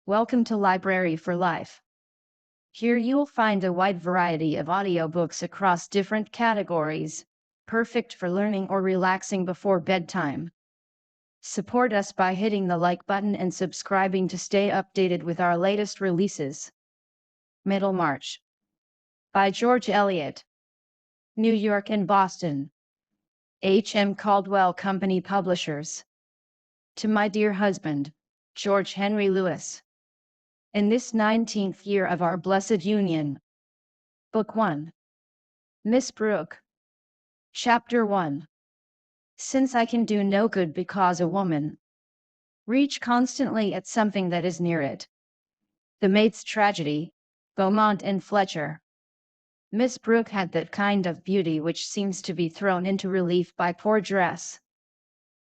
Welcome to Library for Life. Here you'll find a wide variety of audiobooks across different categories, perfect for learning or relaxing before bedtime. Support us by hitting the like button and subscribing to stay updated with our latest releases. Middlemarch by George Eliot. New York and Boston. H.M. Caldwell Company Publishers. To my dear husband, George Henry Lewis. In this 19th year of our blessed union. Book 1. Miss Brooke. Chapter 1. Since I can do no good because a woman reach constantly at something that is near it. The Maid's Tragedy, Beaumont and Fletcher. Miss Brooke had that kind of beauty which seems to be thrown into relief by poor dress.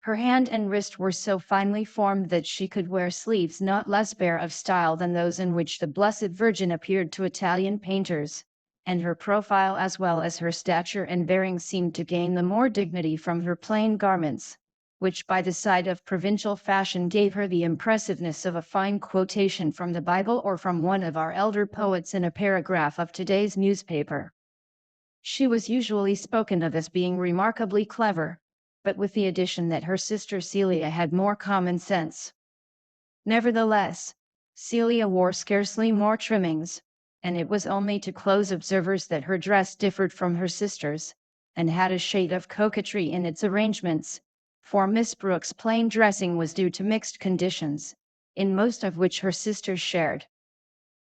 Her hand and wrist were so finely formed that she could wear sleeves not less bare of style than those in which the Blessed Virgin appeared to Italian painters, and her profile as well as her stature and bearing seemed to gain the more dignity from her plain garments, which by the side of provincial fashion gave her the impressiveness of a fine quotation from the Bible or from one of our elder poets in a paragraph of today's newspaper. She was usually spoken of as being remarkably clever, but with the addition that her sister Celia had more common sense. Nevertheless, Celia wore scarcely more trimmings, and it was only to close observers that her dress differed from her sister's, and had a shade of coquetry in its arrangements, for Miss Brooke's plain dressing was due to mixed conditions, in most of which her sisters shared.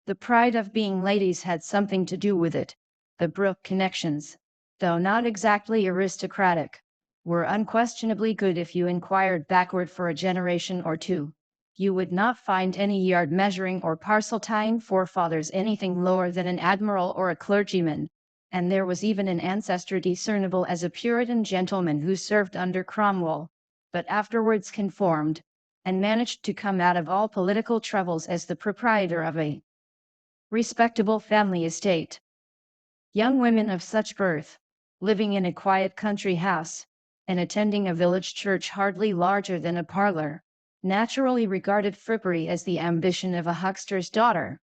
The pride of being ladies had something to do with it. The Brooke connections, though not exactly aristocratic, were unquestionably good. If you inquired backward for a generation or two, you would not find any yard measuring or parcel tying forefathers anything lower than an admiral or a clergyman, and there was even an ancestor discernible as a Puritan gentleman who served under Cromwell, but afterwards conformed, and managed to come out of all political troubles as the proprietor of a respectable family estate. Young women of such birth, living in a quiet country house, and attending a village church hardly larger than a parlor, naturally regarded frippery as the ambition of a huckster's daughter.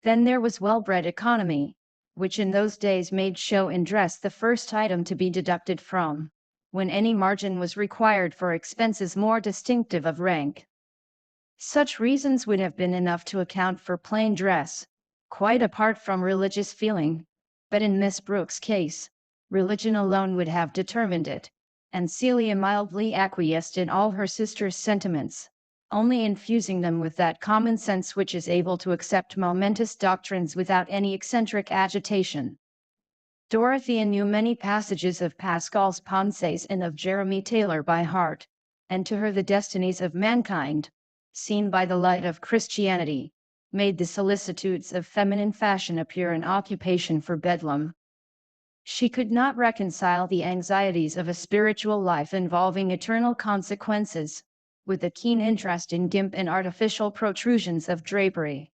Then there was well-bred economy, which in those days made show in dress the first item to be deducted from, when any margin was required for expenses more distinctive of rank. Such reasons would have been enough to account for plain dress, quite apart from religious feeling, but in Miss Brooke's case, religion alone would have determined it, and Celia mildly acquiesced in all her sister's sentiments, only infusing them with that common sense which is able to accept momentous doctrines without any eccentric agitation. Dorothea knew many passages of Pascal's Pensées and of Jeremy Taylor by heart, and to her the destinies of mankind, seen by the light of Christianity, made the solicitudes of feminine fashion appear an occupation for Bedlam. She could not reconcile the anxieties of a spiritual life involving eternal consequences, with a keen interest in gimp and artificial protrusions of drapery.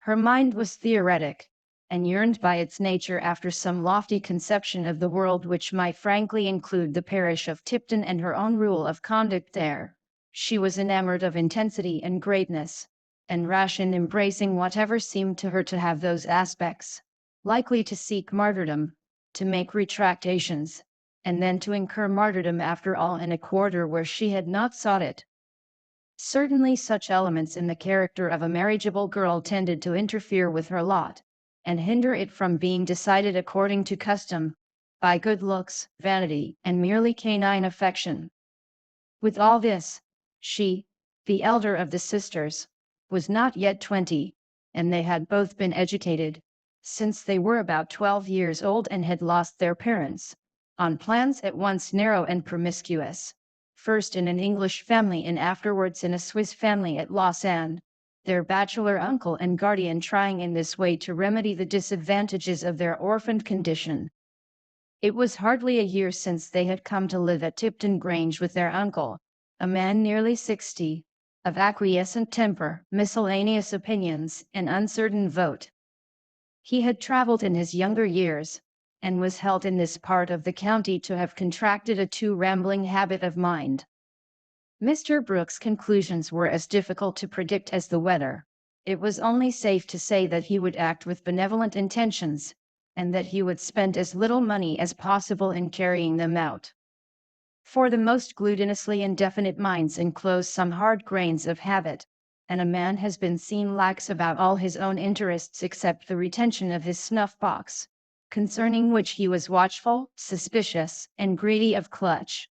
Her mind was theoretic, and yearned by its nature after some lofty conception of the world which might frankly include the parish of Tipton and her own rule of conduct there. She was enamored of intensity and greatness, and rash in embracing whatever seemed to her to have those aspects, likely to seek martyrdom, to make retractations, and then to incur martyrdom after all in a quarter where she had not sought it. Certainly such elements in the character of a marriageable girl tended to interfere with her lot, and hinder it from being decided according to custom, by good looks, vanity, and merely canine affection. With all this, she, the elder of the sisters, was not yet 20, and they had both been educated, since they were about 12 years old and had lost their parents, on plans at once narrow and promiscuous, first in an English family and afterwards in a Swiss family at Lausanne, their bachelor uncle and guardian trying in this way to remedy the disadvantages of their orphaned condition. It was hardly a year since they had come to live at Tipton Grange with their uncle, a man nearly 60, of acquiescent temper, miscellaneous opinions, and uncertain vote. He had travelled in his younger years, and was held in this part of the county to have contracted a too rambling habit of mind. Mr. Brooks' conclusions were as difficult to predict as the weather. It was only safe to say that he would act with benevolent intentions, and that he would spend as little money as possible in carrying them out. For the most glutinously indefinite minds enclose some hard grains of habit, and a man has been seen lax about all his own interests except the retention of his snuff-box, concerning which he was watchful, suspicious, and greedy of clutch.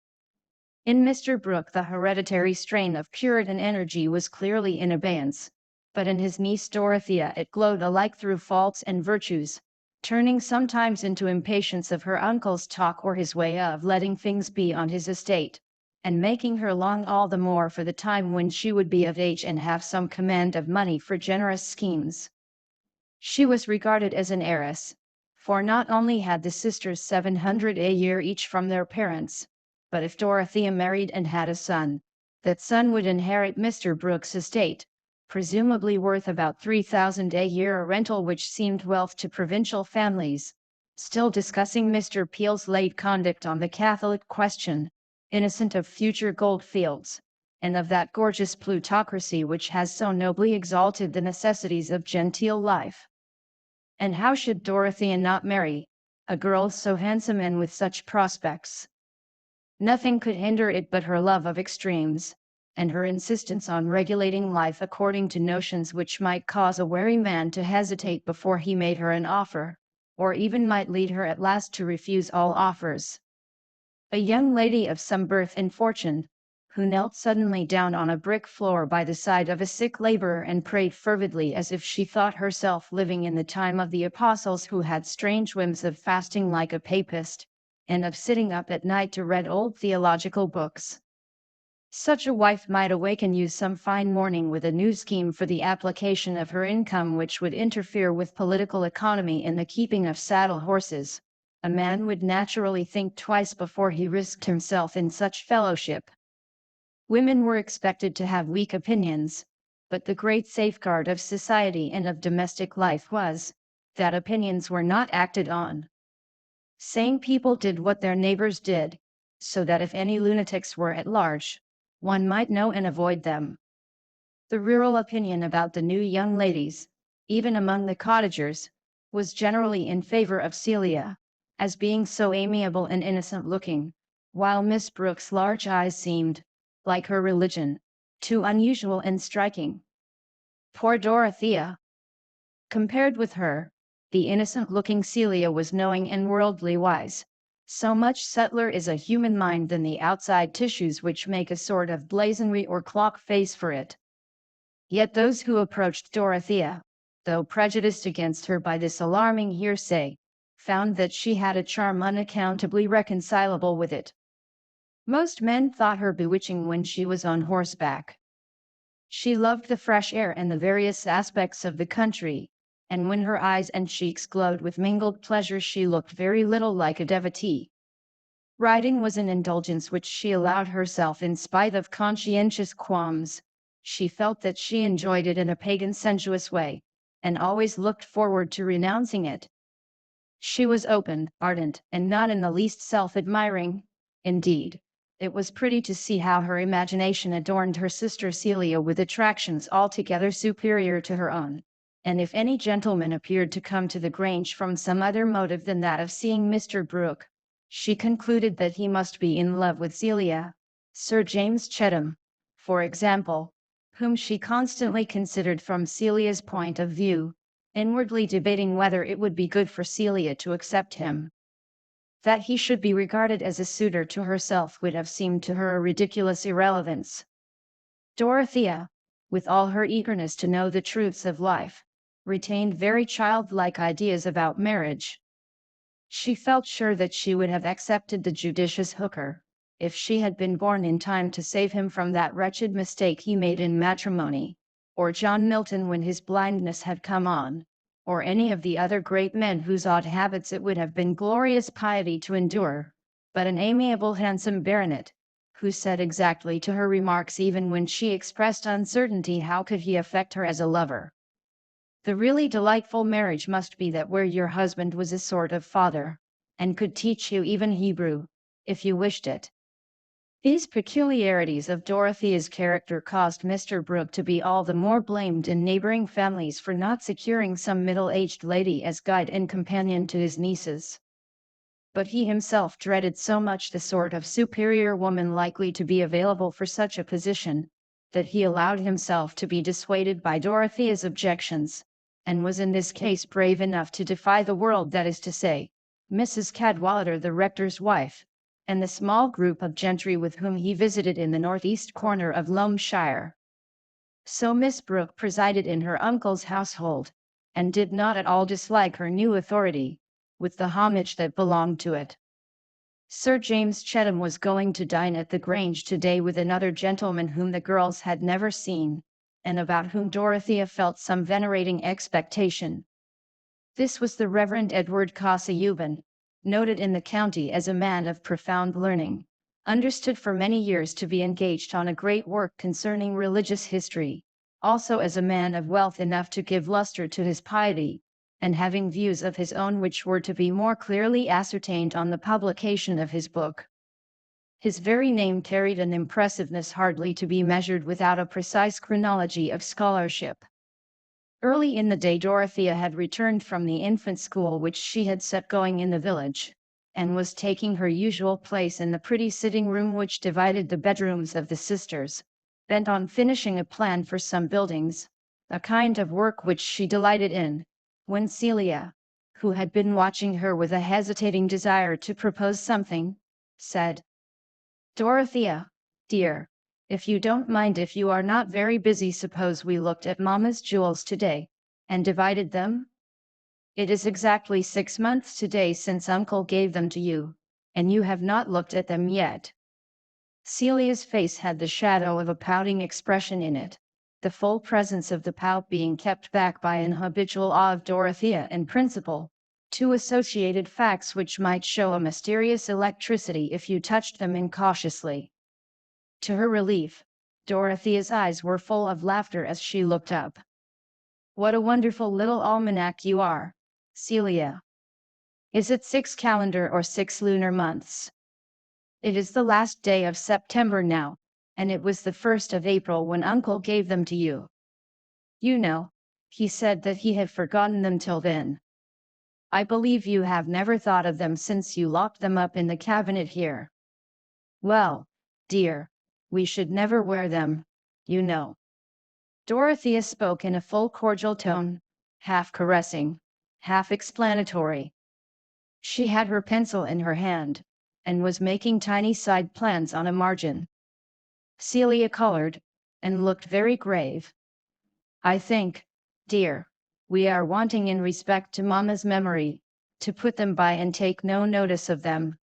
In Mr. Brooke the hereditary strain of Puritan energy was clearly in abeyance, but in his niece Dorothea it glowed alike through faults and virtues, turning sometimes into impatience of her uncle's talk or his way of letting things be on his estate, and making her long all the more for the time when she would be of age and have some command of money for generous schemes. She was regarded as an heiress, for not only had the sisters 700 a year each from their parents, but if Dorothea married and had a son, that son would inherit Mr. Brooks' estate, presumably worth about 3,000 a year, a rental which seemed wealth to provincial families. Still discussing Mr. Peel's late conduct on the Catholic question, innocent of future gold fields, and of that gorgeous plutocracy which has so nobly exalted the necessities of genteel life. And how should Dorothea not marry a girl so handsome and with such prospects? Nothing could hinder it but her love of extremes, and her insistence on regulating life according to notions which might cause a wary man to hesitate before he made her an offer, or even might lead her at last to refuse all offers. A young lady of some birth and fortune, who knelt suddenly down on a brick floor by the side of a sick laborer and prayed fervidly as if she thought herself living in the time of the apostles, who had strange whims of fasting like a papist, and of sitting up at night to read old theological books. Such a wife might awaken you some fine morning with a new scheme for the application of her income which would interfere with political economy in the keeping of saddle horses. A man would naturally think twice before he risked himself in such fellowship. Women were expected to have weak opinions, but the great safeguard of society and of domestic life was, that opinions were not acted on. Sane people did what their neighbors did, so that if any lunatics were at large, one might know and avoid them. The rural opinion about the new young ladies, even among the cottagers, was generally in favor of Celia, as being so amiable and innocent looking, while Miss Brooke's large eyes seemed, like her religion, too unusual and striking. Poor Dorothea! Compared with her, the innocent-looking Celia was knowing and worldly wise. So much subtler is a human mind than the outside tissues which make a sort of blazonry or clock face for it. Yet those who approached Dorothea, though prejudiced against her by this alarming hearsay, found that she had a charm unaccountably reconcilable with it. Most men thought her bewitching when she was on horseback. She loved the fresh air and the various aspects of the country, and when her eyes and cheeks glowed with mingled pleasure she looked very little like a devotee. Riding was an indulgence which she allowed herself in spite of conscientious qualms. She felt that she enjoyed it in a pagan sensuous way, and always looked forward to renouncing it. She was open, ardent, and not in the least self-admiring. Indeed, it was pretty to see how her imagination adorned her sister Celia with attractions altogether superior to her own. And if any gentleman appeared to come to the Grange from some other motive than that of seeing Mr. Brooke, she concluded that he must be in love with Celia. Sir James Chettam, for example, whom she constantly considered from Celia's point of view, inwardly debating whether it would be good for Celia to accept him. That he should be regarded as a suitor to herself would have seemed to her a ridiculous irrelevance. Dorothea, with all her eagerness to know the truths of life, retained very childlike ideas about marriage. She felt sure that she would have accepted the judicious Hooker, if she had been born in time to save him from that wretched mistake he made in matrimony, or John Milton when his blindness had come on, or any of the other great men whose odd habits it would have been glorious piety to endure. But an amiable handsome baronet, who said exactly to her remarks even when she expressed uncertainty how could he affect her as a lover. The really delightful marriage must be that where your husband was a sort of father, and could teach you even Hebrew, if you wished it. These peculiarities of Dorothea's character caused Mr. Brooke to be all the more blamed in neighboring families for not securing some middle-aged lady as guide and companion to his nieces. But he himself dreaded so much the sort of superior woman likely to be available for such a position, that he allowed himself to be dissuaded by Dorothea's objections, and was in this case brave enough to defy the world, that is to say, Mrs. Cadwallader the rector's wife, and the small group of gentry with whom he visited in the northeast corner of Loamshire. So Miss Brooke presided in her uncle's household, and did not at all dislike her new authority, with the homage that belonged to it. Sir James Chettam was going to dine at the Grange today with another gentleman whom the girls had never seen, and about whom Dorothea felt some venerating expectation. This was the Reverend Edward Cassayuban, noted in the county as a man of profound learning, understood for many years to be engaged on a great work concerning religious history, also as a man of wealth enough to give lustre to his piety, and having views of his own which were to be more clearly ascertained on the publication of his book. His very name carried an impressiveness hardly to be measured without a precise chronology of scholarship. Early in the day Dorothea had returned from the infant school which she had set going in the village, and was taking her usual place in the pretty sitting room which divided the bedrooms of the sisters, bent on finishing a plan for some buildings, a kind of work which she delighted in, when Celia, who had been watching her with a hesitating desire to propose something, said, "Dorothea, dear, if you don't mind, if you are not very busy, suppose we looked at Mamma's jewels today, and divided them? It is exactly 6 months today since Uncle gave them to you, and you have not looked at them yet." Celia's face had the shadow of a pouting expression in it, the full presence of the pout being kept back by an habitual awe of Dorothea and principle, two associated facts which might show a mysterious electricity if you touched them incautiously. To her relief, Dorothea's eyes were full of laughter as she looked up. "What a wonderful little almanac you are, Celia! Is it 6 calendar or 6 lunar months? It is the last day of September now, and it was the 1st of April when Uncle gave them to you. You know, he said that he had forgotten them till then. I believe you have never thought of them since you locked them up in the cabinet here. Well, dear, we should never wear them, you know." Dorothea spoke in a full cordial tone, half caressing, half explanatory. She had her pencil in her hand, and was making tiny side plans on a margin. Celia colored, and looked very grave. "I think, dear, we are wanting in respect to Mamma's memory, to put them by and take no notice of them.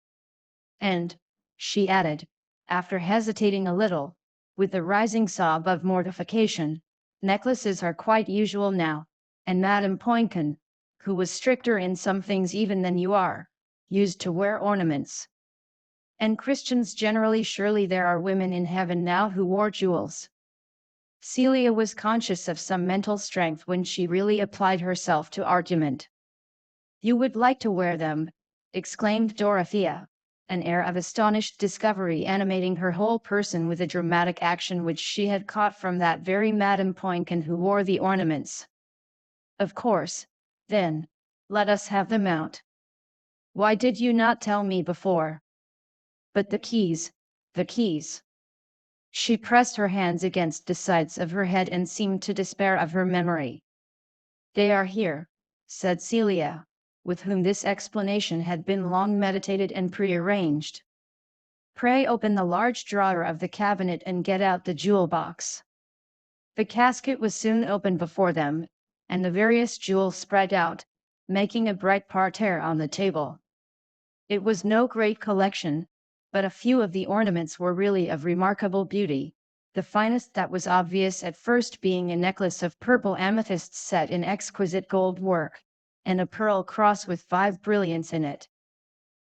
And," she added, after hesitating a little, with a rising sob of mortification, "necklaces are quite usual now, and Madame Poincan, who was stricter in some things even than you are, used to wear ornaments. And Christians generally, surely there are women in heaven now who wore jewels." Celia was conscious of some mental strength when she really applied herself to argument. "You would like to wear them?" exclaimed Dorothea, an air of astonished discovery animating her whole person with a dramatic action which she had caught from that very Madame Poincan who wore the ornaments. "Of course, then, let us have them out. Why did you not tell me before? But the keys, the keys." She pressed her hands against the sides of her head and seemed to despair of her memory. "They are here," said Celia, with whom this explanation had been long meditated and prearranged. "Pray open the large drawer of the cabinet and get out the jewel box." The casket was soon opened before them, and the various jewels spread out, making a bright parterre on the table. It was no great collection, but a few of the ornaments were really of remarkable beauty, the finest that was obvious at first being a necklace of purple amethysts set in exquisite gold work, and a pearl cross with 5 brilliants in it.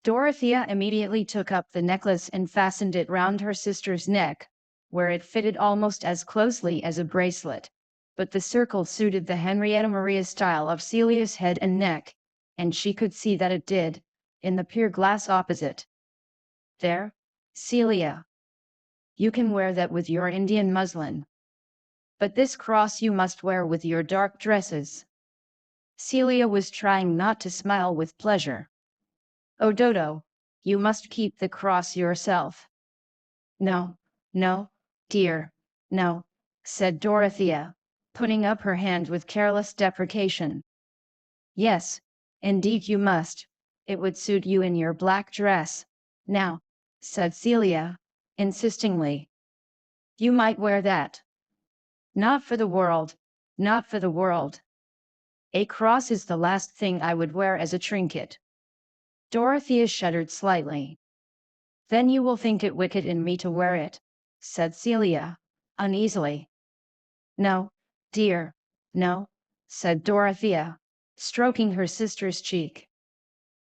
Dorothea immediately took up the necklace and fastened it round her sister's neck, where it fitted almost as closely as a bracelet, but the circle suited the Henrietta Maria style of Celia's head and neck, and she could see that it did, in the pier glass opposite. "There, Celia," You can wear that with your Indian muslin. But this cross you must wear with your dark dresses." Celia was trying not to smile with pleasure. "Oh, Dodo, you must keep the cross yourself." "No, no, dear, no," said Dorothea, putting up her hand with careless deprecation. "Yes, indeed you must. It would suit you in your black dress. Now," said Celia, insistingly, "you might wear that." "Not for the world, not for the world. A cross is the last thing I would wear as a trinket." Dorothea shuddered slightly. "Then you will think it wicked in me to wear it," said Celia, uneasily. "No, dear, no," said Dorothea, stroking her sister's cheek.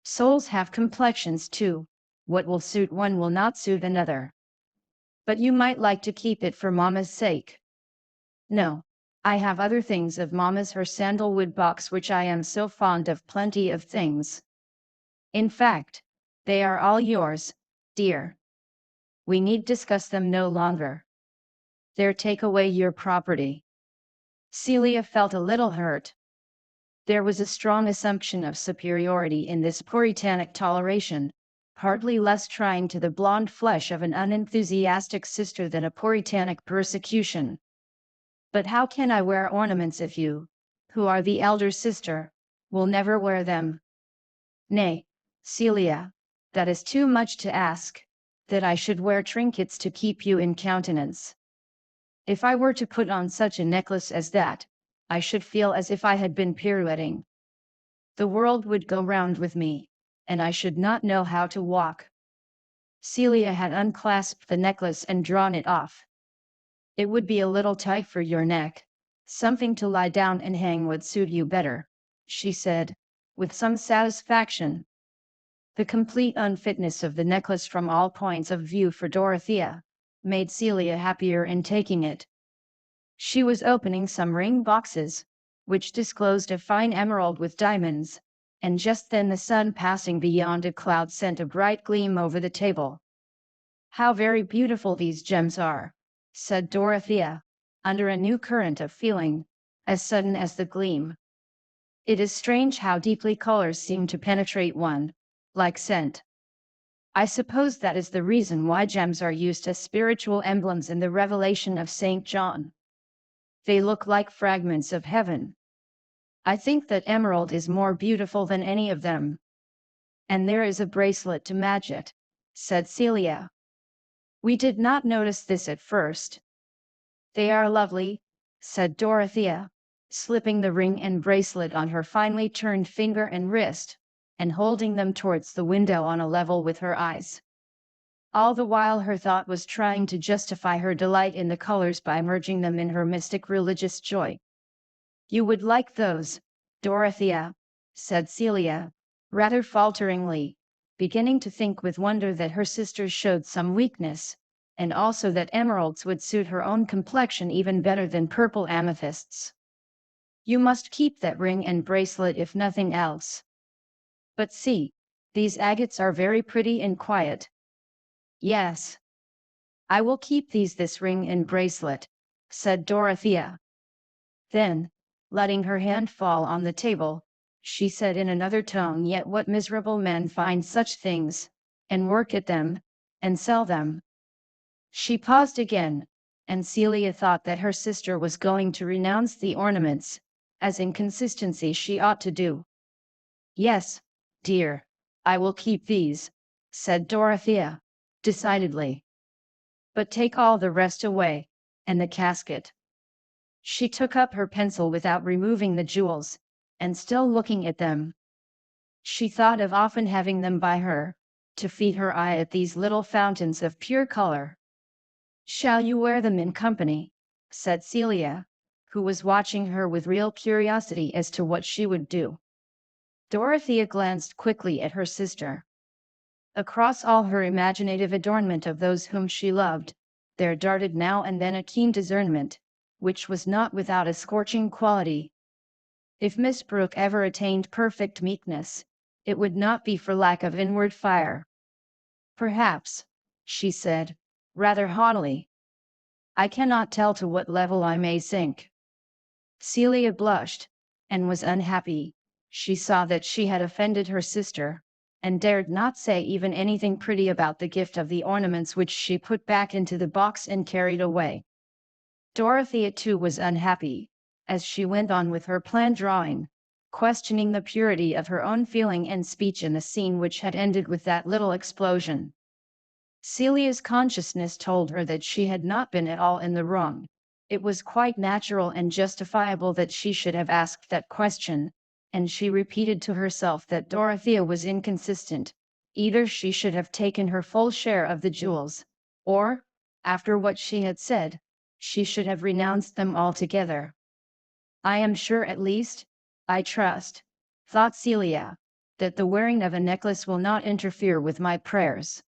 "Souls have complexions too. What will suit one will not suit another. But you might like to keep it for Mamma's sake." "No, I have other things of Mamma's, her sandalwood box which I am so fond of, plenty of things. In fact, they are all yours, dear. We need discuss them no longer. There, take away your property." Celia felt a little hurt. There was a strong assumption of superiority in this puritanic toleration, hardly less trying to the blonde flesh of an unenthusiastic sister than a puritanic persecution. "But how can I wear ornaments if you, who are the elder sister, will never wear them?" "Nay, Celia, that is too much to ask, that I should wear trinkets to keep you in countenance. If I were to put on such a necklace as that, I should feel as if I had been pirouetting. The world would go round with me, and I should not know how to walk." Celia had unclasped the necklace and drawn it off. "It would be a little tight for your neck. Something to lie down and hang would suit you better," she said, with some satisfaction. The complete unfitness of the necklace from all points of view for Dorothea made Celia happier in taking it. She was opening some ring boxes, which disclosed a fine emerald with diamonds, and just then the sun passing beyond a cloud sent a bright gleam over the table. "How very beautiful these gems are," said Dorothea, under a new current of feeling, as sudden as the gleam. "It is strange how deeply colors seem to penetrate one, like scent. I suppose that is the reason why gems are used as spiritual emblems in the Revelation of St. John. They look like fragments of heaven. I think that emerald is more beautiful than any of them." "And there is a bracelet to match it," said Celia. "We did not notice this at first." "They are lovely," said Dorothea, slipping the ring and bracelet on her finely turned finger and wrist, and holding them towards the window on a level with her eyes. All the while her thought was trying to justify her delight in the colors by merging them in her mystic religious joy. "You would like those, Dorothea," said Celia, rather falteringly, beginning to think with wonder that her sister showed some weakness, and also that emeralds would suit her own complexion even better than purple amethysts. "You must keep that ring and bracelet if nothing else. But see, these agates are very pretty and quiet." "Yes, I will keep this ring and bracelet," said Dorothea. Then, letting her hand fall on the table, she said in another tone, "Yet what miserable men find such things, and work at them, and sell them." She paused again, and Celia thought that her sister was going to renounce the ornaments, as inconsistency she ought to do. "Yes, dear, I will keep these," said Dorothea, decidedly. "But take all the rest away, and the casket." She took up her pencil without removing the jewels, and still looking at them. She thought of often having them by her, to feed her eye at these little fountains of pure color. "Shall you wear them in company?" said Celia, who was watching her with real curiosity as to what she would do. Dorothea glanced quickly at her sister. Across all her imaginative adornment of those whom she loved, there darted now and then a keen discernment, which was not without a scorching quality. If Miss Brooke ever attained perfect meekness, it would not be for lack of inward fire. "Perhaps," she said, rather haughtily. "I cannot tell to what level I may sink." Celia blushed, and was unhappy. She saw that she had offended her sister, and dared not say even anything pretty about the gift of the ornaments, which she put back into the box and carried away. Dorothea too was unhappy, as she went on with her plan drawing, questioning the purity of her own feeling and speech in the scene which had ended with that little explosion. Celia's consciousness told her that she had not been at all in the wrong. It was quite natural and justifiable that she should have asked that question, and she repeated to herself that Dorothea was inconsistent. Either she should have taken her full share of the jewels, or, after what she had said, she should have renounced them altogether. "I am sure, at least, I trust," thought Celia, "that the wearing of a necklace will not interfere with my prayers.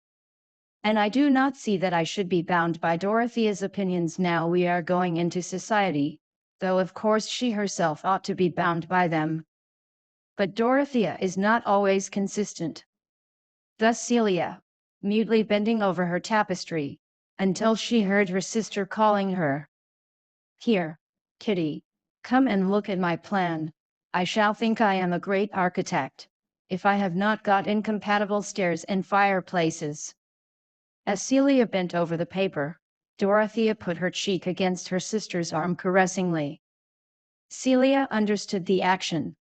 And I do not see that I should be bound by Dorothea's opinions now we are going into society, though of course she herself ought to be bound by them. But Dorothea is not always consistent." Thus Celia, mutely bending over her tapestry, until she heard her sister calling her. "Here, Kitty, come and look at my plan. I shall think I am a great architect, if I have not got incompatible stairs and fireplaces." As Celia bent over the paper, Dorothea put her cheek against her sister's arm caressingly. Celia understood the action.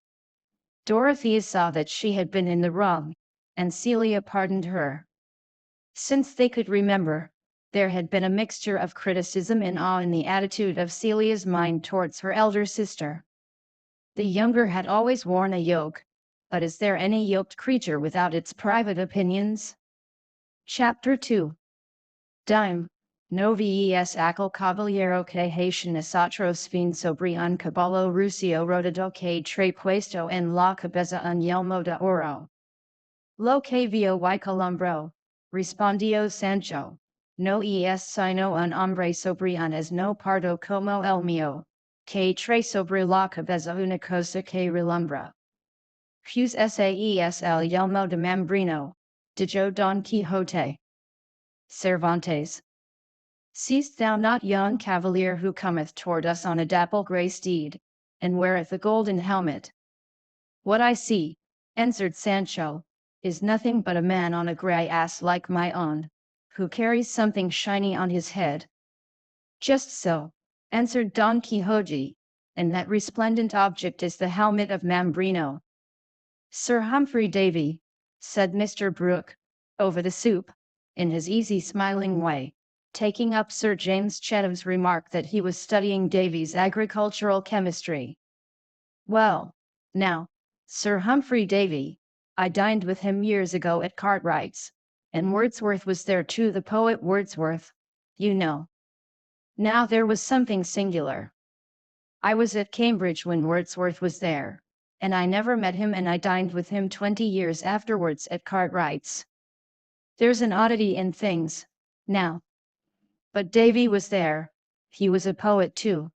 Dorothea saw that she had been in the wrong, and Celia pardoned her. Since they could remember, there had been a mixture of criticism and awe in the attitude of Celia's mind towards her elder sister. The younger had always worn a yoke, but is there any yoked creature without its private opinions? Chapter 2. Dime, no ves aquel caballero que haitianis otros fin sobre un caballo rucio rodado que trae puesto en la cabeza un yelmo de oro. "Lo que vio y columbro," respondió Sancho, "no es sino un hombre sobre un asno pardo como el mío, que trae sobre la cabeza una cosa que relumbra. Pues ese es el yelmo de Mambrino," dijo Don Quixote. Cervantes. "Seest thou not yon cavalier who cometh toward us on a dapple grey steed, and weareth a golden helmet?" "What I see," answered Sancho, "is nothing but a man on a grey ass like my own, who carries something shiny on his head." "Just so," answered Don Quixote, "and that resplendent object is the helmet of Mambrino." "Sir Humphrey Davy," said Mr. Brooke, over the soup, in his easy smiling way, taking up Sir James Chetham's remark that he was studying Davy's agricultural chemistry. "Well, now, Sir Humphrey Davy, I dined with him years ago at Cartwright's, and Wordsworth was there too, the poet Wordsworth, you know. Now there was something singular. I was at Cambridge when Wordsworth was there, and I never met him, and I dined with him 20 years afterwards at Cartwright's. There's an oddity in things, now. But Davy was there, he was a poet too.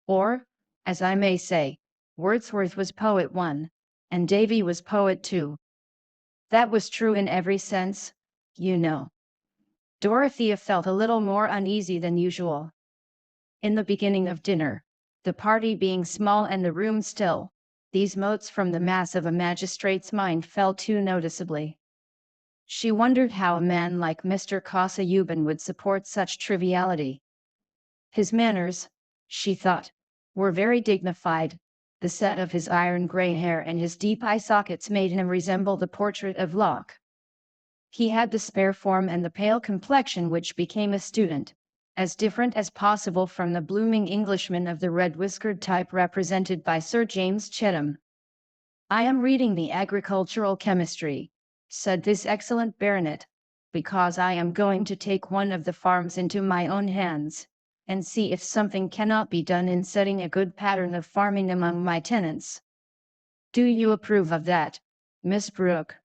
Or, as I may say, Wordsworth was poet one, and Davy was poet two. That was true in every sense, you know." Dorothea felt a little more uneasy than usual. In the beginning of dinner, the party being small and the room still, these motes from the mass of a magistrate's mind fell too noticeably. She wondered how a man like Mr. Casaubon would support such triviality. His manners, she thought, were very dignified. The set of his iron grey hair and his deep eye sockets made him resemble the portrait of Locke. He had the spare form and the pale complexion which became a student, as different as possible from the blooming Englishman of the red-whiskered type represented by Sir James Chatham. "I am reading the agricultural chemistry," said this excellent baronet, "because I am going to take one of the farms into my own hands, and see if something cannot be done in setting a good pattern of farming among my tenants. Do you approve of that, Miss Brooke?"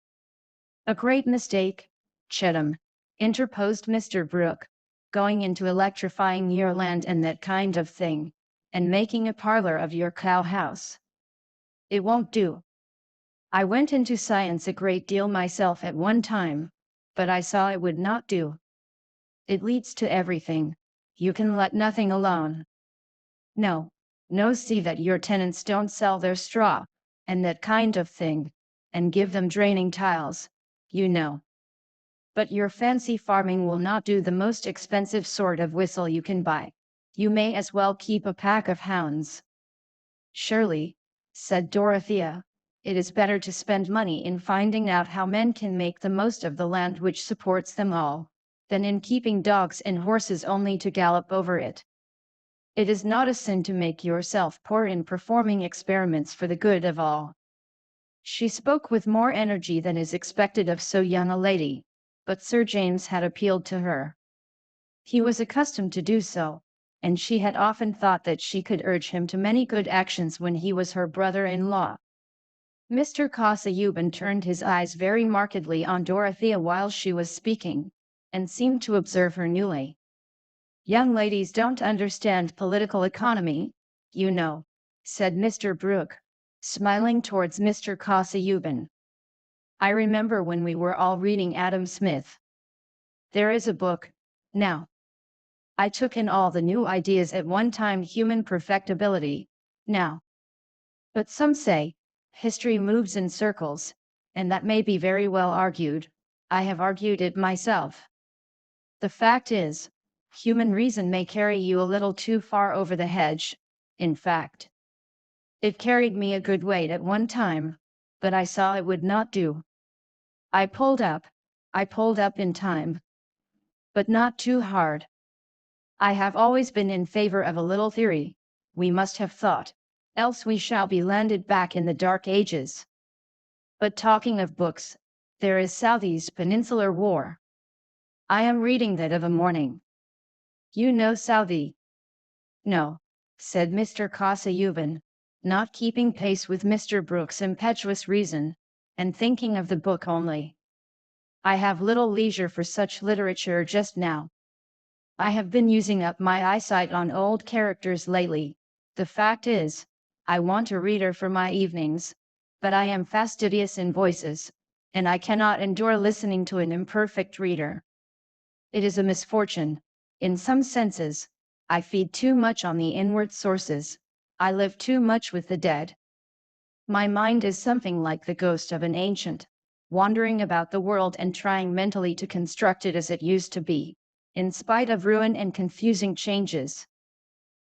"A great mistake, Chatham," interposed Mr. Brooke, "going into electrifying your land and that kind of thing, and making a parlor of your cow-house. It won't do. I went into science a great deal myself at one time, but I saw it would not do. It leads to everything. You can let nothing alone. No, no, see that your tenants don't sell their straw, and that kind of thing, and give them draining tiles, you know. But your fancy farming will not do, the most expensive sort of whistle you can buy. You may as well keep a pack of hounds. Surely, said Dorothea, it is better to spend money in finding out how men can make the most of the land which supports them all, than in keeping dogs and horses only to gallop over it. It is not a sin to make yourself poor in performing experiments for the good of all. She spoke with more energy than is expected of so young a lady, but Sir James had appealed to her. He was accustomed to do so, and she had often thought that she could urge him to many good actions when he was her brother-in-law. Mr. Casaubon turned his eyes very markedly on Dorothea while she was speaking, and seemed to observe her newly. Young ladies don't understand political economy, you know, said Mr. Brooke, smiling towards Mr. Casaubon. I remember when we were all reading Adam Smith. There is a book, now. I took in all the new ideas at one time, human perfectibility, now. But some say, history moves in circles, and that may be very well argued. I have argued it myself. The fact is, human reason may carry you a little too far over the hedge. In fact, it carried me a good weight at one time, but I saw it would not do. I pulled up in time. But not too hard. I have always been in favor of a little theory. We must have thought, else we shall be landed back in the Dark Ages. But talking of books, there is Southey's Peninsular War. I am reading that of a morning. You know Southey? No, said Mr. Casaubon, not keeping pace with Mr. Brooke's impetuous reason, and thinking of the book only. I have little leisure for such literature just now. I have been using up my eyesight on old characters lately. The fact is, I want a reader for my evenings, but I am fastidious in voices, and I cannot endure listening to an imperfect reader. It is a misfortune. In some senses, I feed too much on the inward sources. I live too much with the dead. My mind is something like the ghost of an ancient, wandering about the world and trying mentally to construct it as it used to be, in spite of ruin and confusing changes.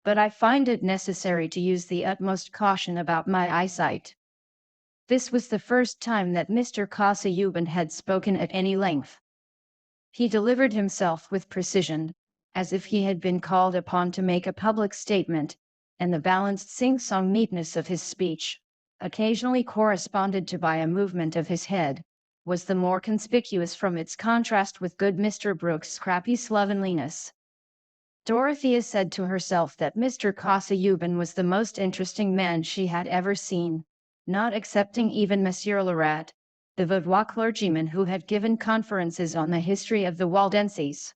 But I find it necessary to use the utmost caution about my eyesight. This was the first time that Mr. Casaubon had spoken at any length. He delivered himself with precision, as if he had been called upon to make a public statement, and the balanced sing-song neatness of his speech, occasionally corresponded to by a movement of his head, was the more conspicuous from its contrast with good Mr. Brooke's scrappy slovenliness. Dorothea said to herself that Mr. Casaubon was the most interesting man she had ever seen, not excepting even Monsieur Lerat, the Vaudois clergyman who had given conferences on the history of the Waldenses.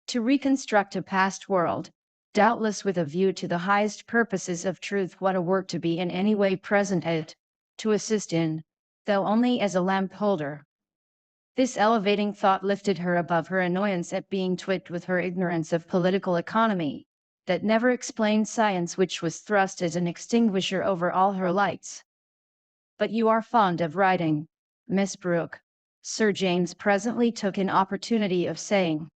To reconstruct a past world, doubtless with a view to the highest purposes of truth, what a work to be in any way present at, to assist in, though only as a lamp holder. This elevating thought lifted her above her annoyance at being twit with her ignorance of political economy, that never explained science, which was thrust as an extinguisher over all her lights. But you are fond of riding, Miss Brooke, Sir James presently took an opportunity of saying.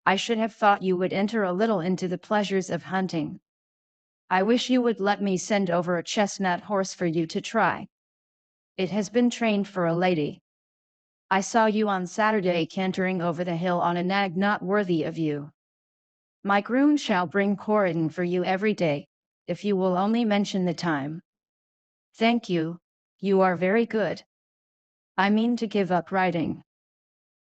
I should have thought you would enter a little into the pleasures of hunting. I wish you would let me send over a chestnut horse for you to try. It has been trained for a lady. I saw you on Saturday cantering over the hill on a nag not worthy of you. My groom shall bring Corydon for you every day, if you will only mention the time. Thank you, you are very good. I mean to give up riding.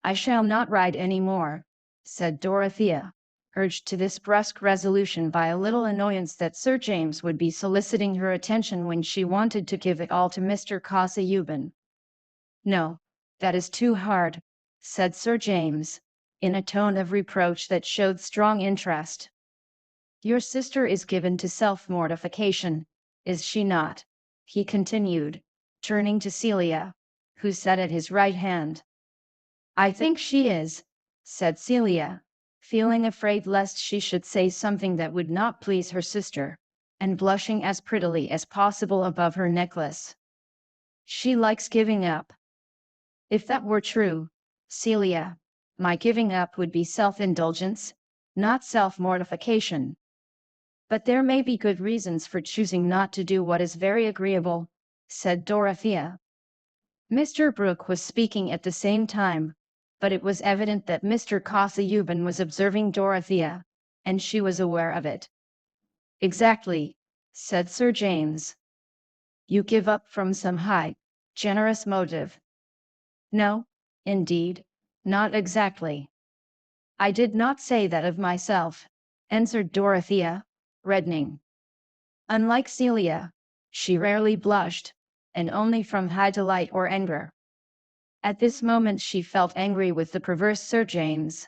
I shall not ride any more, said Dorothea, urged to this brusque resolution by a little annoyance that Sir James would be soliciting her attention when she wanted to give it all to Mr. Casaubon. No, that is too hard, said Sir James, in a tone of reproach that showed strong interest. Your sister is given to self-mortification, is she not? He continued, turning to Celia, who sat at his right hand. I think she is, said Celia, feeling afraid lest she should say something that would not please her sister, and blushing as prettily as possible above her necklace. She likes giving up. If that were true, Celia, my giving up would be self-indulgence, not self-mortification. But there may be good reasons for choosing not to do what is very agreeable, said Dorothea. Mr. Brooke was speaking at the same time, but it was evident that Mr. Casaubon was observing Dorothea, and she was aware of it. Exactly, said Sir James. You give up from some high, generous motive. No, indeed, not exactly. I did not say that of myself, answered Dorothea, reddening. Unlike Celia, she rarely blushed, and only from high delight or anger. At this moment she felt angry with the perverse Sir James.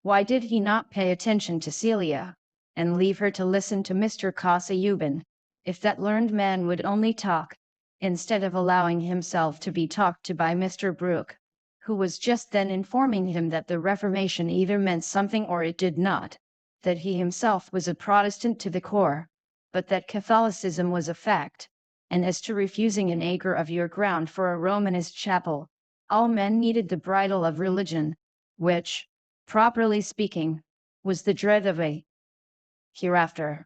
Why did he not pay attention to Celia, and leave her to listen to Mr. Casaubon, if that learned man would only talk, instead of allowing himself to be talked to by Mr. Brooke, who was just then informing him that the Reformation either meant something or it did not, that he himself was a Protestant to the core, but that Catholicism was a fact, and as to refusing an acre of your ground for a Romanist chapel, all men needed the bridle of religion, which, properly speaking, was the dread of a hereafter.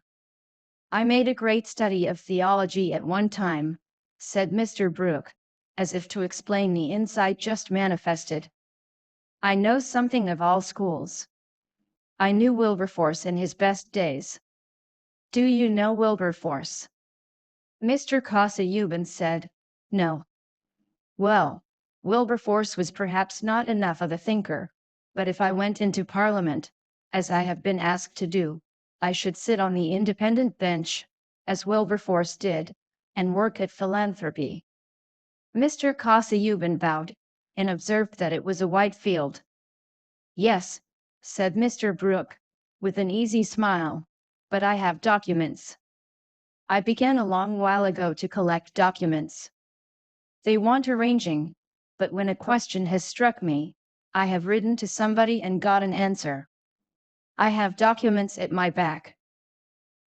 I made a great study of theology at one time, said Mr. Brooke, as if to explain the insight just manifested. I know something of all schools. I knew Wilberforce in his best days. Do you know Wilberforce? Mr. Casaubon said, no. Well, Wilberforce was perhaps not enough of a thinker, but if I went into Parliament, as I have been asked to do, I should sit on the independent bench, as Wilberforce did, and work at philanthropy. Mr. Casaubon bowed, and observed that it was a white field. Yes, said Mr. Brooke, with an easy smile, but I have documents. I began a long while ago to collect documents. They want arranging, but when a question has struck me, I have written to somebody and got an answer. I have documents at my back.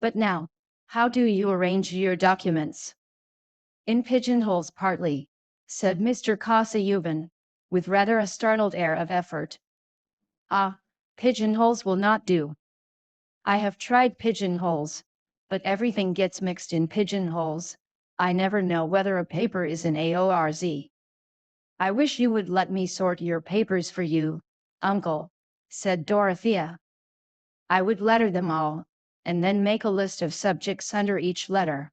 But now, how do you arrange your documents? In pigeonholes partly, said Mr. Casaubon, with rather a startled air of effort. Ah, pigeonholes will not do. I have tried pigeonholes, but everything gets mixed in pigeonholes. I never know whether a paper is an AORZ. I wish you would let me sort your papers for you, uncle, said Dorothea. I would letter them all, and then make a list of subjects under each letter.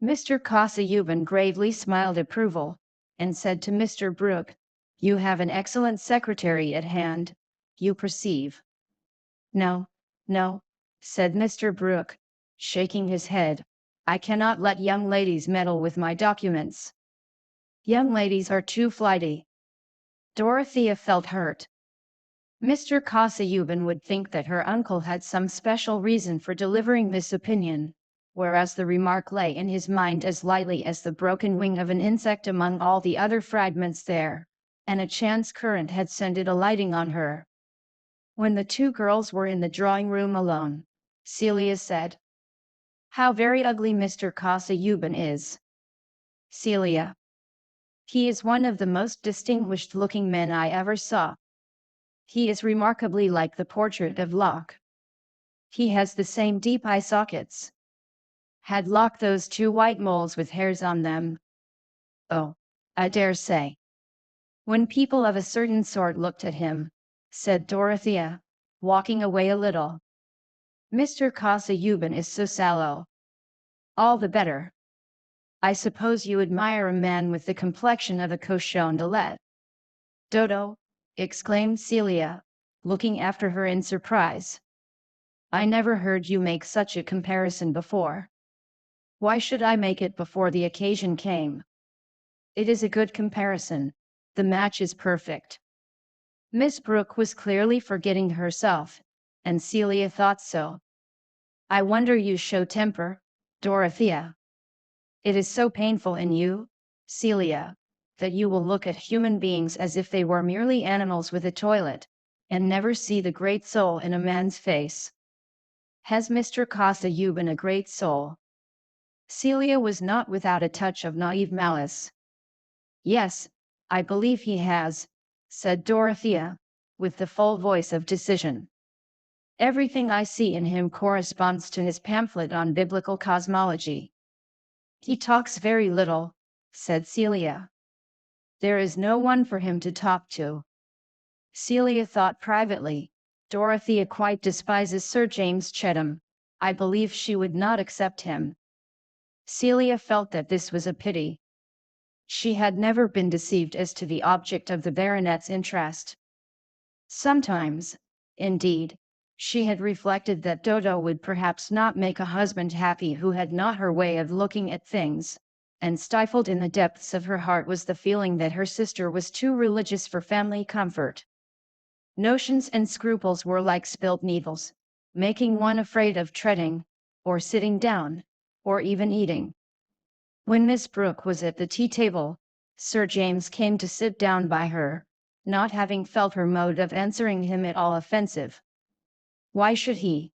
Mr. Casaubon gravely smiled approval, and said to Mr. Brooke, you have an excellent secretary at hand, you perceive. No, no, said Mr. Brooke, shaking his head, I cannot let young ladies meddle with my documents. Young ladies are too flighty. Dorothea felt hurt. Mr. Casaubon would think that her uncle had some special reason for delivering this opinion, whereas the remark lay in his mind as lightly as the broken wing of an insect among all the other fragments there, and a chance current had sent it alighting on her. When the two girls were in the drawing-room alone, Celia said, how very ugly Mr. Casaubon is. Celia. He is one of the most distinguished-looking men I ever saw. He is remarkably like the portrait of Locke. He has the same deep eye sockets. Had Locke those two white moles with hairs on them? Oh, I dare say. When people of a certain sort looked at him, said Dorothea, walking away a little. Mr. Casaubon is so sallow. All the better. I suppose you admire a man with the complexion of a cochon de lait. Dodo, exclaimed Celia, looking after her in surprise. I never heard you make such a comparison before. Why should I make it before the occasion came? It is a good comparison. The match is perfect. Miss Brooke was clearly forgetting herself, and Celia thought so. I wonder you show temper, Dorothea. It is so painful in you, Celia, that you will look at human beings as if they were merely animals with a toilet, and never see the great soul in a man's face. Has Mr. Cossayou been a great soul? Celia was not without a touch of naive malice. Yes, I believe he has, said Dorothea, with the full voice of decision. Everything I see in him corresponds to his pamphlet on biblical cosmology. He talks very little, said Celia. There is no one for him to talk to. Celia thought privately, Dorothea quite despises Sir James Chettam. I believe she would not accept him. Celia felt that this was a pity. She had never been deceived as to the object of the baronet's interest. Sometimes, indeed, she had reflected that Dodo would perhaps not make a husband happy who had not her way of looking at things, and stifled in the depths of her heart was the feeling that her sister was too religious for family comfort. Notions and scruples were like spilled needles, making one afraid of treading, or sitting down, or even eating. When Miss Brooke was at the tea-table, Sir James came to sit down by her, not having felt her mode of answering him at all offensive. Why should he?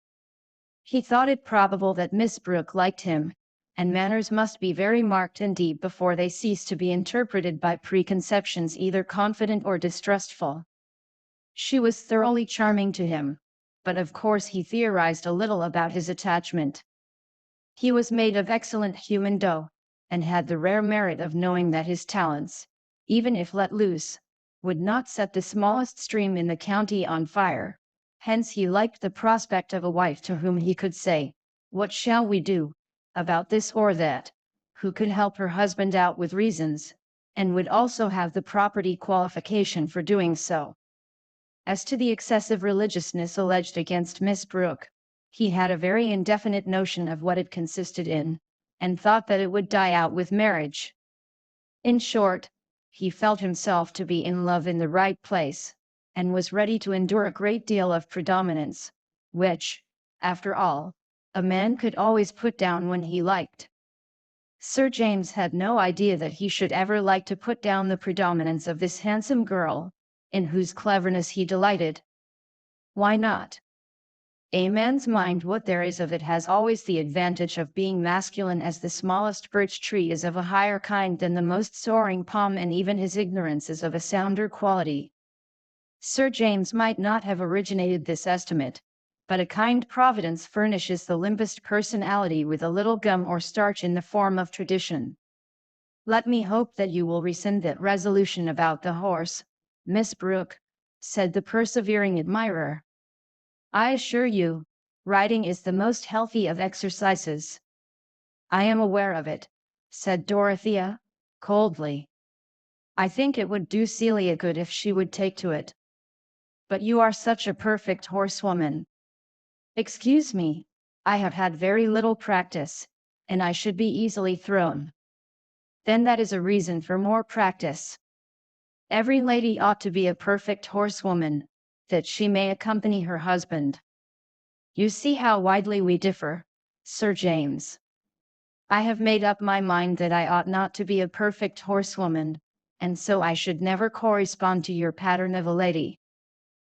He thought it probable that Miss Brooke liked him, and manners must be very marked and deep before they cease to be interpreted by preconceptions either confident or distrustful. She was thoroughly charming to him, but of course he theorized a little about his attachment. He was made of excellent human dough, and had the rare merit of knowing that his talents, even if let loose, would not set the smallest stream in the county on fire. Hence he liked the prospect of a wife to whom he could say, "What shall we do about this or that?" who could help her husband out with reasons, and would also have the property qualification for doing so. As to the excessive religiousness alleged against Miss Brooke, he had a very indefinite notion of what it consisted in, and thought that it would die out with marriage. In short, he felt himself to be in love in the right place, and was ready to endure a great deal of predominance, which, after all, a man could always put down when he liked. Sir James had no idea that he should ever like to put down the predominance of this handsome girl, in whose cleverness he delighted. Why not? A man's mind, what there is of it, has always the advantage of being masculine, as the smallest birch tree is of a higher kind than the most soaring palm, and even his ignorance is of a sounder quality. Sir James might not have originated this estimate, but a kind providence furnishes the limpest personality with a little gum or starch in the form of tradition. Let me hope that you will rescind that resolution about the horse, Miss Brooke, said the persevering admirer. I assure you, riding is the most healthy of exercises. I am aware of it, said Dorothea, coldly. I think it would do Celia good if she would take to it. But you are such a perfect horsewoman. Excuse me, I have had very little practice, and I should be easily thrown. Then that is a reason for more practice. Every lady ought to be a perfect horsewoman, that she may accompany her husband. You see how widely we differ, Sir James. I have made up my mind that I ought not to be a perfect horsewoman, and so I should never correspond to your pattern of a lady.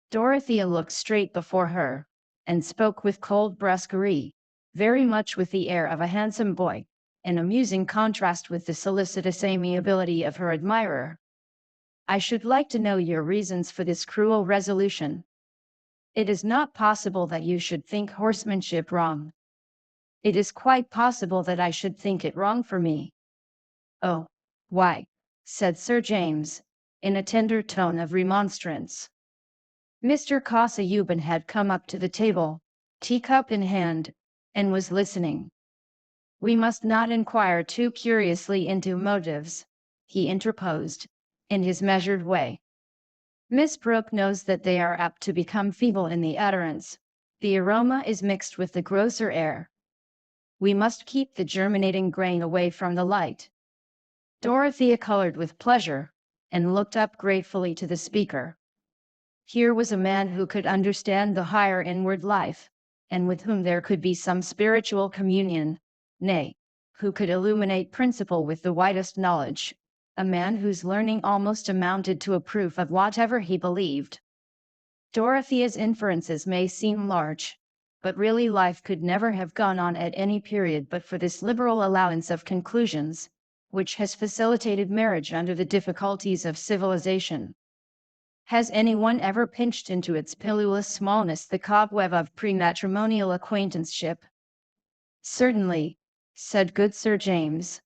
Dorothea looked straight before her, and spoke with cold brusquerie, very much with the air of a handsome boy, an amusing contrast with the solicitous amiability of her admirer. I should like to know your reasons for this cruel resolution. It is not possible that you should think horsemanship wrong. It is quite possible that I should think it wrong for me. Oh, why? Said Sir James, in a tender tone of remonstrance. Mr. Cossayuban had come up to the table, teacup in hand, and was listening. We must not inquire too curiously into motives, he interposed, in his measured way. Miss Brooke knows that they are apt to become feeble in the utterance. The aroma is mixed with the grosser air. We must keep the germinating grain away from the light. Dorothea colored with pleasure, and looked up gratefully to the speaker. Here was a man who could understand the higher inward life, and with whom there could be some spiritual communion, nay, who could illuminate principle with the widest knowledge, a man whose learning almost amounted to a proof of whatever he believed. Dorothea's inferences may seem large, but really life could never have gone on at any period but for this liberal allowance of conclusions, which has facilitated marriage under the difficulties of civilization. Has anyone ever pinched into its pilulous smallness the cobweb of prematrimonial acquaintanceship? Certainly, said good Sir James.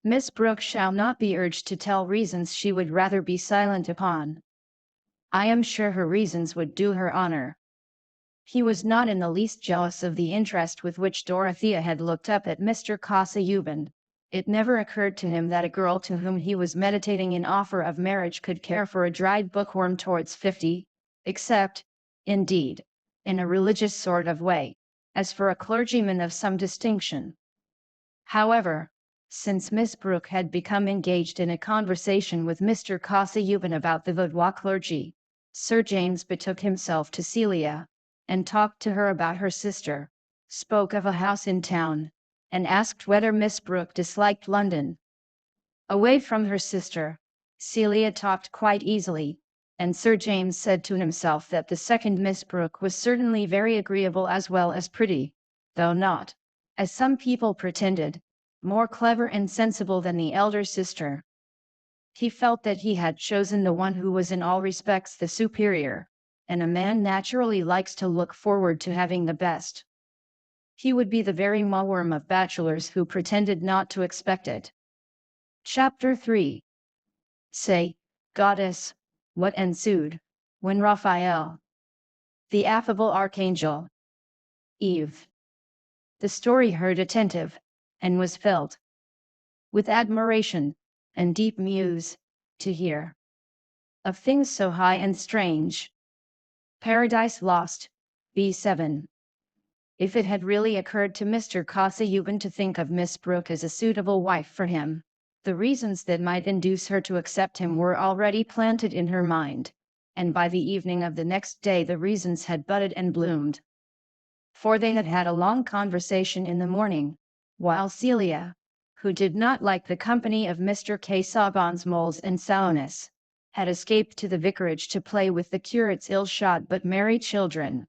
Miss Brooke shall not be urged to tell reasons she would rather be silent upon. I am sure her reasons would do her honor. He was not in the least jealous of the interest with which Dorothea had looked up at Mr. Casaubon. It never occurred to him that a girl to whom he was meditating an offer of marriage could care for a dried bookworm towards 50, except, indeed, in a religious sort of way, as for a clergyman of some distinction. However, since Miss Brooke had become engaged in a conversation with Mr. Casaubon about the Vaudois clergy, Sir James betook himself to Celia, and talked to her about her sister, spoke of a house in town, and asked whether Miss Brooke disliked London. Away from her sister, Celia talked quite easily, and Sir James said to himself that the second Miss Brooke was certainly very agreeable as well as pretty, though not, as some people pretended, more clever and sensible than the elder sister. He felt that he had chosen the one who was in all respects the superior, and a man naturally likes to look forward to having the best. He would be the very mawworm of bachelors who pretended not to expect it. Chapter 3. Say, Goddess, what ensued, when Raphael, the affable archangel, Eve. The story heard attentive, and was filled with admiration, and deep muse, to hear of things so high and strange. Paradise Lost, B7. If it had really occurred to Mr. Casaubon to think of Miss Brooke as a suitable wife for him, the reasons that might induce her to accept him were already planted in her mind, and by the evening of the next day the reasons had budded and bloomed. For they had had a long conversation in the morning, while Celia, who did not like the company of Mr. Casaubon's moles and sourness, had escaped to the vicarage to play with the curate's ill-shod but merry children.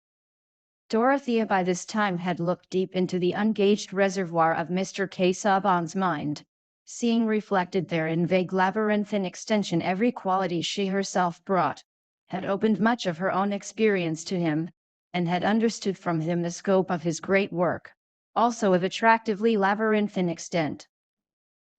Dorothea by this time had looked deep into the ungauged reservoir of Mr. Casaubon's mind, seeing reflected there in vague labyrinthine extension every quality she herself brought, had opened much of her own experience to him, and had understood from him the scope of his great work, also of attractively labyrinthine extent.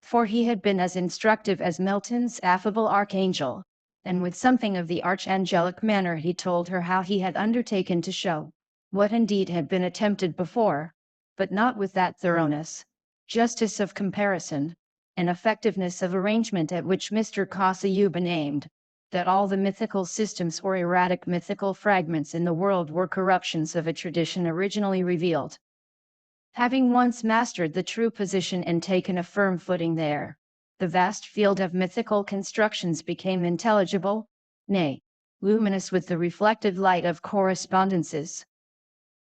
For he had been as instructive as Milton's affable archangel, and with something of the archangelic manner he told her how he had undertaken to show what indeed had been attempted before, but not with that thoroughness, justice of comparison, and effectiveness of arrangement at which Mr. Casaubon aimed, that all the mythical systems or erratic mythical fragments in the world were corruptions of a tradition originally revealed. Having once mastered the true position and taken a firm footing there, the vast field of mythical constructions became intelligible, nay, luminous with the reflected light of correspondences.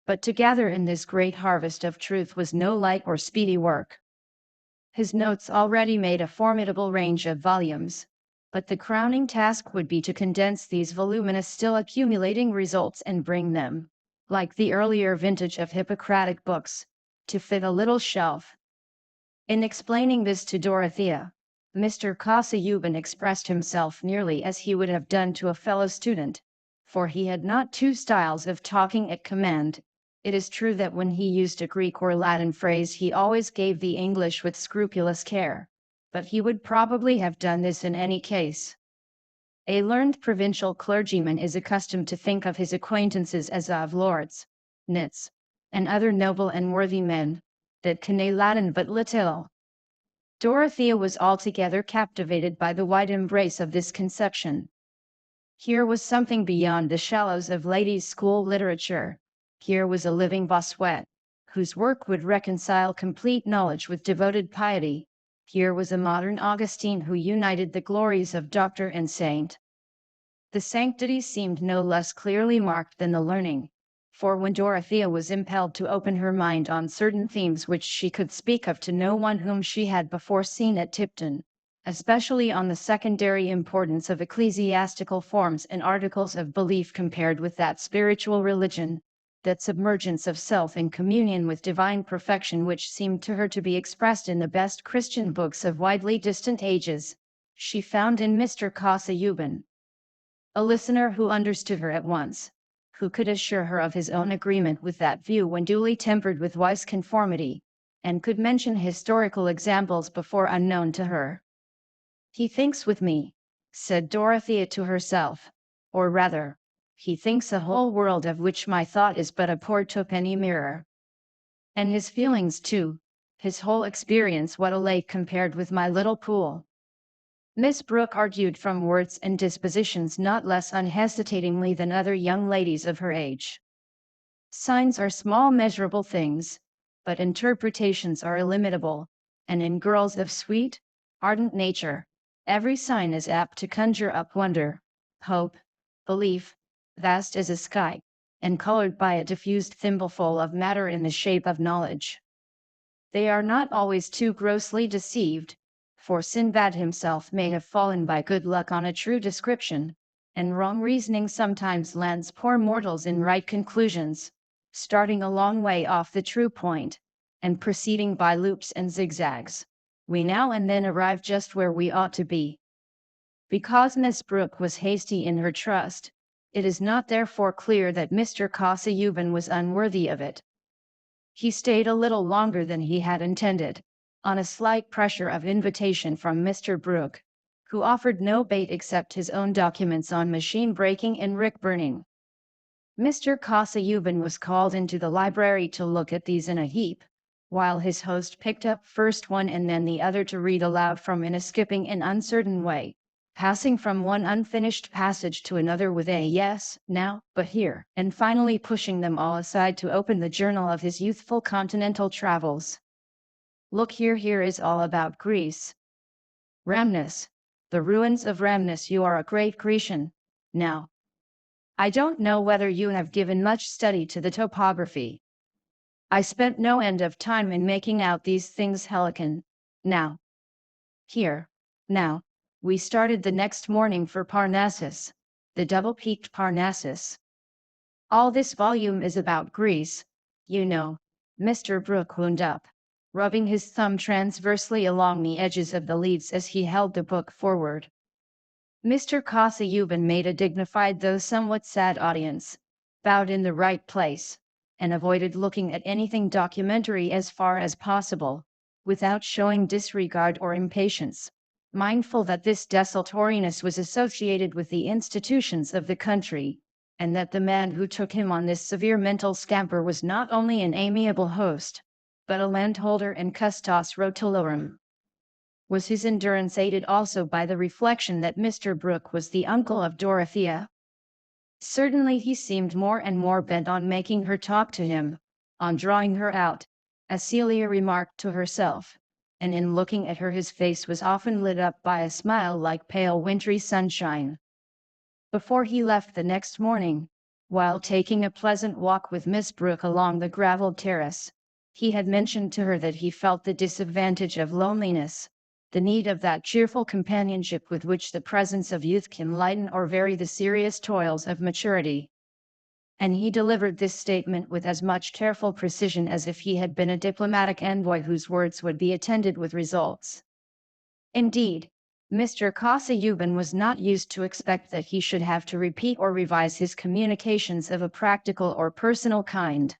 But to gather in this great harvest of truth was no light or speedy work. His notes already made a formidable range of volumes, but the crowning task would be to condense these voluminous still accumulating results and bring them, like the earlier vintage of Hippocratic books, to fit a little shelf. In explaining this to Dorothea, Mr. Casaubon expressed himself nearly as he would have done to a fellow student, for he had not two styles of talking at command. It is true that when he used a Greek or Latin phrase he always gave the English with scrupulous care, but he would probably have done this in any case. A learned provincial clergyman is accustomed to think of his acquaintances as of lords, knights, and other noble and worthy men, that connaît Latin but little. Dorothea was altogether captivated by the wide embrace of this conception. Here was something beyond the shallows of ladies' school literature. Here was a living Bossuet, whose work would reconcile complete knowledge with devoted piety. Here was a modern Augustine who united the glories of doctor and saint. The sanctity seemed no less clearly marked than the learning, for when Dorothea was impelled to open her mind on certain themes which she could speak of to no one whom she had before seen at Tipton, especially on the secondary importance of ecclesiastical forms and articles of belief compared with that spiritual religion, that submergence of self in communion with divine perfection which seemed to her to be expressed in the best Christian books of widely distant ages, she found in Mr. Kasa-Yuban. A listener who understood her at once, who could assure her of his own agreement with that view when duly tempered with wise conformity, and could mention historical examples before unknown to her. "He thinks with me," said Dorothea to herself, "or rather, he thinks a whole world of which my thought is but a poor twopenny mirror. And his feelings too, his whole experience what a lake compared with my little pool." Miss Brooke argued from words and dispositions not less unhesitatingly than other young ladies of her age. Signs are small measurable things, but interpretations are illimitable, and in girls of sweet, ardent nature, every sign is apt to conjure up wonder, hope, belief, vast as a sky, and colored by a diffused thimbleful of matter in the shape of knowledge. They are not always too grossly deceived, for Sinbad himself may have fallen by good luck on a true description, and wrong reasoning sometimes lands poor mortals in right conclusions, starting a long way off the true point, and proceeding by loops and zigzags. We now and then arrive just where we ought to be. Because Miss Brooke was hasty in her trust, it is not therefore clear that Mr. Kasa-Yuban was unworthy of it. He stayed a little longer than he had intended, on a slight pressure of invitation from Mr. Brooke, who offered no bait except his own documents on machine breaking and rick burning. Mr. Kasa-Yuban was called into the library to look at these in a heap, while his host picked up first one and then the other to read aloud from in a skipping and uncertain way, passing from one unfinished passage to another with a yes, now, but here, and finally pushing them all aside to open the journal of his youthful continental travels. "Look here, here is all about Greece. Rhamnus, the ruins of Rhamnus. You are a great Grecian, now. I don't know whether you have given much study to the topography. I spent no end of time in making out these things Helican, now. Here, now. We started the next morning for Parnassus, the double-peaked Parnassus. All this volume is about Greece, you know." Mr. Brooke wound up, rubbing his thumb transversely along the edges of the leaves as he held the book forward. Mr. Kasa-Yuban made a dignified though somewhat sad audience, bowed in the right place, and avoided looking at anything documentary as far as possible, without showing disregard or impatience, mindful that this desultoriness was associated with the institutions of the country, and that the man who took him on this severe mental scamper was not only an amiable host, but a landholder and custos rotulorum. Was his endurance aided also by the reflection that Mr. Brooke was the uncle of Dorothea? Certainly he seemed more and more bent on making her talk to him, on drawing her out, as Celia remarked to herself, and in looking at her his face was often lit up by a smile like pale wintry sunshine. Before he left the next morning, while taking a pleasant walk with Miss Brooke along the gravelled terrace, he had mentioned to her that he felt the disadvantage of loneliness, the need of that cheerful companionship with which the presence of youth can lighten or vary the serious toils of maturity. And he delivered this statement with as much careful precision as if he had been a diplomatic envoy whose words would be attended with results. Indeed, Mr. Kasa-Yuban was not used to expect that he should have to repeat or revise his communications of a practical or personal kind.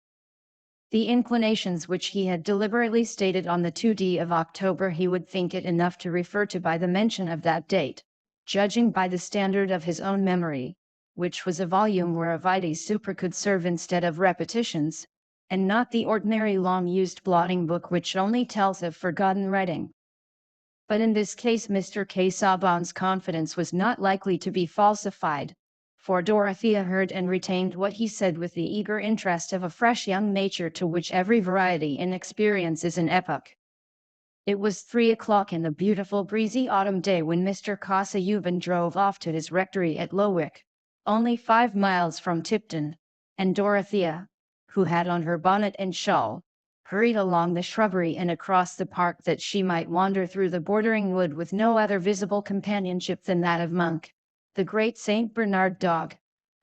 The inclinations which he had deliberately stated on the 2d of October he would think it enough to refer to by the mention of that date, judging by the standard of his own memory, which was a volume where a vitae supra could serve instead of repetitions, and not the ordinary long-used blotting book which only tells of forgotten writing. But in this case Mr. Kasa-Yuban's confidence was not likely to be falsified, for Dorothea heard and retained what he said with the eager interest of a fresh young nature to which every variety in experience is an epoch. It was 3 o'clock in the beautiful breezy autumn day when Mr. Kasa-Yuban drove off to his rectory at Lowick, only 5 miles from Tipton, and Dorothea, who had on her bonnet and shawl, hurried along the shrubbery and across the park that she might wander through the bordering wood with no other visible companionship than that of Monk, the great Saint Bernard dog,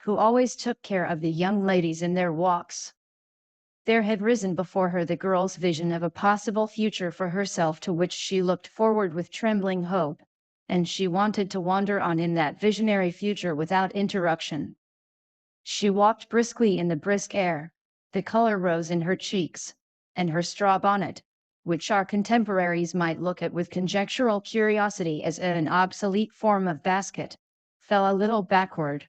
who always took care of the young ladies in their walks. There had risen before her the girl's vision of a possible future for herself to which she looked forward with trembling hope, and she wanted to wander on in that visionary future without interruption. She walked briskly in the brisk air, the color rose in her cheeks, and her straw bonnet, which our contemporaries might look at with conjectural curiosity as an obsolete form of basket, fell a little backward.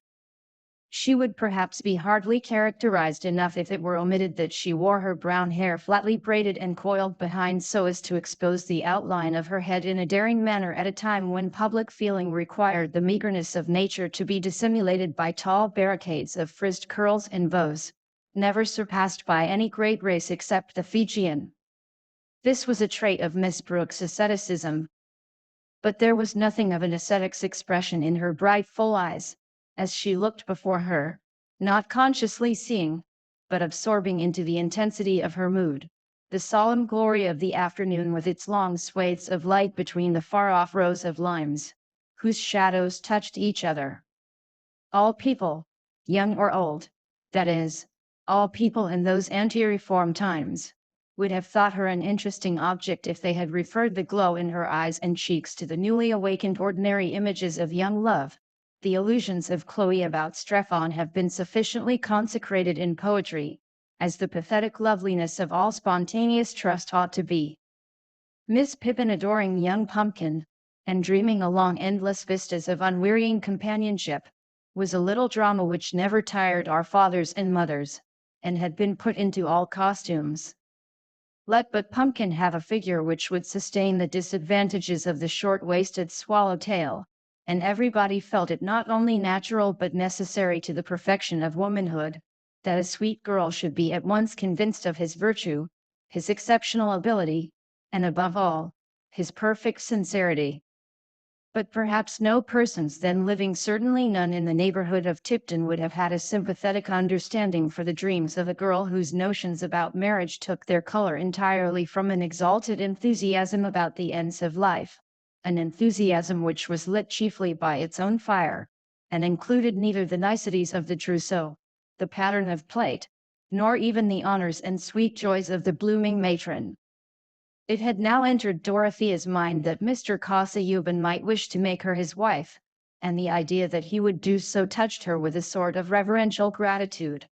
She would perhaps be hardly characterized enough if it were omitted that she wore her brown hair flatly braided and coiled behind so as to expose the outline of her head in a daring manner at a time when public feeling required the meagerness of nature to be dissimulated by tall barricades of frizzed curls and bows, never surpassed by any great race except the Fijian. This was a trait of Miss Brooke's asceticism, but there was nothing of an ascetic's expression in her bright full eyes, as she looked before her, not consciously seeing, but absorbing into the intensity of her mood, the solemn glory of the afternoon with its long swathes of light between the far-off rows of limes, whose shadows touched each other. All people, young or old, that is, all people in those ante-reform times, would have thought her an interesting object if they had referred the glow in her eyes and cheeks to the newly awakened ordinary images of young love. The illusions of Chloe about Strephon have been sufficiently consecrated in poetry, as the pathetic loveliness of all spontaneous trust ought to be. Miss Pippin adoring young Pumpkin, and dreaming along endless vistas of unwearying companionship, was a little drama which never tired our fathers and mothers, and had been put into all costumes. Let but Pumpkin have a figure which would sustain the disadvantages of the short-waisted swallow-tail, and everybody felt it not only natural but necessary to the perfection of womanhood, that a sweet girl should be at once convinced of his virtue, his exceptional ability, and above all, his perfect sincerity. But perhaps no persons then living, certainly none in the neighborhood of Tipton, would have had a sympathetic understanding for the dreams of a girl whose notions about marriage took their color entirely from an exalted enthusiasm about the ends of life, an enthusiasm which was lit chiefly by its own fire, and included neither the niceties of the trousseau, the pattern of plate, nor even the honors and sweet joys of the blooming matron. It had now entered Dorothea's mind that Mr. Casaubon might wish to make her his wife, and the idea that he would do so touched her with a sort of reverential gratitude.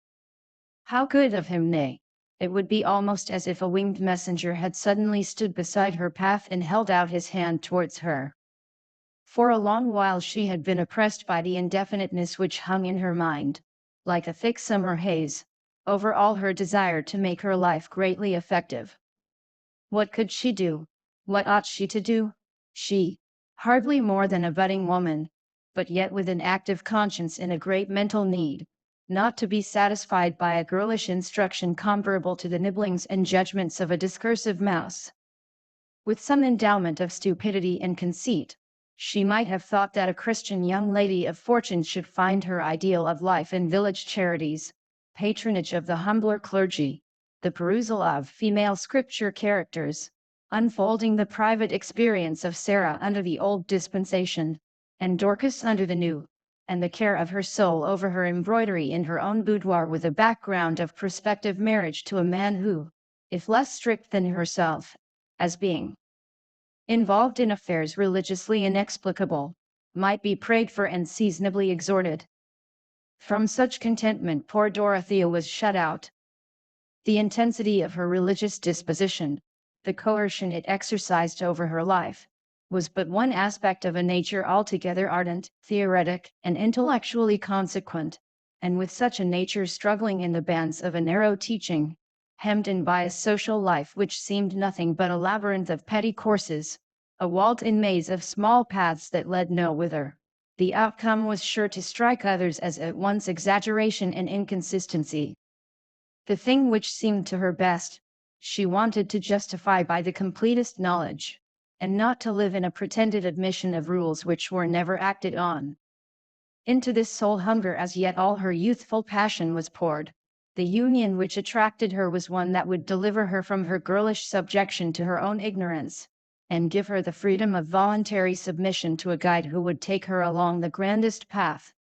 How good of him, nay! It would be almost as if a winged messenger had suddenly stood beside her path and held out his hand towards her. For a long while she had been oppressed by the indefiniteness which hung in her mind, like a thick summer haze, over all her desire to make her life greatly effective. What could she do? What ought she to do? She, hardly more than a budding woman, but yet with an active conscience and a great mental need, not to be satisfied by a girlish instruction comparable to the nibblings and judgments of a discursive mouse. With some endowment of stupidity and conceit, she might have thought that a Christian young lady of fortune should find her ideal of life in village charities, patronage of the humbler clergy, the perusal of female scripture characters, unfolding the private experience of Sarah under the old dispensation, and Dorcas under the new, and the care of her soul over her embroidery in her own boudoir, with a background of prospective marriage to a man who, if less strict than herself, as being involved in affairs religiously inexplicable, might be prayed for and seasonably exhorted. From such contentment poor Dorothea was shut out. The intensity of her religious disposition, the coercion it exercised over her life, was but one aspect of a nature altogether ardent, theoretic, and intellectually consequent, and with such a nature struggling in the bands of a narrow teaching, hemmed in by a social life which seemed nothing but a labyrinth of petty courses, a walled-in maze of small paths that led nowhither, the outcome was sure to strike others as at once exaggeration and inconsistency. The thing which seemed to her best, she wanted to justify by the completest knowledge, and not to live in a pretended admission of rules which were never acted on. Into this soul hunger as yet all her youthful passion was poured, The union which attracted her was one that would deliver her from her girlish subjection to her own ignorance, and give her the freedom of voluntary submission to a guide who would take her along the grandest path.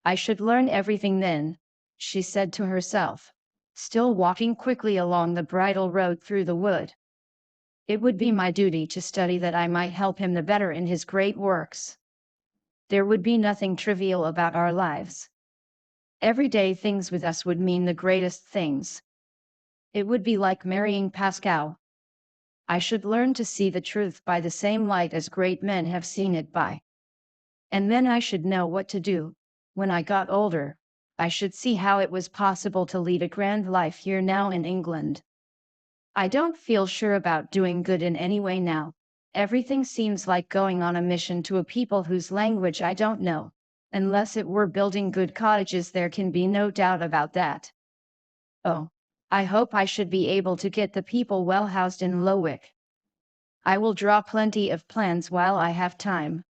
I should learn everything then, she said to herself, still walking quickly along the bridle road through the wood. It would be my duty to study that I might help him the better in his great works. There would be nothing trivial about our lives. Everyday things with us would mean the greatest things. It would be like marrying Pascal. I should learn to see the truth by the same light as great men have seen it by. And then I should know what to do. When I got older, I should see how it was possible to lead a grand life here now in England. I don't feel sure about doing good in any way now. Everything seems like going on a mission to a people whose language I don't know. Unless it were building good cottages, there can be no doubt about that. Oh, I hope I should be able to get the people well housed in Lowick. I will draw plenty of plans while I have time.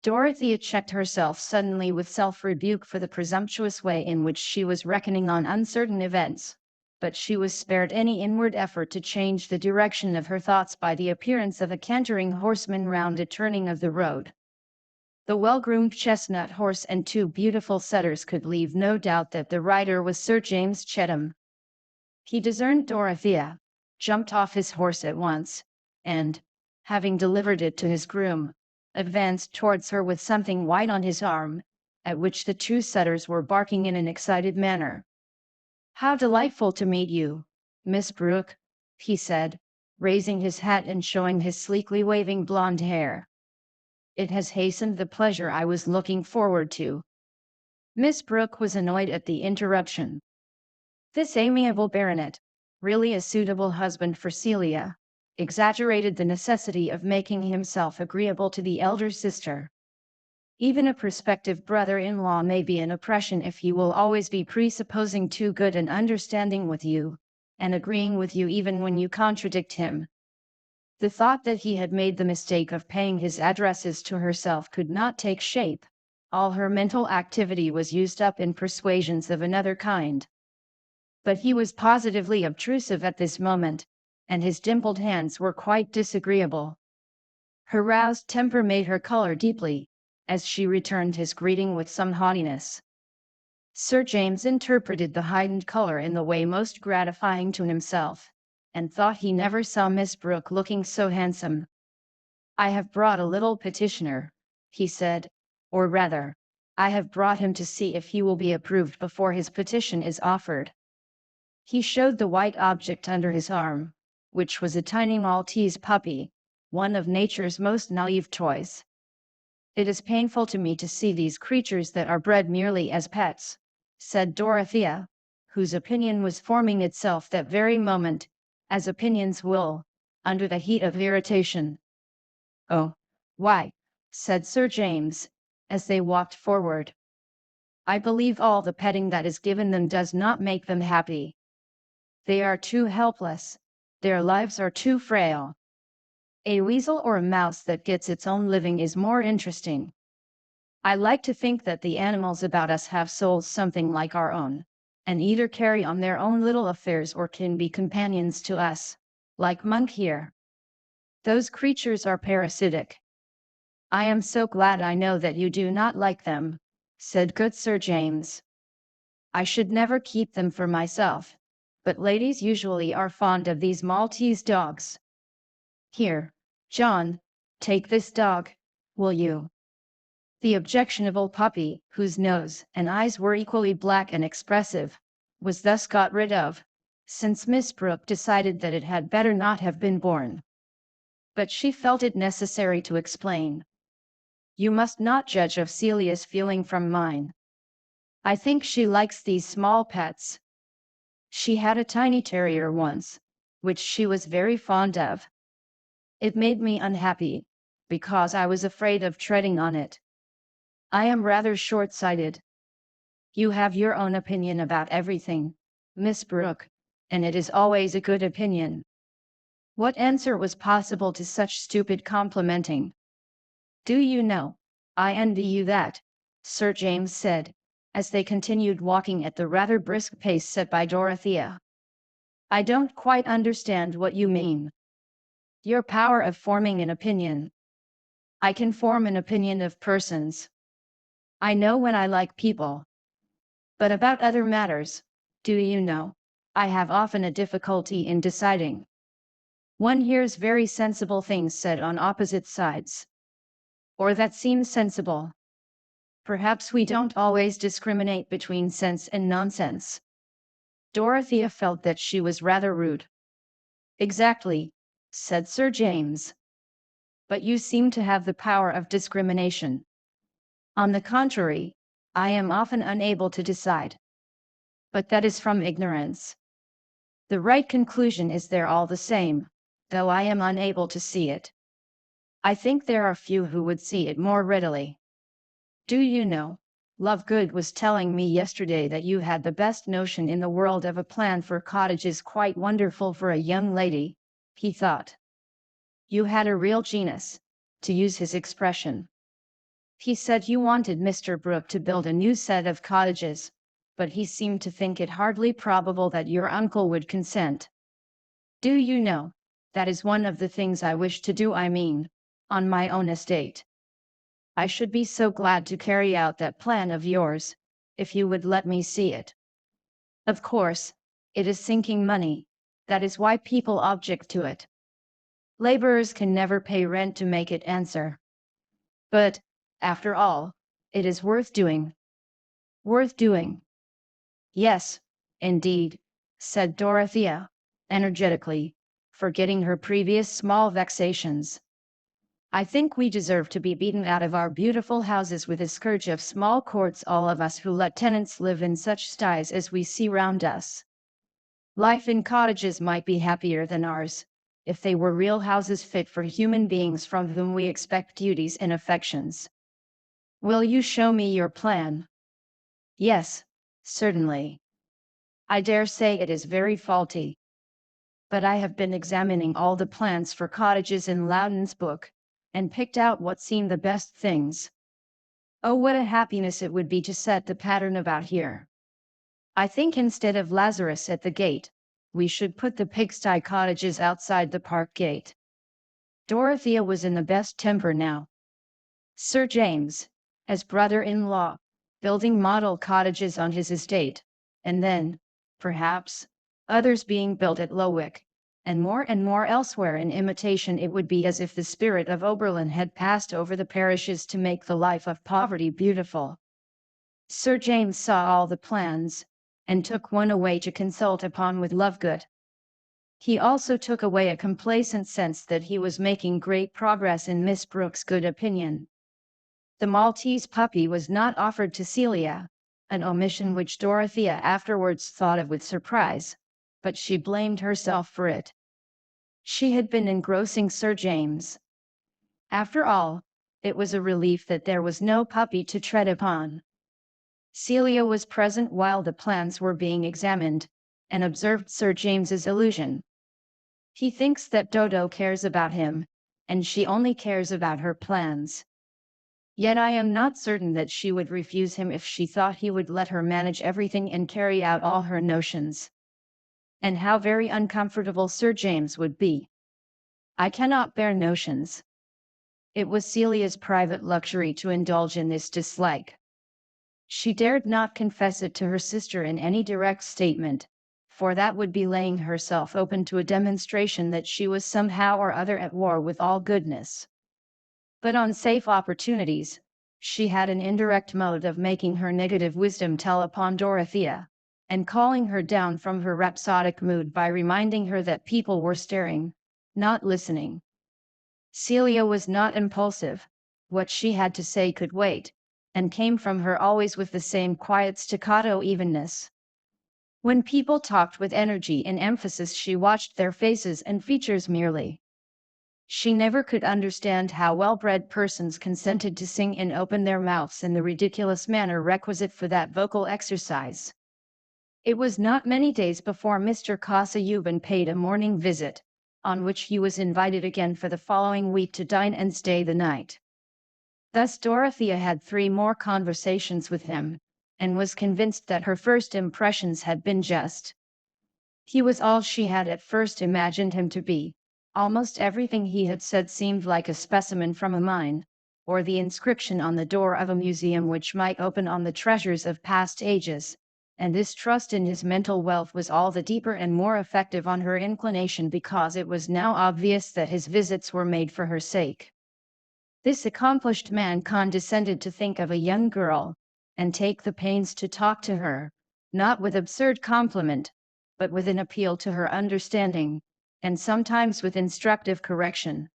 Dorothea checked herself suddenly with self-rebuke for the presumptuous way in which she was reckoning on uncertain events, but she was spared any inward effort to change the direction of her thoughts by the appearance of a cantering horseman round a turning of the road. The well-groomed chestnut horse and two beautiful setters could leave no doubt that the rider was Sir James Chettam. He discerned Dorothea, jumped off his horse at once, and, having delivered it to his groom, advanced towards her with something white on his arm, at which the two setters were barking in an excited manner. "How delightful to meet you, Miss Brooke," he said, raising his hat and showing his sleekly waving blonde hair. "It has hastened the pleasure I was looking forward to." Miss Brooke was annoyed at the interruption. This amiable baronet, really a suitable husband for Celia, exaggerated the necessity of making himself agreeable to the elder sister. Even a prospective brother-in-law may be an oppression if he will always be presupposing too good an understanding with you, and agreeing with you even when you contradict him. The thought that he had made the mistake of paying his addresses to herself could not take shape. All her mental activity was used up in persuasions of another kind. But he was positively obtrusive at this moment, and his dimpled hands were quite disagreeable. Her roused temper made her color deeply, as she returned his greeting with some haughtiness. Sir James interpreted the heightened color in the way most gratifying to himself, and thought he never saw Miss Brooke looking so handsome. "I have brought a little petitioner," he said, "or rather, I have brought him to see if he will be approved before his petition is offered." He showed the white object under his arm, which was a tiny Maltese puppy, one of nature's most naive toys. "It is painful to me to see these creatures that are bred merely as pets," said Dorothea, whose opinion was forming itself that very moment, as opinions will, under the heat of irritation. "Oh, why," said Sir James, as they walked forward, "I believe all the petting that is given them does not make them happy. They are too helpless, their lives are too frail. A weasel or a mouse that gets its own living is more interesting. I like to think that the animals about us have souls something like our own, and either carry on their own little affairs or can be companions to us, like Monk here. Those creatures are parasitic." "I am so glad I know that you do not like them," said good Sir James. "I should never keep them for myself, but ladies usually are fond of these Maltese dogs. Here, John, take this dog, will you?" The objectionable puppy, whose nose and eyes were equally black and expressive, was thus got rid of, since Miss Brooke decided that it had better not have been born. But she felt it necessary to explain. "You must not judge of Celia's feeling from mine. I think she likes these small pets. She had a tiny terrier once, which she was very fond of. It made me unhappy, because I was afraid of treading on it. I am rather short-sighted. You have your own opinion about everything, Miss Brooke, and it is always a good opinion." What answer was possible to such stupid complimenting? "Do you know, I envy you that," Sir James said, as they continued walking at the rather brisk pace set by Dorothea. "I don't quite understand what you mean." "Your power of forming an opinion." "I can form an opinion of persons. I know when I like people. But about other matters, do you know, I have often a difficulty in deciding. One hears very sensible things said on opposite sides. Or that seems sensible. Perhaps we don't always discriminate between sense and nonsense." Dorothea felt that she was rather rude. "Exactly," said Sir James. "But you seem to have the power of discrimination." "On the contrary, I am often unable to decide. But that is from ignorance. The right conclusion is there all the same, though I am unable to see it. I think there are few who would see it more readily. Do you know, Lovegood was telling me yesterday that you had the best notion in the world of a plan for cottages, quite wonderful for a young lady, he thought. You had a real genius, to use his expression. He said you wanted Mr. Brooke to build a new set of cottages, but he seemed to think it hardly probable that your uncle would consent. Do you know, that is one of the things I wish to do, I mean, on my own estate. I should be so glad to carry out that plan of yours, if you would let me see it. Of course, it is sinking money, that is why people object to it. Laborers can never pay rent to make it answer. But, after all, it is worth doing. Worth doing. Yes, indeed, said Dorothea, energetically, forgetting her previous small vexations. I think we deserve to be beaten out of our beautiful houses with a scourge of small courts, all of us who let tenants live in such styes as we see round us. Life in cottages might be happier than ours, if they were real houses fit for human beings from whom we expect duties and affections. Will you show me your plan? Yes, certainly. I dare say it is very faulty. But I have been examining all the plans for cottages in Loudon's book, and picked out what seem the best things. Oh, what a happiness it would be to set the pattern about here. I think instead of Lazarus at the gate, we should put the pigsty cottages outside the park gate. Dorothea was in the best temper now. Sir James, as brother-in-law, building model cottages on his estate, and then, perhaps, others being built at Lowick, and more elsewhere in imitation. It would be as if the spirit of Oberlin had passed over the parishes to make the life of poverty beautiful. Sir James saw all the plans, and took one away to consult upon with Lovegood. He also took away a complacent sense that he was making great progress in Miss Brooke's good opinion. The Maltese puppy was not offered to Celia, an omission which Dorothea afterwards thought of with surprise, but she blamed herself for it. She had been engrossing Sir James. After all, it was a relief that there was no puppy to tread upon. Celia was present while the plans were being examined, and observed Sir James's illusion. He thinks that Dodo cares about him, and she only cares about her plans. Yet I am not certain that she would refuse him if she thought he would let her manage everything and carry out all her notions. And how very uncomfortable Sir James would be. I cannot bear notions. It was Celia's private luxury to indulge in this dislike. She dared not confess it to her sister in any direct statement, for that would be laying herself open to a demonstration that she was somehow or other at war with all goodness. But on safe opportunities, she had an indirect mode of making her negative wisdom tell upon Dorothea, and calling her down from her rhapsodic mood by reminding her that people were staring, not listening. Celia was not impulsive. What she had to say could wait, and came from her always with the same quiet staccato evenness. When people talked with energy and emphasis, she watched their faces and features merely. She never could understand how well-bred persons consented to sing and open their mouths in the ridiculous manner requisite for that vocal exercise. It was not many days before Mr. Casaubon paid a morning visit, on which he was invited again for the following week to dine and stay the night. Thus Dorothea had 3 more conversations with him, and was convinced that her first impressions had been just. He was all she had at first imagined him to be. Almost everything he had said seemed like a specimen from a mine, or the inscription on the door of a museum which might open on the treasures of past ages, and this trust in his mental wealth was all the deeper and more effective on her inclination because it was now obvious that his visits were made for her sake. This accomplished man condescended to think of a young girl, and take the pains to talk to her, not with absurd compliment, but with an appeal to her understanding, and sometimes with instructive correction.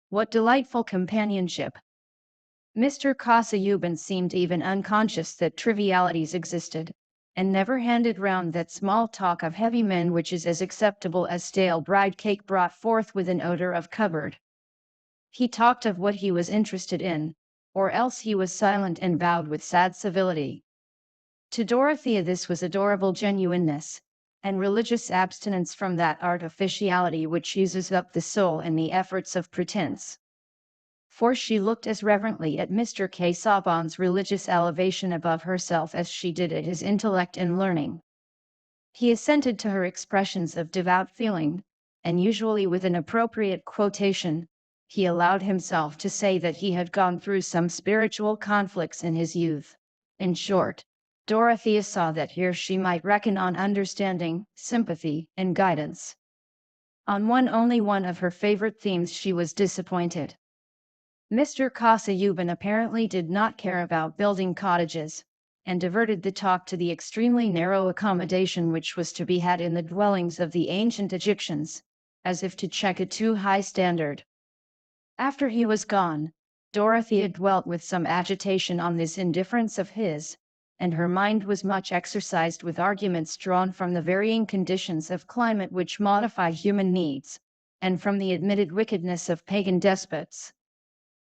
What delightful companionship! Mr. Casaubon seemed even unconscious that trivialities existed, and never handed round that small talk of heavy men which is as acceptable as stale bride cake brought forth with an odor of cupboard. He talked of what he was interested in, or else he was silent and bowed with sad civility. To Dorothea this was adorable genuineness, and religious abstinence from that artificiality which uses up the soul in the efforts of pretense. For she looked as reverently at Mr. Casaubon's religious elevation above herself as she did at his intellect and learning. He assented to her expressions of devout feeling, and usually with an appropriate quotation, he allowed himself to say that he had gone through some spiritual conflicts in his youth. In short, Dorothea saw that here she might reckon on understanding, sympathy, and guidance. On only one of her favorite themes she was disappointed. Mr. Casaubon apparently did not care about building cottages, and diverted the talk to the extremely narrow accommodation which was to be had in the dwellings of the ancient Egyptians, as if to check a too high standard. After he was gone, Dorothea dwelt with some agitation on this indifference of his, and her mind was much exercised with arguments drawn from the varying conditions of climate which modify human needs, and from the admitted wickedness of pagan despots.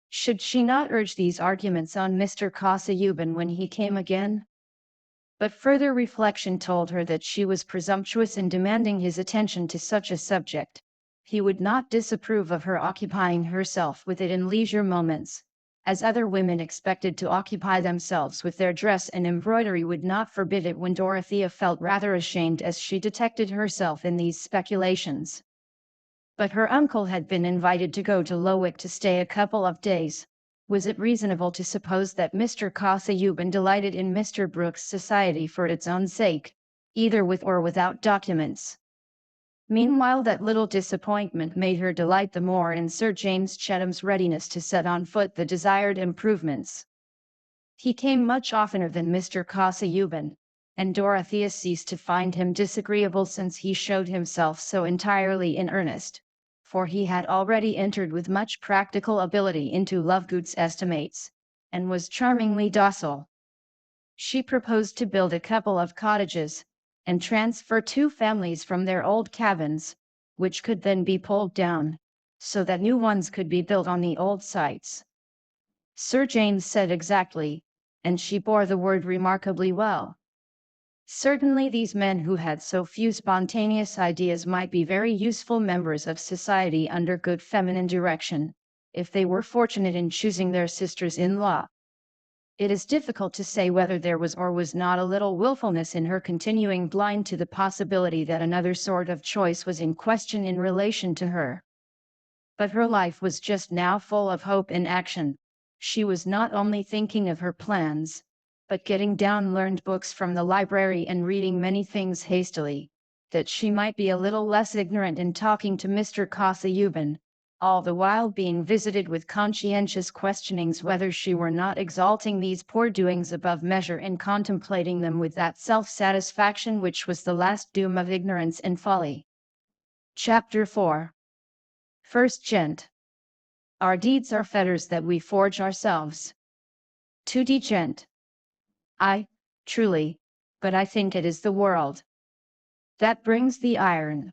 Should she not urge these arguments on Mr. Casaubon when he came again? But further reflection told her that she was presumptuous in demanding his attention to such a subject. He would not disapprove of her occupying herself with it in leisure moments, as other women expected to occupy themselves with their dress and embroidery would not forbid it when Dorothea felt rather ashamed as she detected herself in these speculations. But her uncle had been invited to go to Lowick to stay a couple of days. Was it reasonable to suppose that Mr. Casaubon delighted in Mr. Brooke's society for its own sake, either with or without documents? Meanwhile that little disappointment made her delight the more in Sir James Chetham's readiness to set on foot the desired improvements. He came much oftener than Mr. Casaubon, and Dorothea ceased to find him disagreeable since he showed himself so entirely in earnest, for he had already entered with much practical ability into Lovegood's estimates, and was charmingly docile. She proposed to build a couple of cottages, and transfer 2 families from their old cabins, which could then be pulled down, so that new ones could be built on the old sites. Sir James said exactly, and she bore the word remarkably well. Certainly these men who had so few spontaneous ideas might be very useful members of society under good feminine direction, if they were fortunate in choosing their sisters-in-law. It is difficult to say whether there was or was not a little wilfulness in her continuing blind to the possibility that another sort of choice was in question in relation to her. But her life was just now full of hope and action. She was not only thinking of her plans, but getting down learned books from the library and reading many things hastily, that she might be a little less ignorant in talking to Mr. Casaubon, all the while being visited with conscientious questionings whether she were not exalting these poor doings above measure and contemplating them with that self-satisfaction which was the last doom of ignorance and folly. Chapter 4. First Gent. Our deeds are fetters that we forge ourselves. 2d Gent. Ay, truly, but I think it is the world that brings the iron.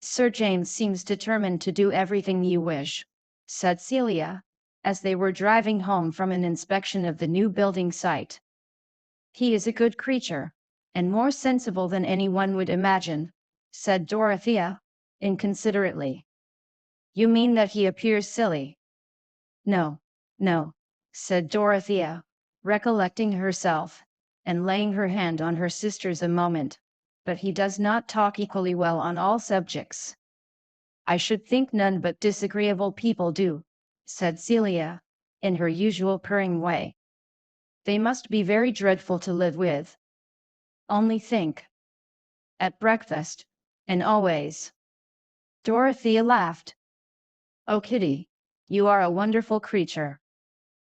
Sir James seems determined to do everything you wish, said Celia, as they were driving home from an inspection of the new building site. He is a good creature, and more sensible than any one would imagine, said Dorothea, inconsiderately. You mean that he appears silly? No, no, said Dorothea, recollecting herself. and laying her hand on her sister's a moment. But he does not talk equally well on all subjects. I should think none but disagreeable people do, said Celia, in her usual purring way. They must be very dreadful to live with. Only think. At breakfast, and always. Dorothea laughed. Oh, Kitty, you are a wonderful creature.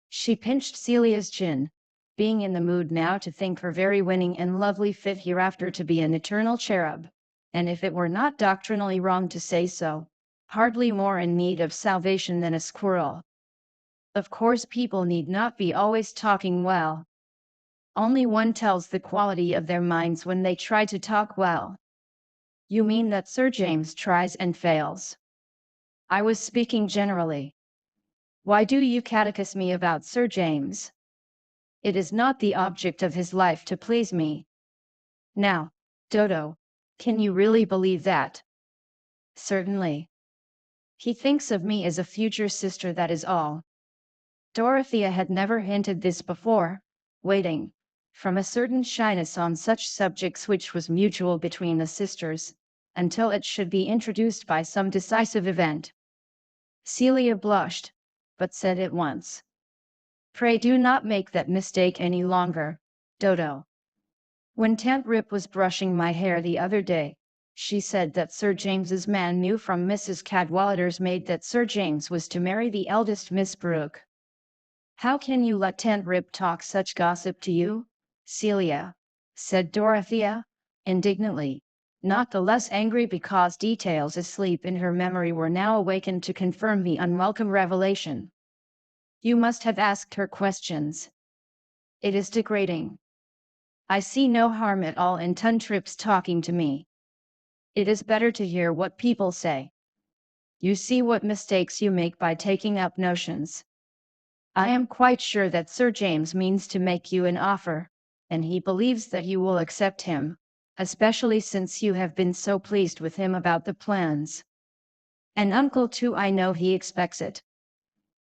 She pinched Celia's chin, being in the mood now to think her very winning and lovely fit hereafter to be an eternal cherub, and if it were not doctrinally wrong to say so, hardly more in need of salvation than a squirrel. Of course people need not be always talking well. Only one tells the quality of their minds when they try to talk well. You mean that Sir James tries and fails? I was speaking generally. Why do you catechise me about Sir James? It is not the object of his life to please me. Now, Dodo, can you really believe that? Certainly. He thinks of me as a future sister, that is all. Dorothea had never hinted this before, waiting, from a certain shyness on such subjects which was mutual between the sisters, until it should be introduced by some decisive event. Celia blushed, but said at once, "Pray do not make that mistake any longer, Dodo. When Tant Rip was brushing my hair the other day, she said that Sir James's man knew from Mrs. Cadwallader's maid that Sir James was to marry the eldest Miss Brooke." "How can you let Tant Rip talk such gossip to you, Celia?" said Dorothea, indignantly, not the less angry because details asleep in her memory were now awakened to confirm the unwelcome revelation. "You must have asked her questions. It is degrading. I see no harm at all in Tant Rip's talking to me. It is better to hear what people say. You see what mistakes you make by taking up notions. I am quite sure that Sir James means to make you an offer, and he believes that you will accept him, especially since you have been so pleased with him about the plans. And uncle too, I know he expects it.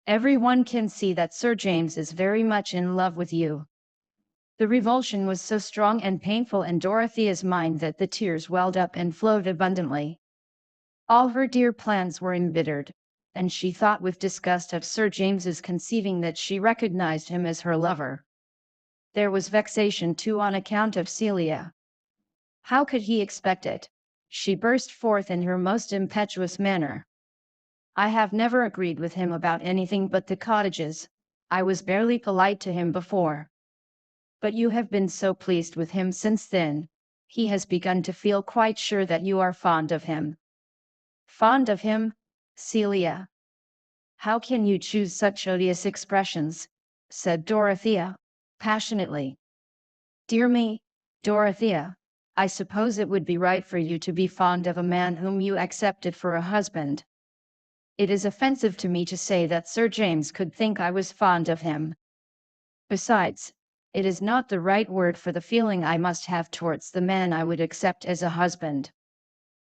Everyone can see that Sir James is very much in love with you." The revulsion was so strong and painful in Dorothea's mind that the tears welled up and flowed abundantly. All her dear plans were embittered, and she thought with disgust of Sir James's conceiving that she recognized him as her lover. There was vexation too on account of Celia. How could he expect it? She burst forth in her most impetuous manner. "I have never agreed with him about anything but the cottages. I was barely polite to him before. But you have been so pleased with him since then, he has begun to feel quite sure that you are fond of him." "Fond of him, Celia? How can you choose such odious expressions?" said Dorothea, passionately. "Dear me, Dorothea, I suppose it would be right for you to be fond of a man whom you accepted for a husband. It is offensive to me to say that Sir James could think I was fond of him. Besides, it is not the right word for the feeling I must have towards the man I would accept as a husband.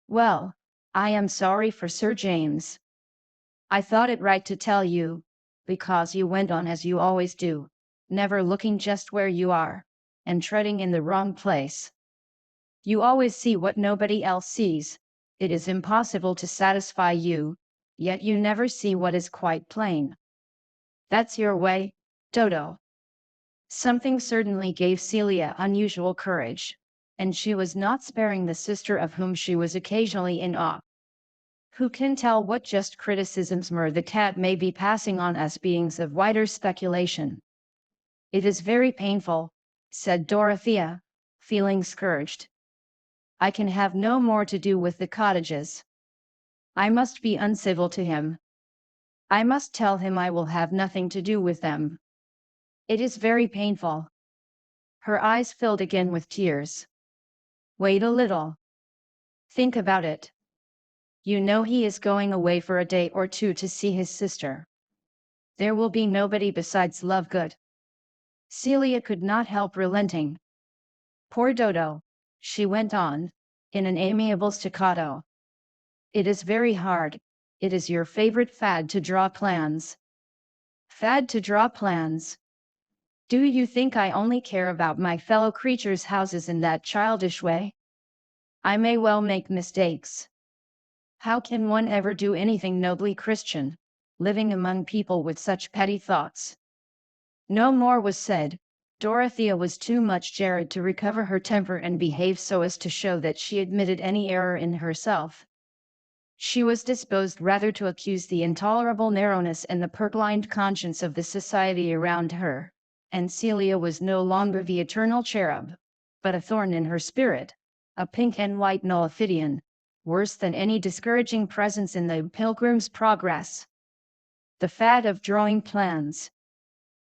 Well, I am sorry for Sir James. I thought it right to tell you, because you went on as you always do, never looking just where you are, and treading in the wrong place. You always see what nobody else sees. It is impossible to satisfy you, yet you never see what is quite plain. That's your way, Dodo." Something certainly gave Celia unusual courage, and she was not sparing the sister of whom she was occasionally in awe. Who can tell what just criticisms the cat may be passing on as beings of wider speculation? "It is very painful," said Dorothea, feeling scourged. "I can have no more to do with the cottages. I must be uncivil to him. I must tell him I will have nothing to do with them. It is very painful." Her eyes filled again with tears. "Wait a little. Think about it. You know he is going away for a day or two to see his sister. There will be nobody besides Lovegood." Celia could not help relenting. "Poor Dodo," she went on, in an amiable staccato. "It is very hard. It is your favorite fad to draw plans." "Fad to draw plans? Do you think I only care about my fellow creatures' houses in that childish way? I may well make mistakes. How can one ever do anything nobly Christian, living among people with such petty thoughts? No more was said. Dorothea was too much jarred to recover her temper and behave so as to show that she admitted any error in herself. She was disposed rather to accuse the intolerable narrowness and the purblind conscience of the society around her, and Celia was no longer the eternal cherub, but a thorn in her spirit, a pink and white Nullifidian, worse than any discouraging presence in the Pilgrim's Progress. The fad of drawing plans.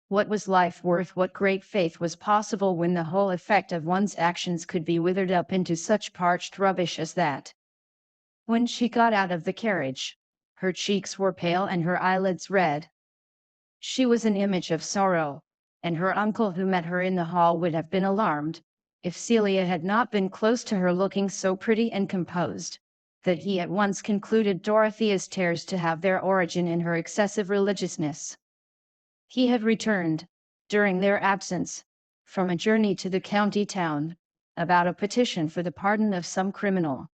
What was life worth? What great faith was possible when the whole effect of one's actions could be withered up into such parched rubbish as that? When she got out of the carriage, her cheeks were pale and her eyelids red. She was an image of sorrow, and her uncle who met her in the hall would have been alarmed, if Celia had not been close to her looking so pretty and composed, that he at once concluded Dorothea's tears to have their origin in her excessive religiousness. He had returned, during their absence, from a journey to the county town, about a petition for the pardon of some criminal.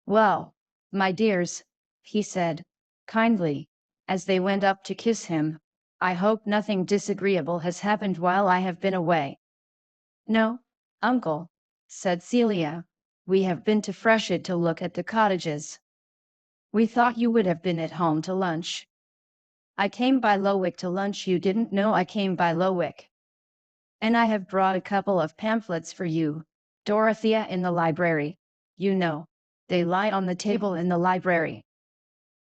"Well, my dears," he said, kindly, as they went up to kiss him, "I hope nothing disagreeable has happened while I have been away." "No, uncle," said Celia, "we have been to Freshitt to look at the cottages. We thought you would have been at home to lunch." "I came by Lowick to lunch. You didn't know I came by Lowick. And I have brought a couple of pamphlets for you, Dorothea, in the library, you know. They lie on the table in the library."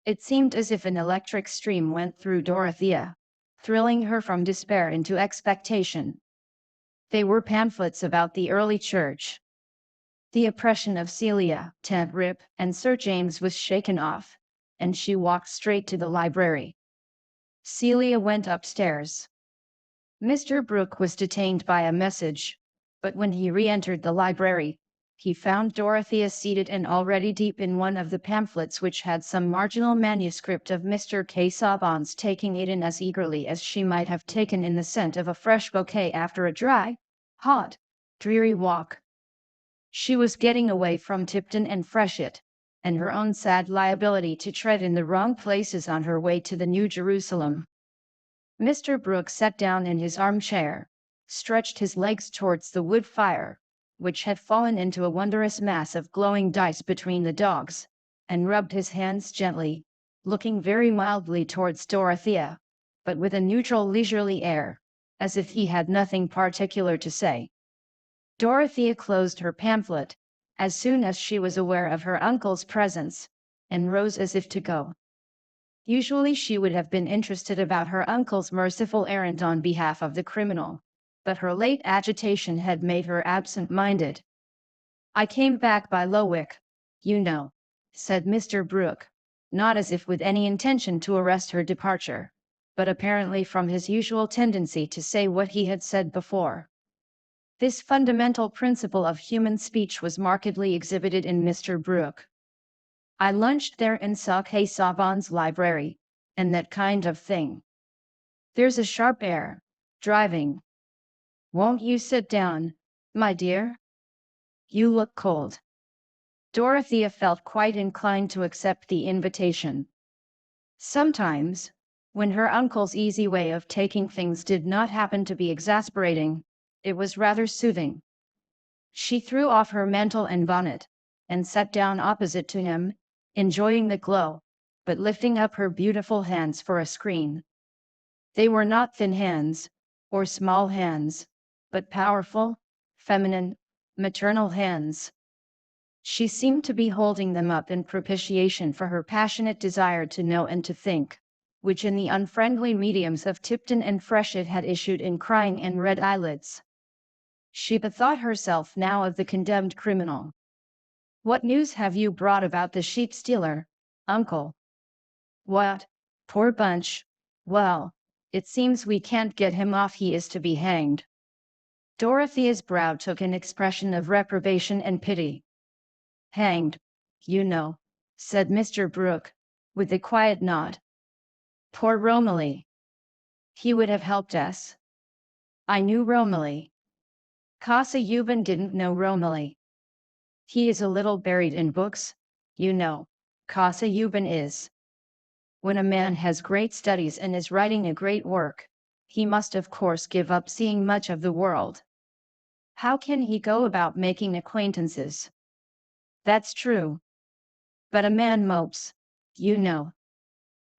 It seemed as if an electric stream went through Dorothea, thrilling her from despair into expectation. They were pamphlets about the early church. The oppression of Celia, Tent Rip, and Sir James was shaken off, and she walked straight to the library. Celia went upstairs. Mr. Brooke was detained by a message, but when he re-entered the library, he found Dorothea seated and already deep in one of the pamphlets which had some marginal manuscript of Mr. Casaubon's, taking it in as eagerly as she might have taken in the scent of a fresh bouquet after a dry, hot, dreary walk. She was getting away from Tipton and Freshitt, and her own sad liability to tread in the wrong places on her way to the New Jerusalem. Mr. Brooke sat down in his armchair, stretched his legs towards the wood fire, which had fallen into a wondrous mass of glowing dice between the dogs, and rubbed his hands gently, looking very mildly towards Dorothea, but with a neutral leisurely air, as if he had nothing particular to say. Dorothea closed her pamphlet, as soon as she was aware of her uncle's presence, and rose as if to go. Usually she would have been interested about her uncle's merciful errand on behalf of the criminal, but her late agitation had made her absent-minded. "I came back by Lowick, you know," said Mr. Brooke, not as if with any intention to arrest her departure, but apparently from his usual tendency to say what he had said before. This fundamental principle of human speech was markedly exhibited in Mr. Brooke. "I lunched there and saw Casaubon's library, and that kind of thing. There's a sharp air, driving. Won't you sit down, my dear? You look cold." Dorothea felt quite inclined to accept the invitation. Sometimes, when her uncle's easy way of taking things did not happen to be exasperating, it was rather soothing. She threw off her mantle and bonnet, and sat down opposite to him, enjoying the glow, but lifting up her beautiful hands for a screen. They were not thin hands, or small hands, but powerful, feminine, maternal hands. She seemed to be holding them up in propitiation for her passionate desire to know and to think, which in the unfriendly mediums of Tipton and Freshitt had issued in crying and red eyelids. She bethought herself now of the condemned criminal. "What news have you brought about the sheep stealer, uncle?" "What, poor Bunch? Well, it seems we can't get him off. He is to be hanged." Dorothea's brow took an expression of reprobation and pity. "Hanged, you know," said Mr. Brooke, with a quiet nod. "Poor Romilly! He would have helped us." I knew Romilly. Kasa Yuban didn't know Romilly. He is a little buried in books, you know. Kasa Yuban is. When a man has great studies and is writing a great work, he must of course give up seeing much of the world. How can he go about making acquaintances? That's true. But a man mopes, you know.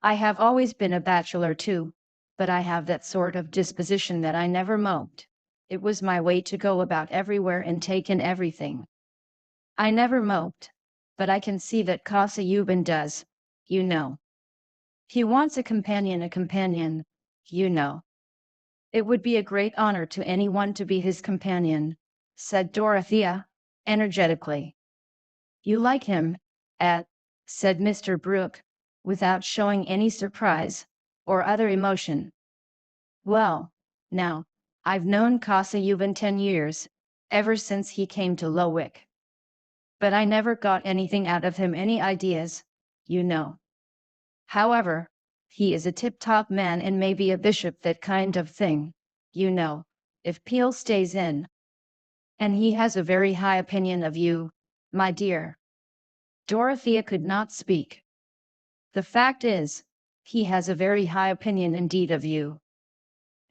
I have always been a bachelor too, but I have that sort of disposition that I never moped. It was my way to go about everywhere and take in everything. I never moped, but I can see that Kasa Yuban does, you know. He wants a companion, you know. It would be a great honor to anyone to be his companion, said Dorothea, energetically. You like him, said Mr. Brooke, without showing any surprise or other emotion. Well, now, I've known Kasa Yuban 10 years, ever since he came to Lowick. But I never got anything out of him, any ideas, you know. However, he is a tip-top man and maybe a bishop, that kind of thing, you know, if Peel stays in. And he has a very high opinion of you, my dear. Dorothea could not speak. The fact is, he has a very high opinion indeed of you.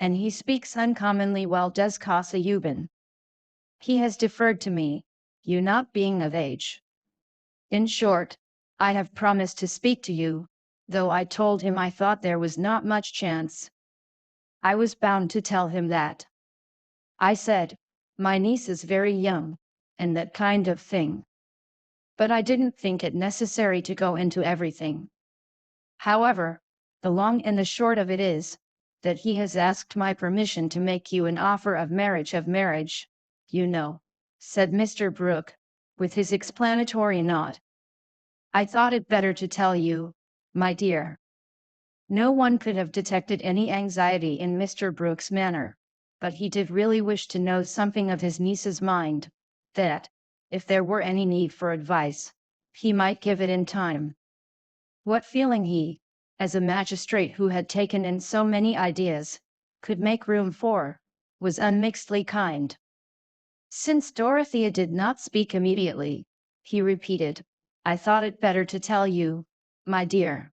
And he speaks uncommonly well, does Kasa Yuban. He has deferred to me, you not being of age. In short, I have promised to speak to you, though I told him I thought there was not much chance. I was bound to tell him that. I said, my niece is very young, and that kind of thing. But I didn't think it necessary to go into everything. However, the long and the short of it is, that he has asked my permission to make you an offer of marriage, you know, said Mr. Brooke, with his explanatory nod. I thought it better to tell you, my dear. No one could have detected any anxiety in Mr. Brooke's manner, but he did really wish to know something of his niece's mind, that, if there were any need for advice, he might give it in time. What feeling he, as a magistrate who had taken in so many ideas, could make room for, was unmixedly kind. Since Dorothea did not speak immediately, he repeated, I thought it better to tell you, my dear.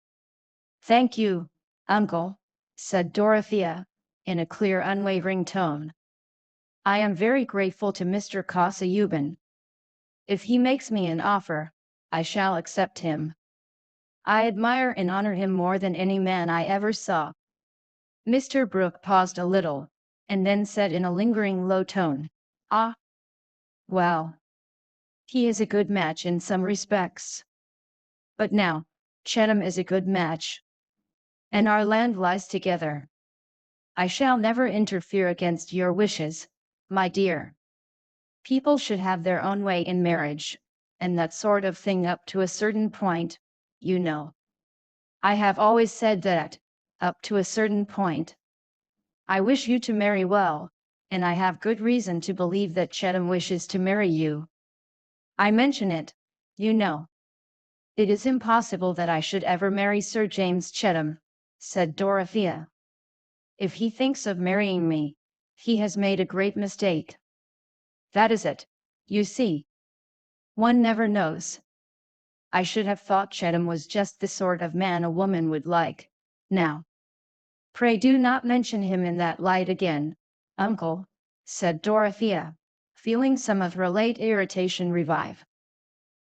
Thank you, uncle, said Dorothea, in a clear, unwavering tone. I am very grateful to Mr. Kasa Yuban. If he makes me an offer, I shall accept him. I admire and honor him more than any man I ever saw. Mr. Brooke paused a little, and then said in a lingering low tone, Ah, well. He is a good match in some respects. But now, Chatham is a good match. And our land lies together. I shall never interfere against your wishes, my dear. People should have their own way in marriage, and that sort of thing up to a certain point, you know. I have always said that, up to a certain point. I wish you to marry well, and I have good reason to believe that Chatham wishes to marry you. I mention it, you know. It is impossible that I should ever marry Sir James Chatham, said Dorothea. If he thinks of marrying me, he has made a great mistake. That is it, you see. One never knows. I should have thought Chatham was just the sort of man a woman would like. Now, pray do not mention him in that light again, uncle, said Dorothea, feeling some of her late irritation revive.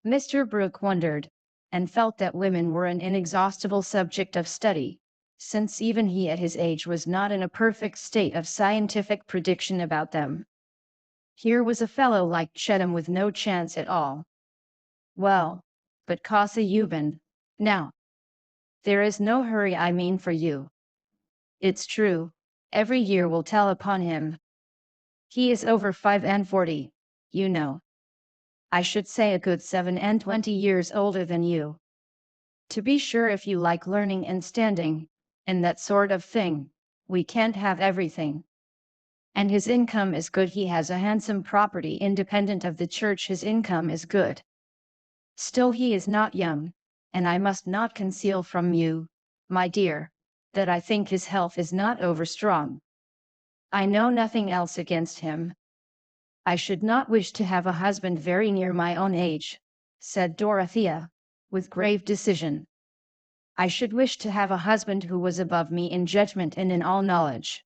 Mr. Brooke wondered, and felt that women were an inexhaustible subject of study, since even he at his age was not in a perfect state of scientific prediction about them. Here was a fellow like Chatham with no chance at all. Well, but Kasa Yuban, now. There is no hurry, I mean, for you. It's true, every year will tell upon him. He is over 45, you know. I should say a good 27 years older than you. To be sure, if you like learning and standing, and that sort of thing, we can't have everything. And his income is good, he has a handsome property independent of the church, his income is good. Still he is not young, and I must not conceal from you, my dear, that I think his health is not over strong. I know nothing else against him. I should not wish to have a husband very near my own age, said Dorothea, with grave decision. I should wish to have a husband who was above me in judgment and in all knowledge.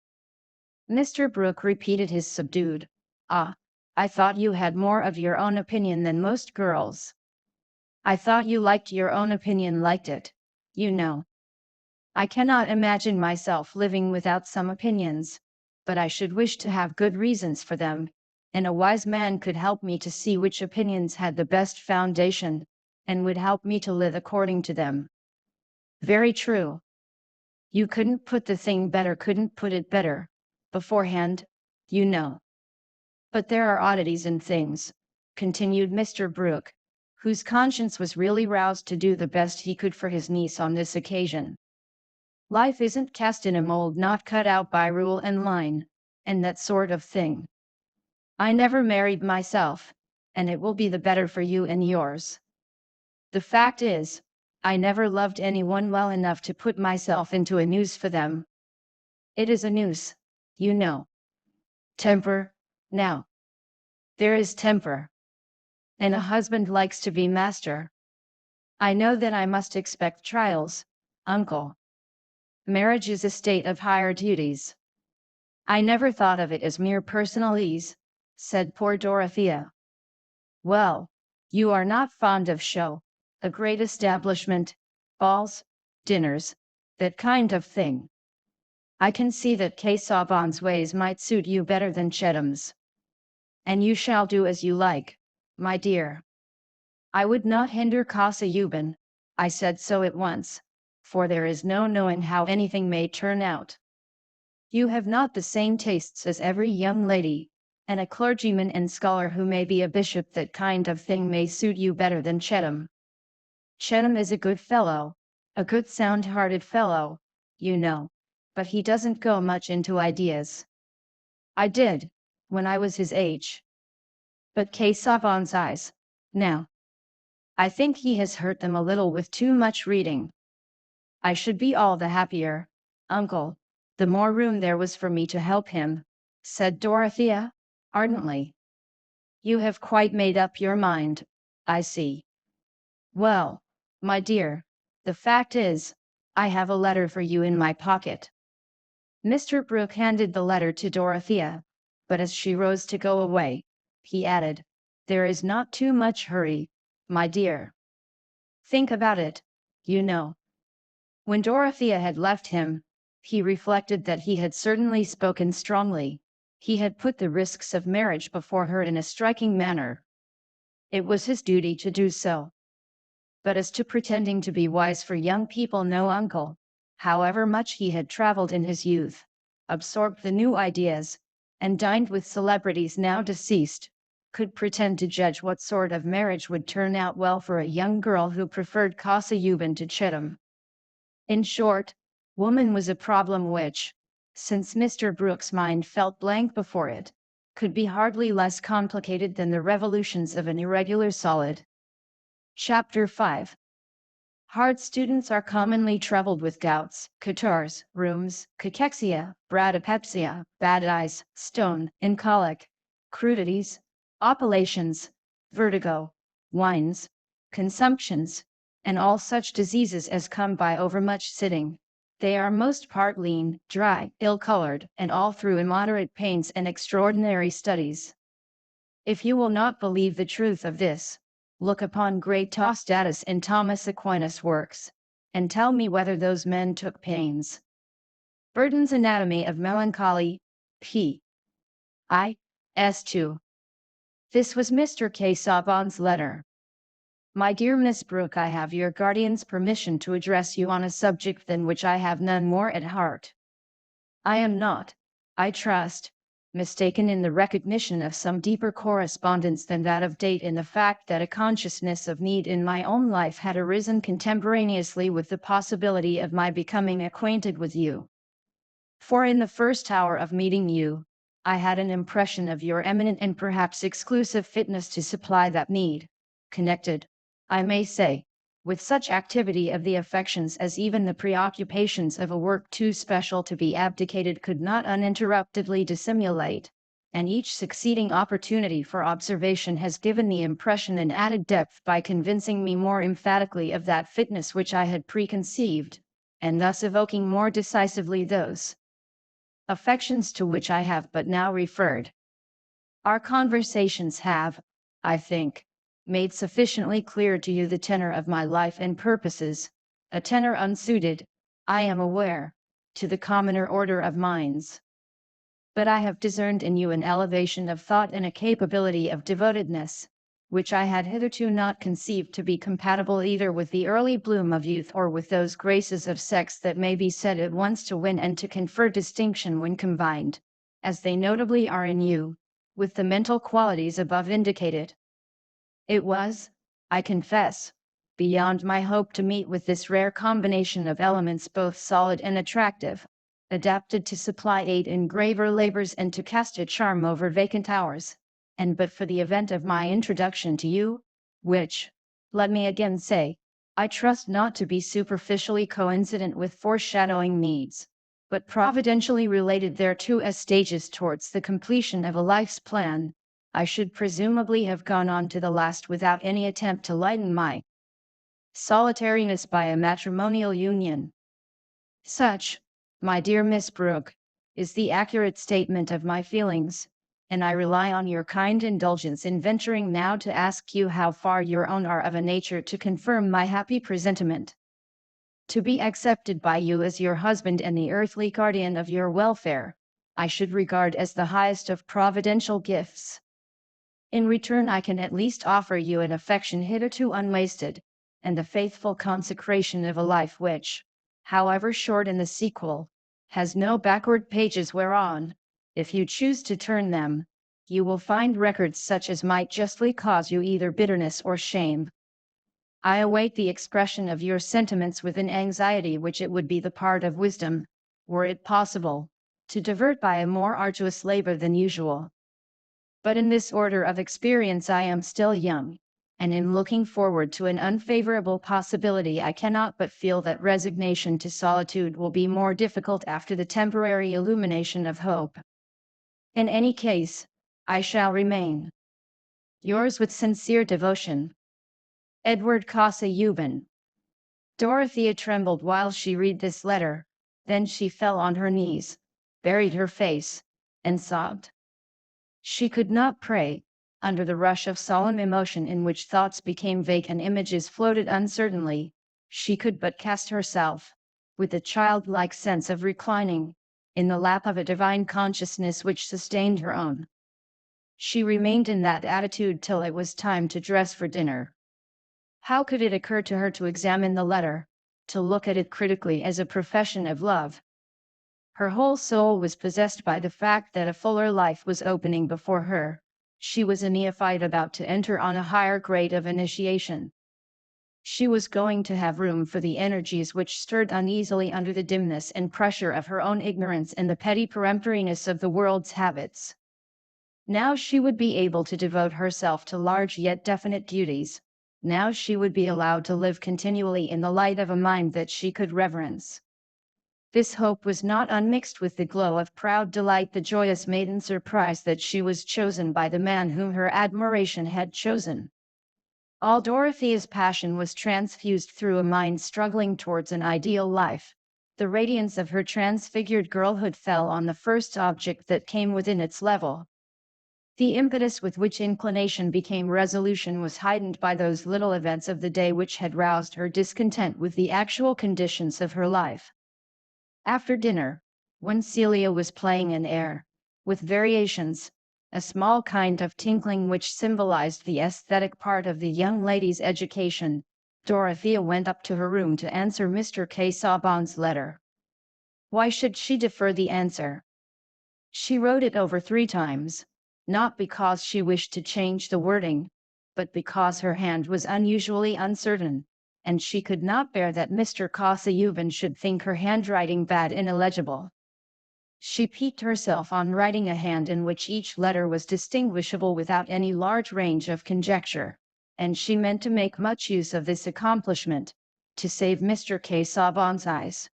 Mr. Brooke repeated his subdued, "Ah, I thought you had more of your own opinion than most girls. I thought you liked your own opinion, liked it, you know. I cannot imagine myself living without some opinions, but I should wish to have good reasons for them, and a wise man could help me to see which opinions had the best foundation, and would help me to live according to them." Very true. You couldn't put the thing better, couldn't put it better, beforehand, you know. But there are oddities in things, continued Mr. Brooke, whose conscience was really roused to do the best he could for his niece on this occasion. Life isn't cast in a mold, not cut out by rule and line, and that sort of thing. I never married myself, and it will be the better for you and yours. The fact is, I never loved anyone well enough to put myself into a noose for them. It is a noose, you know. Temper, now. There is temper. And a husband likes to be master. I know that I must expect trials, uncle. Marriage is a state of higher duties. I never thought of it as mere personal ease, said poor Dorothea. Well, you are not fond of show, a great establishment, balls, dinners, that kind of thing. I can see that Casaubon's ways might suit you better than Chetham's. And you shall do as you like, my dear. I would not hinder Casaubon, I said so at once, for there is no knowing how anything may turn out. You have not the same tastes as every young lady, and a clergyman and scholar who may be a bishop, that kind of thing may suit you better than Chetham. Chetham is a good fellow, a good sound-hearted fellow, you know, but he doesn't go much into ideas. I did, when I was his age. But Casaubon's eyes, now. I think he has hurt them a little with too much reading. I should be all the happier, uncle, the more room there was for me to help him, said Dorothea, ardently. You have quite made up your mind, I see. Well, my dear, the fact is, I have a letter for you in my pocket. Mr. Brooke handed the letter to Dorothea, but as she rose to go away, he added, there is not too much hurry, my dear. Think about it, you know. When Dorothea had left him, he reflected that he had certainly spoken strongly. He had put the risks of marriage before her in a striking manner. It was his duty to do so. But as to pretending to be wise for young people, no uncle, however much he had traveled in his youth, absorbed the new ideas, and dined with celebrities now deceased, could pretend to judge what sort of marriage would turn out well for a young girl who preferred Casaubon to Chetham. In short, woman was a problem which, since Mr. Brooke's mind felt blank before it, could be hardly less complicated than the revolutions of an irregular solid. Chapter 5. Hard students are commonly troubled with gouts, catarrhs, rheums, cachexia, bradypepsia, bad eyes, stone, and colic, crudities, oppilations, vertigo, wines, consumptions, and all such diseases as come by overmuch sitting. They are most part lean, dry, ill-colored, and all through immoderate pains and extraordinary studies. If you will not believe the truth of this, look upon great Tostatus and Thomas Aquinas' works, and tell me whether those men took pains. Burton's Anatomy of Melancholy, p. I. S. 2. This was Mr. Casaubon's letter. My dear Miss Brooke, I have your guardian's permission to address you on a subject than which I have none more at heart. I am not, I trust, mistaken in the recognition of some deeper correspondence than that of date in the fact that a consciousness of need in my own life had arisen contemporaneously with the possibility of my becoming acquainted with you. For in the first hour of meeting you, I had an impression of your eminent and perhaps exclusive fitness to supply that need, connected, I may say, with such activity of the affections as even the preoccupations of a work too special to be abdicated could not uninterruptedly dissimulate, and each succeeding opportunity for observation has given the impression an added depth by convincing me more emphatically of that fitness which I had preconceived, and thus evoking more decisively those affections to which I have but now referred. Our conversations have, I think, made sufficiently clear to you the tenor of my life and purposes, a tenor unsuited, I am aware, to the commoner order of minds. But I have discerned in you an elevation of thought and a capability of devotedness, which I had hitherto not conceived to be compatible either with the early bloom of youth or with those graces of sex that may be said at once to win and to confer distinction when combined, as they notably are in you, with the mental qualities above indicated. It was, I confess, beyond my hope to meet with this rare combination of elements both solid and attractive, adapted to supply aid in graver labors and to cast a charm over vacant hours, and but for the event of my introduction to you, which, let me again say, I trust not to be superficially coincident with foreshadowing needs, but providentially related thereto as stages towards the completion of a life's plan, I should presumably have gone on to the last without any attempt to lighten my solitariness by a matrimonial union. Such, my dear Miss Brooke, is the accurate statement of my feelings, and I rely on your kind indulgence in venturing now to ask you how far your own are of a nature to confirm my happy presentiment. To be accepted by you as your husband and the earthly guardian of your welfare, I should regard as the highest of providential gifts. In return I can at least offer you an affection hitherto unwasted, and the faithful consecration of a life which, however short in the sequel, has no backward pages whereon, if you choose to turn them, you will find records such as might justly cause you either bitterness or shame. I await the expression of your sentiments with an anxiety which it would be the part of wisdom, were it possible, to divert by a more arduous labor than usual. But in this order of experience I am still young, and in looking forward to an unfavorable possibility I cannot but feel that resignation to solitude will be more difficult after the temporary illumination of hope. In any case, I shall remain yours with sincere devotion, Edward Casa-Euban. Dorothea trembled while she read this letter, then she fell on her knees, buried her face, and sobbed. She could not pray, under the rush of solemn emotion in which thoughts became vague and images floated uncertainly, she could but cast herself, with a childlike sense of reclining, in the lap of a divine consciousness which sustained her own. She remained in that attitude till it was time to dress for dinner. How could it occur to her to examine the letter, to look at it critically as a profession of love? Her whole soul was possessed by the fact that a fuller life was opening before her. She was a neophyte about to enter on a higher grade of initiation. She was going to have room for the energies which stirred uneasily under the dimness and pressure of her own ignorance and the petty peremptoriness of the world's habits. Now she would be able to devote herself to large yet definite duties. Now she would be allowed to live continually in the light of a mind that she could reverence. This hope was not unmixed with the glow of proud delight, the joyous maiden surprise that she was chosen by the man whom her admiration had chosen. All Dorothea's passion was transfused through a mind struggling towards an ideal life. The radiance of her transfigured girlhood fell on the first object that came within its level. The impetus with which inclination became resolution was heightened by those little events of the day which had roused her discontent with the actual conditions of her life. After dinner, when Celia was playing an air, with variations, a small kind of tinkling which symbolized the aesthetic part of the young lady's education, Dorothea went up to her room to answer Mr. Casaubon's letter. Why should she defer the answer? She wrote it over 3 times, not because she wished to change the wording, but because her hand was unusually uncertain, and she could not bear that Mr. Casa-Euban should think her handwriting bad and illegible. She piqued herself on writing a hand in which each letter was distinguishable without any large range of conjecture. and she meant to make much use of this accomplishment to save Mr. Casaubon's eyes.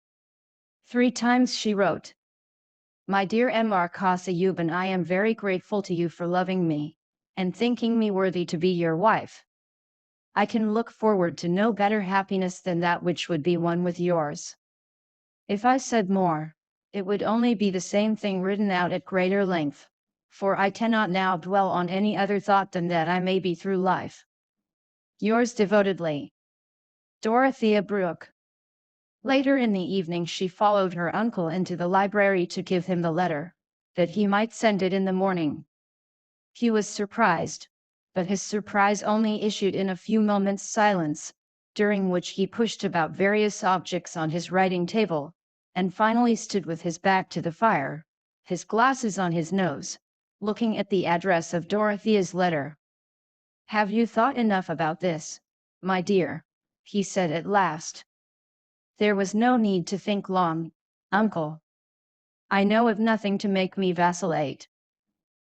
3 times she wrote, "My dear Mr. Casaubon, I am very grateful to you for loving me, and thinking me worthy to be your wife. I can look forward to no better happiness than that which would be one with yours. If I said more, it would only be the same thing written out at greater length, for I cannot now dwell on any other thought than that I may be through life. Yours devotedly, Dorothea Brooke." Later in the evening she followed her uncle into the library to give him the letter, that he might send it in the morning. He was surprised, but his surprise only issued in a few moments' silence, during which he pushed about various objects on his writing table, and finally stood with his back to the fire, his glasses on his nose, looking at the address of Dorothea's letter. "Have you thought enough about this, my dear?" he said at last. "There was no need to think long, uncle. I know of nothing to make me vacillate.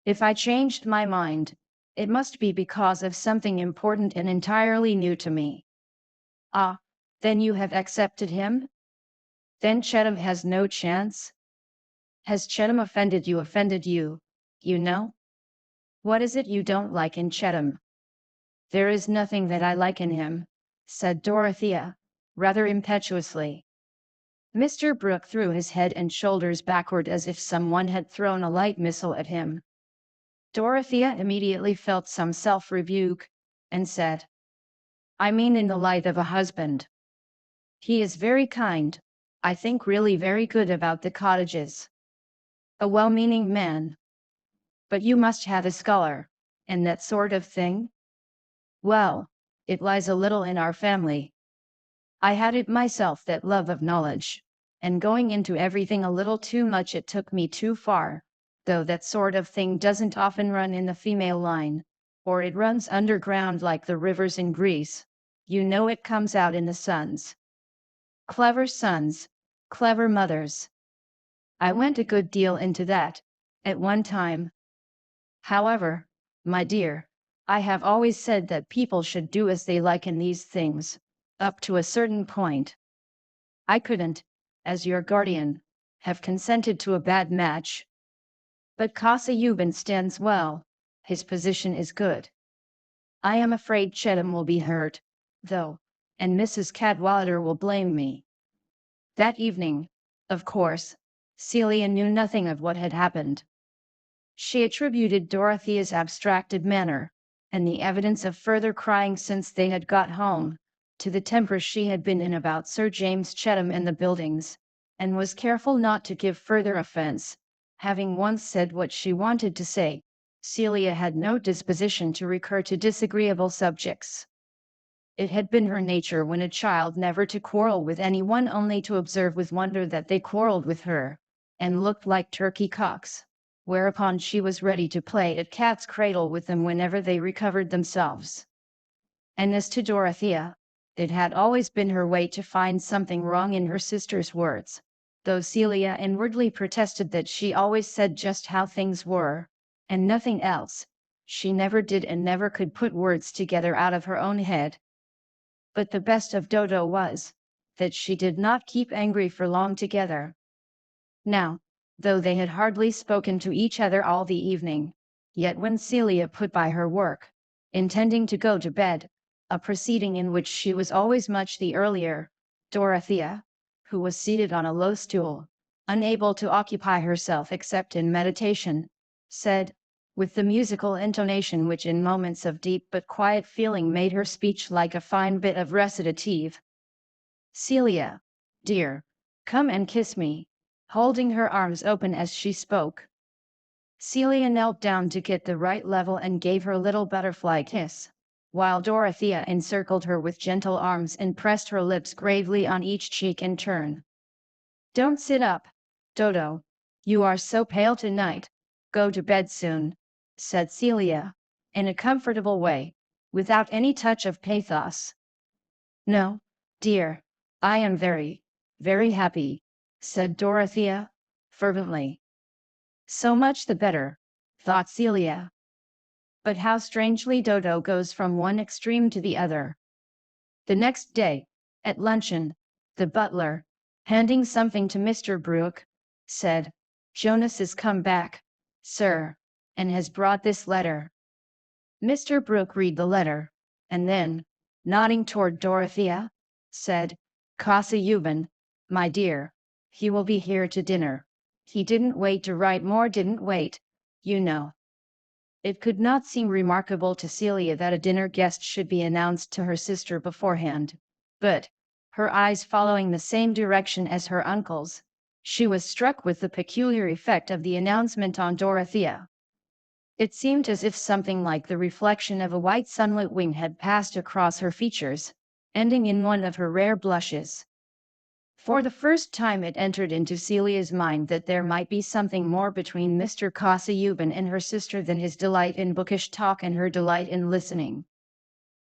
If I changed my mind, it must be because of something important and entirely new to me." "Ah, then you have accepted him? Then Chettam has no chance? Has Chettam offended you? Offended you, you know? What is it you don't like in Chettam?" "There is nothing that I like in him," said Dorothea, rather impetuously. Mr. Brooke threw his head and shoulders backward as if someone had thrown a light missile at him. Dorothea immediately felt some self-rebuke, and said, "I mean in the light of a husband. He is very kind, I think really very good about the cottages. A well-meaning man. But you must have a scholar, and that sort of thing? Well, it lies a little in our family. I had it myself, that love of knowledge, and going into everything a little too much, it took me too far, though that sort of thing doesn't often run in the female line, or it runs underground like the rivers in Greece. You know, it comes out in the sons. Clever sons, clever mothers. I went a good deal into that, at one time. However, my dear, I have always said that people should do as they like in these things, up to a certain point. I couldn't, as your guardian, have consented to a bad match. But Casaubon stands well, his position is good. I am afraid Chettam will be hurt, though, and Mrs. Cadwallader will blame me." That evening, of course, Celia knew nothing of what had happened. She attributed Dorothea's abstracted manner, and the evidence of further crying since they had got home, to the temper she had been in about Sir James Chettam and the buildings, and was careful not to give further offence. Having once said what she wanted to say, Celia had no disposition to recur to disagreeable subjects. It had been her nature when a child never to quarrel with anyone, only to observe with wonder that they quarrelled with her, and looked like turkey cocks, whereupon she was ready to play at cat's cradle with them whenever they recovered themselves. And as to Dorothea, it had always been her way to find something wrong in her sister's words, though Celia inwardly protested that she always said just how things were, and nothing else. She never did and never could put words together out of her own head. But the best of Dodo was, that she did not keep angry for long together. Now, though they had hardly spoken to each other all the evening, yet when Celia put by her work, intending to go to bed, a proceeding in which she was always much the earlier, Dorothea, who was seated on a low stool, unable to occupy herself except in meditation, said, with the musical intonation which in moments of deep but quiet feeling made her speech like a fine bit of recitative, "Celia, dear, come and kiss me," holding her arms open as she spoke. Celia knelt down to get the right level and gave her little butterfly kiss, while Dorothea encircled her with gentle arms and pressed her lips gravely on each cheek in turn. "Don't sit up, Dodo, you are so pale tonight. Go to bed soon," said Celia, in a comfortable way, without any touch of pathos. "No, dear, I am very, very happy," said Dorothea, fervently. "So much the better," thought Celia. But how strangely Dodo goes from one extreme to the other. The next day, at luncheon, the butler, handing something to Mr. Brooke, said, "Jonas has come back, sir, and has brought this letter." Mr. Brooke read the letter, and then, nodding toward Dorothea, said, "Casa Euban, my dear, he will be here to dinner. He didn't wait to write more, didn't wait, you know." It could not seem remarkable to Celia that a dinner guest should be announced to her sister beforehand, but, her eyes following the same direction as her uncle's, she was struck with the peculiar effect of the announcement on Dorothea. It seemed as if something like the reflection of a white sunlit wing had passed across her features, ending in one of her rare blushes. For the first time it entered into Celia's mind that there might be something more between Mr. Casaubon and her sister than his delight in bookish talk and her delight in listening.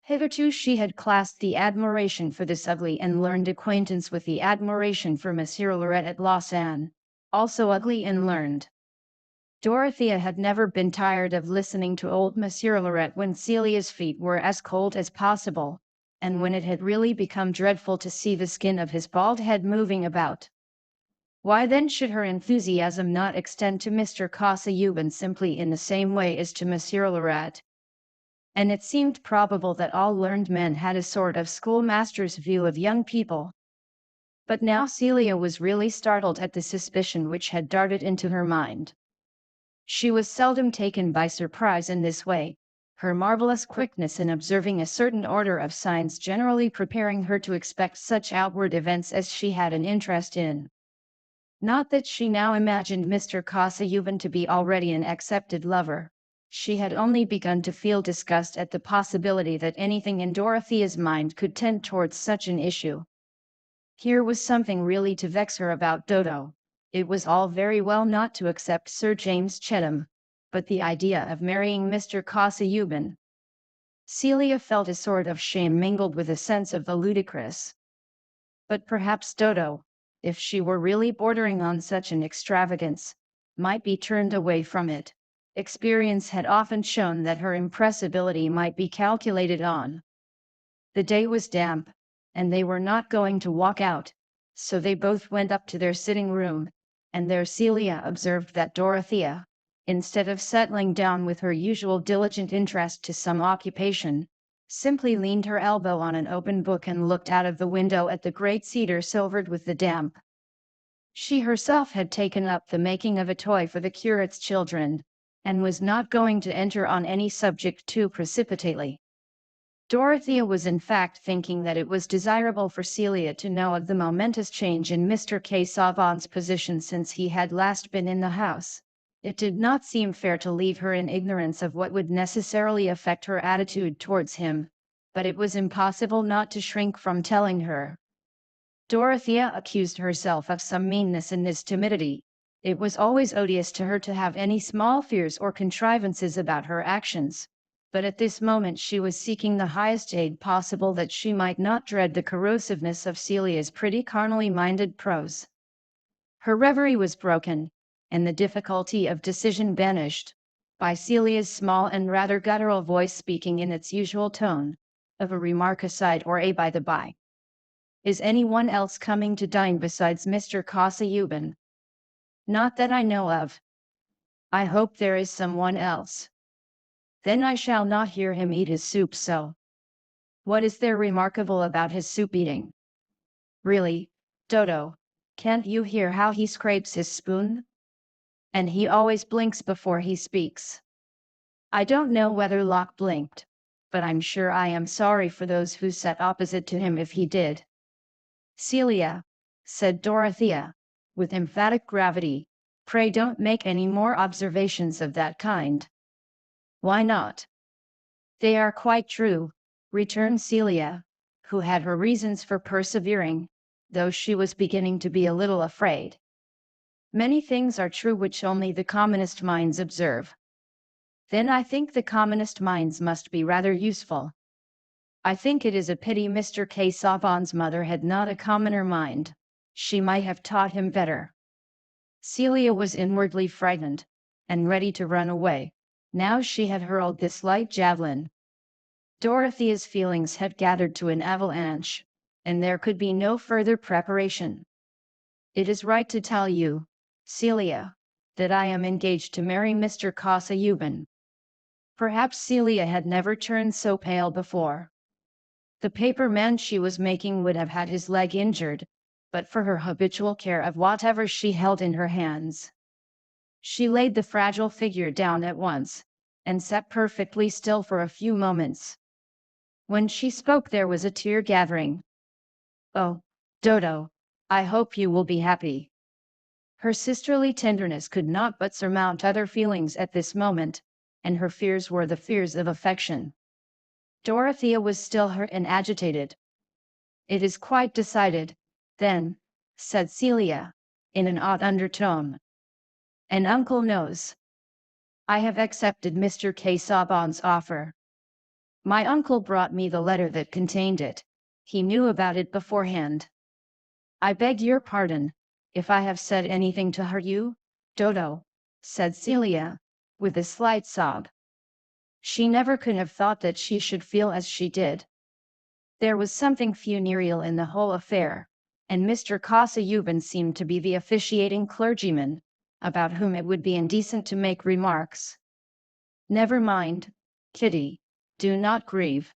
Hitherto she had classed the admiration for this ugly and learned acquaintance with the admiration for Monsieur Lorette at Lausanne, also ugly and learned. Dorothea had never been tired of listening to old Monsieur Lorette when Celia's feet were as cold as possible, and when it had really become dreadful to see the skin of his bald head moving about. Why then should her enthusiasm not extend to Mr. Casaubon simply in the same way as to Monsieur Lorette? And it seemed probable that all learned men had a sort of schoolmaster's view of young people. But now Celia was really startled at the suspicion which had darted into her mind. She was seldom taken by surprise in this way, her marvelous quickness in observing a certain order of signs generally preparing her to expect such outward events as she had an interest in. Not that she now imagined Mr. Casaubon to be already an accepted lover. She had only begun to feel disgust at the possibility that anything in Dorothea's mind could tend towards such an issue. Here was something really to vex her about Dodo. It was all very well not to accept Sir James Chettam, but the idea of marrying Mr. Casaubon. Celia felt a sort of shame mingled with a sense of the ludicrous. But perhaps Dodo, if she were really bordering on such an extravagance, might be turned away from it. Experience had often shown that her impressibility might be calculated on. The day was damp, and they were not going to walk out, so they both went up to their sitting room, and there Celia observed that Dorothea, instead of settling down with her usual diligent interest to some occupation, simply leaned her elbow on an open book and looked out of the window at the great cedar silvered with the damp. She herself had taken up the making of a toy for the curate's children, and was not going to enter on any subject too precipitately. Dorothea was in fact thinking that it was desirable for Celia to know of the momentous change in Mr. Casaubon's position since he had last been in the house. It did not seem fair to leave her in ignorance of what would necessarily affect her attitude towards him, but it was impossible not to shrink from telling her. Dorothea accused herself of some meanness in this timidity. It was always odious to her to have any small fears or contrivances about her actions, but at this moment she was seeking the highest aid possible that she might not dread the corrosiveness of Celia's pretty carnally minded prose. Her reverie was broken, and the difficulty of decision banished, by Celia's small and rather guttural voice speaking in its usual tone, of a remark aside or a by the by. "Is any one else coming to dine besides Mr. Casaubon?" "Not that I know of." "I hope there is some one else. Then I shall not hear him eat his soup so." "What is there remarkable about his soup eating?" "Really, Dodo, can't you hear how he scrapes his spoon? And he always blinks before he speaks." I don't know whether Locke blinked, but I'm sure I am sorry for those who sat opposite to him if he did. "Celia," said Dorothea, with emphatic gravity, "pray don't make any more observations of that kind." "Why not?" "They are quite true," returned Celia, who had her reasons for persevering, though she was beginning to be a little afraid. "Many things are true which only the commonest minds observe." "Then I think the commonest minds must be rather useful." "I think it is a pity Mr. Casaubon's mother had not a commoner mind. She might have taught him better." Celia was inwardly frightened, and ready to run away. Now she had hurled this light javelin. Dorothea's feelings had gathered to an avalanche, and there could be no further preparation. It is right to tell you, Celia, that I am engaged to marry Mr. Cassayuban. Perhaps Celia had never turned so pale before. The paper man she was making would have had his leg injured, but for her habitual care of whatever she held in her hands. She laid the fragile figure down at once, and sat perfectly still for a few moments. When she spoke there was a tear gathering. "Oh, Dodo, I hope you will be happy." Her sisterly tenderness could not but surmount other feelings at this moment, and her fears were the fears of affection. Dorothea was still hurt and agitated. "It is quite decided, then," said Celia, in an odd undertone. "And uncle knows. I have accepted Mr. Casaubon's offer. My uncle brought me the letter that contained it. He knew about it beforehand. I beg your pardon, if I have said anything to hurt you, Dodo," said Celia, with a slight sob. She never could have thought that she should feel as she did. There was something funereal in the whole affair, and Mr. Cassayuban seemed to be the officiating clergyman, about whom it would be indecent to make remarks. "Never mind, Kitty, do not grieve.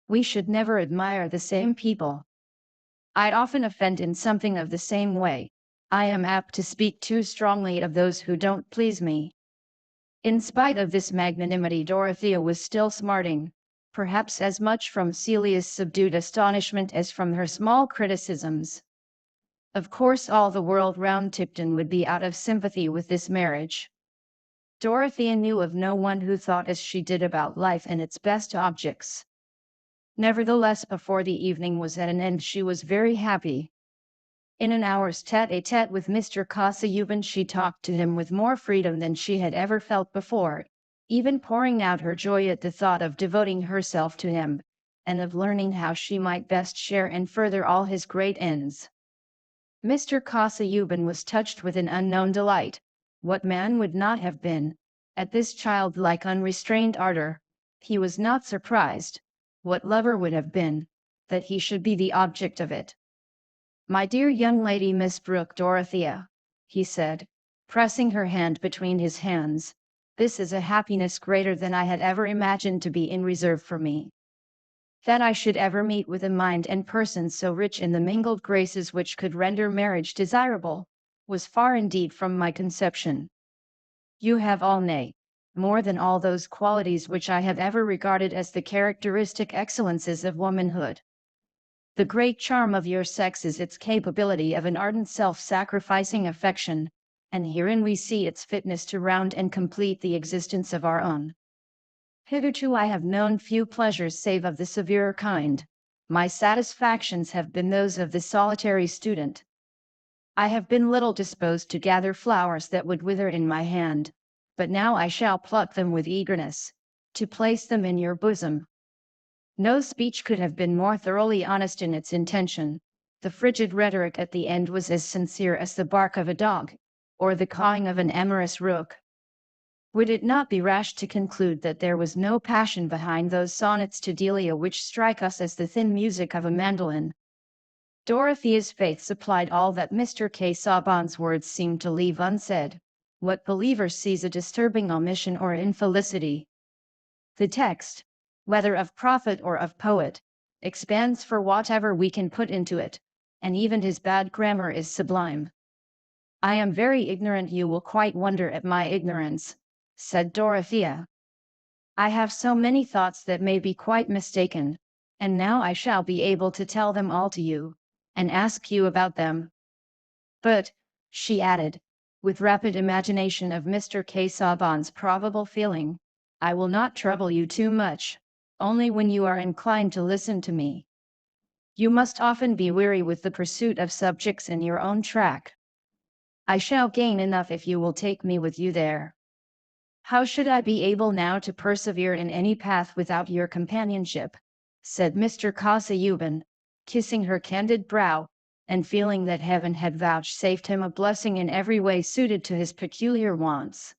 We should never admire the same people. I often offend in something of the same way. I am apt to speak too strongly of those who don't please me." In spite of this magnanimity, Dorothea was still smarting, perhaps as much from Celia's subdued astonishment as from her small criticisms. Of course all the world round Tipton would be out of sympathy with this marriage. Dorothea knew of no one who thought as she did about life and its best objects. Nevertheless, before the evening was at an end, she was very happy. In an hour's tête-à-tête with Mr. Cassayuban, she talked to him with more freedom than she had ever felt before, even pouring out her joy at the thought of devoting herself to him, and of learning how she might best share and further all his great ends. Mr. Cassayuban was touched with an unknown delight. What man would not have been, at this childlike unrestrained ardor? He was not surprised. What lover would have been, that he should be the object of it? "My dear young lady, Miss Brooke Dorothea," he said, pressing her hand between his hands, "this is a happiness greater than I had ever imagined to be in reserve for me. That I should ever meet with a mind and person so rich in the mingled graces which could render marriage desirable, was far indeed from my conception. You have all, nay, more than all, those qualities which I have ever regarded as the characteristic excellences of womanhood. The great charm of your sex is its capability of an ardent self-sacrificing affection, and herein we see its fitness to round and complete the existence of our own. Hitherto I have known few pleasures save of the severer kind. My satisfactions have been those of the solitary student. I have been little disposed to gather flowers that would wither in my hand, but now I shall pluck them with eagerness, to place them in your bosom." No speech could have been more thoroughly honest in its intention. The frigid rhetoric at the end was as sincere as the bark of a dog, or the cawing of an amorous rook. Would it not be rash to conclude that there was no passion behind those sonnets to Delia which strike us as the thin music of a mandolin? Dorothea's faith supplied all that Mr. Casaubon's words seemed to leave unsaid. What believer sees a disturbing omission or infelicity? The text, whether of prophet or of poet, expands for whatever we can put into it, and even his bad grammar is sublime. "I am very ignorant. You will quite wonder at my ignorance," said Dorothea. "I have so many thoughts that may be quite mistaken, and now I shall be able to tell them all to you, and ask you about them. But," she added, with rapid imagination of Mr. Casaubon's probable feeling, "I will not trouble you too much, only when you are inclined to listen to me. You must often be weary with the pursuit of subjects in your own track. I shall gain enough if you will take me with you there. How should I be able now to persevere in any path without your companionship?" said Mr. Cassayuban, kissing her candid brow, and feeling that heaven had vouchsafed him a blessing in every way suited to his peculiar wants.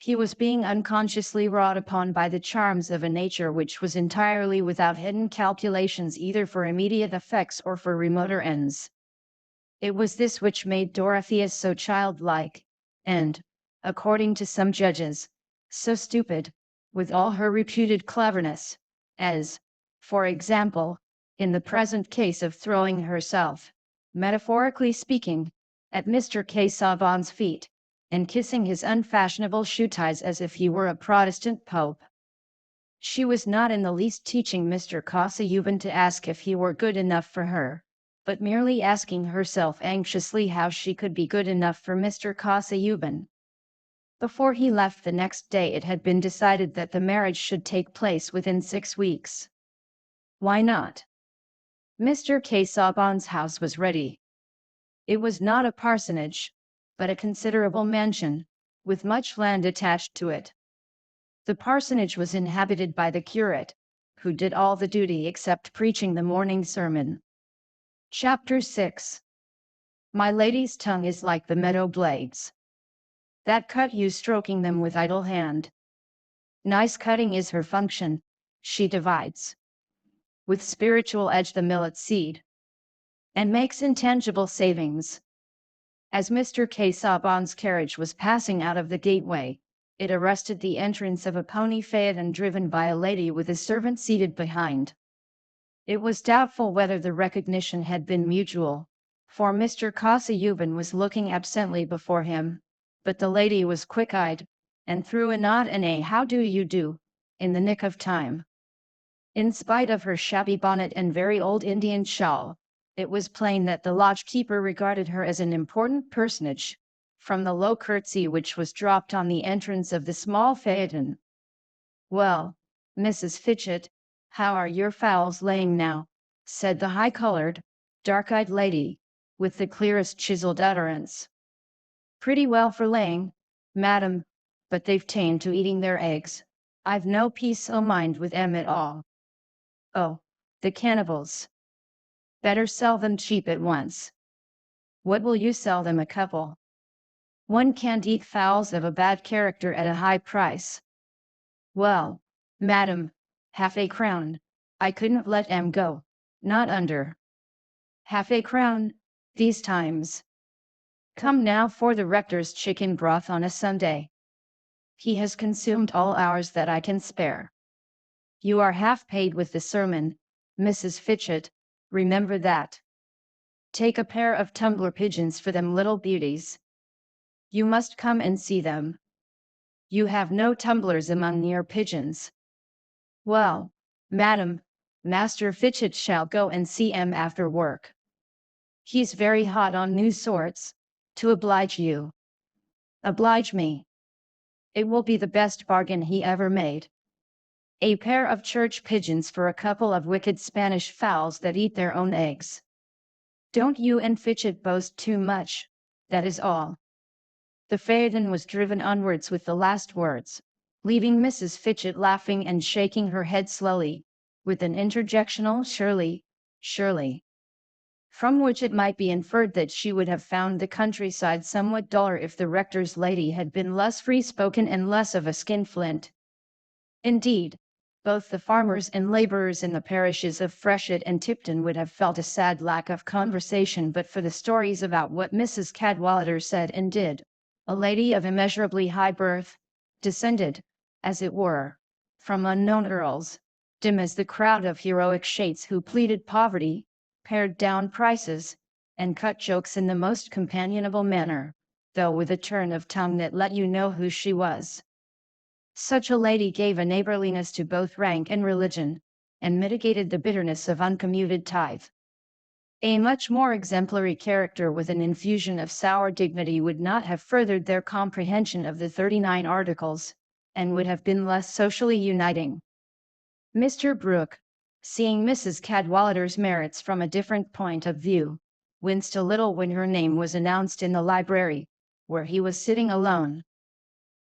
He was being unconsciously wrought upon by the charms of a nature which was entirely without hidden calculations either for immediate effects or for remoter ends. It was this which made Dorotheus so childlike, and, according to some judges, so stupid, with all her reputed cleverness, as, for example, in the present case of throwing herself, metaphorically speaking, at Mr. Casaubon's feet, and kissing his unfashionable shoe ties as if he were a Protestant pope. She was not in the least teaching Mr. Casaubon to ask if he were good enough for her, but merely asking herself anxiously how she could be good enough for Mr. Casaubon. Before he left the next day it had been decided that the marriage should take place within 6 weeks. Why not? Mr. Casaubon's house was ready. It was not a parsonage, but a considerable mansion, with much land attached to it. The parsonage was inhabited by the curate, who did all the duty except preaching the morning sermon. Chapter 6. My lady's tongue is like the meadow blades that cut you stroking them with idle hand. Nice cutting is her function, she divides with spiritual edge the millet seed, and makes intangible savings. As Mr. Casaubon's carriage was passing out of the gateway, it arrested the entrance of a pony phaeton driven by a lady with a servant seated behind. It was doubtful whether the recognition had been mutual, for Mr. Casaubon was looking absently before him, but the lady was quick-eyed, and threw a nod and a "how do you do," in the nick of time. In spite of her shabby bonnet and very old Indian shawl, it was plain that the lodge-keeper regarded her as an important personage, from the low curtsy which was dropped on the entrance of the small phaeton. "Well, Mrs. Fitchett, how are your fowls laying now?" said the high-colored, dark-eyed lady, with the clearest chiseled utterance. "Pretty well for laying, madam, but they've ta'en to eating their eggs. I've no peace o' mind with 'em at all." "Oh, the cannibals! Better sell them cheap at once." "What will you sell them a couple?" "One can't eat fowls of a bad character at a high price." "Well, madam, half a crown. I couldn't let 'em go, not under half a crown, these times. Come now for the rector's chicken broth on a Sunday. He has consumed all hours that I can spare. You are half paid with the sermon, Mrs. Fitchett, remember that. Take a pair of tumbler pigeons for them little beauties. You must come and see them. You have no tumblers among your pigeons." "Well, madam, Master Fitchett shall go and see 'em after work. He's very hot on new sorts, to oblige you." "Oblige me. It will be the best bargain he ever made. A pair of church pigeons for a couple of wicked Spanish fowls that eat their own eggs. Don't you and Fitchett boast too much, that is all." The phaeton was driven onwards with the last words, leaving Mrs. Fitchett laughing and shaking her head slowly, with an interjectional "surely, surely," from which it might be inferred that she would have found the countryside somewhat duller if the rector's lady had been less free-spoken and less of a skinflint. Indeed, both the farmers and labourers in the parishes of Freshitt and Tipton would have felt a sad lack of conversation but for the stories about what Mrs. Cadwallader said and did. A lady of immeasurably high birth, descended, as it were, from unknown earls, dim as the crowd of heroic shades who pleaded poverty, pared down prices, and cut jokes in the most companionable manner, though with a turn of tongue that let you know who she was. Such a lady gave a neighborliness to both rank and religion, and mitigated the bitterness of uncommuted tithe. A much more exemplary character with an infusion of sour dignity would not have furthered their comprehension of the 39 Articles, and would have been less socially uniting. Mr. Brooke, seeing Mrs. Cadwallader's merits from a different point of view, winced a little when her name was announced in the library, where he was sitting alone.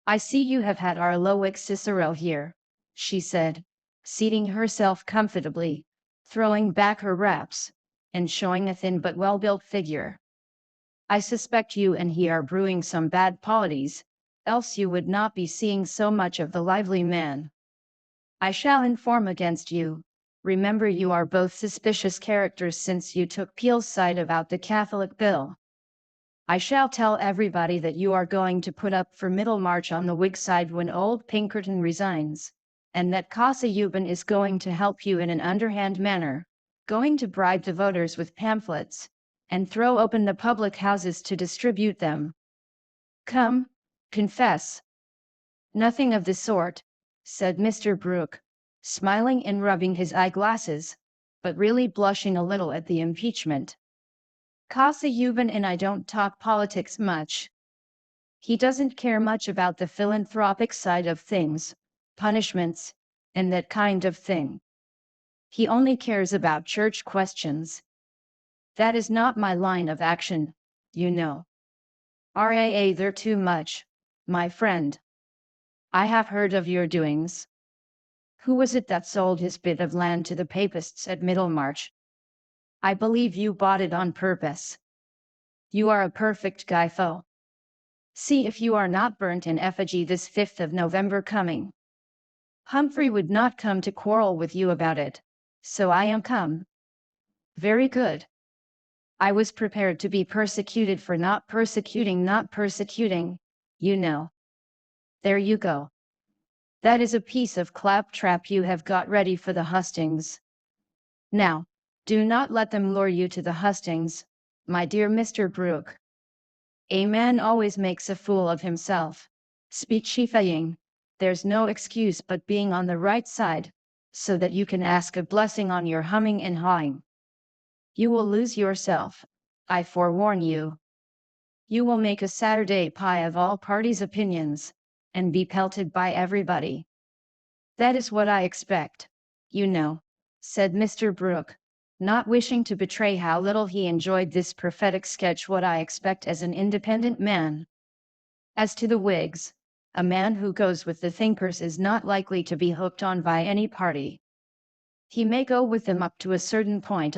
"I see you have had our Lowick Cicero here," she said, seating herself comfortably, throwing back her wraps, and showing a thin but well-built figure. "I suspect you and he are brewing some bad polities, else you would not be seeing so much of the lively man. I shall inform against you. Remember, you are both suspicious characters since you took Peel's side about the Catholic bill. I shall tell everybody that you are going to put up for Middlemarch on the Whig side when old Pinkerton resigns, and that Casaubon is going to help you in an underhand manner, going to bribe the voters with pamphlets, and throw open the public houses to distribute them. Come, confess. Nothing of the sort, said Mr. Brooke, smiling and rubbing his eyeglasses, but really blushing a little at the impeachment. Casaubon and I don't talk politics much. He doesn't care much about the philanthropic side of things, punishments, and that kind of thing. He only cares about church questions. That is not my line of action, you know. They're too much, my friend. I have heard of your doings. Who was it that sold his bit of land to the Papists at Middlemarch? I believe you bought it on purpose. You are a perfect Gytho. See if you are not burnt in effigy this 5th of November coming. Humphrey would not come to quarrel with you about it, so I am come. Very good. I was prepared to be persecuted for not persecuting, you know. There you go. That is a piece of claptrap you have got ready for the hustings. Now, do not let them lure you to the hustings, my dear Mr. Brooke. A man always makes a fool of himself. Speechifying, there's no excuse but being on the right side, so that you can ask a blessing on your humming and hawing. You will lose yourself, I forewarn you. You will make a Saturday pie of all parties' opinions, and be pelted by everybody. That is what I expect, you know, said Mr. Brooke, not wishing to betray how little he enjoyed this prophetic sketch. What I expect as an independent man. As to the Whigs, a man who goes with the thinkers is not likely to be hooked on by any party. He may go with them up to a certain point,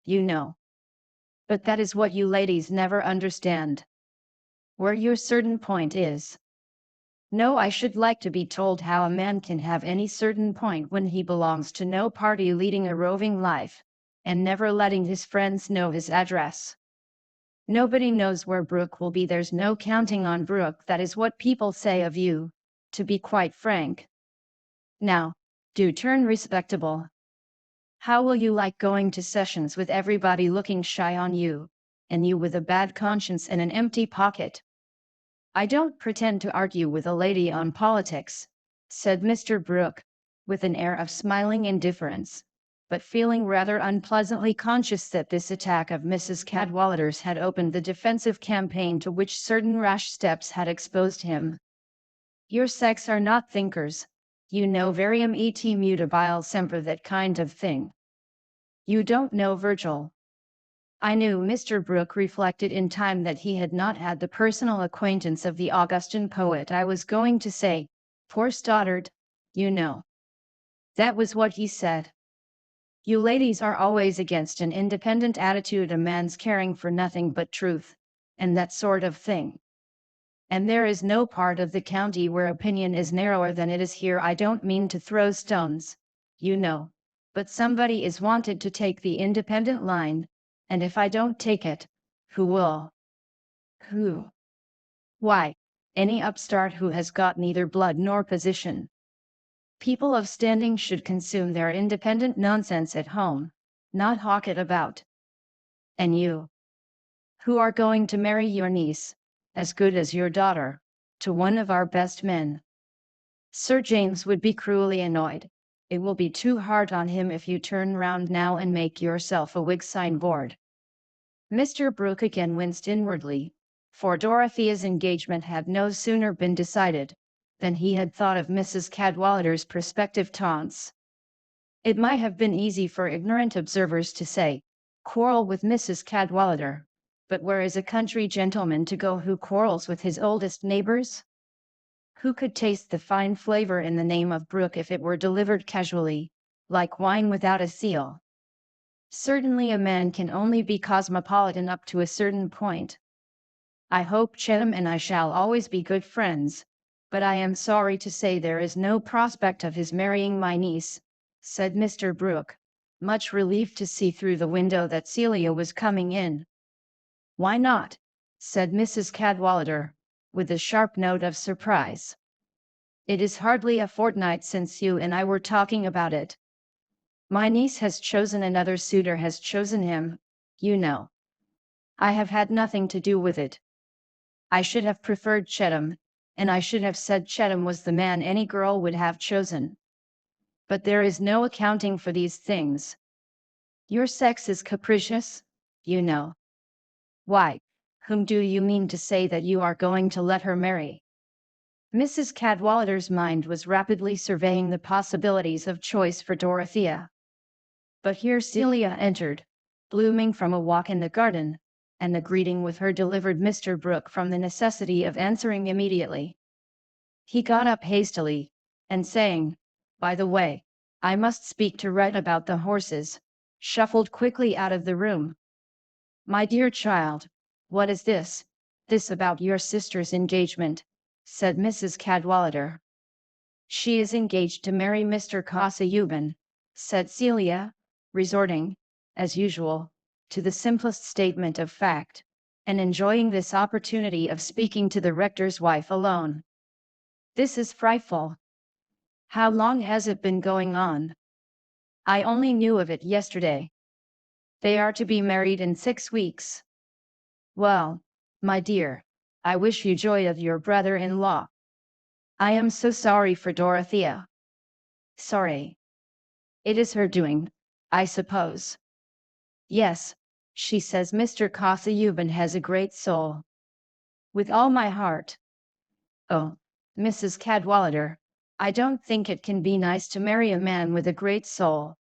you know. But that is what you ladies never understand. Where your certain point is. No, I should like to be told how a man can have any certain point when he belongs to no party, leading a roving life, and never letting his friends know his address. Nobody knows where Brooke will be. There's no counting on Brooke. That is what people say of you, to be quite frank. Now, do turn respectable. How will you like going to sessions with everybody looking shy on you, and you with a bad conscience and an empty pocket? I don't pretend to argue with a lady on politics, said Mr. Brooke, with an air of smiling indifference, but feeling rather unpleasantly conscious that this attack of Mrs. Cadwallader's had opened the defensive campaign to which certain rash steps had exposed him. Your sex are not thinkers, you know, varium et mutabile semper, that kind of thing. You don't know Virgil. I knew, Mr. Brooke reflected in time, that he had not had the personal acquaintance of the Augustan poet. I was going to say, poor Stoddard, you know. That was what he said. You ladies are always against an independent attitude, a man's caring for nothing but truth, and that sort of thing. And there is no part of the county where opinion is narrower than it is here. I don't mean to throw stones, you know, but somebody is wanted to take the independent line, and if I don't take it, who will? Who? Why, any upstart who has got neither blood nor position. People of standing should consume their independent nonsense at home, not hawk it about. And you, who are going to marry your niece, as good as your daughter, to one of our best men. Sir James would be cruelly annoyed. It will be too hard on him if you turn round now and make yourself a Whig signboard. Mr. Brooke again winced inwardly, for Dorothea's engagement had no sooner been decided than he had thought of Mrs. Cadwallader's prospective taunts. It might have been easy for ignorant observers to say, quarrel with Mrs. Cadwallader, but where is a country gentleman to go who quarrels with his oldest neighbors? Who could taste the fine flavor in the name of Brooke if it were delivered casually, like wine without a seal? Certainly a man can only be cosmopolitan up to a certain point. I hope Chatham and I shall always be good friends, but I am sorry to say there is no prospect of his marrying my niece," said Mr. Brooke, much relieved to see through the window that Celia was coming in. "Why not?" said Mrs. Cadwallader, with a sharp note of surprise. "It is hardly a fortnight since you and I were talking about it. My niece has chosen another suitor, has chosen him, you know. I have had nothing to do with it. I should have preferred Chatham, and I should have said Chatham was the man any girl would have chosen. But there is no accounting for these things. Your sex is capricious, you know." "Why, whom do you mean to say that you are going to let her marry?" Mrs. Cadwallader's mind was rapidly surveying the possibilities of choice for Dorothea. But here Celia entered, blooming from a walk in the garden, and the greeting with her delivered Mr. Brooke from the necessity of answering immediately. He got up hastily, and saying, "By the way, I must speak to Red about the horses," shuffled quickly out of the room. "My dear child, what is this about your sister's engagement?" said Mrs. Cadwallader. "She is engaged to marry Mr. Casaubon," said Celia, resorting, as usual, to the simplest statement of fact, and enjoying this opportunity of speaking to the rector's wife alone. "This is frightful. How long has it been going on?" "I only knew of it yesterday." "They are to be married in 6 weeks. Well, my dear, I wish you joy of your brother-in-law. I am so sorry for Dorothea." "Sorry? It is her doing, I suppose." "Yes, she says Mr. Casaubon has a great soul." "With all my heart." "Oh, Mrs. Cadwallader, I don't think it can be nice to marry a man with a great soul."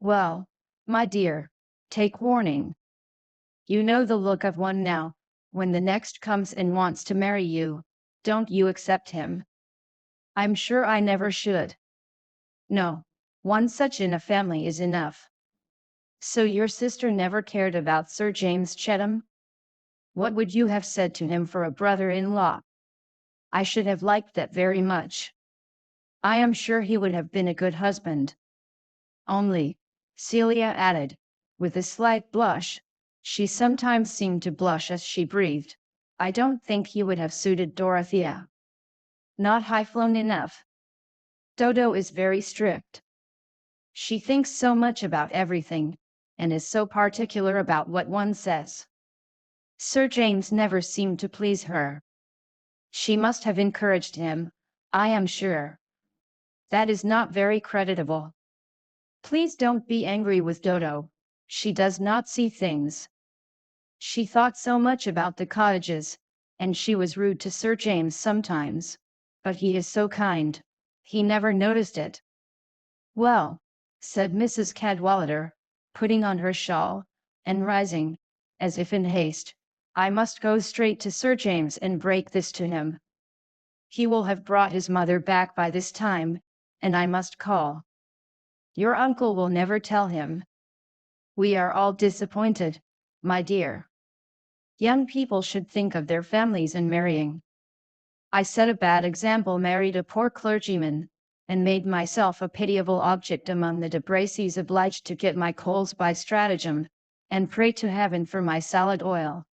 "Well, my dear, take warning. You know the look of one now. When the next comes and wants to marry you, don't you accept him." "I'm sure I never should." "No, one such in a family is enough." "So your sister never cared about Sir James Chatham? What would you have said to him for a brother-in-law?" "I should have liked that very much. I am sure he would have been a good husband. Only," Celia added, with a slight blush, she sometimes seemed to blush as she breathed, "I don't think he would have suited Dorothea. Not high-flown enough. Dodo is very strict. She thinks so much about everything, and is so particular about what one says. Sir James never seemed to please her. She must have encouraged him, I am sure. That is not very creditable. Please don't be angry with Dodo. She does not see things. She thought so much about the cottages, and she was rude to Sir James sometimes. But he is so kind, he never noticed it." "Well," said Mrs. Cadwallader, putting on her shawl, and rising, as if in haste, "I must go straight to Sir James and break this to him. He will have brought his mother back by this time, and I must call. Your uncle will never tell him. We are all disappointed, my dear. Young people should think of their families in marrying. I set a bad example, married a poor clergyman, and made myself a pitiable object among the de Bracy's, obliged to get my coals by stratagem, and pray to heaven for my salad oil.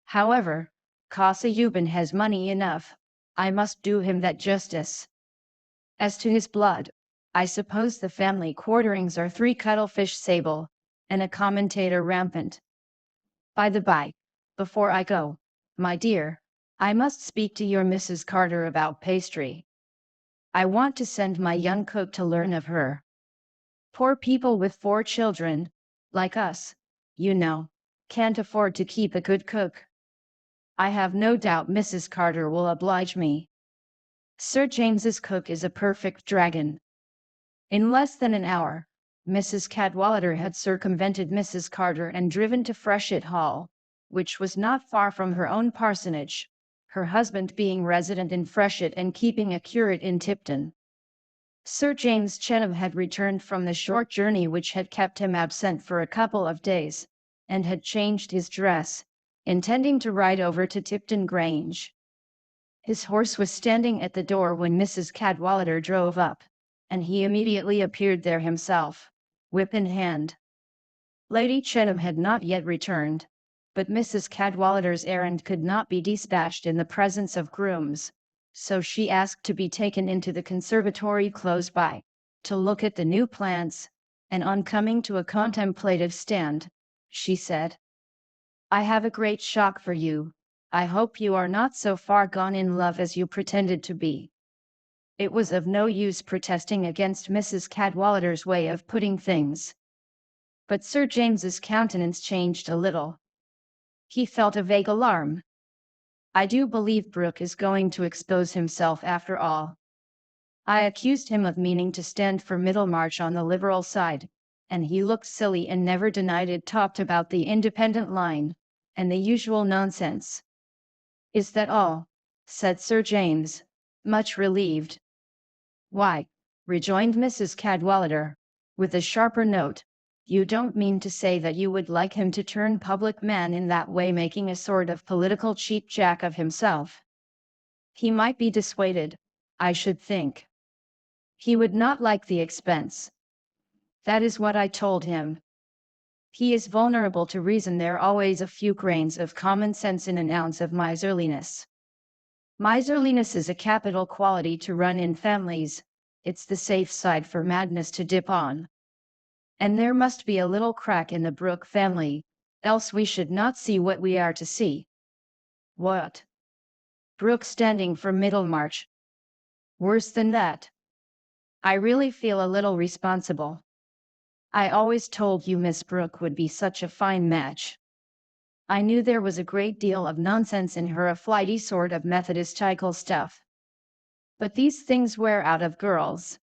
However, Casaubon has money enough, I must do him that justice. As to his blood, I suppose the family quarterings are 3 cuttlefish sable, and a commentator rampant. By the by, before I go, my dear, I must speak to your Mrs. Carter about pastry. I want to send my young cook to learn of her. Poor people with 4 children, like us, you know, can't afford to keep a good cook. I have no doubt Mrs. Carter will oblige me. Sir James's cook is a perfect dragon." In less than an hour, Mrs. Cadwallader had circumvented Mrs. Carter and driven to Freshitt Hall, which was not far from her own parsonage, her husband being resident in Freshitt and keeping a curate in Tipton. Sir James Chatham had returned from the short journey which had kept him absent for a couple of days, and had changed his dress, intending to ride over to Tipton Grange. His horse was standing at the door when Mrs. Cadwallader drove up, and he immediately appeared there himself, whip in hand. Lady Chettam had not yet returned, but Mrs. Cadwallader's errand could not be dispatched in the presence of grooms, so she asked to be taken into the conservatory close by, to look at the new plants, and on coming to a contemplative stand, she said, "I have a great shock for you. I hope you are not so far gone in love as you pretended to be." It was of no use protesting against Mrs. Cadwallader's way of putting things. But Sir James's countenance changed a little. He felt a vague alarm. "I do believe Brooke is going to expose himself after all. I accused him of meaning to stand for Middlemarch on the Liberal side, and he looked silly and never denied it, talked about the independent line, and the usual nonsense." "Is that all?" said Sir James, much relieved. "Why," rejoined Mrs. Cadwallader, with a sharper note, "you don't mean to say that you would like him to turn public man in that way, making a sort of political cheap jack of himself? He might be dissuaded, I should think. He would not like the expense. That is what I told him. He is vulnerable to reason. There are always a few grains of common sense in an ounce of miserliness. Miserliness is a capital quality to run in families. It's the safe side for madness to dip on. And there must be a little crack in the Brooke family, else we should not see what we are to see." "What? Brooke standing for Middlemarch? Worse than that. I really feel a little responsible. I always told you Miss Brooke would be such a fine match. I knew there was a great deal of nonsense in her, a flighty sort of Methodistical stuff. But these things wear out of girls.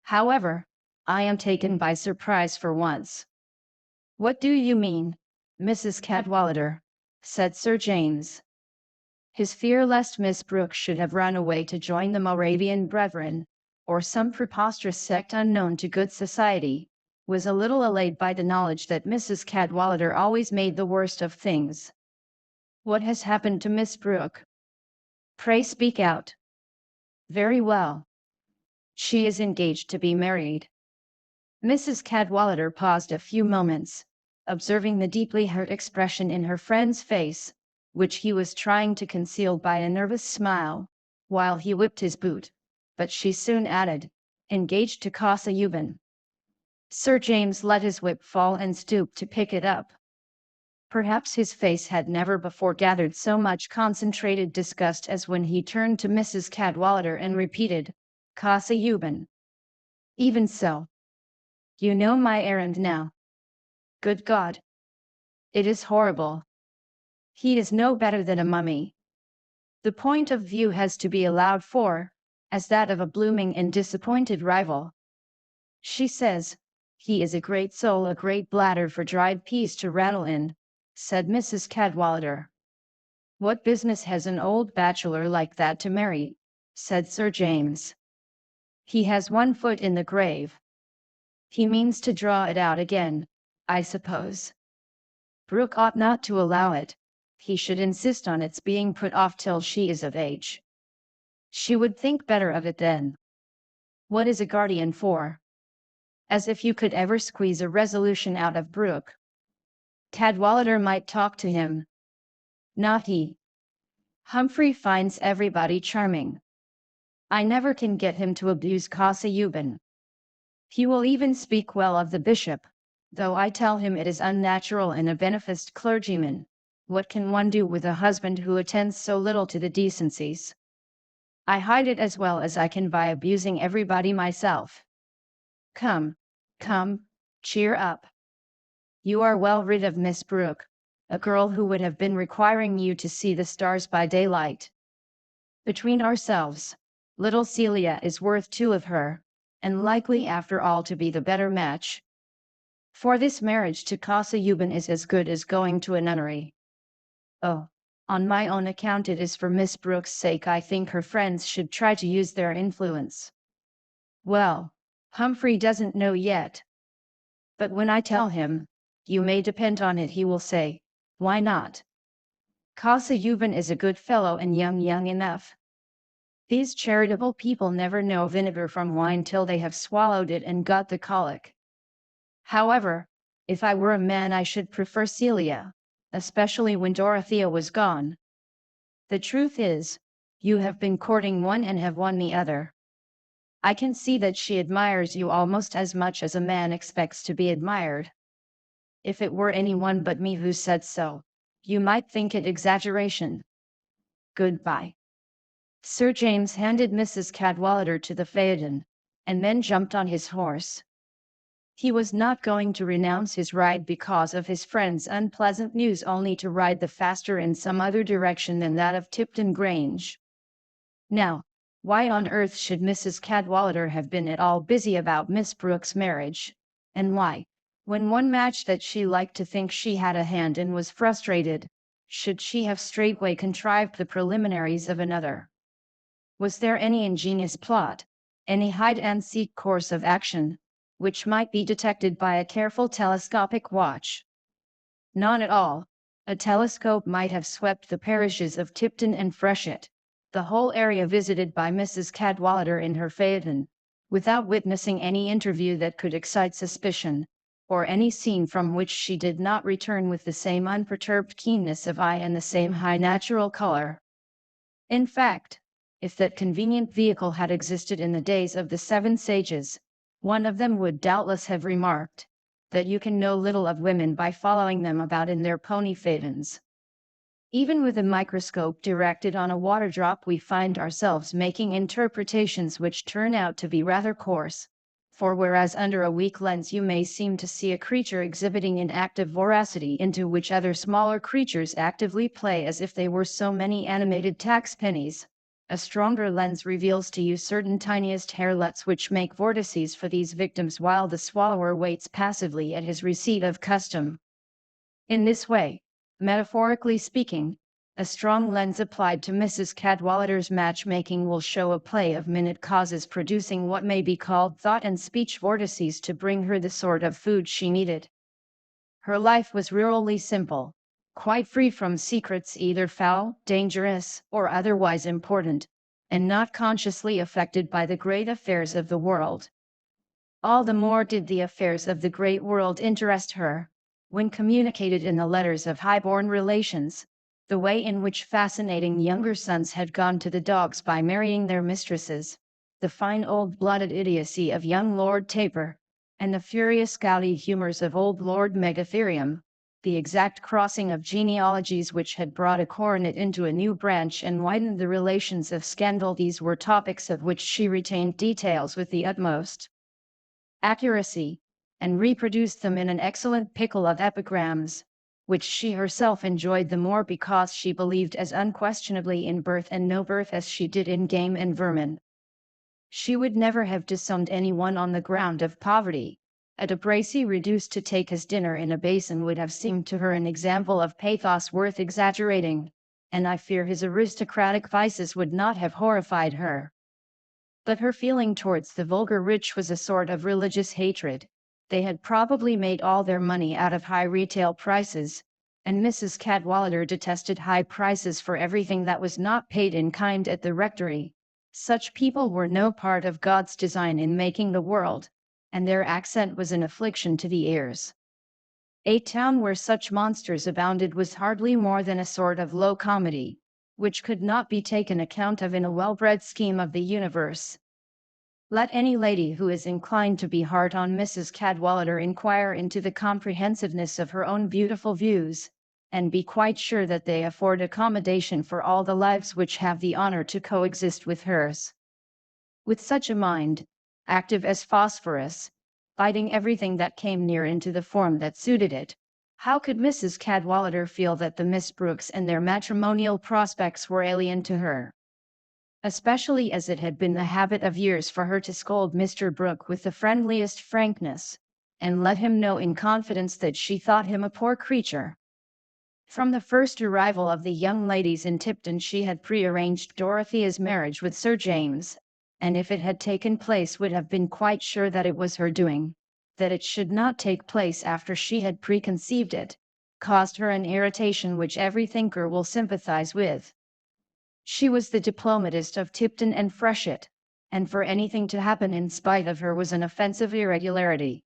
However, I am taken by surprise for once." "What do you mean, Mrs. Cadwallader?" said Sir James. His fear lest Miss Brooke should have run away to join the Moravian Brethren, or some preposterous sect unknown to good society, was a little allayed by the knowledge that Mrs. Cadwallader always made the worst of things. "What has happened to Miss Brooke? Pray speak out." "Very well. She is engaged to be married." Mrs. Cadwallader paused a few moments, observing the deeply hurt expression in her friend's face, which he was trying to conceal by a nervous smile, while he whipped his boot, but she soon added, "Engaged to Casa Euban." Sir James let his whip fall and stooped to pick it up. Perhaps his face had never before gathered so much concentrated disgust as when he turned to Mrs. Cadwallader and repeated, "Casa Euban. Even so. You know my errand now. Good God! It is horrible. He is no better than a mummy. The point of view has to be allowed for, as that of a blooming and disappointed rival. She says, he is a great soul, a great bladder for dried peas to rattle in," said Mrs. Cadwallader. "What business has an old bachelor like that to marry?" said Sir James. "He has one foot in the grave. He means to draw it out again, I suppose. Brooke ought not to allow it. He should insist on its being put off till she is of age. She would think better of it then. What is a guardian for? As if you could ever squeeze a resolution out of Brooke. Cadwallader might talk to him. Not he. Humphrey finds everybody charming. I never can get him to abuse Casa Euban. He will even speak well of the bishop, though I tell him it is unnatural in a beneficed clergyman. What can one do with a husband who attends so little to the decencies? I hide it as well as I can by abusing everybody myself. Come, come, cheer up. You are well rid of Miss Brooke, a girl who would have been requiring you to see the stars by daylight. Between ourselves, little Celia is worth two of her, and likely after all to be the better match. For this marriage to Casa Euban is as good as going to a nunnery. Oh, on my own account it is for Miss Brooke's sake I think her friends should try to use their influence. Well, Humphrey doesn't know yet. But when I tell him, you may depend on it he will say, why not? Yuvan is a good fellow and young enough. These charitable people never know vinegar from wine till they have swallowed it and got the colic. However, if I were a man I should prefer Celia, especially when Dorothea was gone. The truth is, you have been courting one and have won the other. I can see that she admires you almost as much as a man expects to be admired. If it were anyone but me who said so, you might think it exaggeration. Goodbye. Sir James handed Mrs. Cadwallader to the phaeton, and then jumped on his horse. He was not going to renounce his ride because of his friend's unpleasant news, only to ride the faster in some other direction than that of Tipton Grange. Now, why on earth should Mrs. Cadwallader have been at all busy about Miss Brooke's marriage, and why, when one match that she liked to think she had a hand in was frustrated, should she have straightway contrived the preliminaries of another? Was there any ingenious plot, any hide-and-seek course of action, which might be detected by a careful telescopic watch? None at all. A telescope might have swept the parishes of Tipton and Freshitt, the whole area visited by Mrs. Cadwallader in her phaeton, without witnessing any interview that could excite suspicion, or any scene from which she did not return with the same unperturbed keenness of eye and the same high natural color. In fact, if that convenient vehicle had existed in the days of the 7 sages, one of them would doubtless have remarked that you can know little of women by following them about in their pony phaetons. Even with a microscope directed on a water drop, we find ourselves making interpretations which turn out to be rather coarse, for whereas under a weak lens you may seem to see a creature exhibiting an active voracity into which other smaller creatures actively play as if they were so many animated tax pennies, a stronger lens reveals to you certain tiniest hairlets which make vortices for these victims while the swallower waits passively at his receipt of custom. In this way, metaphorically speaking, a strong lens applied to Mrs. Cadwallader's matchmaking will show a play of minute causes producing what may be called thought and speech vortices to bring her the sort of food she needed. Her life was rurally simple, quite free from secrets either foul, dangerous, or otherwise important, and not consciously affected by the great affairs of the world. All the more did the affairs of the great world interest her, when communicated in the letters of high-born relations, the way in which fascinating younger sons had gone to the dogs by marrying their mistresses, the fine old-blooded idiocy of young Lord Chaper, and the furious gouty humors of old Lord Megatherium, the exact crossing of genealogies which had brought a coronet into a new branch and widened the relations of scandal. These were topics of which she retained details with the utmost accuracy, and reproduced them in an excellent pickle of epigrams, which she herself enjoyed the more because she believed as unquestionably in birth and no birth as she did in game and vermin. She would never have disowned anyone on the ground of poverty. A de Bracy reduced to take his dinner in a basin would have seemed to her an example of pathos worth exaggerating, and I fear his aristocratic vices would not have horrified her. But her feeling towards the vulgar rich was a sort of religious hatred. They had probably made all their money out of high retail prices, and Mrs. Cadwallader detested high prices for everything that was not paid in kind at the rectory. Such people were no part of God's design in making the world, and their accent was an affliction to the ears. A town where such monsters abounded was hardly more than a sort of low comedy, which could not be taken account of in a well-bred scheme of the universe. Let any lady who is inclined to be hard on Mrs. Cadwallader inquire into the comprehensiveness of her own beautiful views, and be quite sure that they afford accommodation for all the lives which have the honor to coexist with hers. With such a mind, active as phosphorus, biting everything that came near into the form that suited it, how could Mrs. Cadwallader feel that the Miss Brookes and their matrimonial prospects were alien to her? Especially as it had been the habit of years for her to scold Mr. Brooke with the friendliest frankness, and let him know in confidence that she thought him a poor creature. From the first arrival of the young ladies in Tipton she had prearranged Dorothea's marriage with Sir James, and if it had taken place would have been quite sure that it was her doing, that it should not take place after she had preconceived it, caused her an irritation which every thinker will sympathize with. She was the diplomatist of Tipton and Freshet, and for anything to happen in spite of her was an offensive irregularity.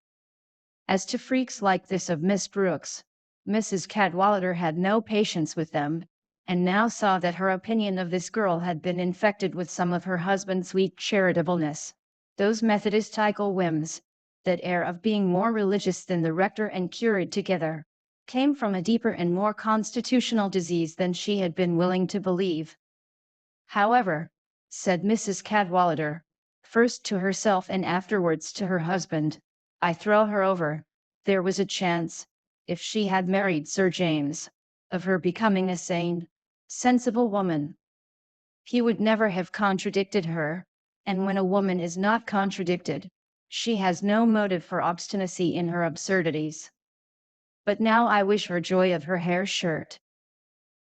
As to freaks like this of Miss Brooks, Mrs. Cadwallader had no patience with them, and now saw that her opinion of this girl had been infected with some of her husband's weak charitableness, those Methodistical whims, that air of being more religious than the rector and curate together, came from a deeper and more constitutional disease than she had been willing to believe. However, said Mrs. Cadwallader, first to herself and afterwards to her husband, I throw her over. There was a chance, if she had married Sir James, of her becoming a sane, sensible woman. He would never have contradicted her, and when a woman is not contradicted, she has no motive for obstinacy in her absurdities. But now I wish her joy of her hair shirt.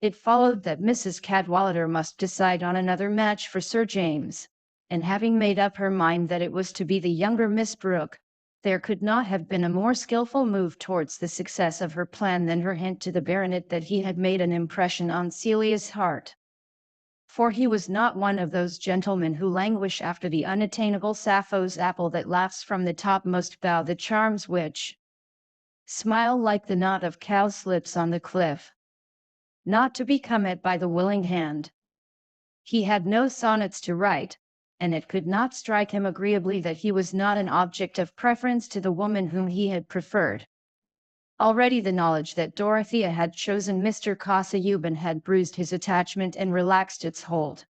It followed that Mrs. Cadwallader must decide on another match for Sir James, and having made up her mind that it was to be the younger Miss Brooke, there could not have been a more skilful move towards the success of her plan than her hint to the baronet that he had made an impression on Celia's heart. For he was not one of those gentlemen who languish after the unattainable Sappho's apple that laughs from the topmost bough, the charms which smile like the knot of cowslips on the cliff, not to be come at by the willing hand. He had no sonnets to write, and it could not strike him agreeably that he was not an object of preference to the woman whom he had preferred. Already the knowledge that Dorothea had chosen Mr. Cassayuban had bruised his attachment and relaxed its hold.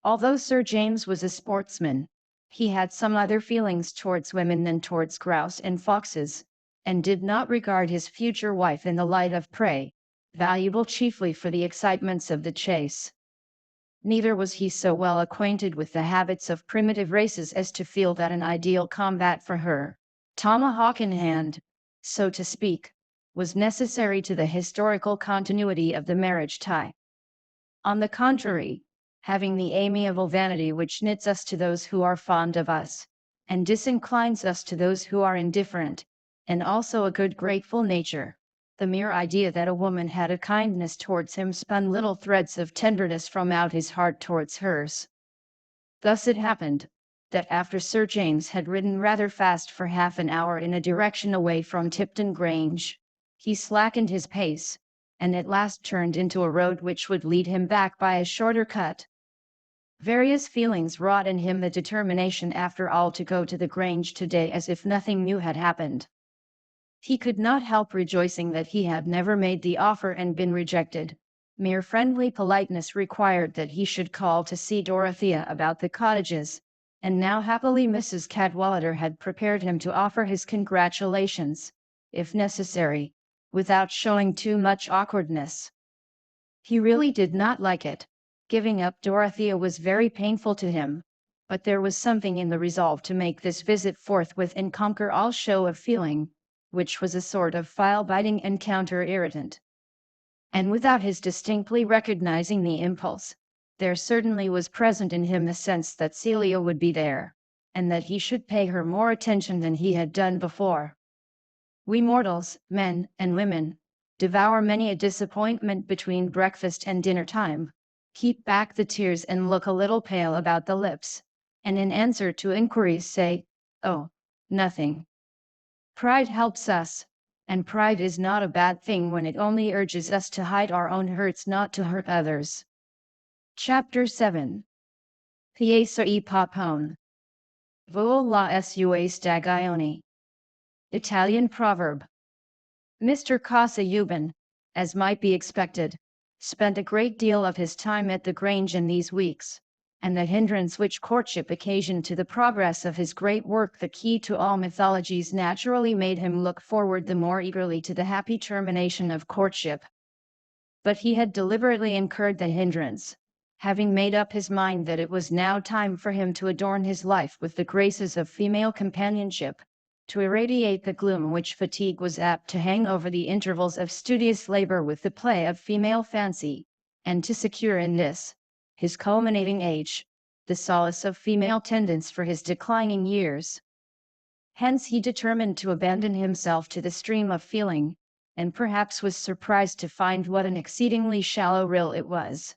Although Sir James was a sportsman, he had some other feelings towards women than towards grouse and foxes, and did not regard his future wife in the light of prey, valuable chiefly for the excitements of the chase. Neither was he so well acquainted with the habits of primitive races as to feel that an ideal combat for her, tomahawk in hand, so to speak, was necessary to the historical continuity of the marriage tie. On the contrary, having the amiable vanity which knits us to those who are fond of us, and disinclines us to those who are indifferent, and also a good grateful nature, the mere idea that a woman had a kindness towards him spun little threads of tenderness from out his heart towards hers. Thus it happened, that after Sir James had ridden rather fast for half an hour in a direction away from Tipton Grange, he slackened his pace, and at last turned into a road which would lead him back by a shorter cut. Various feelings wrought in him the determination after all to go to the Grange today as if nothing new had happened. He could not help rejoicing that he had never made the offer and been rejected. Mere friendly politeness required that he should call to see Dorothea about the cottages, and now happily Mrs. Cadwallader had prepared him to offer his congratulations, if necessary, without showing too much awkwardness. He really did not like it. Giving up Dorothea was very painful to him, but there was something in the resolve to make this visit forthwith and conquer all show of feeling, which was a sort of file-biting and counter-irritant. And without his distinctly recognizing the impulse, there certainly was present in him the sense that Celia would be there, and that he should pay her more attention than he had done before. We mortals, men and women, devour many a disappointment between breakfast and dinner time, keep back the tears and look a little pale about the lips, and in answer to inquiries say, "Oh, nothing." Pride helps us, and pride is not a bad thing when it only urges us to hide our own hurts, not to hurt others. Chapter 7. Piesa e papone. Vuol la sua stagione. Italian proverb. Mr. Cassayuban, as might be expected, spent a great deal of his time at the Grange in these weeks, and the hindrance which courtship occasioned to the progress of his great work, The Key to All Mythologies, naturally made him look forward the more eagerly to the happy termination of courtship. But he had deliberately incurred the hindrance, having made up his mind that it was now time for him to adorn his life with the graces of female companionship, to irradiate the gloom which fatigue was apt to hang over the intervals of studious labor with the play of female fancy, and to secure in this, his culminating age, the solace of female tendance for his declining years. Hence he determined to abandon himself to the stream of feeling, and perhaps was surprised to find what an exceedingly shallow rill it was.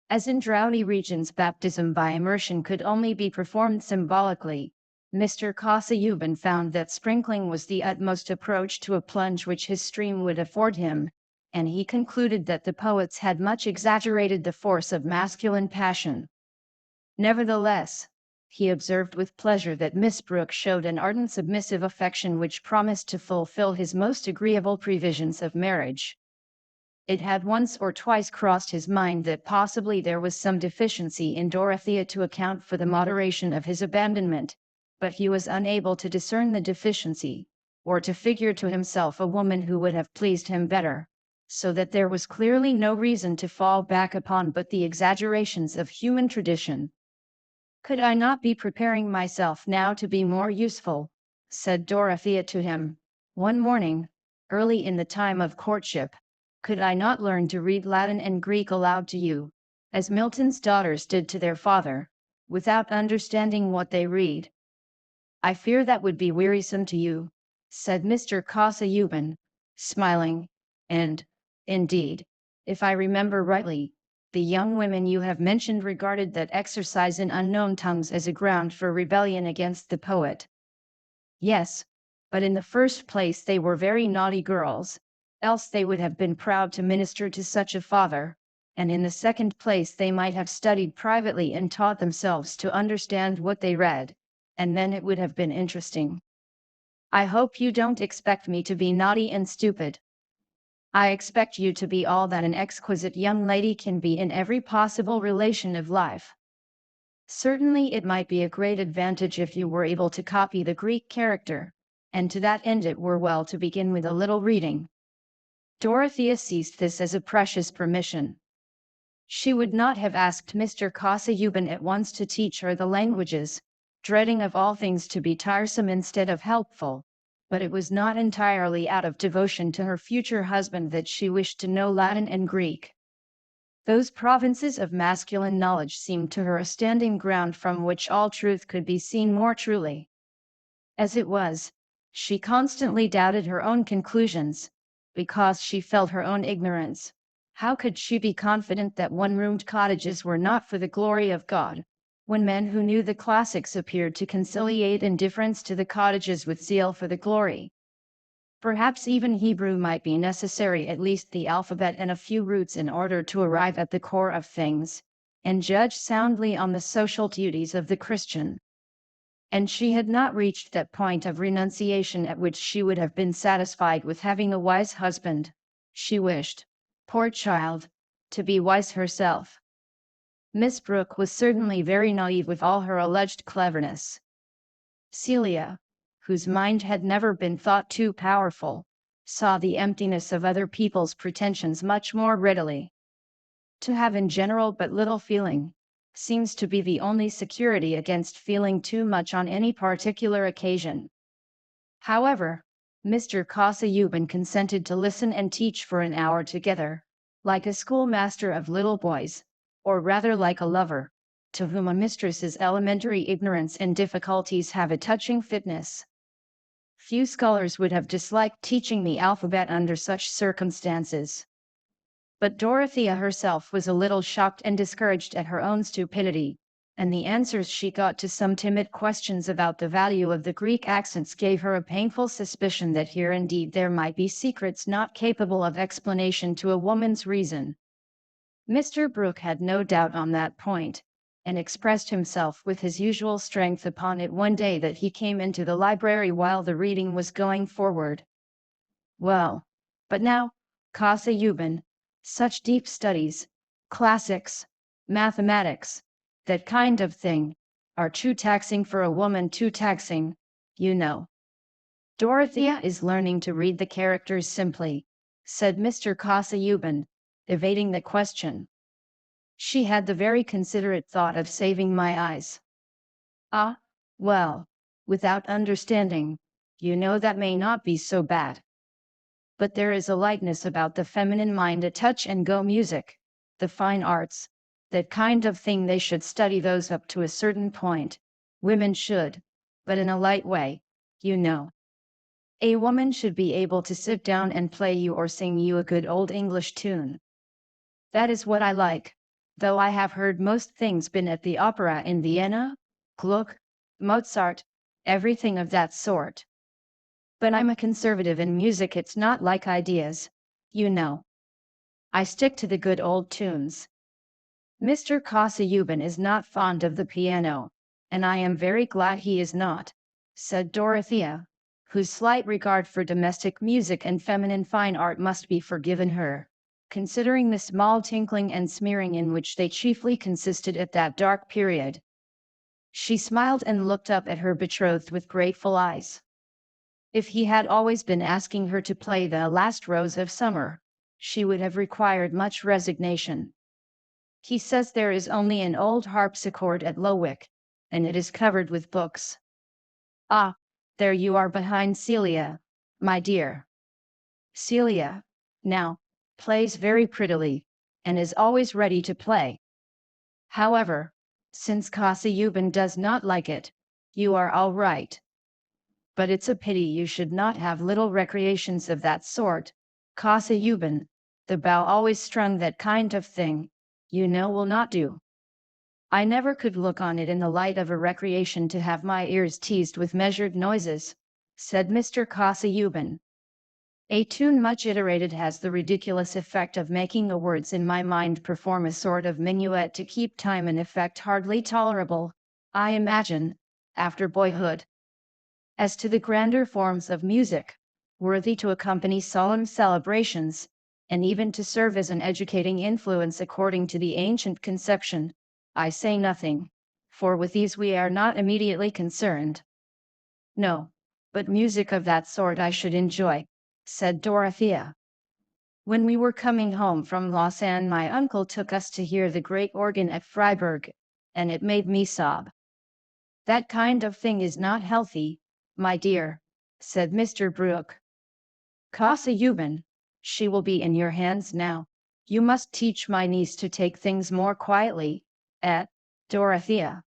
As in droughty regions baptism by immersion could only be performed symbolically, Mr. Kasayuban found that sprinkling was the utmost approach to a plunge which his stream would afford him, and he concluded that the poets had much exaggerated the force of masculine passion. Nevertheless, he observed with pleasure that Miss Brooke showed an ardent submissive affection which promised to fulfill his most agreeable previsions of marriage. It had once or twice crossed his mind that possibly there was some deficiency in Dorothea to account for the moderation of his abandonment, but he was unable to discern the deficiency, or to figure to himself a woman who would have pleased him better, so that there was clearly no reason to fall back upon but the exaggerations of human tradition. "Could I not be preparing myself now to be more useful?" said Dorothea to him, one morning, early in the time of courtship. "Could I not learn to read Latin and Greek aloud to you, as Milton's daughters did to their father, without understanding what they read?" "I fear that would be wearisome to you," said Mr. Kasayuban, smiling, "and, indeed, if I remember rightly, the young women you have mentioned regarded that exercise in unknown tongues as a ground for rebellion against the poet." "Yes, but in the first place they were very naughty girls, else they would have been proud to minister to such a father, and in the second place they might have studied privately and taught themselves to understand what they read, and then it would have been interesting." "I hope you don't expect me to be naughty and stupid." "I expect you to be all that an exquisite young lady can be in every possible relation of life." "Certainly it might be a great advantage if you were able to copy the Greek character, and to that end it were well to begin with a little reading." Dorothea seized this as a precious permission. She would not have asked Mr. Kasayuban at once to teach her the languages, dreading of all things to be tiresome instead of helpful, but it was not entirely out of devotion to her future husband that she wished to know Latin and Greek. Those provinces of masculine knowledge seemed to her a standing ground from which all truth could be seen more truly. As it was, she constantly doubted her own conclusions, because she felt her own ignorance. How could she be confident that one-roomed cottages were not for the glory of God, when men who knew the classics appeared to conciliate indifference to the cottages with zeal for the glory? Perhaps even Hebrew might be necessary, at least the alphabet and a few roots, in order to arrive at the core of things, and judge soundly on the social duties of the Christian. And she had not reached that point of renunciation at which she would have been satisfied with having a wise husband. She wished, poor child, to be wise herself. Miss Brooke was certainly very naive with all her alleged cleverness. Celia, whose mind had never been thought too powerful, saw the emptiness of other people's pretensions much more readily. To have in general but little feeling seems to be the only security against feeling too much on any particular occasion. However, Mr. Kasayuban consented to listen and teach for an hour together, like a schoolmaster of little boys, or rather like a lover, to whom a mistress's elementary ignorance and difficulties have a touching fitness. Few scholars would have disliked teaching the alphabet under such circumstances. But Dorothea herself was a little shocked and discouraged at her own stupidity, and the answers she got to some timid questions about the value of the Greek accents gave her a painful suspicion that here indeed there might be secrets not capable of explanation to a woman's reason. Mr. Brooke had no doubt on that point, and expressed himself with his usual strength upon it one day that he came into the library while the reading was going forward. "Well, but now, Kasayuban, such deep studies, classics, mathematics, that kind of thing, are too taxing for a woman, too taxing, you know." "Dorothea is learning to read the characters simply," said Mr. Kasayuban, evading the question. "She had the very considerate thought of saving my eyes." "Ah, well, without understanding, you know that may not be so bad. But there is a lightness about the feminine mind, a touch and go music, the fine arts, that kind of thing. They should study those up to a certain point. Women should, but in a light way, you know." A woman should be able to sit down and play you or sing you a good old English tune. That is what I like, though I have heard most things been at the opera in Vienna, Gluck, Mozart, everything of that sort. But I'm a conservative in music, it's not like ideas, you know. I stick to the good old tunes. Mr. Kossayuban is not fond of the piano, and I am very glad he is not, said Dorothea, whose slight regard for domestic music and feminine fine art must be forgiven her, considering the small tinkling and smearing in which they chiefly consisted at that dark period. She smiled and looked up at her betrothed with grateful eyes. If he had always been asking her to play the Last Rose of Summer, she would have required much resignation. He says there is only an old harpsichord at Lowick, and it is covered with books. Ah, there you are behind Celia, my dear. Celia, now, plays very prettily, and is always ready to play. However, since Kossayuban does not like it, you are all right. But it's a pity you should not have little recreations of that sort, Kossayuban. The bow always strung that kind of thing, you know, will not do. I never could look on it in the light of a recreation to have my ears teased with measured noises, said Mr. Kossayuban. A tune much iterated has the ridiculous effect of making the words in my mind perform a sort of minuet to keep time, an effect hardly tolerable, I imagine, after boyhood. As to the grander forms of music, worthy to accompany solemn celebrations, and even to serve as an educating influence according to the ancient conception, I say nothing, for with these we are not immediately concerned. No, but music of that sort I should enjoy, said Dorothea. When we were coming home from Lausanne, my uncle took us to hear the great organ at Freiburg, and it made me sob. That kind of thing is not healthy, my dear, said Mr. Brooke. Kossayuban, she will be in your hands now. You must teach my niece to take things more quietly, Dorothea.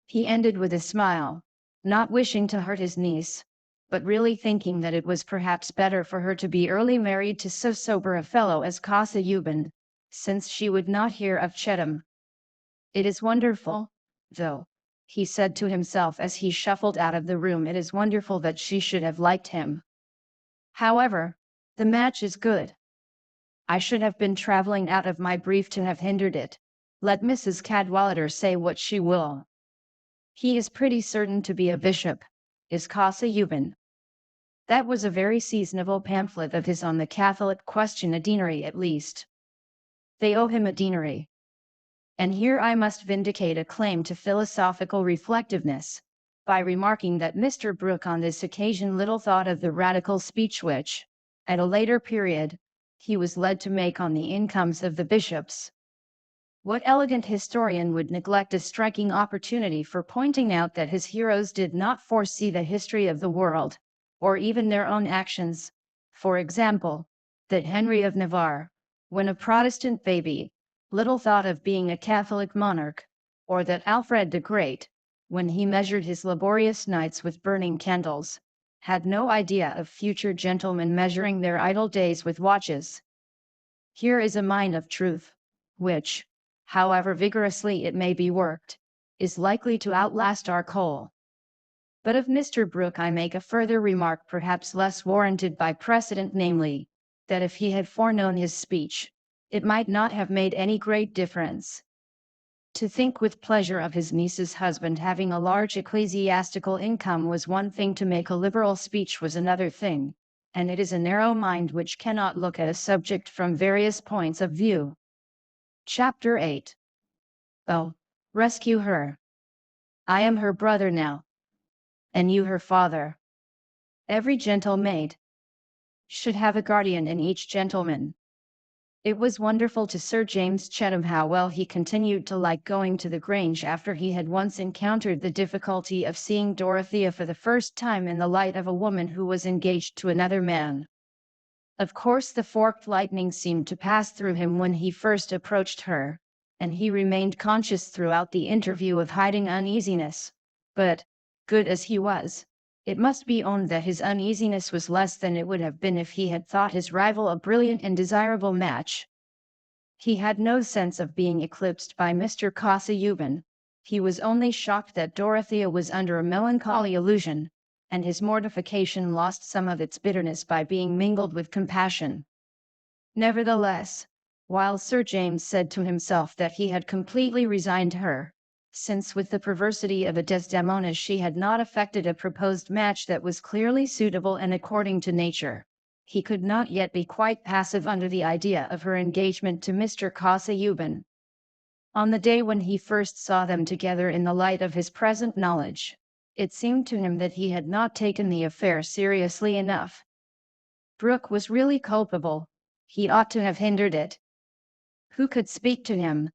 He ended with a smile, not wishing to hurt his niece, but really thinking that it was perhaps better for her to be early married to so sober a fellow as Kossayuban, since she would not hear of Chettam. It is wonderful, though, he said to himself as he shuffled out of the room, it is wonderful that she should have liked him. However, the match is good. I should have been traveling out of my brief to have hindered it, let Mrs. Cadwallader say what she will. He is pretty certain to be a bishop, is Kossayuban. That was a very seasonable pamphlet of his on the Catholic question, a deanery at least. They owe him a deanery. And here I must vindicate a claim to philosophical reflectiveness, by remarking that Mr. Brooke on this occasion little thought of the radical speech which, at a later period, he was led to make on the incomes of the bishops. What elegant historian would neglect a striking opportunity for pointing out that his heroes did not foresee the history of the world, or even their own actions? For example, that Henry of Navarre, when a Protestant baby, little thought of being a Catholic monarch, or that Alfred the Great, when he measured his laborious nights with burning candles, had no idea of future gentlemen measuring their idle days with watches. Here is a mine of truth, which, however vigorously it may be worked, is likely to outlast our coal. But of Mr. Brooke I make a further remark, perhaps less warranted by precedent, namely, that if he had foreknown his speech, it might not have made any great difference. To think with pleasure of his niece's husband having a large ecclesiastical income was one thing, to make a liberal speech was another thing, and it is a narrow mind which cannot look at a subject from various points of view. Chapter 8. Oh, rescue her. I am her brother now, and you her father. Every gentle maid should have a guardian in each gentleman. It was wonderful to Sir James Chettam how well he continued to like going to the Grange after he had once encountered the difficulty of seeing Dorothea for the first time in the light of a woman who was engaged to another man. Of course the forked lightning seemed to pass through him when he first approached her, and he remained conscious throughout the interview of hiding uneasiness, but, good as he was, It must be owned that his uneasiness was less than it would have been if he had thought his rival a brilliant and desirable match. He had no sense of being eclipsed by Mr. Casaubon. He was only shocked that Dorothea was under a melancholy illusion, and his mortification lost some of its bitterness by being mingled with compassion. Nevertheless, while Sir James said to himself that he had completely resigned her, since with the perversity of a Desdemona she had not effected a proposed match that was clearly suitable and according to nature, he could not yet be quite passive under the idea of her engagement to Mr. Casaubon. On the day when he first saw them together in the light of his present knowledge, it seemed to him that he had not taken the affair seriously enough. Brooke was really culpable. He ought to have hindered it. Who could speak to him?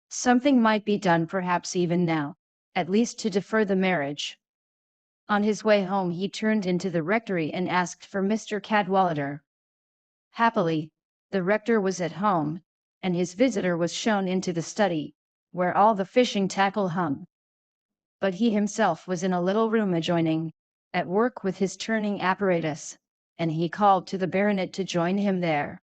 Something might be done perhaps even now, at least to defer the marriage. On his way home he turned into the rectory and asked for Mr. Cadwallader. Happily, the rector was at home, and his visitor was shown into the study, where all the fishing tackle hung. But he himself was in a little room adjoining, at work with his turning apparatus, and he called to the baronet to join him there.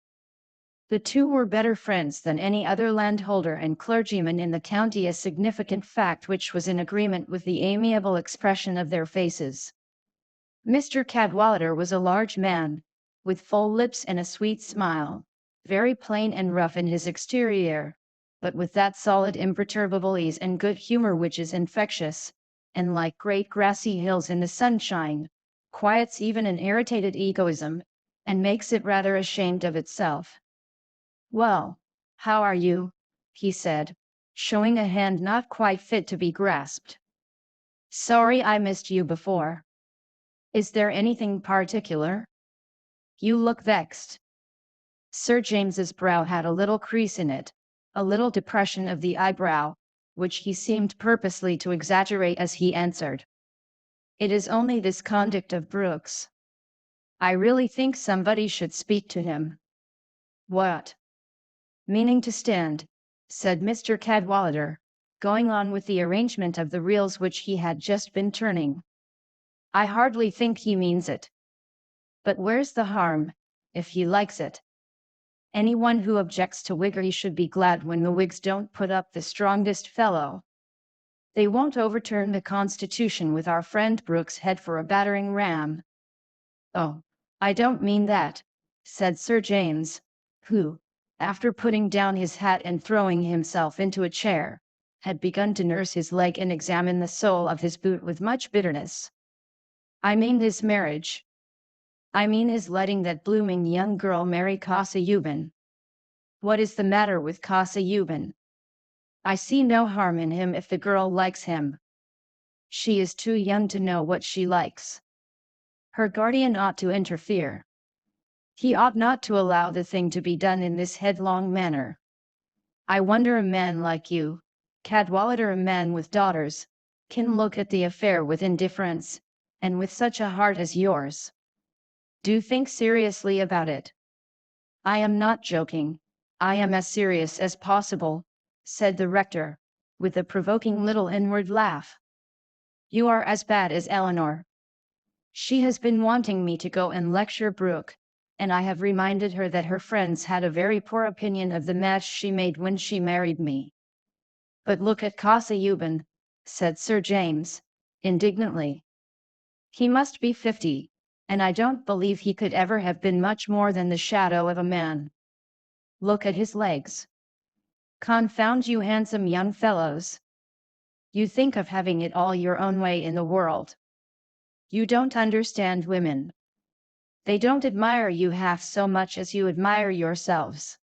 The two were better friends than any other landholder and clergyman in the county, a significant fact which was in agreement with the amiable expression of their faces. Mr. Cadwallader was a large man, with full lips and a sweet smile, very plain and rough in his exterior, but with that solid imperturbable ease and good humor which is infectious, and like great grassy hills in the sunshine, quiets even an irritated egoism, and makes it rather ashamed of itself. "Well, how are you?" he said, showing a hand not quite fit to be grasped. "Sorry I missed you before. Is there anything particular? You look vexed." Sir James's brow had a little crease in it, a little depression of the eyebrow, which he seemed purposely to exaggerate as he answered. "It is only this conduct of Brooke's. I really think somebody should speak to him." "What?" "Meaning to stand," said Mr. Cadwallader, going on with the arrangement of the reels which he had just been turning. "I hardly think he means it. But where's the harm, if he likes it? Anyone who objects to Whiggery should be glad when the Whigs don't put up the strongest fellow. They won't overturn the Constitution with our friend Brooke's head for a battering ram." "Oh, I don't mean that," said Sir James, who, after putting down his hat and throwing himself into a chair, had begun to nurse his leg and examine the sole of his boot with much bitterness. "I mean his marriage. I mean his letting that blooming young girl marry Casaubon." "What is the matter with Casaubon?" "I see no harm in him if the girl likes him. She is too young to know what she likes. Her guardian ought to interfere. He ought not to allow the thing to be done in this headlong manner. I wonder a man like you, Cadwallader, a man with daughters, can look at the affair with indifference, and with such a heart as yours. Do think seriously about it." "I am not joking. I am as serious as possible," said the rector, with a provoking little inward laugh. "You are as bad as Eleanor. She has been wanting me to go and lecture Brooke, and I have reminded her that her friends had a very poor opinion of the match she made when she married me." "But look at Casaubon," said Sir James, indignantly. "He must be 50, and I don't believe he could ever have been much more than the shadow of a man. Look at his legs. Confound you handsome young fellows. You think of having it all your own way in the world. You don't understand women. They don't admire you half so much as you admire yourselves.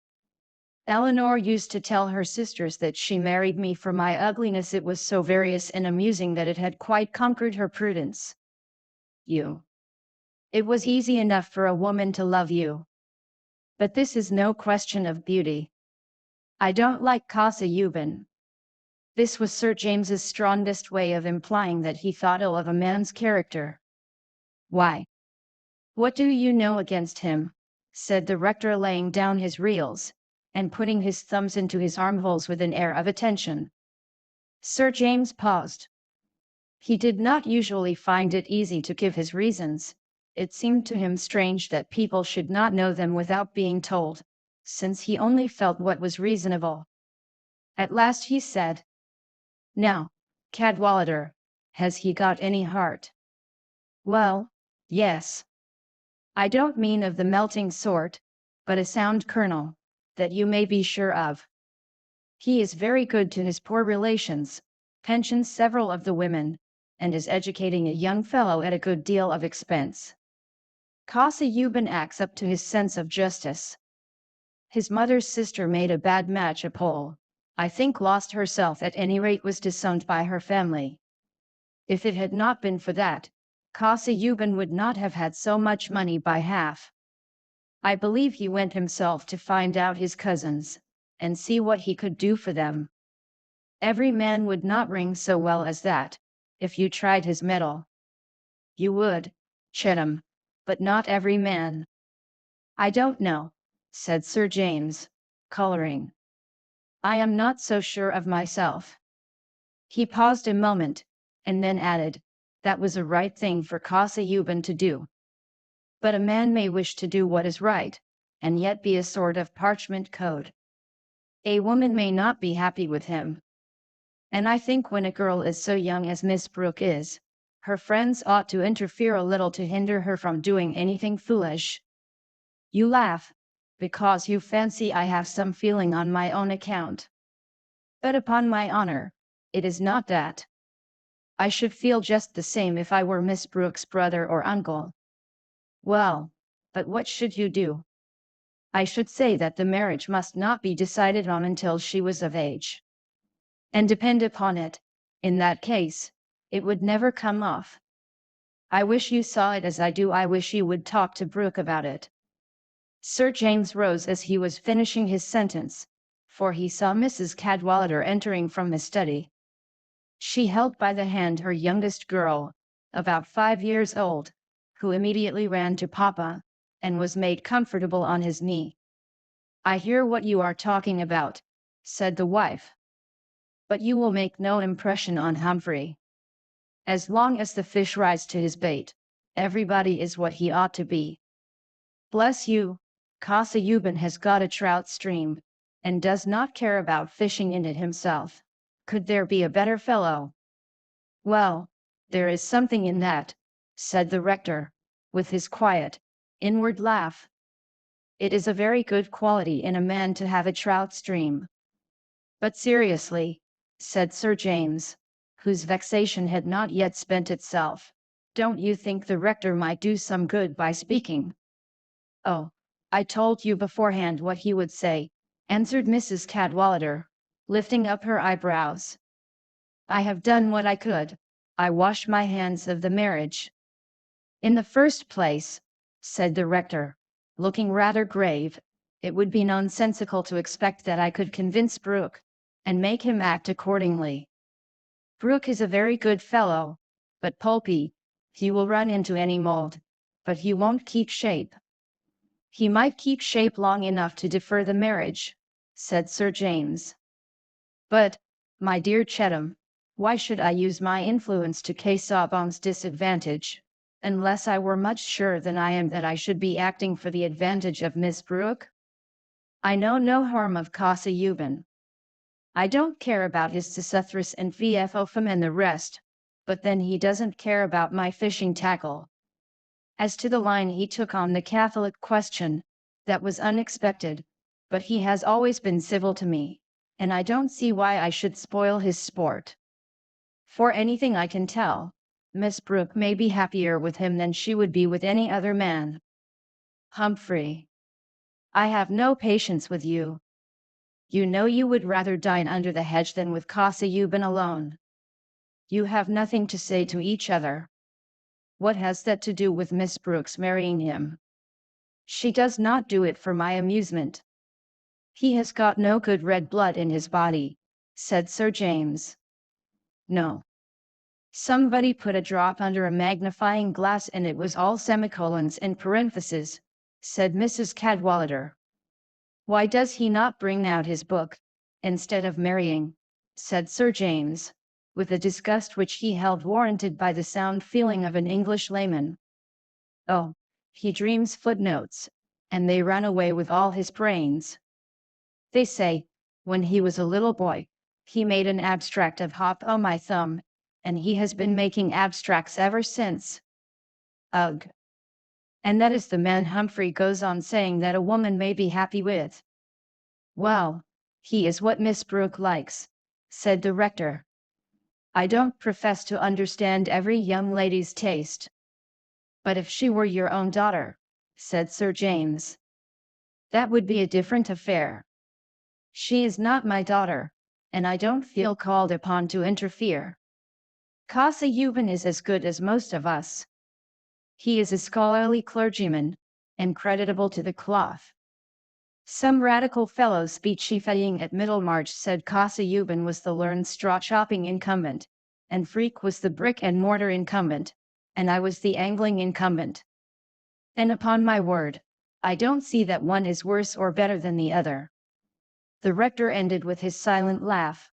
Eleanor used to tell her sisters that she married me for my ugliness. It was so various and amusing that it had quite conquered her prudence. You. It was easy enough for a woman to love you. But this is no question of beauty. I don't like Casaubon." This was Sir James's strongest way of implying that he thought ill of a man's character. "Why? What do you know against him?" said the rector, laying down his reels, and putting his thumbs into his armholes with an air of attention. Sir James paused. He did not usually find it easy to give his reasons. It seemed to him strange that people should not know them without being told, since he only felt what was reasonable. At last he said, "Now, Cadwallader, has he got any heart?" "Well, yes. I don't mean of the melting sort, but a sound kernel, that you may be sure of. He is very good to his poor relations, pensions several of the women, and is educating a young fellow at a good deal of expense. Casa Euban acts up to his sense of justice. His mother's sister made a bad match a Pole, I think lost herself at any rate was disowned by her family. If it had not been for that, Casa Euban would not have had so much money by half. I believe he went himself to find out his cousins, and see what he could do for them. Every man would not ring so well as that, if you tried his metal. You would, Chettam, but not every man." "I don't know," said Sir James, coloring. "I am not so sure of myself." He paused a moment, and then added, "That was a right thing for Casa Euban to do. But a man may wish to do what is right, and yet be a sort of parchment code. A woman may not be happy with him. And I think when a girl is so young as Miss Brooke is, her friends ought to interfere a little to hinder her from doing anything foolish. You laugh, because you fancy I have some feeling on my own account. But upon my honor, it is not that. I should feel just the same if I were Miss Brooke's brother or uncle." "Well, but what should you do?" "I should say that the marriage must not be decided on until she was of age. And depend upon it, in that case, it would never come off. I wish you saw it as I do. I wish you would talk to Brooke about it." Sir James rose as he was finishing his sentence, for he saw Mrs. Cadwallader entering from the study. She held by the hand her youngest girl, about 5 years old, who immediately ran to Papa, and was made comfortable on his knee. "I hear what you are talking about," said the wife. "But you will make no impression on Humphrey. As long as the fish rise to his bait, everybody is what he ought to be. Bless you, Casa Euban has got a trout stream, and does not care about fishing in it himself. Could there be a better fellow?" "Well, there is something in that," said the rector, with his quiet, inward laugh. "It is a very good quality in a man to have a trout stream." "But seriously," said Sir James, whose vexation had not yet spent itself, "don't you think the rector might do some good by speaking?" "Oh, I told you beforehand what he would say," answered Mrs. Cadwallader, lifting up her eyebrows. "I have done what I could. I wash my hands of the marriage." "In the first place," said the rector, looking rather grave, "it would be nonsensical to expect that I could convince Brooke, and make him act accordingly. Brooke is a very good fellow, but pulpy. He will run into any mold, but he won't keep shape." "He might keep shape long enough to defer the marriage," said Sir James. "But, my dear Chettam, why should I use my influence to Casaubon's disadvantage, unless I were much surer than I am that I should be acting for the advantage of Miss Brooke? I know no harm of Casa Euban. I don't care about his Sessuthris and Phoephophem and the rest, but then he doesn't care about my fishing tackle. As to the line he took on the Catholic question, that was unexpected, but he has always been civil to me, and I don't see why I should spoil his sport. For anything I can tell, Miss Brooke may be happier with him than she would be with any other man. Humphrey, I have no patience with you. You know you would rather dine under the hedge than with Casa Euban alone. You have nothing to say to each other. What has that to do with Miss Brooke's marrying him? She does not do it for my amusement. He has got no good red blood in his body," said Sir James. "No. Somebody put a drop under a magnifying glass and it was all semicolons and parentheses," said Mrs. Cadwallader. "Why does he not bring out his book, instead of marrying?" said Sir James. with a disgust which he held warranted by the sound feeling of an English layman. Oh, he dreams footnotes, and they run away with all his brains. They say, when he was a little boy, he made an abstract of Hop o' my thumb, and he has been making abstracts ever since. Ugh. And that is the man Humphrey goes on saying that a woman may be happy with. Well, he is what Miss Brooke likes, said the rector. I don't profess to understand every young lady's taste. But if she were your own daughter, said Sir James, that would be a different affair. She is not my daughter, and I don't feel called upon to interfere. Casaubon is as good as most of us. He is a scholarly clergyman, and creditable to the cloth. Some radical fellow speechifying at Middlemarch said Casaubon was the learned straw-chopping incumbent, and Freke was the brick-and-mortar incumbent, and I was the angling incumbent. And upon my word, I don't see that one is worse or better than the other. The rector ended with his silent laugh.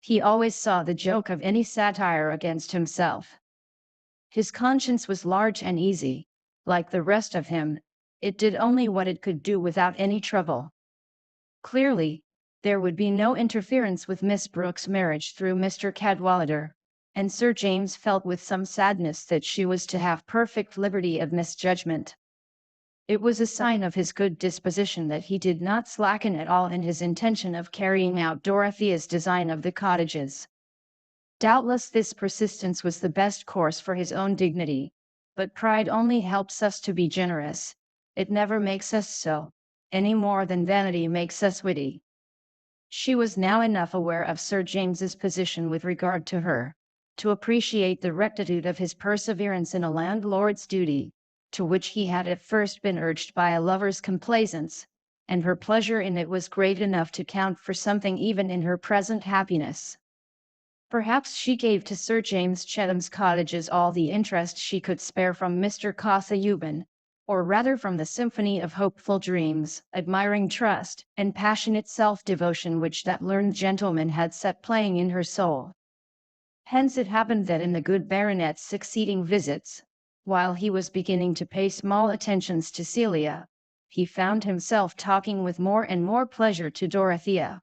He always saw the joke of any satire against himself. His conscience was large and easy, like the rest of him. It did only what it could do without any trouble. Clearly, there would be no interference with Miss Brooke's marriage through Mr. Cadwallader, and Sir James felt with some sadness that she was to have perfect liberty of misjudgment. It was a sign of his good disposition that he did not slacken at all in his intention of carrying out Dorothea's design of the cottages. Doubtless this persistence was the best course for his own dignity, but pride only helps us to be generous. It never makes us so, any more than vanity makes us witty. She was now enough aware of Sir James's position with regard to her, to appreciate the rectitude of his perseverance in a landlord's duty, to which he had at first been urged by a lover's complaisance, and her pleasure in it was great enough to count for something even in her present happiness. Perhaps she gave to Sir James Chetham's cottages all the interest she could spare from Mr. Casaubon, or rather from the symphony of hopeful dreams, admiring trust, and passionate self-devotion which that learned gentleman had set playing in her soul. Hence it happened that in the good baronet's succeeding visits, while he was beginning to pay small attentions to Celia, he found himself talking with more and more pleasure to Dorothea.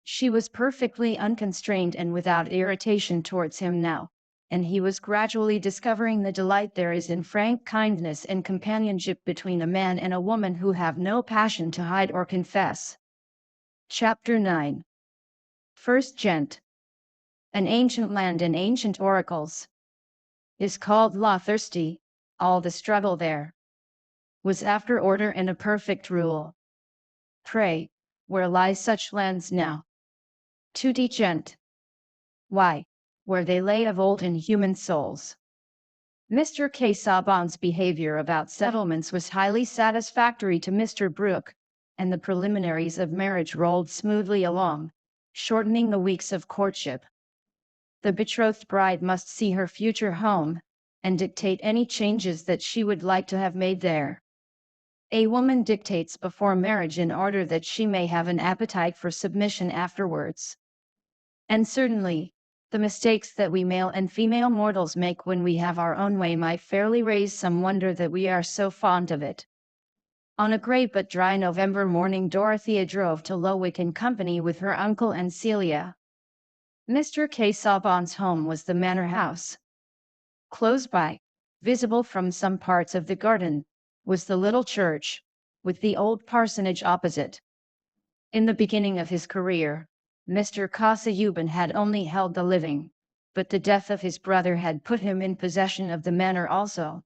She was perfectly unconstrained and without irritation towards him now, and he was gradually discovering the delight there is in frank kindness and companionship between a man and a woman who have no passion to hide or confess. Chapter 9. First Gent. An ancient land and ancient oracles. Is called law thirsty, all the struggle there was after order and a perfect rule. Pray, where lie such lands now? Tutti gent. Why, where they lay of old in human souls. Mr. Casaubon's behavior about settlements was highly satisfactory to Mr. Brooke, and the preliminaries of marriage rolled smoothly along, shortening the weeks of courtship. The betrothed bride must see her future home, and dictate any changes that she would like to have made there. A woman dictates before marriage in order that she may have an appetite for submission afterwards. And certainly, the mistakes that we male and female mortals make when we have our own way might fairly raise some wonder that we are so fond of it. On a grey but dry November morning Dorothea drove to Lowick in company with her uncle and Celia. Mr. Casaubon's home was the manor house. Close by, visible from some parts of the garden, was the little church, with the old parsonage opposite. In the beginning of his career, Mr. Casaubon had only held the living, but the death of his brother had put him in possession of the manor also.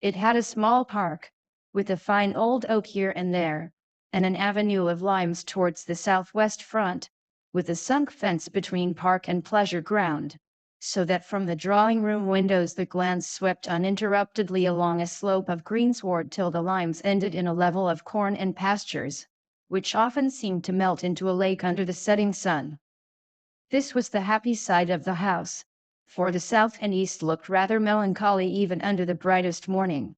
It had a small park, with a fine old oak here and there, and an avenue of limes towards the southwest front, with a sunk fence between park and pleasure ground, so that from the drawing-room windows the glance swept uninterruptedly along a slope of greensward till the limes ended in a level of corn and pastures, which often seemed to melt into a lake under the setting sun. This was the happy side of the house, for the south and east looked rather melancholy even under the brightest morning.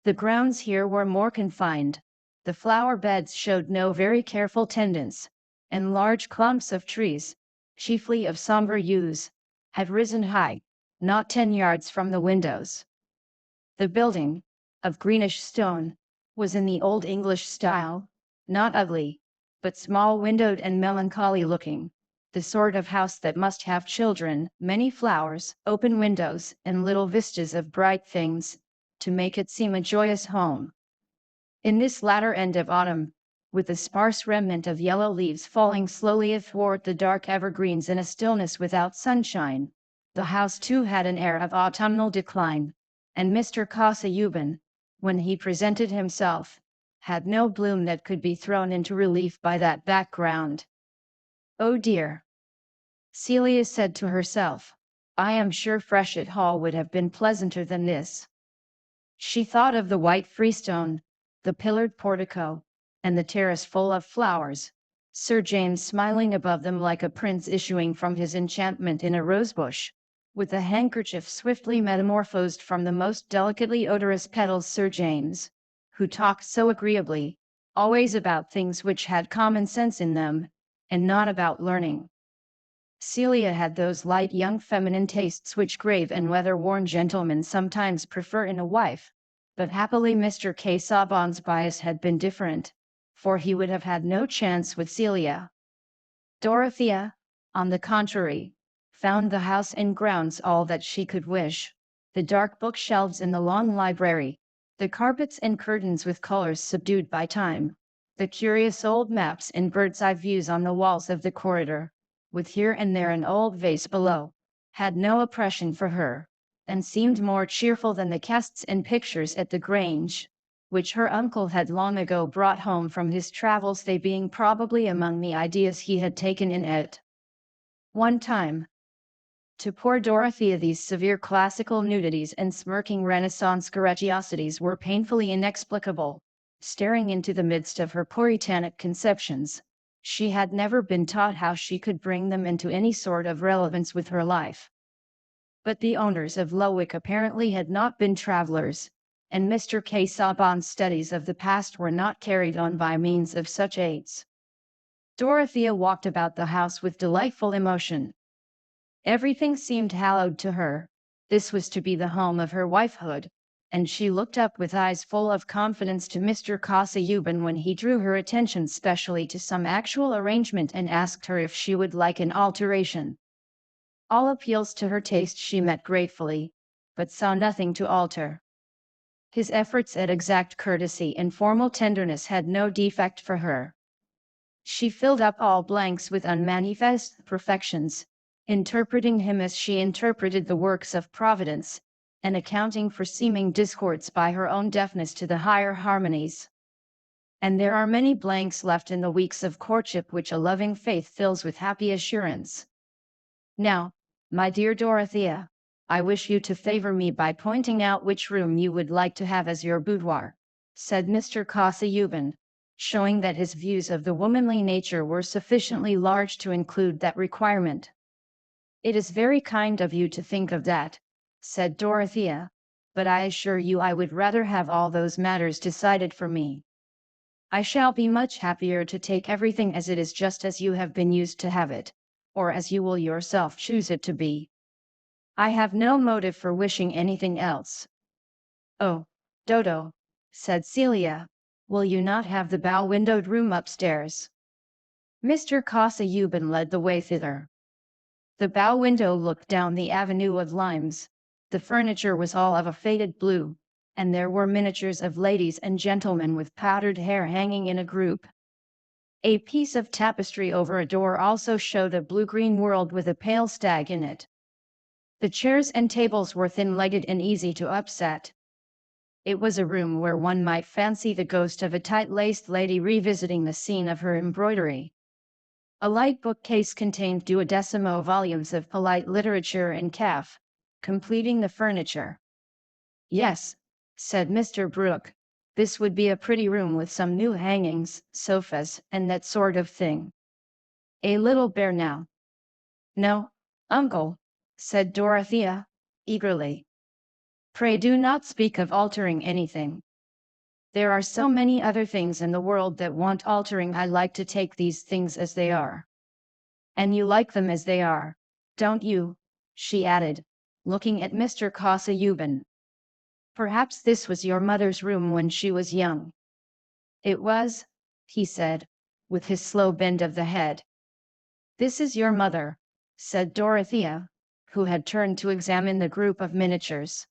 The grounds here were more confined, the flower beds showed no very careful tendance, and large clumps of trees, chiefly of somber hues, had risen high, not 10 yards from the windows. The building, of greenish stone, was in the Old English style, not ugly, but small-windowed and melancholy-looking, the sort of house that must have children, many flowers, open windows, and little vistas of bright things, to make it seem a joyous home. In this latter end of autumn, with a sparse remnant of yellow leaves falling slowly athwart the dark evergreens in a stillness without sunshine, the house too had an air of autumnal decline, and Mr. Casaubon, when he presented himself, had no bloom that could be thrown into relief by that background. "Oh dear," Celia said to herself, "I am sure Freshitt Hall would have been pleasanter than this." She thought of the white freestone, the pillared portico, and the terrace full of flowers, Sir James smiling above them like a prince issuing from his enchantment in a rosebush, with a handkerchief swiftly metamorphosed from the most delicately odorous petals. Sir James, who talked so agreeably, always about things which had common sense in them, and not about learning. Celia had those light young feminine tastes which grave and weather-worn gentlemen sometimes prefer in a wife, but happily Mr. Casaubon's bias had been different, for he would have had no chance with Celia. Dorothea, on the contrary, found the house and grounds all that she could wish: the dark bookshelves in the long library, the carpets and curtains with colors subdued by time, the curious old maps and bird's-eye views on the walls of the corridor, with here and there an old vase below, had no oppression for her, and seemed more cheerful than the casts and pictures at the Grange, which her uncle had long ago brought home from his travels, they being probably among the ideas he had taken in at one time. To poor Dorothea these severe classical nudities and smirking Renaissance grandiosities were painfully inexplicable. Staring into the midst of her puritanic conceptions, she had never been taught how she could bring them into any sort of relevance with her life. But the owners of Lowick apparently had not been travelers, and Mr. Casaubon's studies of the past were not carried on by means of such aids. Dorothea walked about the house with delightful emotion. Everything seemed hallowed to her. This was to be the home of her wifehood, and she looked up with eyes full of confidence to Mr. Casaubon when he drew her attention specially to some actual arrangement and asked her if she would like an alteration. All appeals to her taste she met gratefully, but saw nothing to alter. His efforts at exact courtesy and formal tenderness had no defect for her. She filled up all blanks with unmanifest perfections, interpreting him as she interpreted the works of Providence, and accounting for seeming discords by her own deafness to the higher harmonies. And there are many blanks left in the weeks of courtship which a loving faith fills with happy assurance. Now, my dear Dorothea, I wish you to favor me by pointing out which room you would like to have as your boudoir," said Mr. Casaubon, showing that his views of the womanly nature were sufficiently large to include that requirement. "It is very kind of you to think of that," said Dorothea, "but I assure you I would rather have all those matters decided for me. I shall be much happier to take everything as it is, just as you have been used to have it, or as you will yourself choose it to be. I have no motive for wishing anything else." "Oh, Dodo," said Celia, "will you not have the bow-windowed room upstairs?" Mr. Casaubon led the way thither. The bow window looked down the avenue of limes. The furniture was all of a faded blue, and there were miniatures of ladies and gentlemen with powdered hair hanging in a group. A piece of tapestry over a door also showed a blue-green world with a pale stag in it. The chairs and tables were thin-legged and easy to upset. It was a room where one might fancy the ghost of a tight-laced lady revisiting the scene of her embroidery. A light bookcase contained 12 volumes of polite literature in calf, completing the furniture. "Yes," said Mr. Brooke, "this would be a pretty room with some new hangings, sofas, and that sort of thing. A little bare now." "No, uncle," said Dorothea, eagerly. "Pray do not speak of altering anything. There are so many other things in the world that want altering. I like to take these things as they are." And you like them as they are, don't you? She added, looking at Mr. Kossayuban. Perhaps this was your mother's room when she was young. It was, he said, with his slow bend of the head. This is your mother, said Dorothea, who had turned to examine the group of miniatures.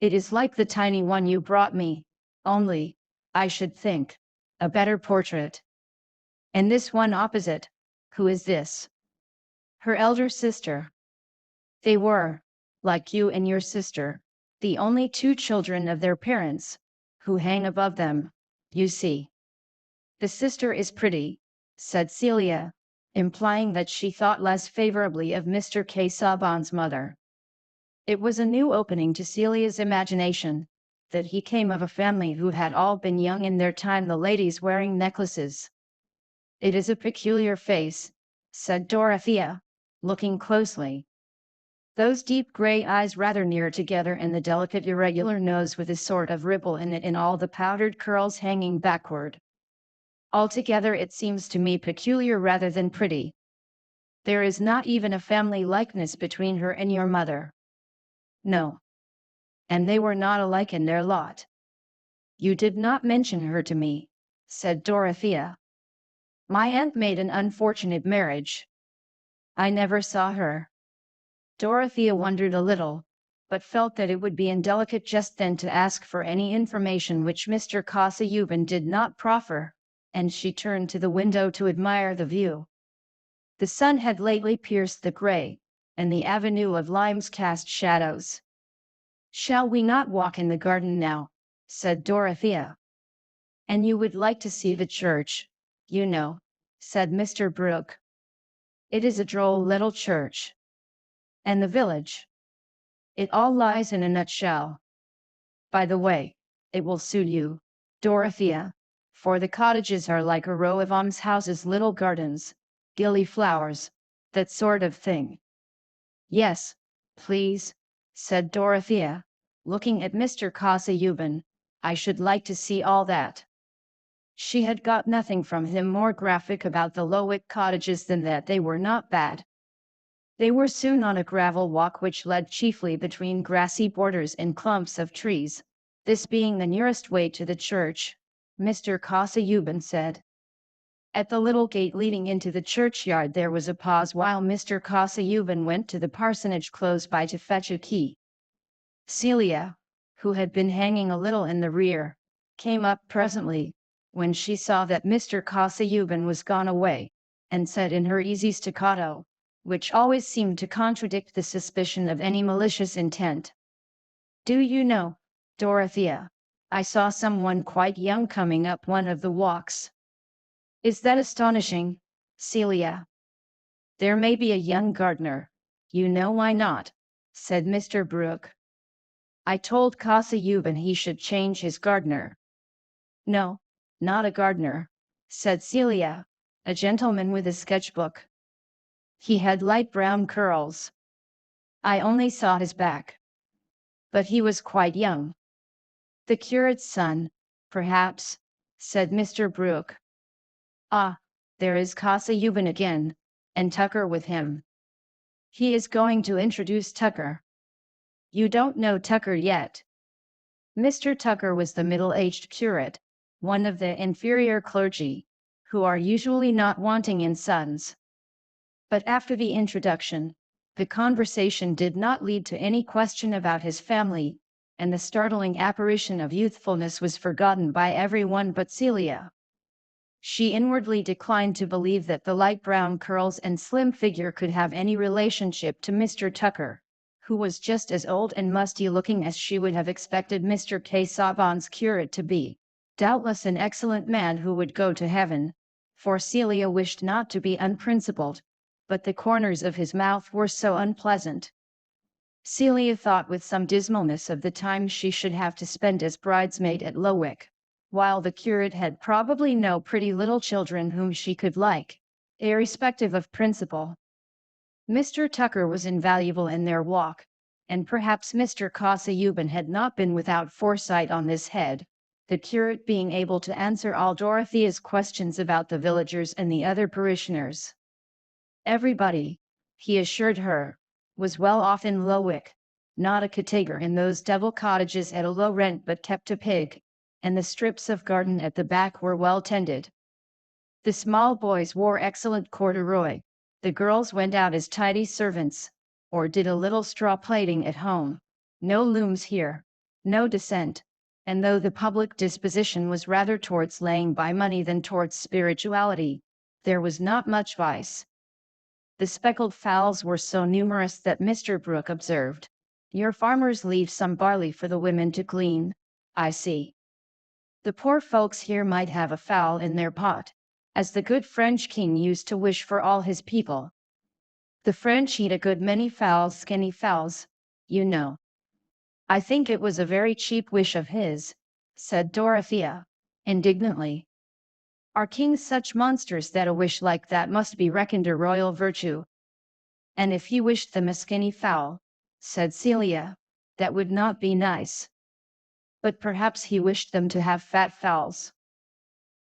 It is like the tiny one you brought me, only, I should think, a better portrait. And this one opposite, who is this? Her elder sister. They were, like you and your sister, the only two children of their parents, who hang above them, you see. The sister is pretty, said Celia, implying that she thought less favorably of Mr. Saban's mother. It was a new opening to Celia's imagination, that he came of a family who had all been young in their time, the ladies wearing necklaces. It is a peculiar face, said Dorothea, looking closely. Those deep gray eyes rather near together, and the delicate irregular nose with a sort of ripple in it, and all the powdered curls hanging backward. Altogether it seems to me peculiar rather than pretty. There is not even a family likeness between her and your mother. No. And they were not alike in their lot. You did not mention her to me, said Dorothea. My aunt made an unfortunate marriage. I never saw her. Dorothea wondered a little, but felt that it would be indelicate just then to ask for any information which Mr. Kossayuban did not proffer, and she turned to the window to admire the view. The sun had lately pierced the gray, and the avenue of limes cast shadows. Shall we not walk in the garden now? Said Dorothea. And you would like to see the church, you know, said Mr. Brooke. It is a droll little church. And the village. It all lies in a nutshell. By the way, it will suit you, Dorothea, for the cottages are like a row of almshouses, little gardens, gilly flowers, that sort of thing. Yes, please, said Dorothea, looking at Mr. Kossayuban. I should like to see all that. She had got nothing from him more graphic about the Lowick cottages than that they were not bad. They were soon on a gravel walk which led chiefly between grassy borders and clumps of trees, this being the nearest way to the church, Mr. Kossayuban said. At the little gate leading into the churchyard there was a pause while Mr. Kossayuban went to the parsonage close by to fetch a key. Celia, who had been hanging a little in the rear, came up presently, when she saw that Mr. Kossayuban was gone away, and said in her easy staccato, which always seemed to contradict the suspicion of any malicious intent. Do you know, Dorothea, I saw someone quite young coming up one of the walks. Is that astonishing, Celia? There may be a young gardener, you know why not, said Mr. Brooke. I told Kossayuban he should change his gardener. No, not a gardener, said Celia, a gentleman with a sketchbook. He had light brown curls. I only saw his back. But he was quite young. The curate's son, perhaps, said Mr. Brooke. Ah, there is Kossayuban again, and Tucker with him. He is going to introduce Tucker. You don't know Tucker yet. Mr. Tucker was the middle-aged curate, one of the inferior clergy, who are usually not wanting in sons. But after the introduction, the conversation did not lead to any question about his family, and the startling apparition of youthfulness was forgotten by everyone but Celia. She inwardly declined to believe that the light brown curls and slim figure could have any relationship to Mr. Tucker, who was just as old and musty-looking as she would have expected Mr. Saban's curate to be, doubtless an excellent man who would go to heaven, for Celia wished not to be unprincipled, but the corners of his mouth were so unpleasant. Celia thought with some dismalness of the time she should have to spend as bridesmaid at Lowick, while the curate had probably no pretty little children whom she could like, irrespective of principle. Mr. Tucker was invaluable in their walk, and perhaps Mr. Kossayuban had not been without foresight on this head, the curate being able to answer all Dorothea's questions about the villagers and the other parishioners. Everybody, he assured her, was well off in Lowick, not a cottager in those devil cottages at a low rent but kept a pig, and the strips of garden at the back were well tended. The small boys wore excellent corduroy, the girls went out as tidy servants, or did a little straw plaiting at home. No looms here, no dissent, and though the public disposition was rather towards laying by money than towards spirituality, there was not much vice. The speckled fowls were so numerous that Mr. Brooke observed, "Your farmers leave some barley for the women to glean, I see. The poor folks here might have a fowl in their pot, as the good French king used to wish for all his people. The French eat a good many fowls, skinny fowls, you know." "I think it was a very cheap wish of his," said Dorothea, indignantly. "Are kings such monsters that a wish like that must be reckoned a royal virtue?" "And if he wished them a skinny fowl," said Celia, "that would not be nice." "But perhaps he wished them to have fat fowls."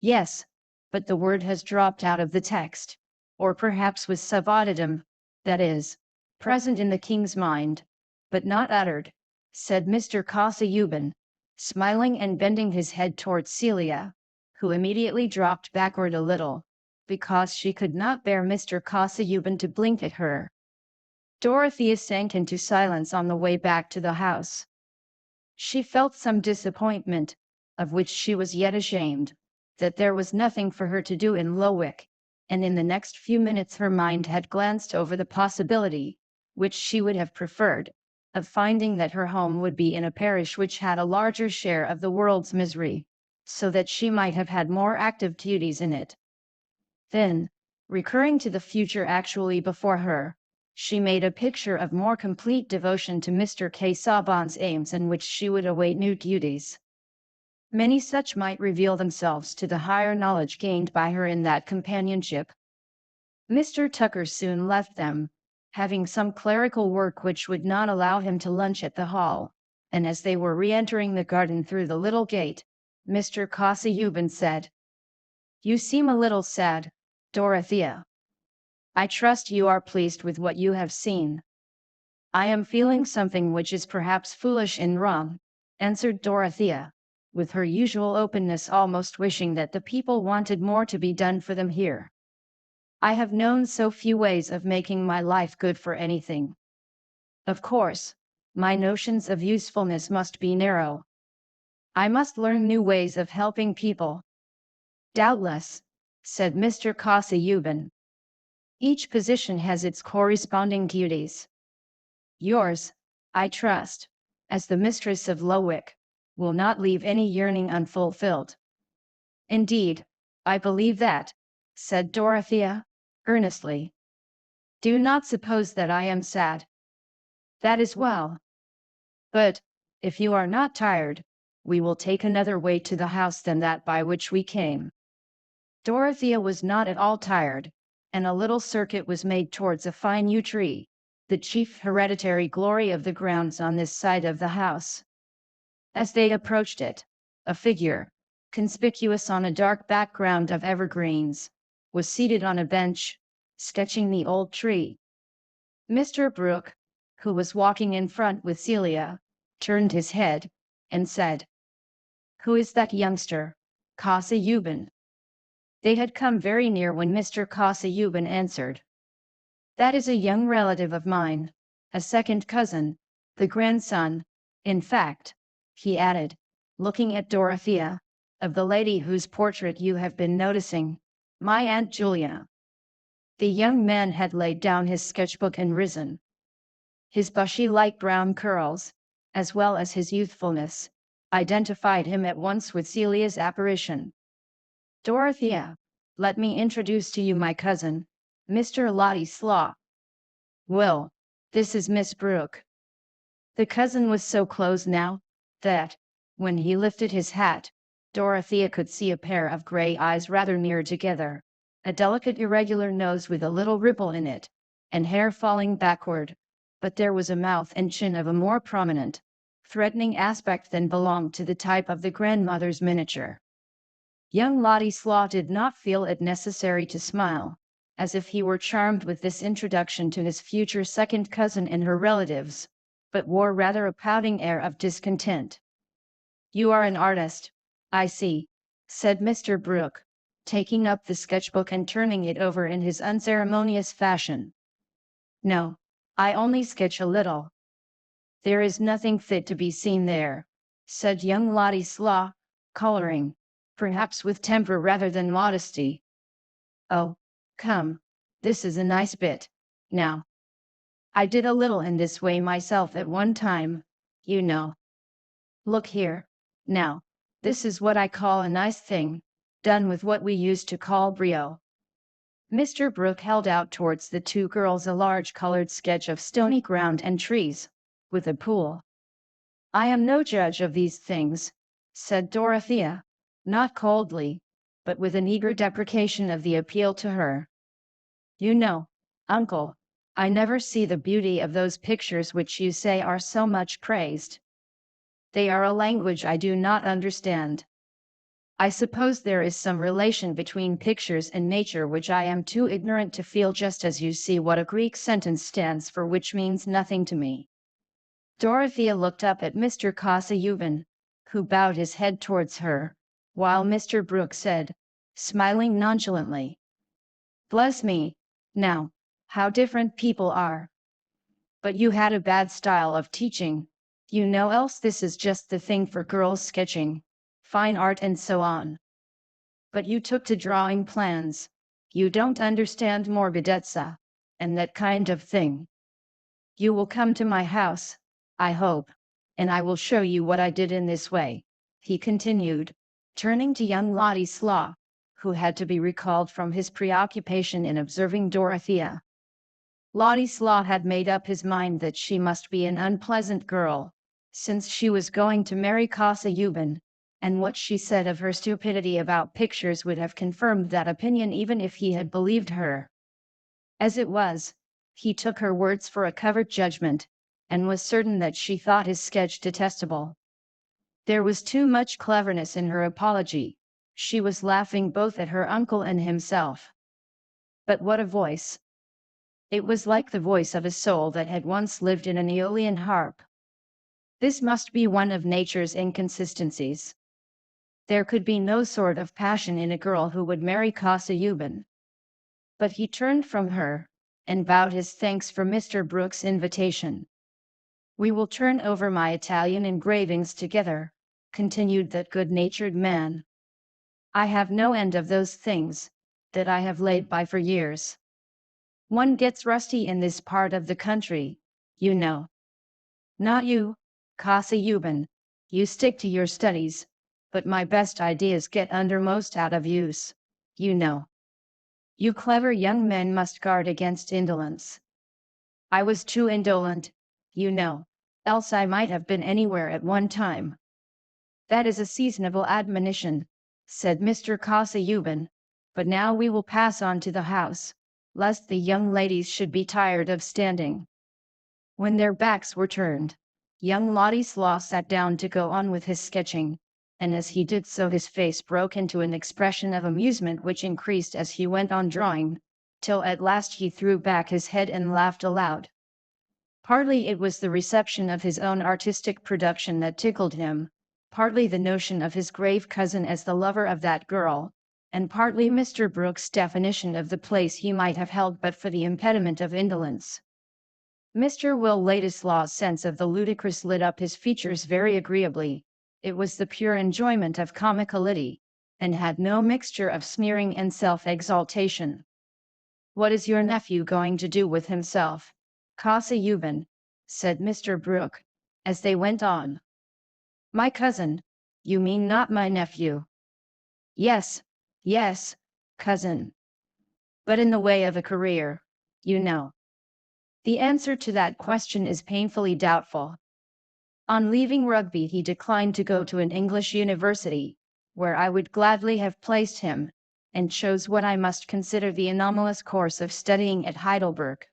"Yes, but the word has dropped out of the text, or perhaps was subauditum, that is, present in the king's mind, but not uttered," said Mr. Casaubon, smiling and bending his head towards Celia, who immediately dropped backward a little, because she could not bear Mr. Casaubon to blink at her. Dorothea sank into silence on the way back to the house. She felt some disappointment, of which she was yet ashamed, that there was nothing for her to do in Lowick, and in the next few minutes her mind had glanced over the possibility, which she would have preferred, of finding that her home would be in a parish which had a larger share of the world's misery, so that she might have had more active duties in it. Then, recurring to the future actually before her, she made a picture of more complete devotion to Mr. Casaubon's aims in which she would await new duties. Many such might reveal themselves to the higher knowledge gained by her in that companionship. Mr. Tucker soon left them, having some clerical work which would not allow him to lunch at the hall, and as they were re-entering the garden through the little gate, Mr. Casaubon said, "You seem a little sad, Dorothea. I trust you are pleased with what you have seen." "I am feeling something which is perhaps foolish and wrong," answered Dorothea, with her usual openness, almost wishing that the people wanted more to be done for them here. "I have known so few ways of making my life good for anything. Of course, my notions of usefulness must be narrow. I must learn new ways of helping people." "Doubtless," said Mr. Casaubon. "Each position has its corresponding duties. Yours, I trust, as the mistress of Lowick, will not leave any yearning unfulfilled." "Indeed, I believe that," said Dorothea, earnestly. "Do not suppose that I am sad. That is well. But, if you are not tired, we will take another way to the house than that by which we came." Dorothea was not at all tired, and a little circuit was made towards a fine yew tree, the chief hereditary glory of the grounds on this side of the house. As they approached it, a figure, conspicuous on a dark background of evergreens, was seated on a bench, sketching the old tree. Mr. Brooke, who was walking in front with Celia, turned his head, and said, "Who is that youngster, Casaubon?" They had come very near when Mr. Casaubon answered, "That is a young relative of mine, a second cousin, the grandson, in fact," he added, looking at Dorothea, "of the lady whose portrait you have been noticing, my Aunt Julia." The young man had laid down his sketchbook and risen. His bushy light brown curls, as well as his youthfulness, identified him at once with Celia's apparition. "Dorothea, let me introduce to you my cousin, Mr. Ladislaw. Well, this is Miss Brooke." The cousin was so close now, that, when he lifted his hat, Dorothea could see a pair of gray eyes rather near together, a delicate irregular nose with a little ripple in it, and hair falling backward, but there was a mouth and chin of a more prominent, threatening aspect than belonged to the type of the grandmother's miniature. Young Ladislaw did not feel it necessary to smile. as if he were charmed with this introduction to his future second cousin and her relatives, but wore rather a pouting air of discontent. "You are an artist, I see," said Mr. Brooke, taking up the sketchbook and turning it over in his unceremonious fashion. "No, I only sketch a little." "There is nothing fit to be seen there," said young Ladislaw, coloring, perhaps with temper rather than modesty. "Oh, come, this is a nice bit, now. I did a little in this way myself at one time, you know. Look here, now, this is what I call a nice thing, done with what we used to call brio." Mr. Brooke held out towards the two girls a large colored sketch of stony ground and trees, with a pool. "I am no judge of these things," said Dorothea, not coldly, but with an eager deprecation of the appeal to her. "You know, uncle, I never see the beauty of those pictures which you say are so much praised. They are a language I do not understand. I suppose there is some relation between pictures and nature which I am too ignorant to feel, just as you see what a Greek sentence stands for which means nothing to me." Dorothea looked up at Mr. Casaubon, who bowed his head towards her, while Mr. Brooke said, smiling nonchalantly, "Bless me, now, how different people are! But you had a bad style of teaching, you know, else this is just the thing for girls sketching, fine art and so on. But you took to drawing plans, you don't understand morbidezza, and that kind of thing. You will come to my house, I hope, and I will show you what I did in this way," he continued, turning to young Ladislaw, who had to be recalled from his preoccupation in observing Dorothea. Ladislaw had made up his mind that she must be an unpleasant girl, since she was going to marry Casaubon, and what she said of her stupidity about pictures would have confirmed that opinion even if he had believed her. As it was, he took her words for a covert judgment, and was certain that she thought his sketch detestable. There was too much cleverness in her apology. She was laughing both at her uncle and himself. But what a voice! It was like the voice of a soul that had once lived in an Aeolian harp. This must be one of nature's inconsistencies. There could be no sort of passion in a girl who would marry Casaubon. But he turned from her, and bowed his thanks for Mr. Brooke's invitation. "We will turn over my Italian engravings together," continued that good-natured man. "I have no end of those things, that I have laid by for years. One gets rusty in this part of the country, you know. Not you, Casaubon, you stick to your studies, but my best ideas get undermost out of use, you know. You clever young men must guard against indolence. I was too indolent, you know, else I might have been anywhere at one time." "That is a seasonable admonition," said Mr. Casaubon, "but now we will pass on to the house, lest the young ladies should be tired of standing." When their backs were turned, young Ladislaw sat down to go on with his sketching, and as he did so his face broke into an expression of amusement which increased as he went on drawing, till at last he threw back his head and laughed aloud. Partly it was the reception of his own artistic production that tickled him, partly the notion of his grave cousin as the lover of that girl, and partly Mr. Brooke's definition of the place he might have held but for the impediment of indolence. Mr. Will Ladislaw's sense of the ludicrous lit up his features very agreeably. It was the pure enjoyment of comicality, and had no mixture of sneering and self-exaltation. "What is your nephew going to do with himself, Casaubon?" said Mr. Brooke, as they went on. "My cousin, you mean, not my nephew?" "Yes, yes, cousin. But in the way of a career, you know. The answer to that question is painfully doubtful. On leaving Rugby he declined to go to an English university, where I would gladly have placed him, and chose what I must consider the anomalous course of studying at Heidelberg.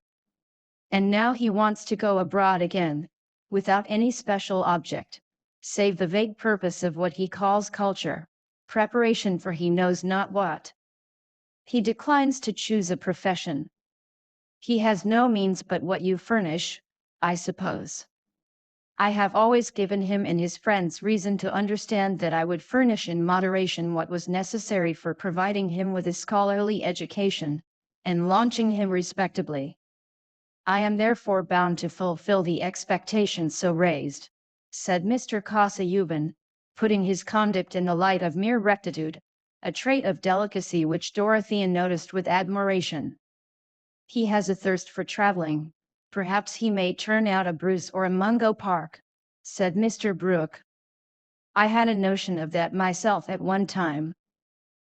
And now he wants to go abroad again, without any special object, save the vague purpose of what he calls culture, preparation for he knows not what. He declines to choose a profession. He has no means but what you furnish, I suppose. I have always given him and his friends reason to understand that I would furnish in moderation what was necessary for providing him with a scholarly education, and launching him respectably. I am therefore bound to fulfill the expectations so raised, said Mr. Kosayuban, putting his conduct in the light of mere rectitude, a trait of delicacy which Dorothea noticed with admiration. He has a thirst for traveling. Perhaps he may turn out a Bruce or a Mungo Park, said Mr. Brooke. I had a notion of that myself at one time.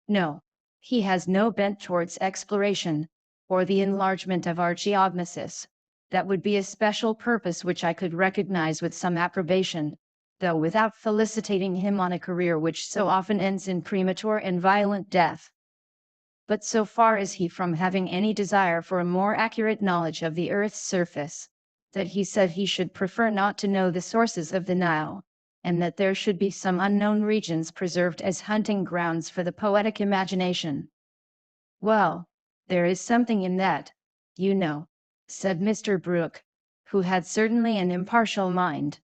No, he has no bent towards exploration, or the enlargement of our geognosis. That would be a special purpose which I could recognize with some approbation, though without felicitating him on a career which so often ends in premature and violent death. But so far is he from having any desire for a more accurate knowledge of the earth's surface, that he said he should prefer not to know the sources of the Nile, and that there should be some unknown regions preserved as hunting grounds for the poetic imagination. Well, there is something in that, you know, said Mr. Brooke, who had certainly an impartial mind.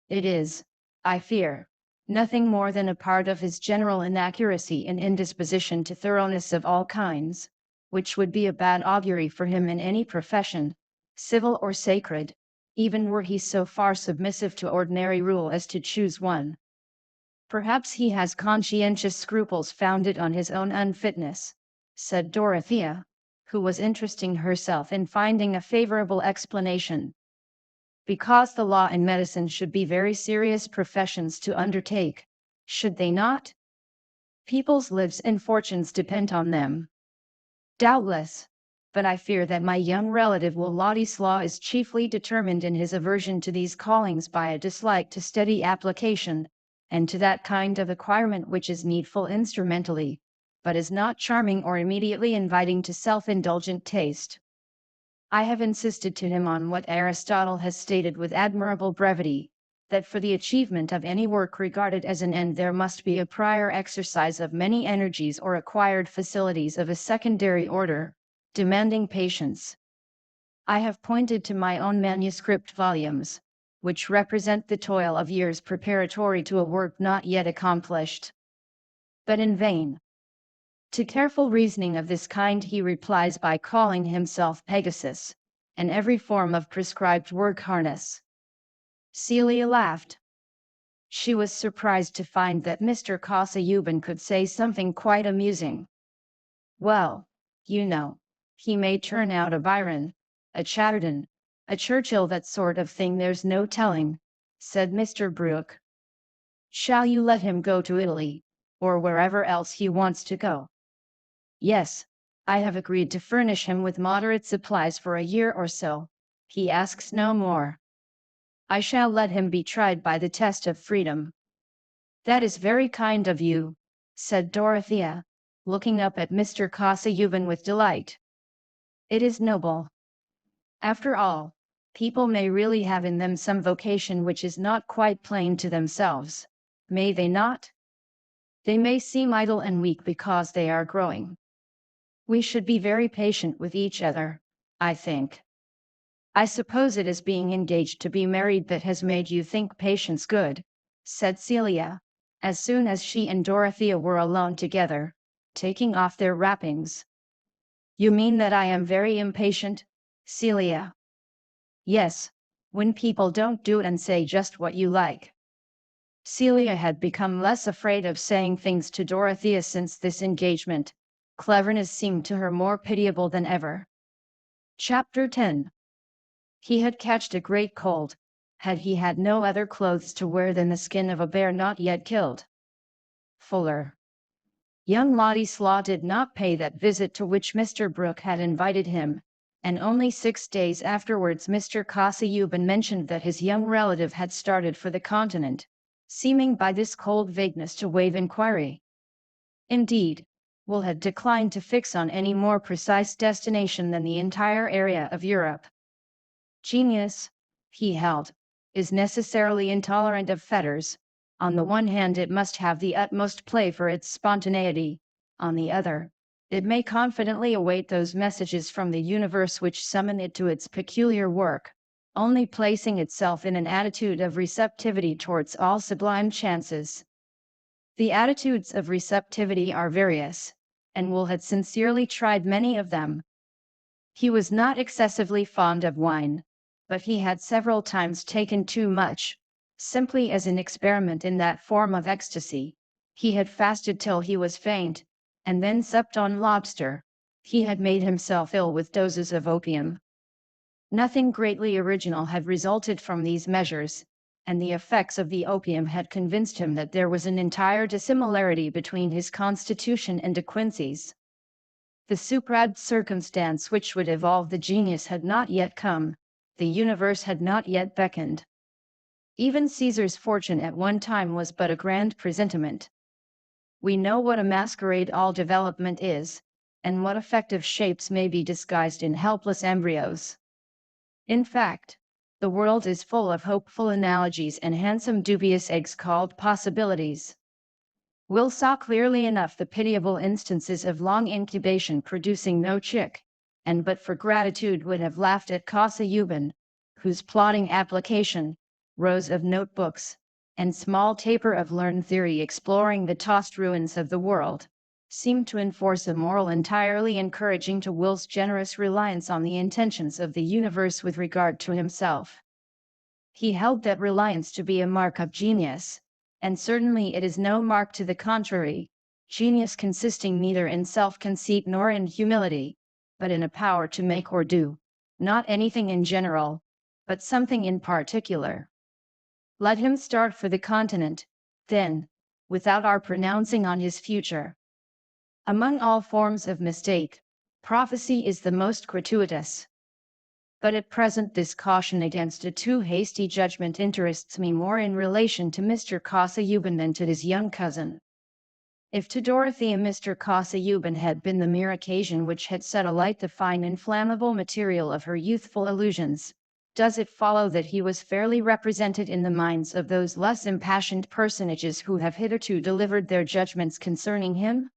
It is, I fear, nothing more than a part of his general inaccuracy and indisposition to thoroughness of all kinds, which would be a bad augury for him in any profession, civil or sacred, even were he so far submissive to ordinary rule as to choose one. Perhaps he has conscientious scruples founded on his own unfitness, said Dorothea, who was interesting herself in finding a favorable explanation. Because the law and medicine should be very serious professions to undertake, should they not? People's lives and fortunes depend on them. Doubtless, but I fear that my young relative Wladislaw is chiefly determined in his aversion to these callings by a dislike to steady application, and to that kind of acquirement which is needful instrumentally, but is not charming or immediately inviting to self-indulgent taste. I have insisted to him on what Aristotle has stated with admirable brevity, that for the achievement of any work regarded as an end there must be a prior exercise of many energies or acquired facilities of a secondary order, demanding patience. I have pointed to my own manuscript volumes, which represent the toil of years preparatory to a work not yet accomplished. But in vain. To careful reasoning of this kind he replies by calling himself Pegasus, and every form of prescribed work harness. Celia laughed. She was surprised to find that Mr. Kosayuban could say something quite amusing. Well, you know, he may turn out a Byron, a Chatterton, a Churchill, that sort of thing, there's no telling, said Mr. Brooke. Shall you let him go to Italy, or wherever else he wants to go? Yes, I have agreed to furnish him with moderate supplies for a year or so. He asks no more. I shall let him be tried by the test of freedom. That is very kind of you, said Dorothea, looking up at Mr. Kosayuban with delight. It is noble. After all, people may really have in them some vocation which is not quite plain to themselves, may they not? They may seem idle and weak because they are growing. We should be very patient with each other, I think. I suppose it is being engaged to be married that has made you think patience good, said Celia, as soon as she and Dorothea were alone together, taking off their wrappings. You mean that I am very impatient, Celia? Yes, when people don't do and say just what you like. Celia had become less afraid of saying things to Dorothea since this engagement. Cleverness seemed to her more pitiable than ever. Chapter 10. He had catched a great cold. Had he had no other clothes to wear than the skin of a bear not yet killed? Fuller. Young Ladislaw did not pay that visit to which Mr. Brooke had invited him, and only 6 days afterwards Mr. Kosayuban mentioned that his young relative had started for the continent, seeming by this cold vagueness to waive inquiry. Indeed, Will had declined to fix on any more precise destination than the entire area of Europe. Genius, he held, is necessarily intolerant of fetters. On the one hand it must have the utmost play for its spontaneity, on the other, It may confidently await those messages from the universe which summon it to its peculiar work, only placing itself in an attitude of receptivity towards all sublime chances. The attitudes of receptivity are various, and Will had sincerely tried many of them. He was not excessively fond of wine, but he had several times taken too much, simply as an experiment in that form of ecstasy. He had fasted till he was faint, and then supped on lobster. He had made himself ill with doses of opium. Nothing greatly original had resulted from these measures, and the effects of the opium had convinced him that there was an entire dissimilarity between his constitution and De Quincey's. The superadded circumstance which would evolve the genius had not yet come, the universe had not yet beckoned. Even Caesar's fortune at one time was but a grand presentiment. We know what a masquerade all development is, and what effective shapes may be disguised in helpless embryos. In fact, the world is full of hopeful analogies and handsome dubious eggs called possibilities. Will saw clearly enough the pitiable instances of long incubation producing no chick, and but for gratitude would have laughed at Cassayuban, whose plodding application, rows of notebooks, and small taper of learned theory exploring the tossed ruins of the world, seemed to enforce a moral entirely encouraging to Will's generous reliance on the intentions of the universe with regard to himself. He held that reliance to be a mark of genius, and certainly it is no mark to the contrary, genius consisting neither in self-conceit nor in humility, but in a power to make or do, not anything in general, but something in particular. Let him start for the continent, then, without our pronouncing on his future. Among all forms of mistake, prophecy is the most gratuitous. But at present this caution against a too hasty judgment interests me more in relation to Mr. Cassayuban than to his young cousin. If to Dorothea Mr. Cassayuban had been the mere occasion which had set alight the fine inflammable material of her youthful illusions, does it follow that he was fairly represented in the minds of those less impassioned personages who have hitherto delivered their judgments concerning him?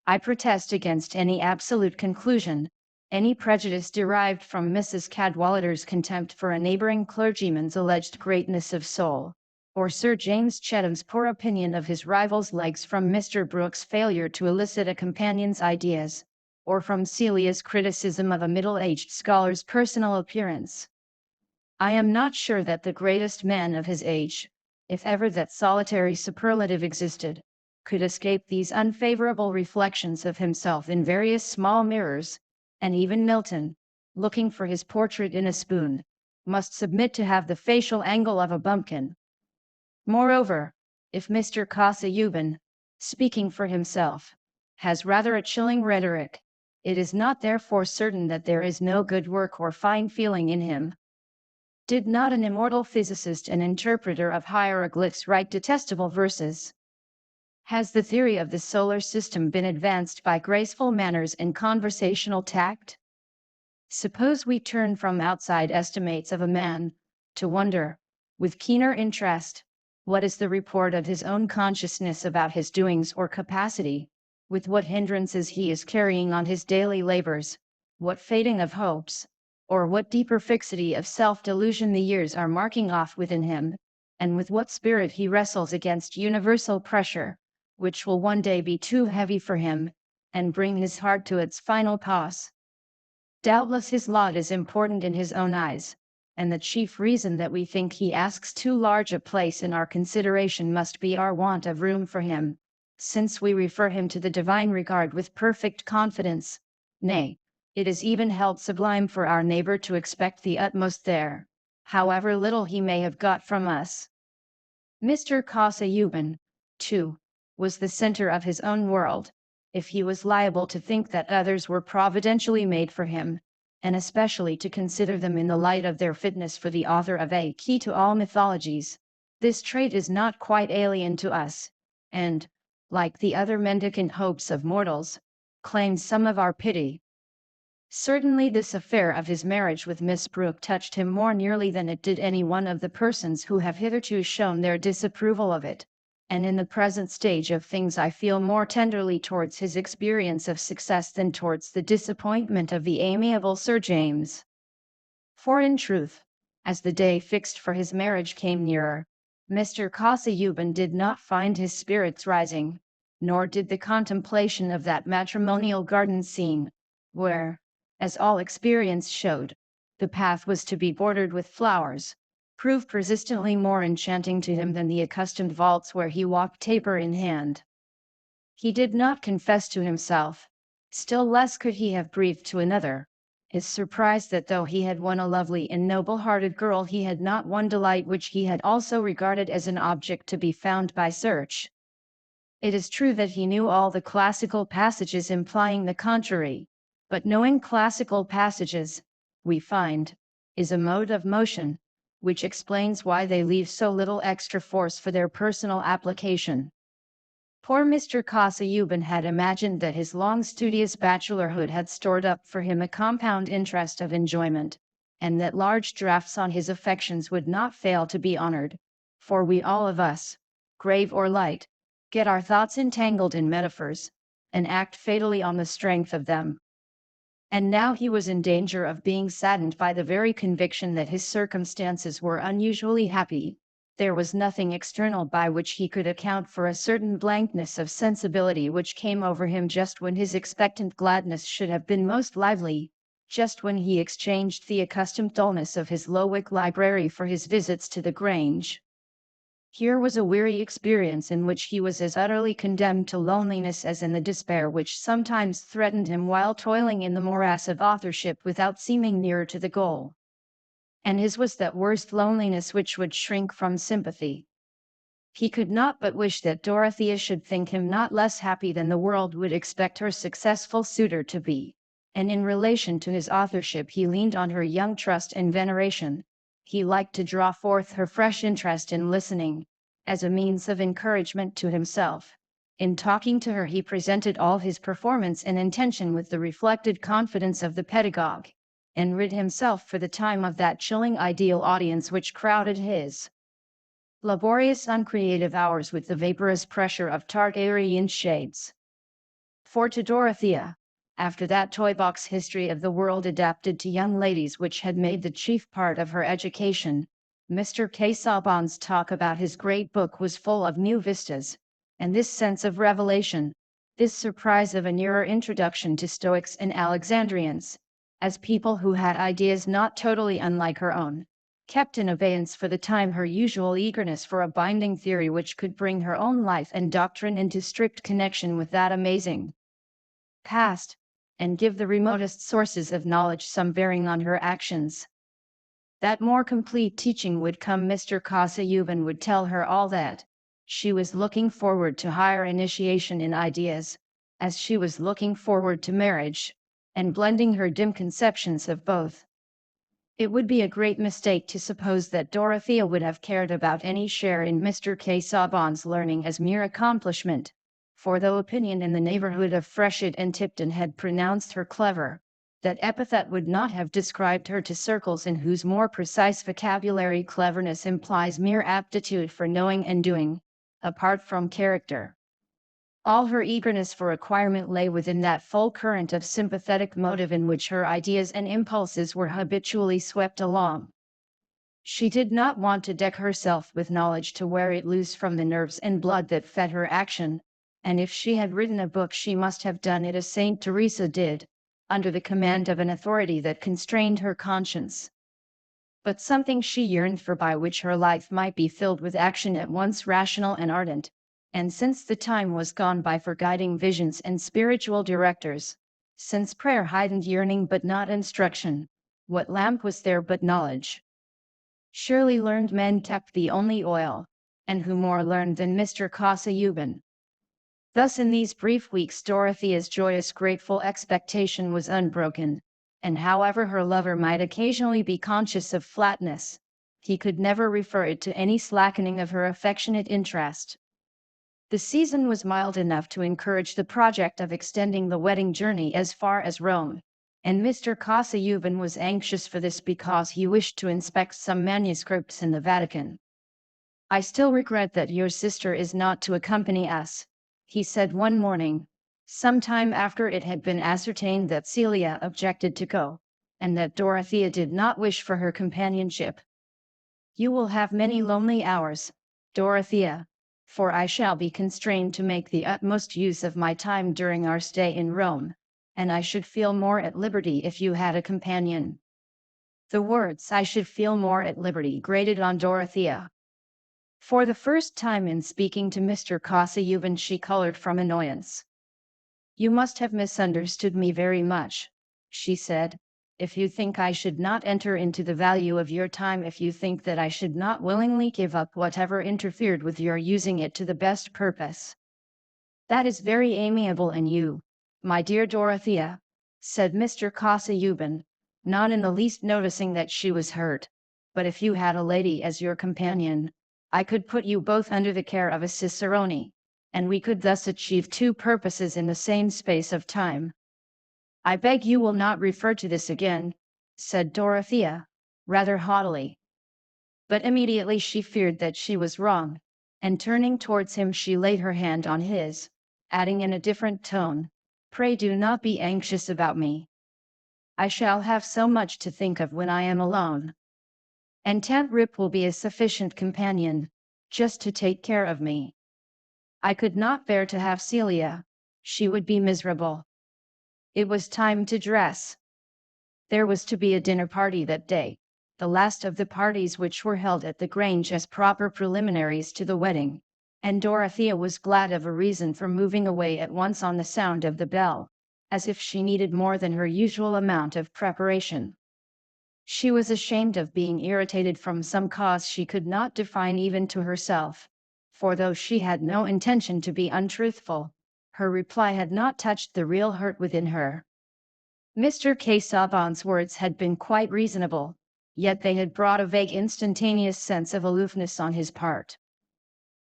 I protest against any absolute conclusion, any prejudice derived from Mrs. Cadwallader's contempt for a neighboring clergyman's alleged greatness of soul, or Sir James Chetham's poor opinion of his rival's legs from Mr. Brooke's failure to elicit a companion's ideas, or from Celia's criticism of a middle-aged scholar's personal appearance. I am not sure that the greatest man of his age, if ever that solitary superlative existed, could escape these unfavorable reflections of himself in various small mirrors, and even Milton, looking for his portrait in a spoon, must submit to have the facial angle of a bumpkin. Moreover, if Mr. Cassayuban, speaking for himself, has rather a chilling rhetoric, it is not therefore certain that there is no good work or fine feeling in him. Did not an immortal physicist and interpreter of hieroglyphs write detestable verses? Has the theory of the solar system been advanced by graceful manners and conversational tact? Suppose we turn from outside estimates of a man, to wonder, with keener interest, what is the report of his own consciousness about his doings or capacity, with what hindrances he is carrying on his daily labors, what fading of hopes, or what deeper fixity of self-delusion the years are marking off within him, and with what spirit he wrestles against universal pressure, which will one day be too heavy for him, and bring his heart to its final pause. Doubtless his lot is important in his own eyes, and the chief reason that we think he asks too large a place in our consideration must be our want of room for him, since we refer him to the divine regard with perfect confidence. Nay, it is even held sublime for our neighbor to expect the utmost there, however little he may have got from us. Mr. Cassayuban, too, was the center of his own world, if he was liable to think that others were providentially made for him, and especially to consider them in the light of their fitness for the author of a key to all mythologies. This trait is not quite alien to us, and, like the other mendicant hopes of mortals, claims some of our pity. Certainly this affair of his marriage with Miss Brooke touched him more nearly than it did any one of the persons who have hitherto shown their disapproval of it, and in the present stage of things I feel more tenderly towards his experience of success than towards the disappointment of the amiable Sir James. For in truth, as the day fixed for his marriage came nearer, Mr. Casaubon did not find his spirits rising, nor did the contemplation of that matrimonial garden scene, where, as all experience showed, the path was to be bordered with flowers, prove persistently more enchanting to him than the accustomed vaults where he walked taper in hand. He did not confess to himself, still less could he have breathed to another, his surprise that though he had won a lovely and noble-hearted girl he had not one delight which he had also regarded as an object to be found by search. It is true that he knew all the classical passages implying the contrary, but knowing classical passages, we find, is a mode of motion, which explains why they leave so little extra force for their personal application. Poor Mr. Casaubon had imagined that his long studious bachelorhood had stored up for him a compound interest of enjoyment, and that large drafts on his affections would not fail to be honored, for we all of us, grave or light, get our thoughts entangled in metaphors, and act fatally on the strength of them. And now he was in danger of being saddened by the very conviction that his circumstances were unusually happy. There was nothing external by which he could account for a certain blankness of sensibility which came over him just when his expectant gladness should have been most lively, just when he exchanged the accustomed dullness of his Lowick library for his visits to the Grange. Here was a weary experience in which he was as utterly condemned to loneliness as in the despair which sometimes threatened him while toiling in the morass of authorship without seeming nearer to the goal. And his was that worst loneliness which would shrink from sympathy. He could not but wish that Dorothea should think him not less happy than the world would expect her successful suitor to be, and in relation to his authorship he leaned on her young trust and veneration. He liked to draw forth her fresh interest in listening, as a means of encouragement to himself. In talking to her he presented all his performance and intention with the reflected confidence of the pedagogue, and rid himself for the time of that chilling ideal audience which crowded his laborious uncreative hours with the vaporous pressure of Targaryene shades. For to Dorothea, after that toy-box history of the world adapted to young ladies which had made the chief part of her education, Mr. Casaubon's talk about his great book was full of new vistas, and this sense of revelation, this surprise of a nearer introduction to Stoics and Alexandrians, as people who had ideas not totally unlike her own, kept in abeyance for the time her usual eagerness for a binding theory which could bring her own life and doctrine into strict connection with that amazing past, and give the remotest sources of knowledge some bearing on her actions. That more complete teaching would come. Mr. Casaubon would tell her all that. She was looking forward to higher initiation in ideas, as she was looking forward to marriage, and blending her dim conceptions of both. It would be a great mistake to suppose that Dorothea would have cared about any share in Mr. Casaubon's learning as mere accomplishment, for though opinion in the neighborhood of Freshitt and Tipton had pronounced her clever, that epithet would not have described her to circles in whose more precise vocabulary cleverness implies mere aptitude for knowing and doing, apart from character. All her eagerness for acquirement lay within that full current of sympathetic motive in which her ideas and impulses were habitually swept along. She did not want to deck herself with knowledge to wear it loose from the nerves and blood that fed her action, and if she had written a book she must have done it as Saint Teresa did, under the command of an authority that constrained her conscience. But something she yearned for by which her life might be filled with action at once rational and ardent, and since the time was gone by for guiding visions and spiritual directors, since prayer heightened yearning but not instruction, what lamp was there but knowledge? Surely learned men kept the only oil, and who more learned than Mr. Casaubon? Thus in these brief weeks Dorothea's joyous grateful expectation was unbroken, and however her lover might occasionally be conscious of flatness, he could never refer it to any slackening of her affectionate interest. The season was mild enough to encourage the project of extending the wedding journey as far as Rome, and Mr. Casaubon was anxious for this because he wished to inspect some manuscripts in the Vatican. I still regret that your sister is not to accompany us, he said one morning, sometime after it had been ascertained that Celia objected to go, and that Dorothea did not wish for her companionship. You will have many lonely hours, Dorothea, for I shall be constrained to make the utmost use of my time during our stay in Rome, and I should feel more at liberty if you had a companion. The words "I should feel more at liberty" grated on Dorothea. For the first time in speaking to Mr. Kosayuban she colored from annoyance. You must have misunderstood me very much, she said, if you think I should not enter into the value of your time, if you think that I should not willingly give up whatever interfered with your using it to the best purpose. That is very amiable in you, my dear Dorothea, said Mr. Kosayuban, not in the least noticing that she was hurt. But if you had a lady as your companion, I could put you both under the care of a cicerone, and we could thus achieve two purposes in the same space of time. I beg you will not refer to this again, said Dorothea, rather haughtily. But immediately she feared that she was wrong, and turning towards him she laid her hand on his, adding in a different tone, Pray do not be anxious about me. I shall have so much to think of when I am alone. And Tant Rip will be a sufficient companion, just to take care of me. I could not bear to have Celia. She would be miserable. It was time to dress. There was to be a dinner party that day, the last of the parties which were held at the Grange as proper preliminaries to the wedding, and Dorothea was glad of a reason for moving away at once on the sound of the bell, as if she needed more than her usual amount of preparation. She was ashamed of being irritated from some cause she could not define even to herself, for though she had no intention to be untruthful, her reply had not touched the real hurt within her. Mr. Casaubon's words had been quite reasonable, yet they had brought a vague instantaneous sense of aloofness on his part.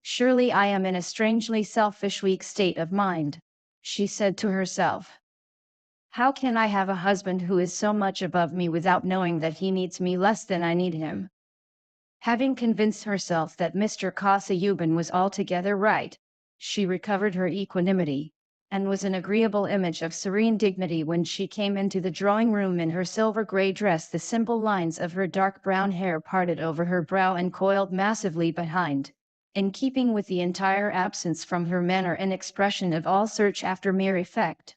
Surely I am in a strangely selfish weak state of mind, she said to herself. How can I have a husband who is so much above me without knowing that he needs me less than I need him? Having convinced herself that Mr. Kosayuban was altogether right, she recovered her equanimity, and was an agreeable image of serene dignity when she came into the drawing-room in her silver-grey dress, the simple lines of her dark brown hair parted over her brow and coiled massively behind, in keeping with the entire absence from her manner and expression of all search after mere effect.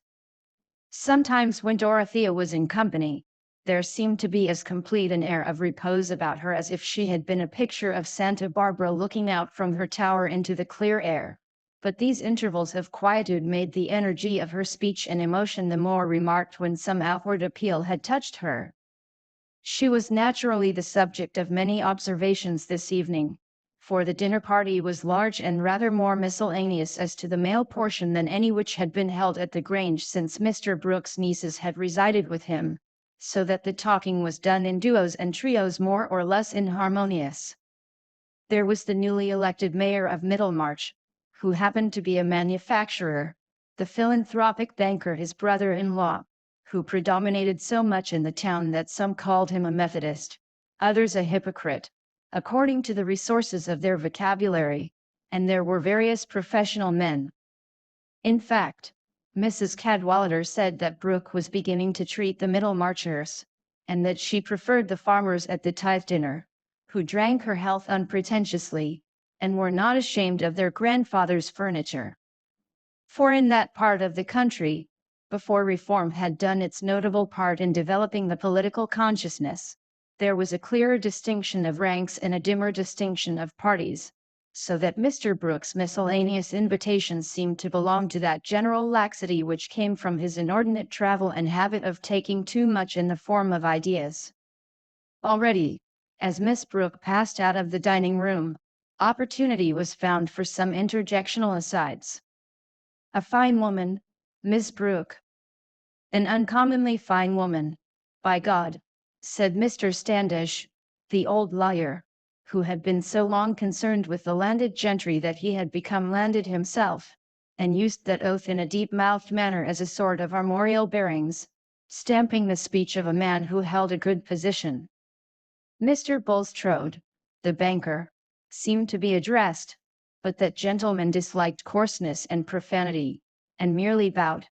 Sometimes when Dorothea was in company, there seemed to be as complete an air of repose about her as if she had been a picture of Santa Barbara looking out from her tower into the clear air. But these intervals of quietude made the energy of her speech and emotion the more remarked when some outward appeal had touched her. She was naturally the subject of many observations this evening, for the dinner party was large and rather more miscellaneous as to the male portion than any which had been held at the Grange since Mr. Brooke's nieces had resided with him, so that the talking was done in duos and trios more or less inharmonious. There was the newly elected mayor of Middlemarch, who happened to be a manufacturer, the philanthropic banker his brother-in-law, who predominated so much in the town that some called him a Methodist, others a hypocrite, according to the resources of their vocabulary, and there were various professional men. In fact, Mrs. Cadwallader said that Brooke was beginning to treat the Middlemarchers, and that she preferred the farmers at the tithe dinner, who drank her health unpretentiously, and were not ashamed of their grandfather's furniture. For in that part of the country, before reform had done its notable part in developing the political consciousness, there was a clearer distinction of ranks and a dimmer distinction of parties, so that Mr. Brooke's miscellaneous invitations seemed to belong to that general laxity which came from his inordinate travel and habit of taking too much in the form of ideas. Already, as Miss Brooke passed out of the dining-room, opportunity was found for some interjectional asides. A fine woman, Miss Brooke. An uncommonly fine woman, by God, said Mr. Standish, the old lawyer, who had been so long concerned with the landed gentry that he had become landed himself, and used that oath in a deep-mouthed manner as a sort of armorial bearings, stamping the speech of a man who held a good position. Mr. Bulstrode, the banker, seemed to be addressed, but that gentleman disliked coarseness and profanity, and merely bowed.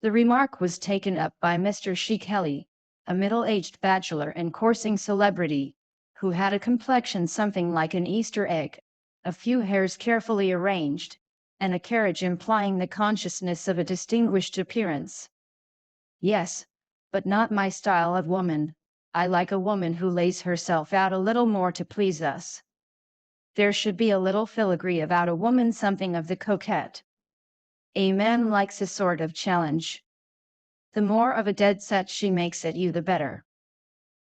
The remark was taken up by Mr. Kelly, a middle-aged bachelor and coursing celebrity, who had a complexion something like an Easter egg, a few hairs carefully arranged, and a carriage implying the consciousness of a distinguished appearance. Yes, but not my style of woman. I like a woman who lays herself out a little more to please us. There should be a little filigree about a woman, something of the coquette. A man likes a sort of challenge. The more of a dead set she makes at you, the better.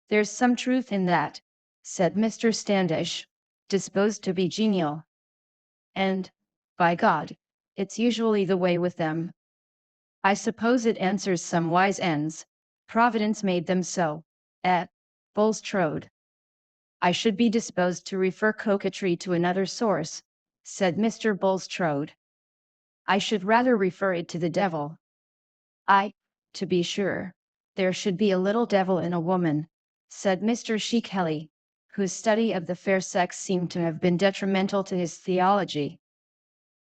There's some truth in that, said Mr. Standish, disposed to be genial. And, by God, it's usually the way with them. I suppose it answers some wise ends. Providence made them so, at Bulstrode. I should be disposed to refer coquetry to another source, said Mr. Bulstrode. I should rather refer it to the devil. To be sure, there should be a little devil in a woman, said Mr. Kelly, whose study of the fair sex seemed to have been detrimental to his theology.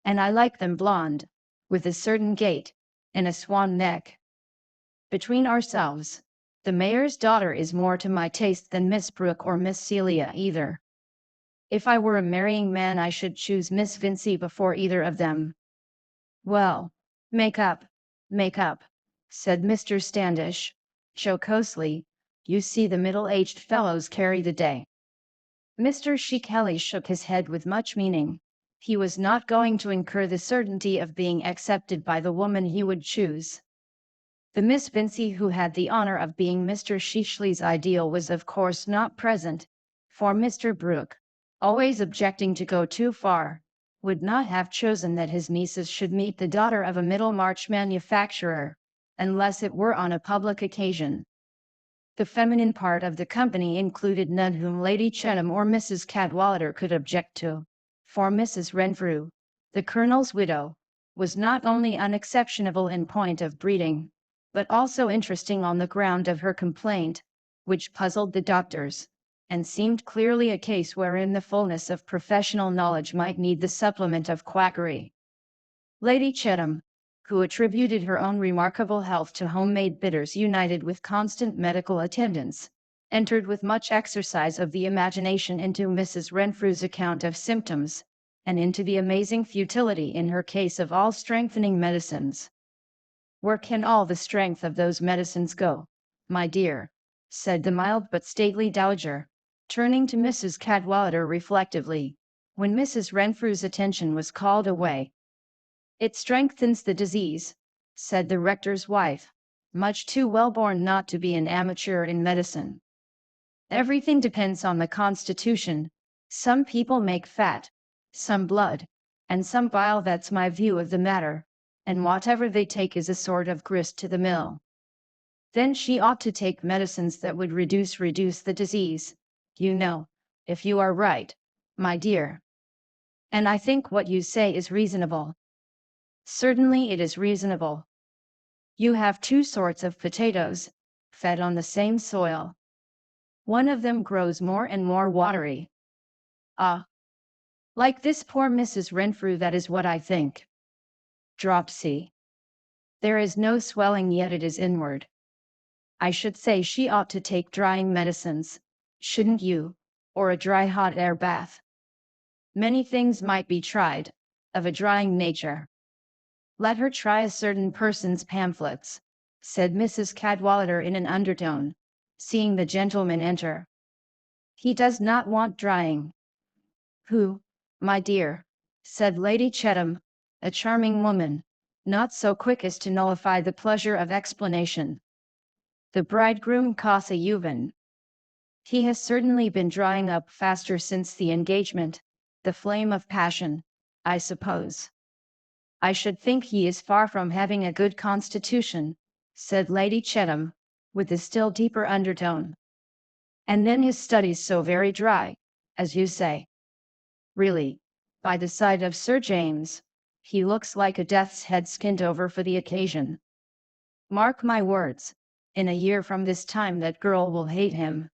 And I like them blonde, with a certain gait, and a swan neck. Between ourselves, the mayor's daughter is more to my taste than Miss Brooke or Miss Celia either. If I were a marrying man, I should choose Miss Vincey before either of them. Well, make up, said Mr. Standish, jocosely. You see, the middle-aged fellows carry the day. Mr. Kelly shook his head with much meaning. He was not going to incur the certainty of being accepted by the woman he would choose. The Miss Vincey who had the honor of being Mr. Sheashley's ideal was of course not present, for Mr. Brooke, always objecting to go too far, would not have chosen that his nieces should meet the daughter of a Middlemarch manufacturer, unless it were on a public occasion. The feminine part of the company included none whom Lady Chettam or Mrs. Cadwallader could object to, for Mrs. Renfrew, the Colonel's widow, was not only unexceptionable in point of breeding, but also interesting on the ground of her complaint, which puzzled the doctors, and seemed clearly a case wherein the fullness of professional knowledge might need the supplement of quackery. Lady Chettam, who attributed her own remarkable health to homemade bitters united with constant medical attendance, entered with much exercise of the imagination into Mrs. Renfrew's account of symptoms, and into the amazing futility in her case of all strengthening medicines. Where can all the strength of those medicines go, my dear? Said the mild but stately dowager, turning to Mrs. Cadwallader reflectively, when Mrs. Renfrew's attention was called away. It strengthens the disease, said the rector's wife, much too well born not to be an amateur in medicine. Everything depends on the constitution. Some people make fat, some blood, and some bile. That's my view of the matter, and whatever they take is a sort of grist to the mill. Then she ought to take medicines that would reduce the disease, you know, if you are right, my dear. And I think what you say is reasonable. Certainly it is reasonable. You have two sorts of potatoes, fed on the same soil. One of them grows more and more watery. Ah! Like this poor Mrs. Renfrew, that is what I think. Dropsy. There is no swelling yet, it is inward. I should say she ought to take drying medicines, shouldn't you, or a dry hot air bath. Many things might be tried, of a drying nature. Let her try a certain person's pamphlets, said Mrs. Cadwallader in an undertone, seeing the gentleman enter. He does not want drying. Who, my dear? Said Lady Chettam, a charming woman, not so quick as to nullify the pleasure of explanation. The bridegroom Casa Yuvan. He has certainly been drying up faster since the engagement, the flame of passion, I suppose. I should think he is far from having a good constitution, said Lady Chettam, with a still deeper undertone. And then his studies so very dry, as you say. Really, by the side of Sir James, he looks like a death's head skinned over for the occasion. Mark my words, in a year from this time that girl will hate him.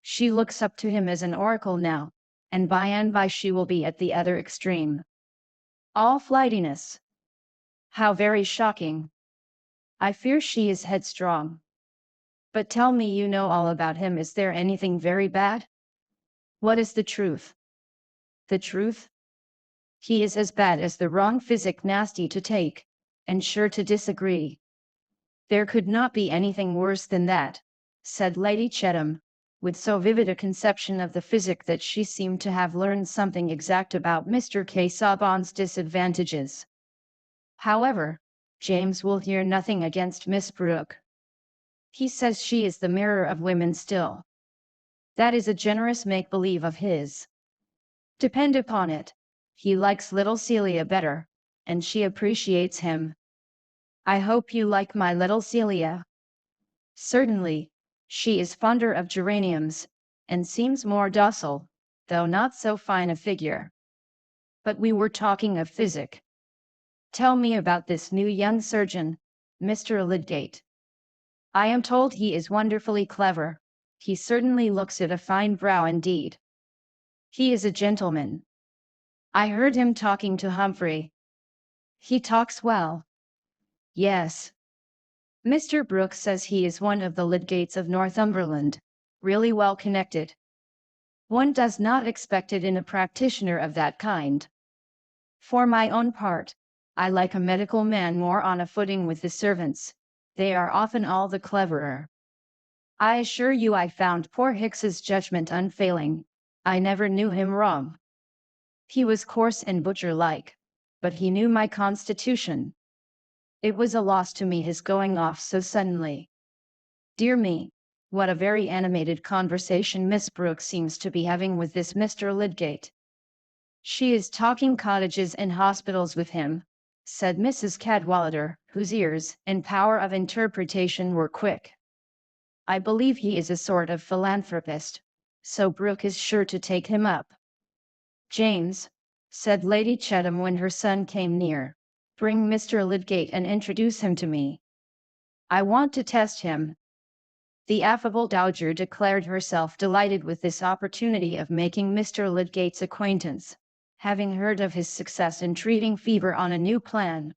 She looks up to him as an oracle now, and by she will be at the other extreme. All flightiness. How very shocking. I fear she is headstrong. But tell me, you know all about him. Is there anything very bad? What is the truth? The truth? He is as bad as the wrong physic, nasty to take, and sure to disagree. There could not be anything worse than that, said Lady Chettam, with so vivid a conception of the physic that she seemed to have learned something exact about Mr. Casaubon's disadvantages. However, James will hear nothing against Miss Brooke. He says she is the mirror of women still. That is a generous make-believe of his. Depend upon it, he likes little Celia better, and she appreciates him. I hope you like my little Celia. Certainly, she is fonder of geraniums, and seems more docile, though not so fine a figure. But we were talking of physic. Tell me about this new young surgeon, Mr. Lydgate. I am told he is wonderfully clever. He certainly looks it, a fine brow indeed. He is a gentleman. I heard him talking to Humphrey. He talks well. Yes. Mr. Brooks says he is one of the Lydgates of Northumberland, really well connected. One does not expect it in a practitioner of that kind. For my own part, I like a medical man more on a footing with the servants. They are often all the cleverer. I assure you I found poor Hicks's judgment unfailing. I never knew him wrong. He was coarse and butcher-like, but he knew my constitution. It was a loss to me his going off so suddenly. Dear me, what a very animated conversation Miss Brooke seems to be having with this Mr. Lydgate. She is talking cottages and hospitals with him, said Mrs. Cadwallader, whose ears and power of interpretation were quick. I believe he is a sort of philanthropist, so Brooke is sure to take him up. James, said Lady Chettam when her son came near, bring Mr. Lydgate and introduce him to me. I want to test him. The affable dowager declared herself delighted with this opportunity of making Mr. Lydgate's acquaintance, having heard of his success in treating fever on a new plan.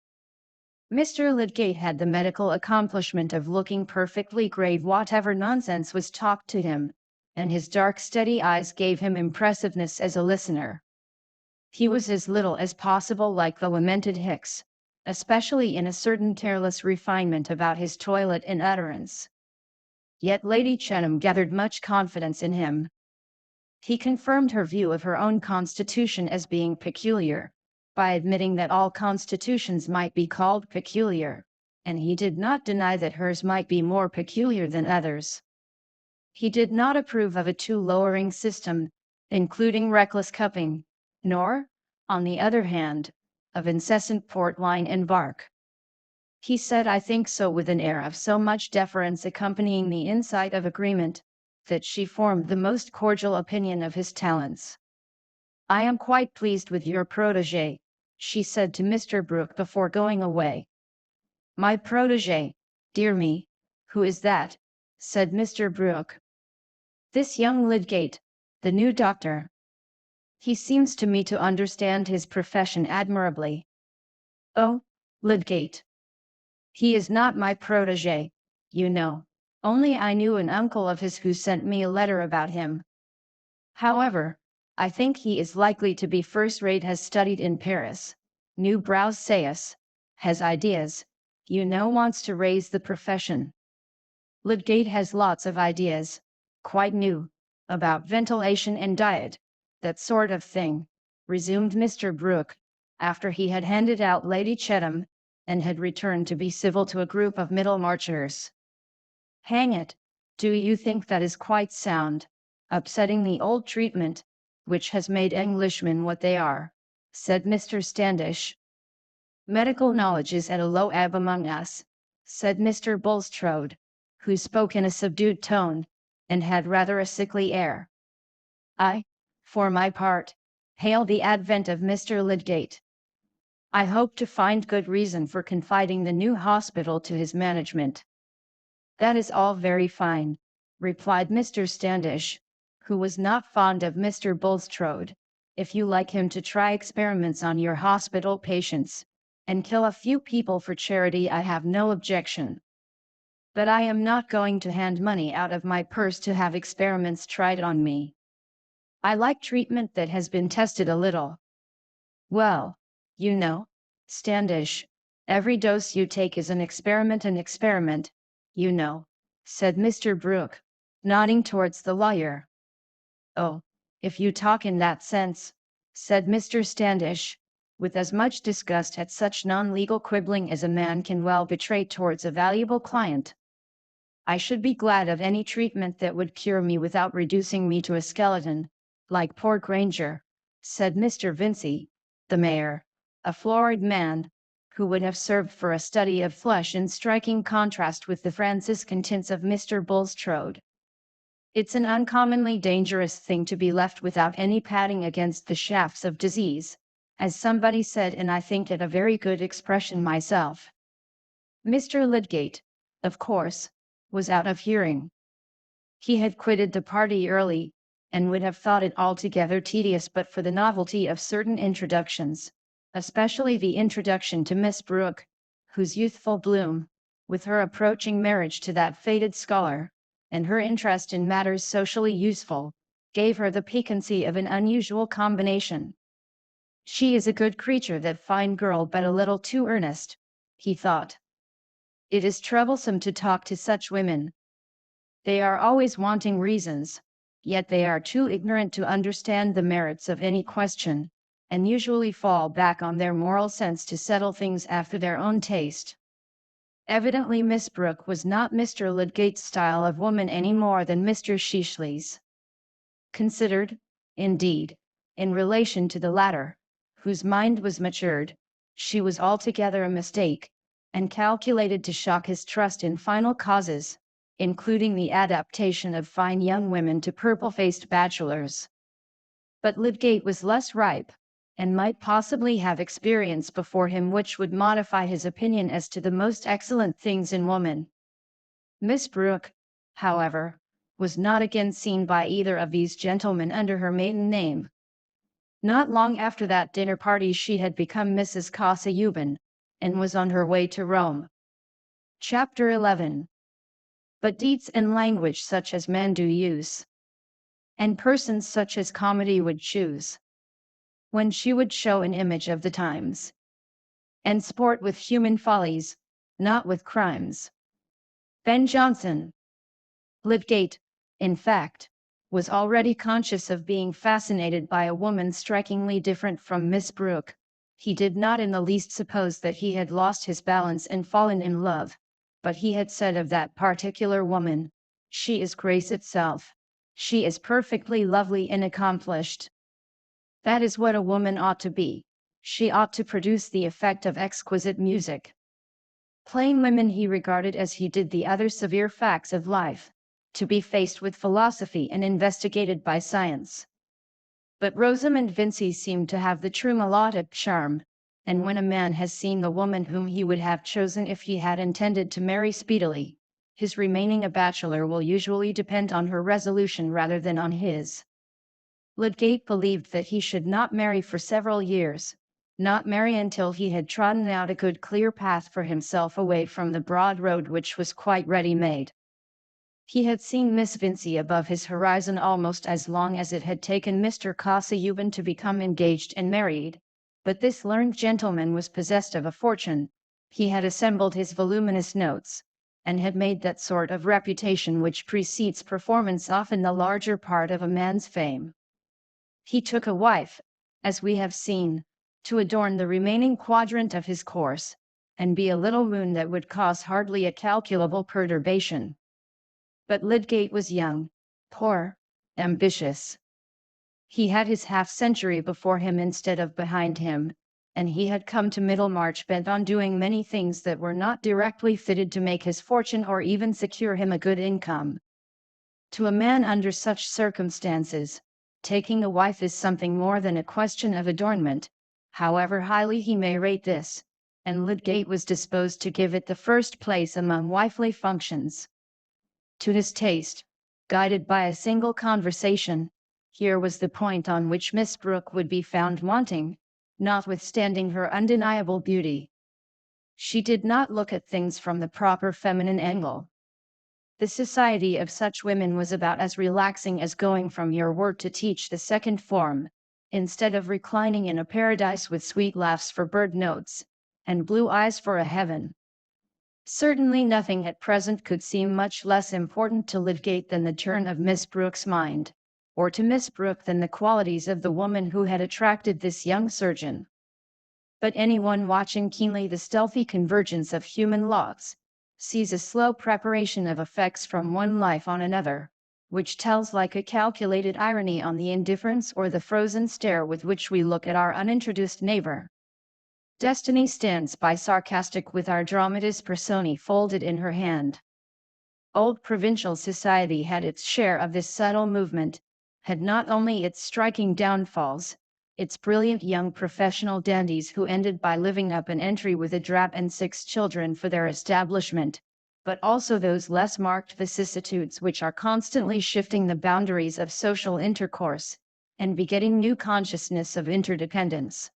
Mr. Lydgate had the medical accomplishment of looking perfectly grave whatever nonsense was talked to him, and his dark steady eyes gave him impressiveness as a listener. He was as little as possible like the lamented Hicks, especially in a certain careless refinement about his toilet and utterance. Yet Lady Chettam gathered much confidence in him. He confirmed her view of her own constitution as being peculiar, by admitting that all constitutions might be called peculiar, and he did not deny that hers might be more peculiar than others. He did not approve of a too lowering system, including reckless cupping, nor, on the other hand, of incessant port wine and bark. He said I think so with an air of so much deference accompanying the insight of agreement, that she formed the most cordial opinion of his talents. I am quite pleased with your protégé, she said to Mr. Brooke before going away. My protégé, dear me, who is that? Said Mr. Brooke. This young Lydgate, the new doctor. He seems to me to understand his profession admirably. Oh, Lydgate. He is not my protégé, you know, only I knew an uncle of his who sent me a letter about him. However, I think he is likely to be first-rate, has studied in Paris, new brows sayus, has ideas, you know, wants to raise the profession. Lydgate has lots of ideas, quite new, about ventilation and diet, that sort of thing, resumed Mr. Brooke, after he had handed out Lady Chettam, and had returned to be civil to a group of Middlemarchers. Hang it, do you think that is quite sound, upsetting the old treatment, which has made Englishmen what they are, said Mr. Standish. Medical knowledge is at a low ebb among us, said Mr. Bulstrode, who spoke in a subdued tone, and had rather a sickly air. I, for my part, hail the advent of Mr. Lydgate. I hope to find good reason for confiding the new hospital to his management. That is all very fine, replied Mr. Standish, who was not fond of Mr. Bulstrode. If you like him to try experiments on your hospital patients, and kill a few people for charity, I have no objection. But I am not going to hand money out of my purse to have experiments tried on me. I like treatment that has been tested a little. Well, you know, Standish, every dose you take is an experiment, you know, said Mr. Brooke, nodding towards the lawyer. Oh, if you talk in that sense, said Mr. Standish, with as much disgust at such non-legal quibbling as a man can well betray towards a valuable client. I should be glad of any treatment that would cure me without reducing me to a skeleton, like poor Granger, said Mr. Vincey, the mayor, a florid man, who would have served for a study of flesh in striking contrast with the Franciscan tints of Mr. Bulstrode. It's an uncommonly dangerous thing to be left without any padding against the shafts of disease, as somebody said, and I think it a very good expression myself. Mr. Lydgate, of course, was out of hearing. He had quitted the party early, and would have thought it altogether tedious but for the novelty of certain introductions, especially the introduction to Miss Brooke, whose youthful bloom, with her approaching marriage to that fated scholar, and her interest in matters socially useful, gave her the piquancy of an unusual combination. She is a good creature, that fine girl, but a little too earnest, he thought. It is troublesome to talk to such women. They are always wanting reasons, yet they are too ignorant to understand the merits of any question, and usually fall back on their moral sense to settle things after their own taste. Evidently Miss Brooke was not Mr. Lydgate's style of woman any more than Mr. Sheashley's. Considered, indeed, in relation to the latter, whose mind was matured, she was altogether a mistake, and calculated to shock his trust in final causes, including the adaptation of fine young women to purple-faced bachelors. But Lydgate was less ripe, and might possibly have experience before him which would modify his opinion as to the most excellent things in woman. Miss Brooke, however, was not again seen by either of these gentlemen under her maiden name. Not long after that dinner party she had become Mrs. Cassayuban, and was on her way to Rome. Chapter 11. But deeds and language such as men do use, and persons such as comedy would choose, when she would show an image of the times, and sport with human follies, not with crimes. Ben Jonson. Lydgate, in fact, was already conscious of being fascinated by a woman strikingly different from Miss Brooke. He did not in the least suppose that he had lost his balance and fallen in love, but he had said of that particular woman, "She is grace itself. She is perfectly lovely and accomplished." That is what a woman ought to be. She ought to produce the effect of exquisite music. Plain women he regarded as he did the other severe facts of life, to be faced with philosophy and investigated by science. But Rosamond Vincy seemed to have the true melodic charm, and when a man has seen the woman whom he would have chosen if he had intended to marry speedily, his remaining a bachelor will usually depend on her resolution rather than on his. Lydgate believed that he should not marry for several years, not marry until he had trodden out a good clear path for himself away from the broad road which was quite ready-made. He had seen Miss Vincy above his horizon almost as long as it had taken Mr. Cassayuban to become engaged and married, but this learned gentleman was possessed of a fortune. He had assembled his voluminous notes, and had made that sort of reputation which precedes performance often the larger part of a man's fame. He took a wife, as we have seen, to adorn the remaining quadrant of his course, and be a little moon that would cause hardly a calculable perturbation. But Lydgate was young, poor, ambitious. He had his half-century before him instead of behind him, and he had come to Middlemarch bent on doing many things that were not directly fitted to make his fortune or even secure him a good income. To a man under such circumstances, taking a wife is something more than a question of adornment, however highly he may rate this, and Lydgate was disposed to give it the first place among wifely functions. To his taste, guided by a single conversation. Here was the point on which Miss Brooke would be found wanting, notwithstanding her undeniable beauty. She did not look at things from the proper feminine angle. The society of such women was about as relaxing as going from your word to teach the second form, instead of reclining in a paradise with sweet laughs for bird notes, and blue eyes for a heaven. Certainly nothing at present could seem much less important to Lydgate than the turn of Miss Brooke's mind, or to Miss Brooke than the qualities of the woman who had attracted this young surgeon. But anyone watching keenly the stealthy convergence of human laws sees a slow preparation of effects from one life on another, which tells like a calculated irony on the indifference or the frozen stare with which we look at our unintroduced neighbor. Destiny stands by sarcastic with our dramatis personae folded in her hand. Old provincial society had its share of this subtle movement, had not only its striking downfalls, its brilliant young professional dandies who ended by living up an entry with a drap and 6 children for their establishment, but also those less marked vicissitudes which are constantly shifting the boundaries of social intercourse, and begetting new consciousness of interdependence.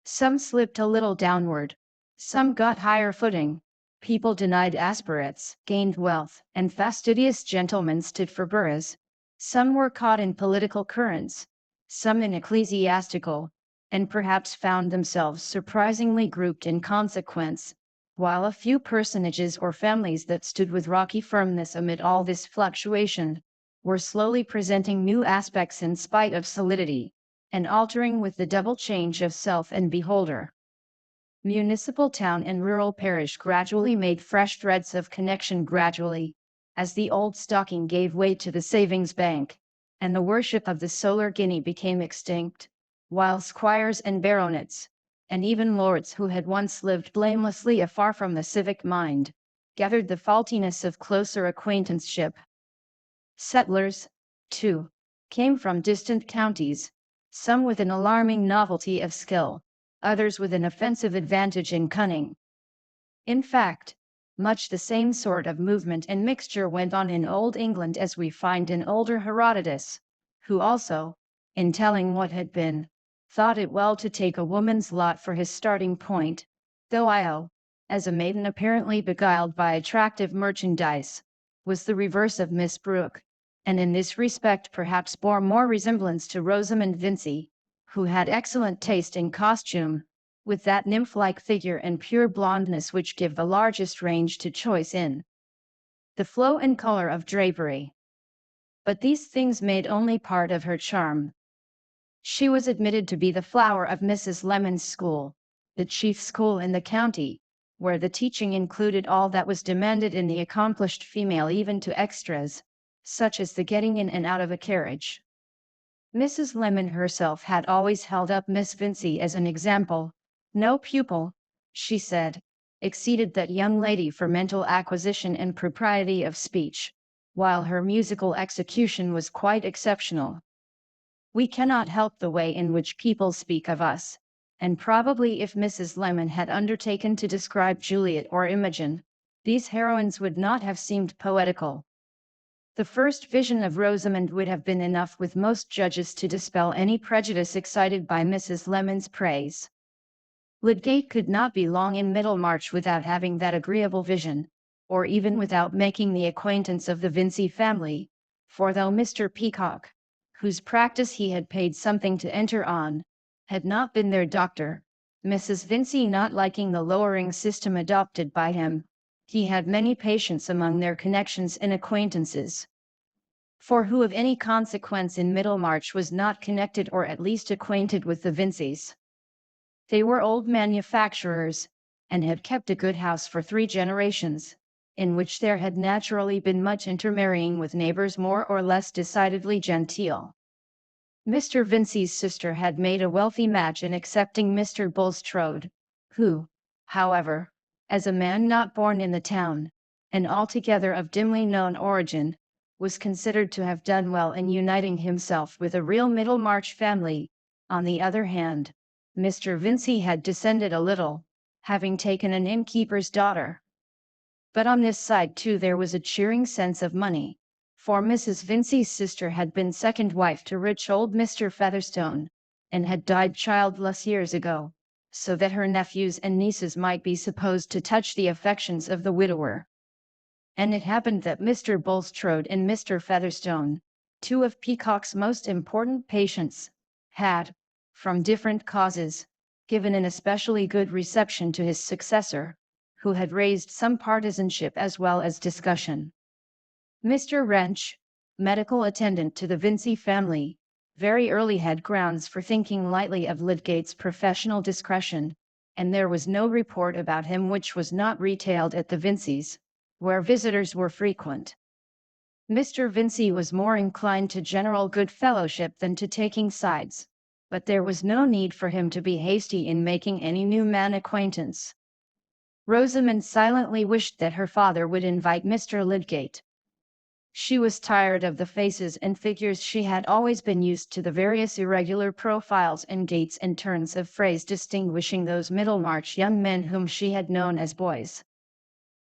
Some slipped a little downward, some got higher footing, people denied aspirates, gained wealth, and fastidious gentlemen stood for boroughs. Some were caught in political currents, some in ecclesiastical, and perhaps found themselves surprisingly grouped in consequence, while a few personages or families that stood with rocky firmness amid all this fluctuation, were slowly presenting new aspects in spite of solidity, and altering with the double change of self and beholder. Municipal town and rural parish gradually made fresh threads of connection gradually, as the old stocking gave way to the savings bank, and the worship of the solar guinea became extinct, while squires and baronets, and even lords who had once lived blamelessly afar from the civic mind, gathered the faultiness of closer acquaintanceship. Settlers, too, came from distant counties, some with an alarming novelty of skill, others with an offensive advantage in cunning. In fact, much the same sort of movement and mixture went on in Old England as we find in older Herodotus, who also, in telling what had been, thought it well to take a woman's lot for his starting point, though Io, as a maiden apparently beguiled by attractive merchandise, was the reverse of Miss Brooke, and in this respect perhaps bore more resemblance to Rosamond Vincy, who had excellent taste in costume, with that nymph-like figure and pure blondness which give the largest range to choice in the flow and color of drapery. But these things made only part of her charm. She was admitted to be the flower of Mrs. Lemon's school, the chief school in the county, where the teaching included all that was demanded in the accomplished female, even to extras, such as the getting in and out of a carriage. Mrs. Lemon herself had always held up Miss Vincy as an example. No pupil, she said, exceeded that young lady for mental acquisition and propriety of speech, while her musical execution was quite exceptional. We cannot help the way in which people speak of us, and probably if Mrs. Lemon had undertaken to describe Juliet or Imogen, these heroines would not have seemed poetical. The first vision of Rosamond would have been enough with most judges to dispel any prejudice excited by Mrs. Lemon's praise. Lydgate could not be long in Middlemarch without having that agreeable vision, or even without making the acquaintance of the Vincy family, for though Mr. Peacock, whose practice he had paid something to enter on, had not been their doctor, Mrs. Vincy not liking the lowering system adopted by him, he had many patients among their connections and acquaintances. For who of any consequence in Middlemarch was not connected or at least acquainted with the Vincys? They were old manufacturers, and had kept a good house for 3 generations, in which there had naturally been much intermarrying with neighbors more or less decidedly genteel. Mr. Vincey's sister had made a wealthy match in accepting Mr. Bulstrode, who, however, as a man not born in the town, and altogether of dimly known origin, was considered to have done well in uniting himself with a real Middlemarch family. On the other hand, Mr. Vincy had descended a little, having taken an innkeeper's daughter. But on this side too there was a cheering sense of money, For Mrs. Vincey's sister had been second wife to rich old Mr. Featherstone, and had died childless years ago, so that her nephews and nieces might be supposed to touch the affections of the widower. And it happened that Mr. Bulstrode and Mr. Featherstone, two of Peacock's most important patients, had, from different causes, given an especially good reception to his successor, who had raised some partisanship as well as discussion. Mr. Wrench, medical attendant to the Vincey family, very early had grounds for thinking lightly of Lydgate's professional discretion, and there was no report about him which was not retailed at the Vinceys, where visitors were frequent. Mr. Vincey was more inclined to general good fellowship than to taking sides, but there was no need for him to be hasty in making any new man acquaintance. Rosamond silently wished that her father would invite Mr. Lydgate. She was tired of the faces and figures she had always been used to, the various irregular profiles and gaits and turns of phrase distinguishing those Middlemarch young men whom she had known as boys.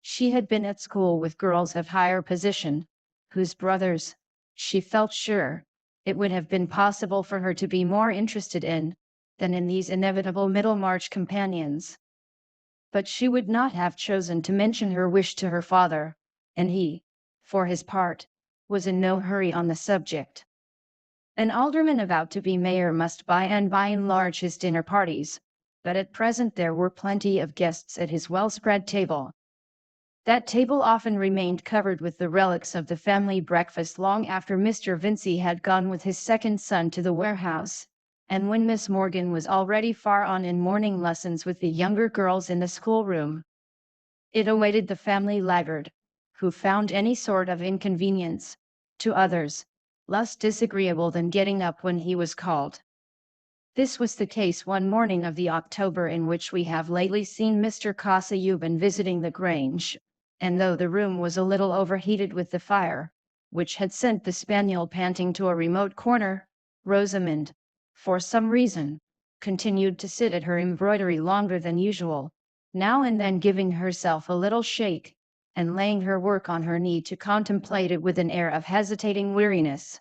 She had been at school with girls of higher position, whose brothers, she felt sure, it would have been possible for her to be more interested in, than in these inevitable Middlemarch companions. But she would not have chosen to mention her wish to her father, and he, for his part, was in no hurry on the subject. An alderman about to be mayor must by and by enlarge his dinner parties, but at present there were plenty of guests at his well-spread table. That table often remained covered with the relics of the family breakfast long after Mr. Vincey had gone with his second son to the warehouse, and when Miss Morgan was already far on in morning lessons with the younger girls in the schoolroom. It awaited the family laggard, who found any sort of inconvenience, to others, less disagreeable than getting up when he was called. This was the case one morning of the October in which we have lately seen Mr. Cassayuban visiting the Grange, and though the room was a little overheated with the fire, which had sent the spaniel panting to a remote corner, Rosamond, for some reason, continued to sit at her embroidery longer than usual, now and then giving herself a little shake, and laying her work on her knee to contemplate it with an air of hesitating weariness.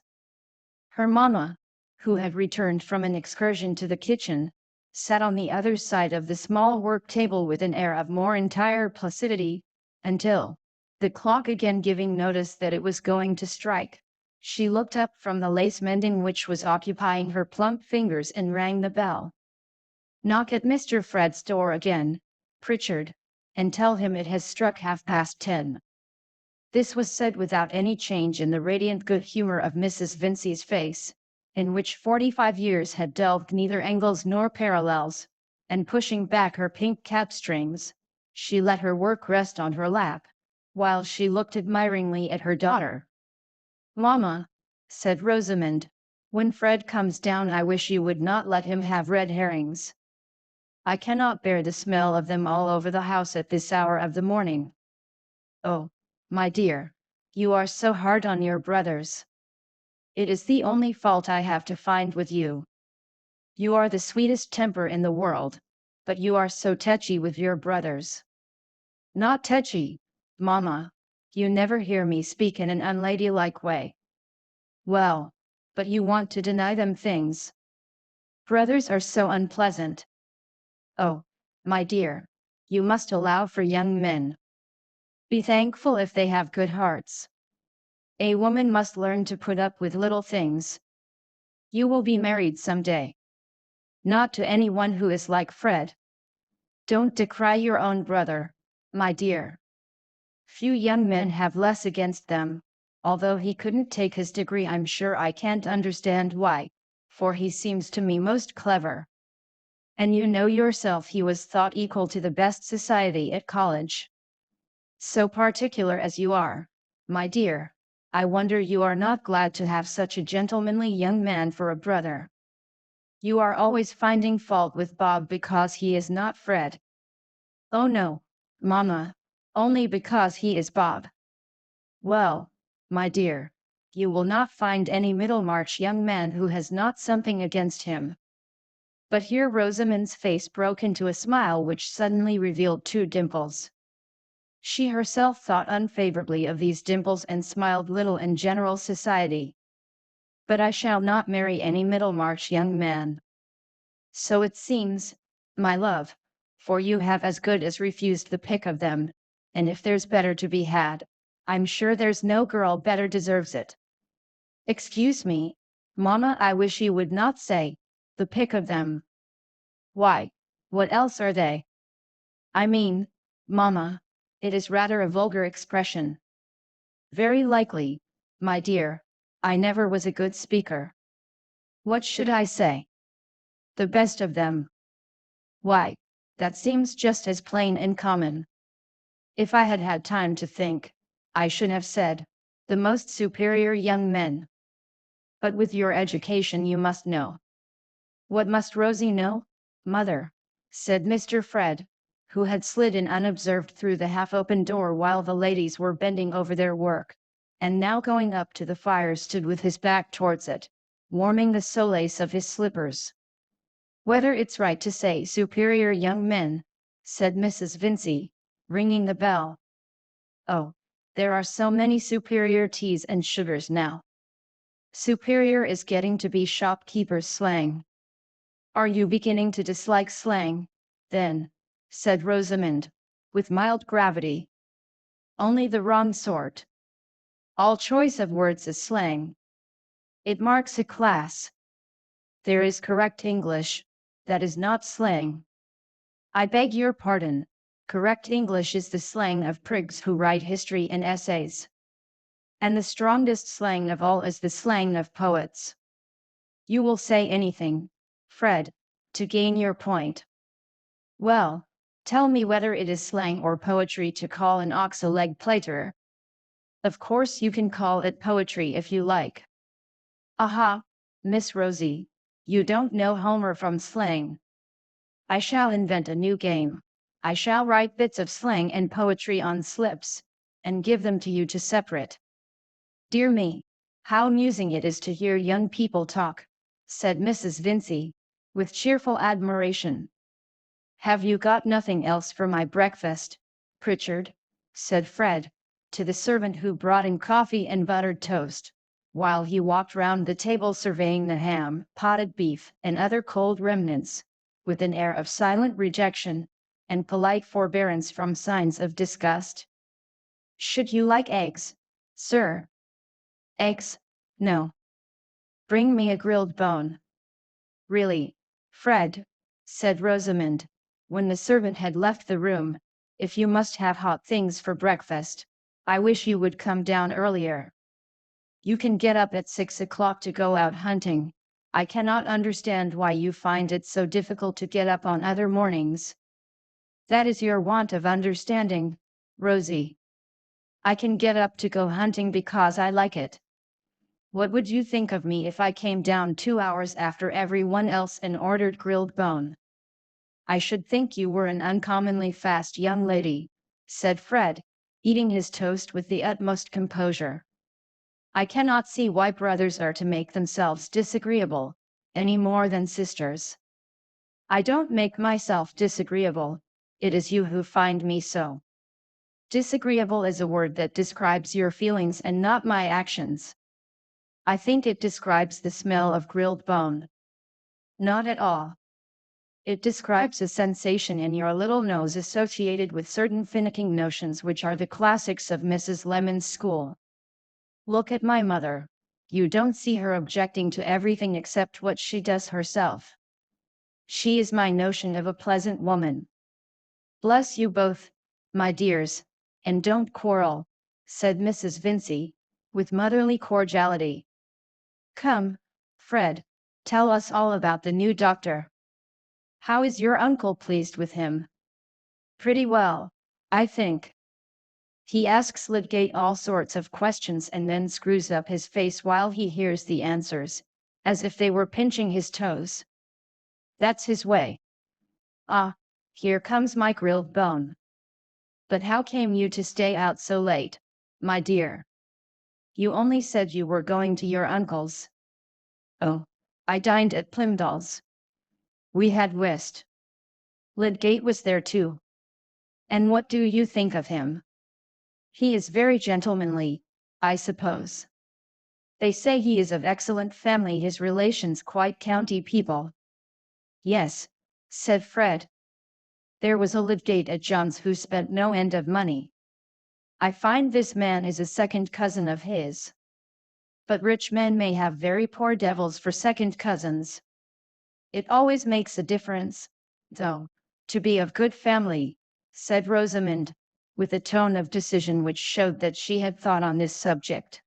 Her mamma, who had returned from an excursion to the kitchen, sat on the other side of the small work table with an air of more entire placidity, until, the clock again giving notice that it was going to strike, she looked up from the lace mending which was occupying her plump fingers and rang the bell. "Knock at Mr. Fred's door again, Pritchard, and tell him it has struck 10:30. This was said without any change in the radiant good humor of Mrs. Vincey's face, in which 45 years had delved neither angles nor parallels, and pushing back her pink cap strings, she let her work rest on her lap, while she looked admiringly at her daughter. "Mamma," said Rosamond, "when Fred comes down I wish you would not let him have red herrings. I cannot bear the smell of them all over the house at this hour of the morning." "Oh, my dear, you are so hard on your brothers." "It is the only fault I have to find with you. You are the sweetest temper in the world, but you are so tetchy with your brothers." "Not tetchy, mamma. You never hear me speak in an unladylike way." "Well, but you want to deny them things. Brothers are so unpleasant." "Oh, my dear, you must allow for young men. Be thankful if they have good hearts. A woman must learn to put up with little things. You will be married some day. Not to anyone who is like Fred. Don't decry your own brother, my dear. Few young men have less against them, although he couldn't take his degree. I'm sure I can't understand why, for he seems to me most clever. And you know yourself he was thought equal to the best society at college. So particular as you are, my dear, I wonder you are not glad to have such a gentlemanly young man for a brother. You are always finding fault with Bob because he is not Fred." "Oh no, mamma, only because he is Bob." "Well, my dear, you will not find any Middlemarch young man who has not something against him." But here Rosamond's face broke into a smile which suddenly revealed two dimples. She herself thought unfavorably of these dimples and smiled little in general society. But I shall not marry any Middlemarch young man. So it seems, my love, for you have as good as refused the pick of them, and if there's better to be had, I'm sure there's no girl better deserves it. Excuse me, Mamma, I wish you would not say, the pick of them. Why, what else are they? I mean, Mamma, it is rather a vulgar expression. Very likely, my dear, I never was a good speaker. What should I say? The best of them. Why, that seems just as plain and common. If I had had time to think, I should have said, the most superior young men. But with your education you must know. What must Rosie know, mother? Said Mr. Fred, who had slid in unobserved through the half-open door while the ladies were bending over their work, and now going up to the fire stood with his back towards it, warming the solace of his slippers. Whether it's right to say superior young men, said Mrs. Vincey, ringing the bell. Oh, there are so many superior teas and sugars now. Superior is getting to be shopkeeper's slang. Are you beginning to dislike slang, then? Said Rosamond, with mild gravity. Only the wrong sort. All choice of words is slang. It marks a class. There is correct English, that is not slang. I beg your pardon, correct English is the slang of prigs who write history and essays. And the strongest slang of all is the slang of poets. You will say anything, Fred, to gain your point. Well, tell me whether it is slang or poetry to call an ox a leg plater. Of course you can call it poetry if you like. Aha, Miss Rosie, you don't know Homer from slang. I shall invent a new game. I shall write bits of slang and poetry on slips, and give them to you to separate. Dear me, how amusing it is to hear young people talk, said Mrs. Vincey, with cheerful admiration. Have you got nothing else for my breakfast, Pritchard? Said Fred, to the servant who brought in coffee and buttered toast, while he walked round the table surveying the ham, potted beef, and other cold remnants, with an air of silent rejection, and polite forbearance from signs of disgust. Should you like eggs, sir? Eggs? No. Bring me a grilled bone. Really, Fred, said Rosamond, when the servant had left the room, if you must have hot things for breakfast, I wish you would come down earlier. You can get up at 6 o'clock to go out hunting. I cannot understand why you find it so difficult to get up on other mornings. That is your want of understanding, Rosie. I can get up to go hunting because I like it. What would you think of me if I came down 2 hours after everyone else and ordered grilled bone? I should think you were an uncommonly fast young lady, said Fred, eating his toast with the utmost composure. I cannot see why brothers are to make themselves disagreeable, any more than sisters. I don't make myself disagreeable, it is you who find me so. Disagreeable is a word that describes your feelings and not my actions. I think it describes the smell of grilled bone. Not at all. It describes a sensation in your little nose associated with certain finicking notions which are the classics of Mrs. Lemon's school. Look at my mother. You don't see her objecting to everything except what she does herself. She is my notion of a pleasant woman. Bless you both, my dears, and don't quarrel, said Mrs. Vincey, with motherly cordiality. Come, Fred, tell us all about the new doctor. How is your uncle pleased with him? Pretty well, I think. He asks Lydgate all sorts of questions and then screws up his face while he hears the answers, as if they were pinching his toes. That's his way. Ah, here comes my grilled bone. But how came you to stay out so late, my dear? You only said you were going to your uncle's. Oh, I dined at Plymdale's. We had whist. Lydgate was there too. And what do you think of him? He is very gentlemanly, I suppose. They say he is of excellent family, his relations quite county people. Yes, said Fred. There was a Lydgate at John's who spent no end of money. I find this man is a second cousin of his. But rich men may have very poor devils for second cousins. It always makes a difference, though, to be of good family, said Rosamond, with a tone of decision which showed that she had thought on this subject.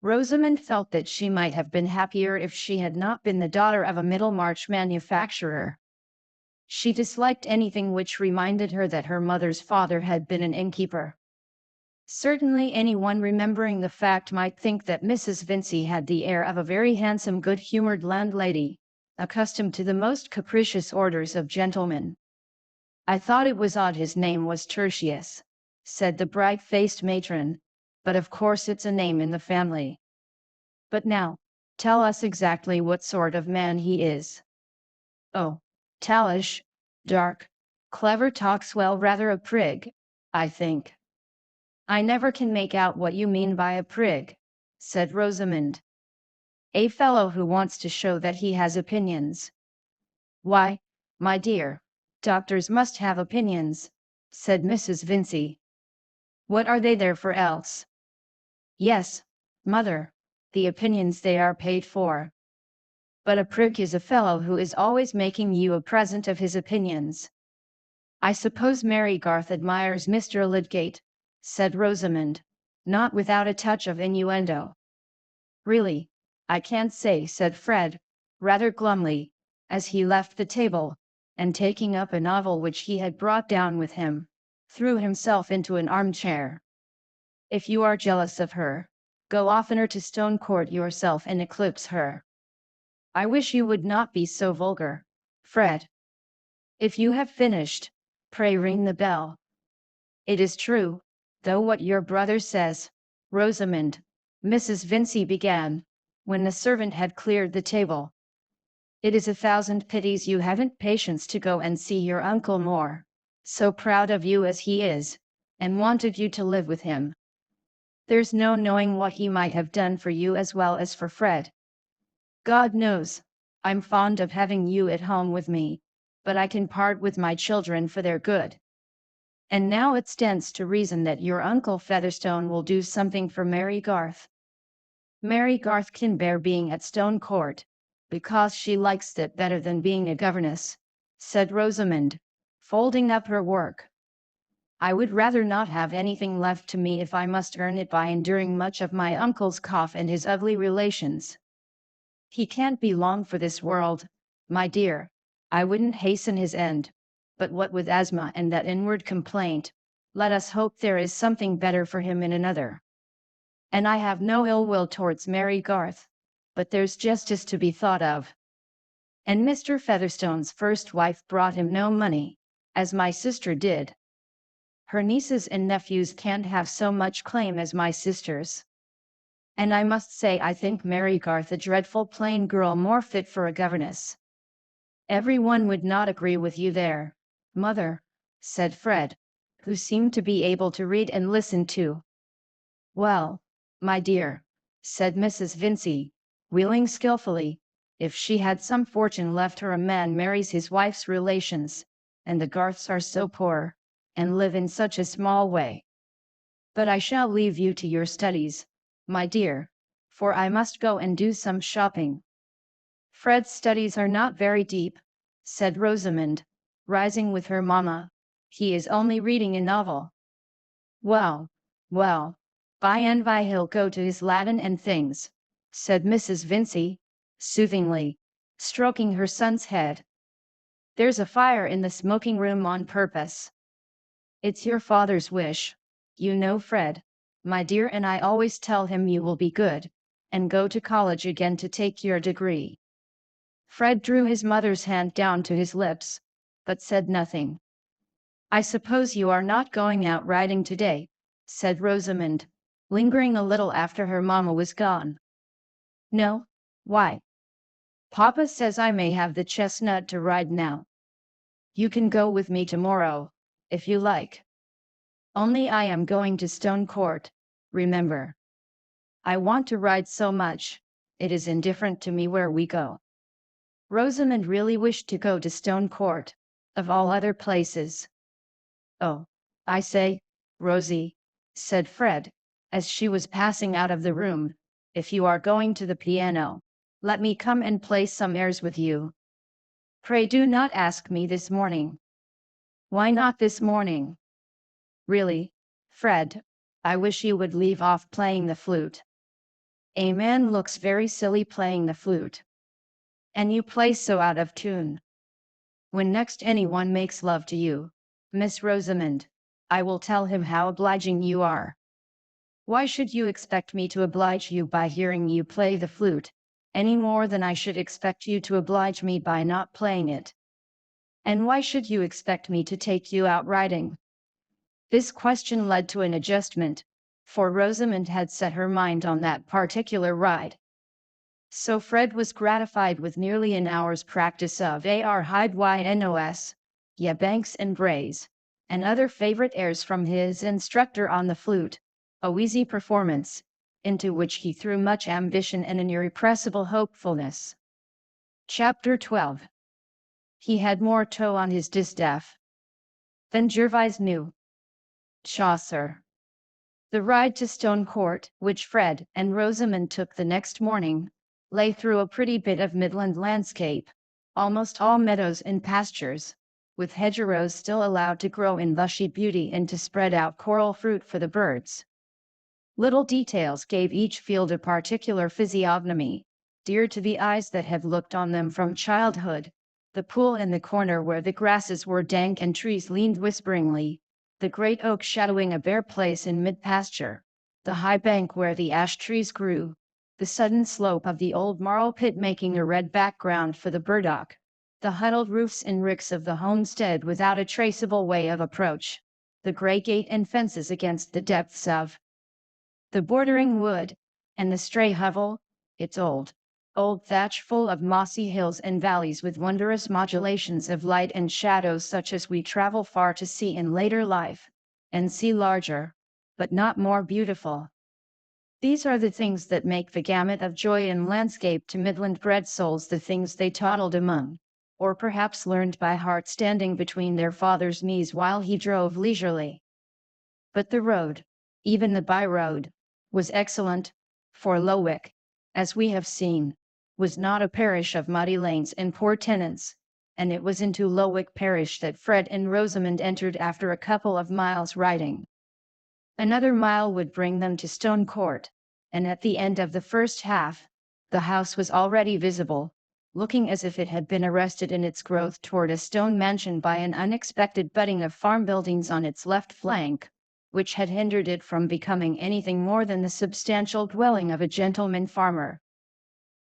Rosamond felt that she might have been happier if she had not been the daughter of a Middlemarch manufacturer. She disliked anything which reminded her that her mother's father had been an innkeeper. Certainly anyone remembering the fact might think that Mrs. Vincey had the air of a very handsome, good-humoured landlady, accustomed to the most capricious orders of gentlemen. I thought it was odd his name was Tertius, said the bright-faced matron, but of course it's a name in the family. But now, tell us exactly what sort of man he is. Oh, tallish, dark, clever, talks well, rather a prig, I think. I never can make out what you mean by a prig, said Rosamond. A fellow who wants to show that he has opinions. Why, my dear, doctors must have opinions, said Mrs. Vincey. What are they there for else? Yes, mother, the opinions they are paid for. But a prig is a fellow who is always making you a present of his opinions. I suppose Mary Garth admires Mr. Lydgate, said Rosamond, not without a touch of innuendo. Really, I can't say, said Fred, rather glumly, as he left the table, and taking up a novel which he had brought down with him, threw himself into an armchair. If you are jealous of her, go oftener to Stone Court yourself and eclipse her. I wish you would not be so vulgar, Fred. If you have finished, pray ring the bell. It is true, though, what your brother says, Rosamond, Mrs. Vincey began, when the servant had cleared the table. It is a thousand pities you haven't patience to go and see your uncle more, so proud of you as he is, and wanted you to live with him. There's no knowing what he might have done for you as well as for Fred. God knows, I'm fond of having you at home with me, but I can part with my children for their good. And now it stands to reason that your uncle Featherstone will do something for Mary Garth. Mary Garth can bear being at Stone Court, because she likes it better than being a governess, said Rosamond, folding up her work. I would rather not have anything left to me if I must earn it by enduring much of my uncle's cough and his ugly relations. He can't be long for this world, my dear. I wouldn't hasten his end. But what with asthma and that inward complaint, let us hope there is something better for him in another. And I have no ill will towards Mary Garth, but there's justice to be thought of. And Mr. Featherstone's first wife brought him no money, as my sister did. Her nieces and nephews can't have so much claim as my sisters. And I must say I think Mary Garth a dreadful plain girl, more fit for a governess. Every one would not agree with you there, mother, said Fred, who seemed to be able to read and listen too. Well, my dear, said Mrs. Vincey, wheeling skillfully, if she had some fortune left her, a man marries his wife's relations, and the Garths are so poor, and live in such a small way. But I shall leave you to your studies, my dear, for I must go and do some shopping. Fred's studies are not very deep, said Rosamond, rising with her mamma. He is only reading a novel. Well, well, by and by he'll go to his Latin and things, said Mrs. Vincey, soothingly, stroking her son's head. There's a fire in the smoking room on purpose. It's your father's wish, you know, Fred, my dear, and I always tell him you will be good, and go to college again to take your degree. Fred drew his mother's hand down to his lips, but said nothing. I suppose you are not going out riding today, said Rosamond, lingering a little after her mamma was gone. No, why? Papa says I may have the chestnut to ride now. You can go with me tomorrow, if you like. Only I am going to Stone Court, remember. I want to ride so much, it is indifferent to me where we go. Rosamond really wished to go to Stone Court, of all other places. Oh, I say, Rosie, said Fred, as she was passing out of the room, if you are going to the piano, let me come and play some airs with you. Pray do not ask me this morning. Why not this morning? Really, Fred, I wish you would leave off playing the flute. A man looks very silly playing the flute. And you play so out of tune. When next anyone makes love to you, Miss Rosamond, I will tell him how obliging you are. Why should you expect me to oblige you by hearing you play the flute, any more than I should expect you to oblige me by not playing it? And why should you expect me to take you out riding? This question led to an adjustment, for Rosamond had set her mind on that particular ride. So Fred was gratified with nearly an hour's practice of Ar Hyde-Ynos, Ya Banks and Brays, and other favorite airs from his instructor on the flute, a wheezy performance, into which he threw much ambition and an irrepressible hopefulness. Chapter 12. He had more toe on his distaff than Gervase knew. Chaucer. The ride to Stone Court, which Fred and Rosamond took the next morning, lay through a pretty bit of midland landscape, almost all meadows and pastures, with hedgerows still allowed to grow in lushy beauty and to spread out coral fruit for the birds. Little details gave each field a particular physiognomy, dear to the eyes that have looked on them from childhood: the pool in the corner where the grasses were dank and trees leaned whisperingly, the great oak shadowing a bare place in mid-pasture, the high bank where the ash trees grew, the sudden slope of the old marl pit making a red background for the burdock, the huddled roofs and ricks of the homestead without a traceable way of approach, the grey gate and fences against the depths of the bordering wood, and the stray hovel, its old thatch full of mossy hills and valleys with wondrous modulations of light and shadows such as we travel far to see in later life, and see larger, but not more beautiful. These are the things that make the gamut of joy in landscape to midland-bred souls, the things they toddled among, or perhaps learned by heart standing between their father's knees while he drove leisurely. But the road, even the by-road, was excellent, for Lowick, as we have seen, was not a parish of muddy lanes and poor tenants, and it was into Lowick parish that Fred and Rosamond entered after a couple of miles riding. Another mile would bring them to Stone Court, and at the end of the first half, the house was already visible, looking as if it had been arrested in its growth toward a stone mansion by an unexpected budding of farm buildings on its left flank, which had hindered it from becoming anything more than the substantial dwelling of a gentleman farmer.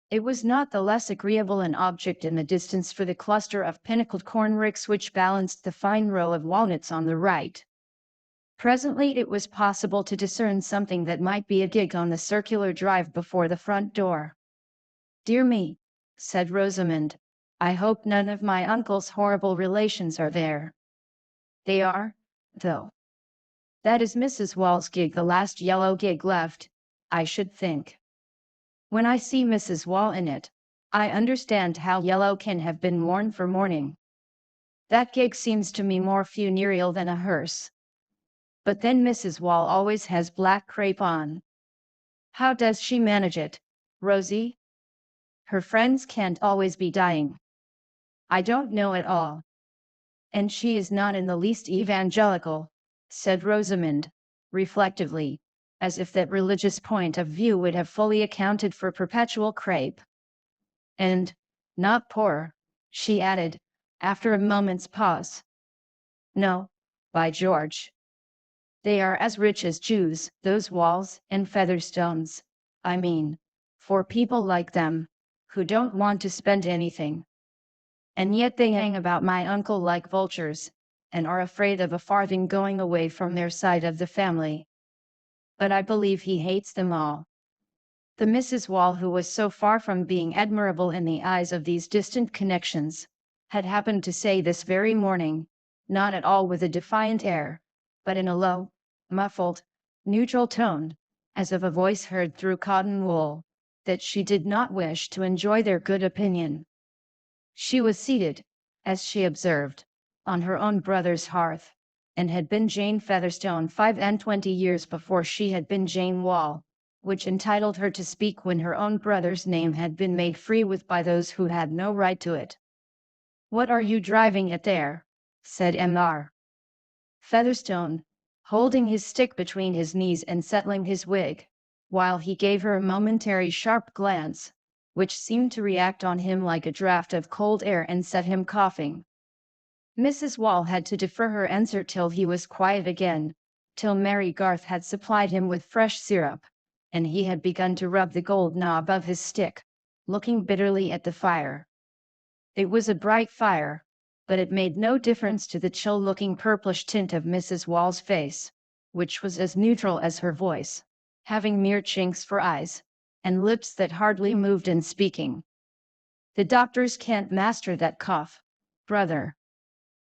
It was not the less agreeable an object in the distance for the cluster of pinnacled corn ricks which balanced the fine row of walnuts on the right. Presently it was possible to discern something that might be a gig on the circular drive before the front door. "Dear me," said Rosamond, "I hope none of my uncle's horrible relations are there." "They are, though. That is Mrs. Wall's gig, the last yellow gig left, I should think. When I see Mrs. Wall in it, I understand how yellow can have been worn for mourning. That gig seems to me more funereal than a hearse. But then Mrs. Wall always has black crape on. How does she manage it, Rosie? Her friends can't always be dying." "I don't know at all. And she is not in the least evangelical," said Rosamond, reflectively, as if that religious point of view would have fully accounted for perpetual crape. "And not poor," she added, after a moment's pause. "No, by George. They are as rich as Jews, those Walls and Featherstones, I mean, for people like them, who don't want to spend anything. And yet they hang about my uncle like vultures, and are afraid of a farthing going away from their side of the family. But I believe he hates them all." The Mrs. Wall, who was so far from being admirable in the eyes of these distant connections, had happened to say this very morning, not at all with a defiant air, but in a low, muffled, neutral tone, as of a voice heard through cotton wool, that she did not wish to enjoy their good opinion. She was seated, as she observed, on her own brother's hearth, and had been Jane Featherstone 25 years before she had been Jane Wall, which entitled her to speak when her own brother's name had been made free with by those who had no right to it. "What are you driving at there?" said Mr. Featherstone, holding his stick between his knees and settling his wig, while he gave her a momentary sharp glance, which seemed to react on him like a draught of cold air and set him coughing. Mrs. Wall had to defer her answer till he was quiet again, till Mary Garth had supplied him with fresh syrup, and he had begun to rub the gold knob of his stick, looking bitterly at the fire. It was a bright fire, but it made no difference to the chill-looking purplish tint of Mrs. Wall's face, which was as neutral as her voice, having mere chinks for eyes, and lips that hardly moved in speaking. "The doctors can't master that cough, brother.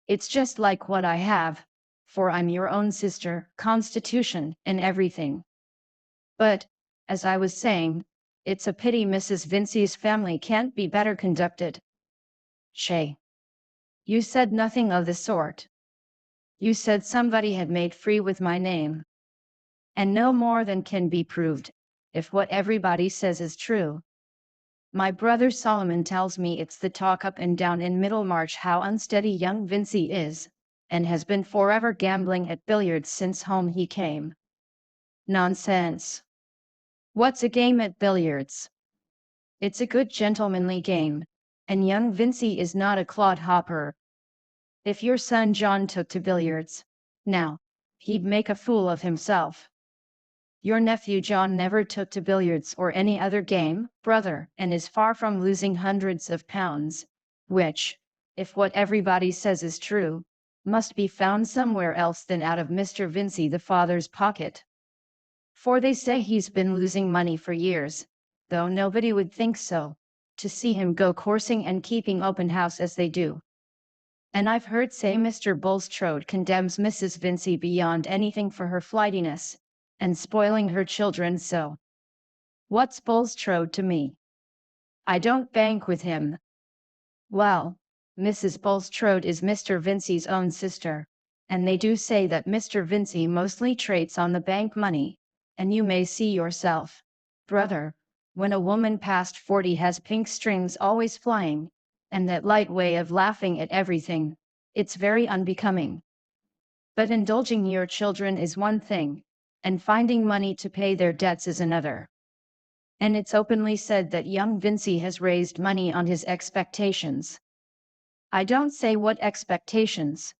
It's just like what I have, for I'm your own sister, constitution, and everything. But, as I was saying, it's a pity Mrs. Vincey's family can't be better conducted." "Shay, you said nothing of the sort. You said somebody had made free with my name. And no more than can be proved, if what everybody says is true. My brother Solomon tells me it's the talk up and down in Middlemarch how unsteady young Vincey is, and has been forever gambling at billiards since home he came." "Nonsense. What's a game at billiards?" "It's a good gentlemanly game, and young Vincey is not a clodhopper. If your son John took to billiards, now, he'd make a fool of himself." "Your nephew John never took to billiards or any other game, brother, and is far from losing hundreds of pounds, which, if what everybody says is true, must be found somewhere else than out of Mr. Vincey the father's pocket. For they say he's been losing money for years, though nobody would think so, to see him go coursing and keeping open house as they do. And I've heard say Mr. Bulstrode condemns Mrs. Vincey beyond anything for her flightiness, and spoiling her children so. What's Bulstrode to me? I don't bank with him." "Well, Mrs. Bulstrode is Mr. Vincey's own sister, and they do say that Mr. Vincey mostly trades on the bank money, and you may see yourself, brother, when a woman past 40 has pink strings always flying, and that light way of laughing at everything, it's very unbecoming. But indulging your children is one thing, and finding money to pay their debts is another. And it's openly said that young Vincey has raised money on his expectations." "I don't say what expectations.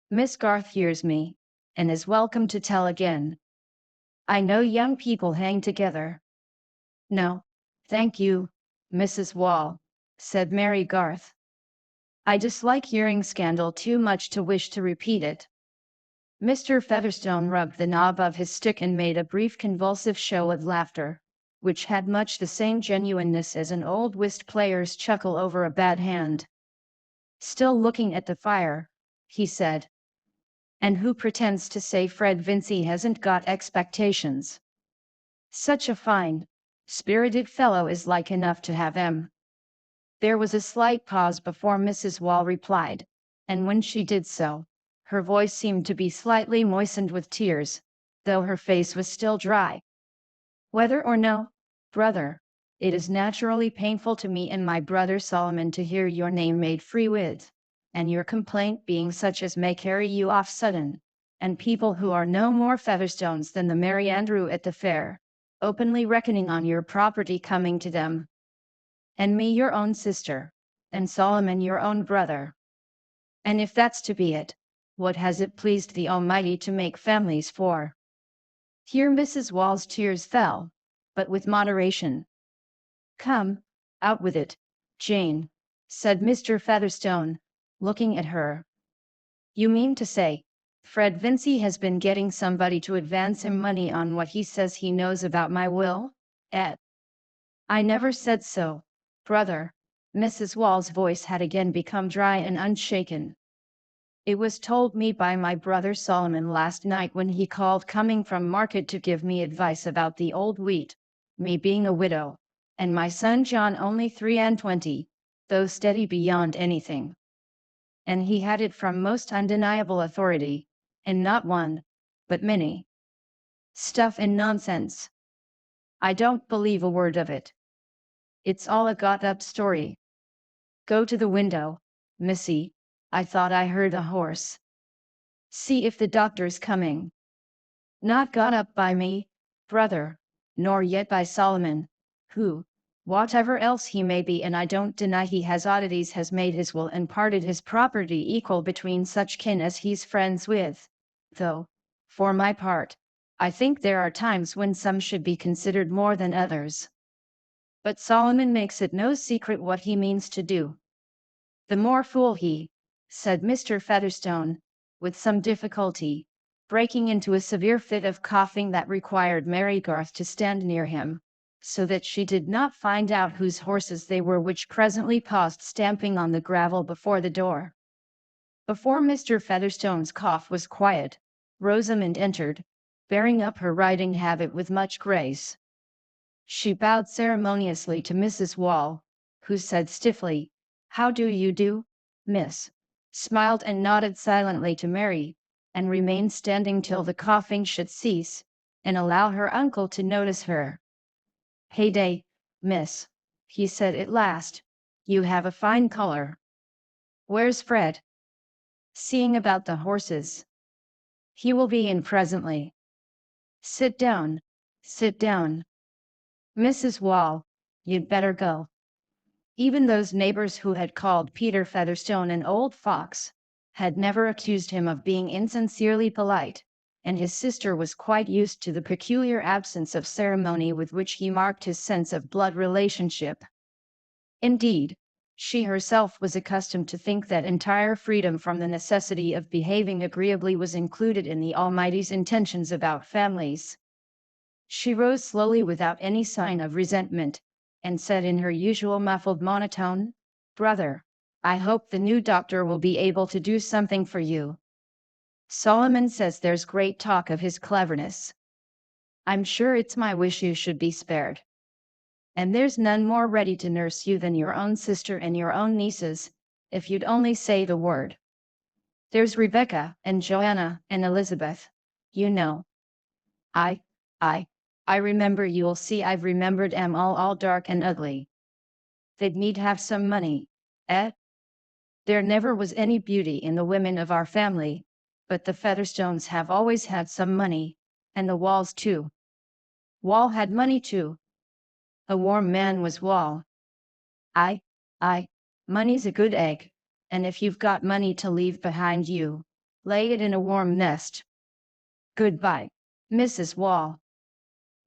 Miss Garth hears me, and is welcome to tell again. I know young people hang together." "No, thank you, Mrs. Wall," said Mary Garth. "I dislike hearing scandal too much to wish to repeat it." Mr. Featherstone rubbed the knob of his stick and made a brief convulsive show of laughter, which had much the same genuineness as an old whist player's chuckle over a bad hand. Still looking at the fire, he said, "And who pretends to say Fred Vincey hasn't got expectations? Such a fine, spirited fellow is like enough to have 'em." There was a slight pause before Mrs. Wall replied, and when she did so, her voice seemed to be slightly moistened with tears, though her face was still dry. "Whether or no, brother, it is naturally painful to me and my brother Solomon to hear your name made free with, and your complaint being such as may carry you off sudden, and people who are no more Featherstones than the Merry Andrew at the fair, openly reckoning on your property coming to them. And me your own sister, and Solomon your own brother. And if that's to be it, what has it pleased the Almighty to make families for?" Here Mrs. Wall's tears fell, but with moderation. "Come, out with it, Jane," said Mr. Featherstone, looking at her. "You mean to say, Fred Vincey has been getting somebody to advance him money on what he says he knows about my will, eh?" "I never said so, brother." Mrs. Wall's voice had again become dry and unshaken. It was told me by my brother Solomon last night when he called coming from market to give me advice about the old wheat, me being a widow, and my son John only 23, though steady beyond anything. And he had it from most undeniable authority, and not one, but many. Stuff and nonsense. I don't believe a word of it. It's all a got-up story. Go to the window, missy. I thought I heard a horse. See if the doctor's coming. Not got up by me, brother, nor yet by Solomon, who, whatever else he may be, and I don't deny he has oddities, has made his will and parted his property equal between such kin as he's friends with, though, for my part, I think there are times when some should be considered more than others. But Solomon makes it no secret what he means to do. The more fool he, said Mr. Featherstone, with some difficulty, breaking into a severe fit of coughing that required Mary Garth to stand near him, so that she did not find out whose horses they were, which presently paused stamping on the gravel before the door. Before Mr. Featherstone's cough was quiet, Rosamond entered, bearing up her riding habit with much grace. She bowed ceremoniously to Mrs. Wall, who said stiffly, "How do you do, miss?" smiled and nodded silently to Mary, and remained standing till the coughing should cease, and allow her uncle to notice her. "Heyday, miss," he said at last, "you have a fine color. Where's Fred?" "Seeing about the horses. He will be in presently. Sit down, sit down. Mrs. Wall, you'd better go." Even those neighbors who had called Peter Featherstone an old fox had never accused him of being insincerely polite, and his sister was quite used to the peculiar absence of ceremony with which he marked his sense of blood relationship. Indeed, she herself was accustomed to think that entire freedom from the necessity of behaving agreeably was included in the Almighty's intentions about families. She rose slowly without any sign of resentment, and said in her usual muffled monotone, "Brother, I hope the new doctor will be able to do something for you. Solomon says there's great talk of his cleverness. I'm sure it's my wish you should be spared. And there's none more ready to nurse you than your own sister and your own nieces, if you'd only say the word. There's Rebecca, and Joanna, and Elizabeth, you know. I remember. You'll see I've remembered 'em all dark and ugly. They'd need have some money, eh? There never was any beauty in the women of our family, but the Featherstones have always had some money, and the Walls too. Wall had money too. A warm man was Wall. I, money's a good egg, and if you've got money to leave behind you, lay it in a warm nest. Goodbye, Mrs. Wall."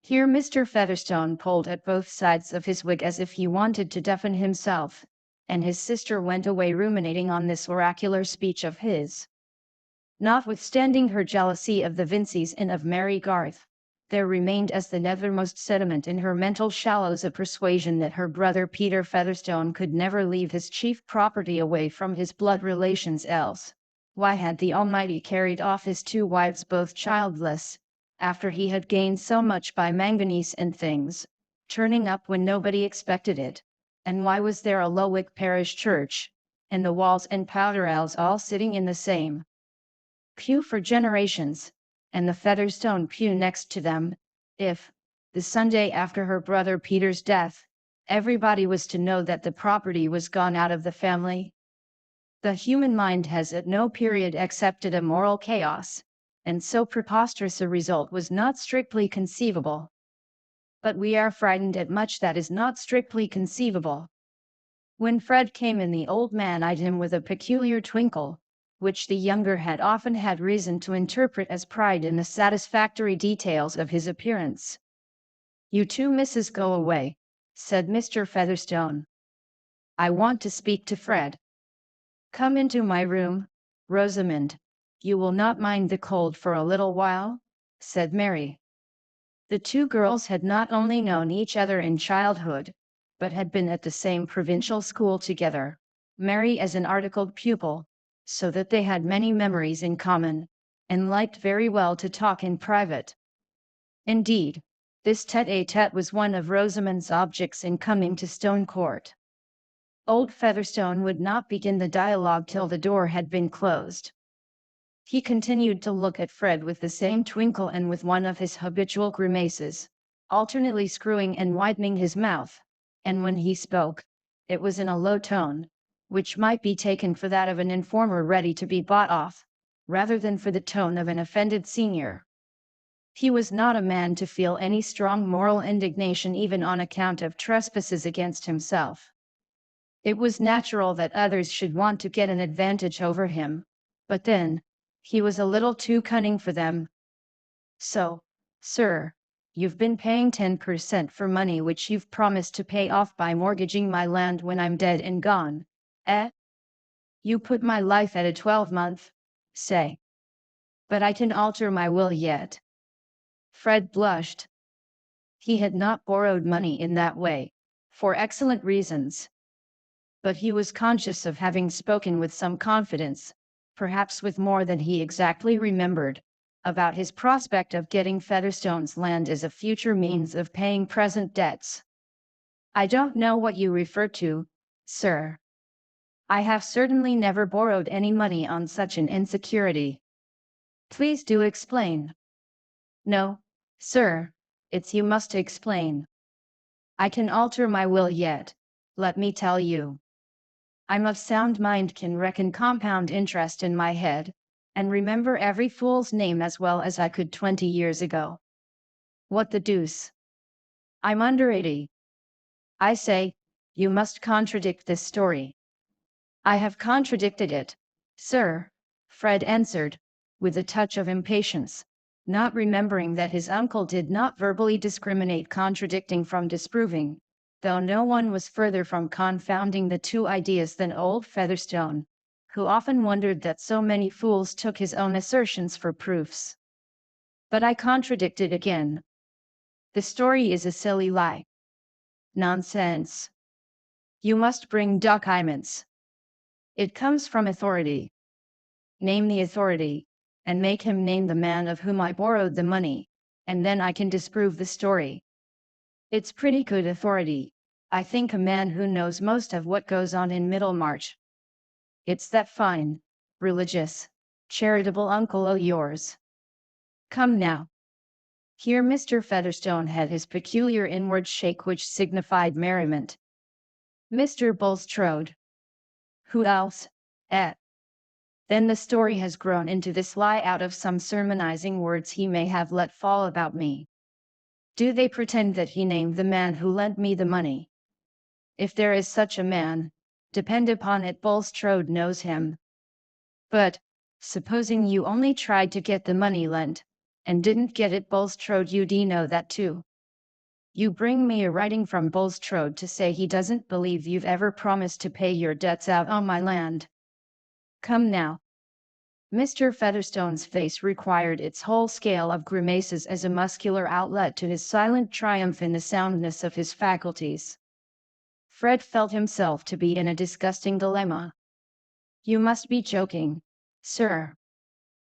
Here Mr. Featherstone pulled at both sides of his wig as if he wanted to deafen himself, and his sister went away ruminating on this oracular speech of his. Notwithstanding her jealousy of the Vinceys and of Mary Garth, there remained as the nethermost sediment in her mental shallows a persuasion that her brother Peter Featherstone could never leave his chief property away from his blood relations, else why had the Almighty carried off his two wives both childless, after he had gained so much by manganese and things, turning up when nobody expected it? And why was there a Lowick parish church, and the Walls and Powderells all sitting in the same pew for generations, and the Featherstone pew next to them, if, the Sunday after her brother Peter's death, everybody was to know that the property was gone out of the family? The human mind has at no period accepted a moral chaos, and so preposterous a result was not strictly conceivable. But we are frightened at much that is not strictly conceivable. When Fred came in, the old man eyed him with a peculiar twinkle, which the younger had often had reason to interpret as pride in the satisfactory details of his appearance. "You two misses go away," said Mr. Featherstone. "I want to speak to Fred." "Come into my room, Rosamond. You will not mind the cold for a little while?" said Mary. The two girls had not only known each other in childhood, but had been at the same provincial school together, Mary as an articled pupil, so that they had many memories in common, and liked very well to talk in private. Indeed, this tête-à-tête was one of Rosamond's objects in coming to Stone Court. Old Featherstone would not begin the dialogue till the door had been closed. He continued to look at Fred with the same twinkle and with one of his habitual grimaces, alternately screwing and widening his mouth, and when he spoke, it was in a low tone, which might be taken for that of an informer ready to be bought off, rather than for the tone of an offended senior. He was not a man to feel any strong moral indignation even on account of trespasses against himself. It was natural that others should want to get an advantage over him, but then, he was a little too cunning for them. So, sir, you've been paying 10% for money which you've promised to pay off by mortgaging my land when I'm dead and gone, eh? You put my life at a 12-month, say. But I can alter my will yet. Fred blushed. He had not borrowed money in that way, for excellent reasons. But he was conscious of having spoken with some confidence, perhaps with more than he exactly remembered, about his prospect of getting Featherstone's land as a future means of paying present debts. I don't know what you refer to, sir. I have certainly never borrowed any money on such an insecurity. Please do explain. No, sir, it's you must explain. I can alter my will yet, let me tell you. I'm of sound mind, can reckon compound interest in my head, and remember every fool's name as well as I could 20 years ago. What the deuce? I'm under 80. I say, you must contradict this story. I have contradicted it, sir, Fred answered, with a touch of impatience, not remembering that his uncle did not verbally discriminate contradicting from disproving, though no one was further from confounding the two ideas than old Featherstone, who often wondered that so many fools took his own assertions for proofs. But I contradicted again. The story is a silly lie. Nonsense. You must bring documents. It comes from authority. Name the authority, and make him name the man of whom I borrowed the money, and then I can disprove the story. It's pretty good authority, I think, a man who knows most of what goes on in Middlemarch. It's that fine, religious, charitable uncle of yours. Come now. Here Mr. Featherstone had his peculiar inward shake which signified merriment. Mr. Bulstrode. Who else? Then the story has grown into this lie out of some sermonizing words he may have let fall about me. Do they pretend that he named the man who lent me the money? If there is such a man, depend upon it Bulstrode knows him. But, supposing you only tried to get the money lent, and didn't get it, Bulstrode, you'd know that too. You bring me a writing from Bulstrode to say he doesn't believe you've ever promised to pay your debts out on my land. Come now. Mr. Featherstone's face required its whole scale of grimaces as a muscular outlet to his silent triumph in the soundness of his faculties. Fred felt himself to be in a disgusting dilemma. You must be joking, sir.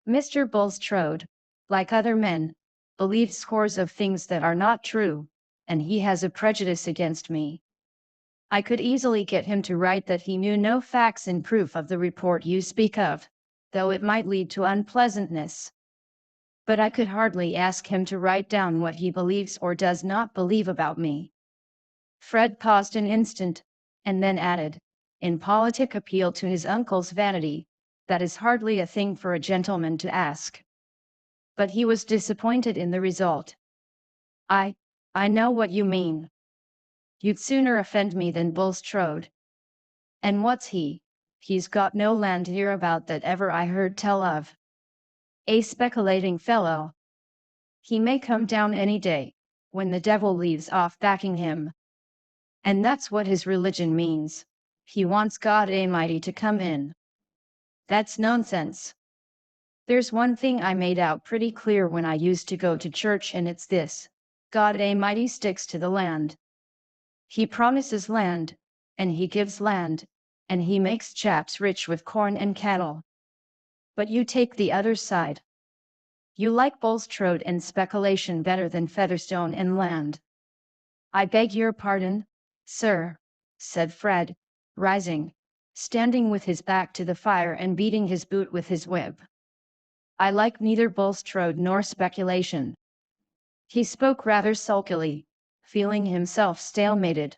Mr. Bulstrode, like other men, believes scores of things that are not true, and he has a prejudice against me. I could easily get him to write that he knew no facts in proof of the report you speak of, though it might lead to unpleasantness. But I could hardly ask him to write down what he believes or does not believe about me. Fred paused an instant, and then added, in politic appeal to his uncle's vanity, that is hardly a thing for a gentleman to ask. But he was disappointed in the result. I know what you mean. You'd sooner offend me than Bulstrode. And what's he? He's got no land hereabout that ever I heard tell of. A speculating fellow. He may come down any day, when the devil leaves off backing him. And that's what his religion means. He wants God Almighty to come in. That's nonsense. There's one thing I made out pretty clear when I used to go to church, and it's this: God Almighty sticks to the land. He promises land, and he gives land, and he makes chaps rich with corn and cattle. But you take the other side. You like Bulstrode and speculation better than Featherstone and land. I beg your pardon, sir, said Fred, rising, standing with his back to the fire and beating his boot with his whip. I like neither Bulstrode nor speculation. He spoke rather sulkily, feeling himself stalemated.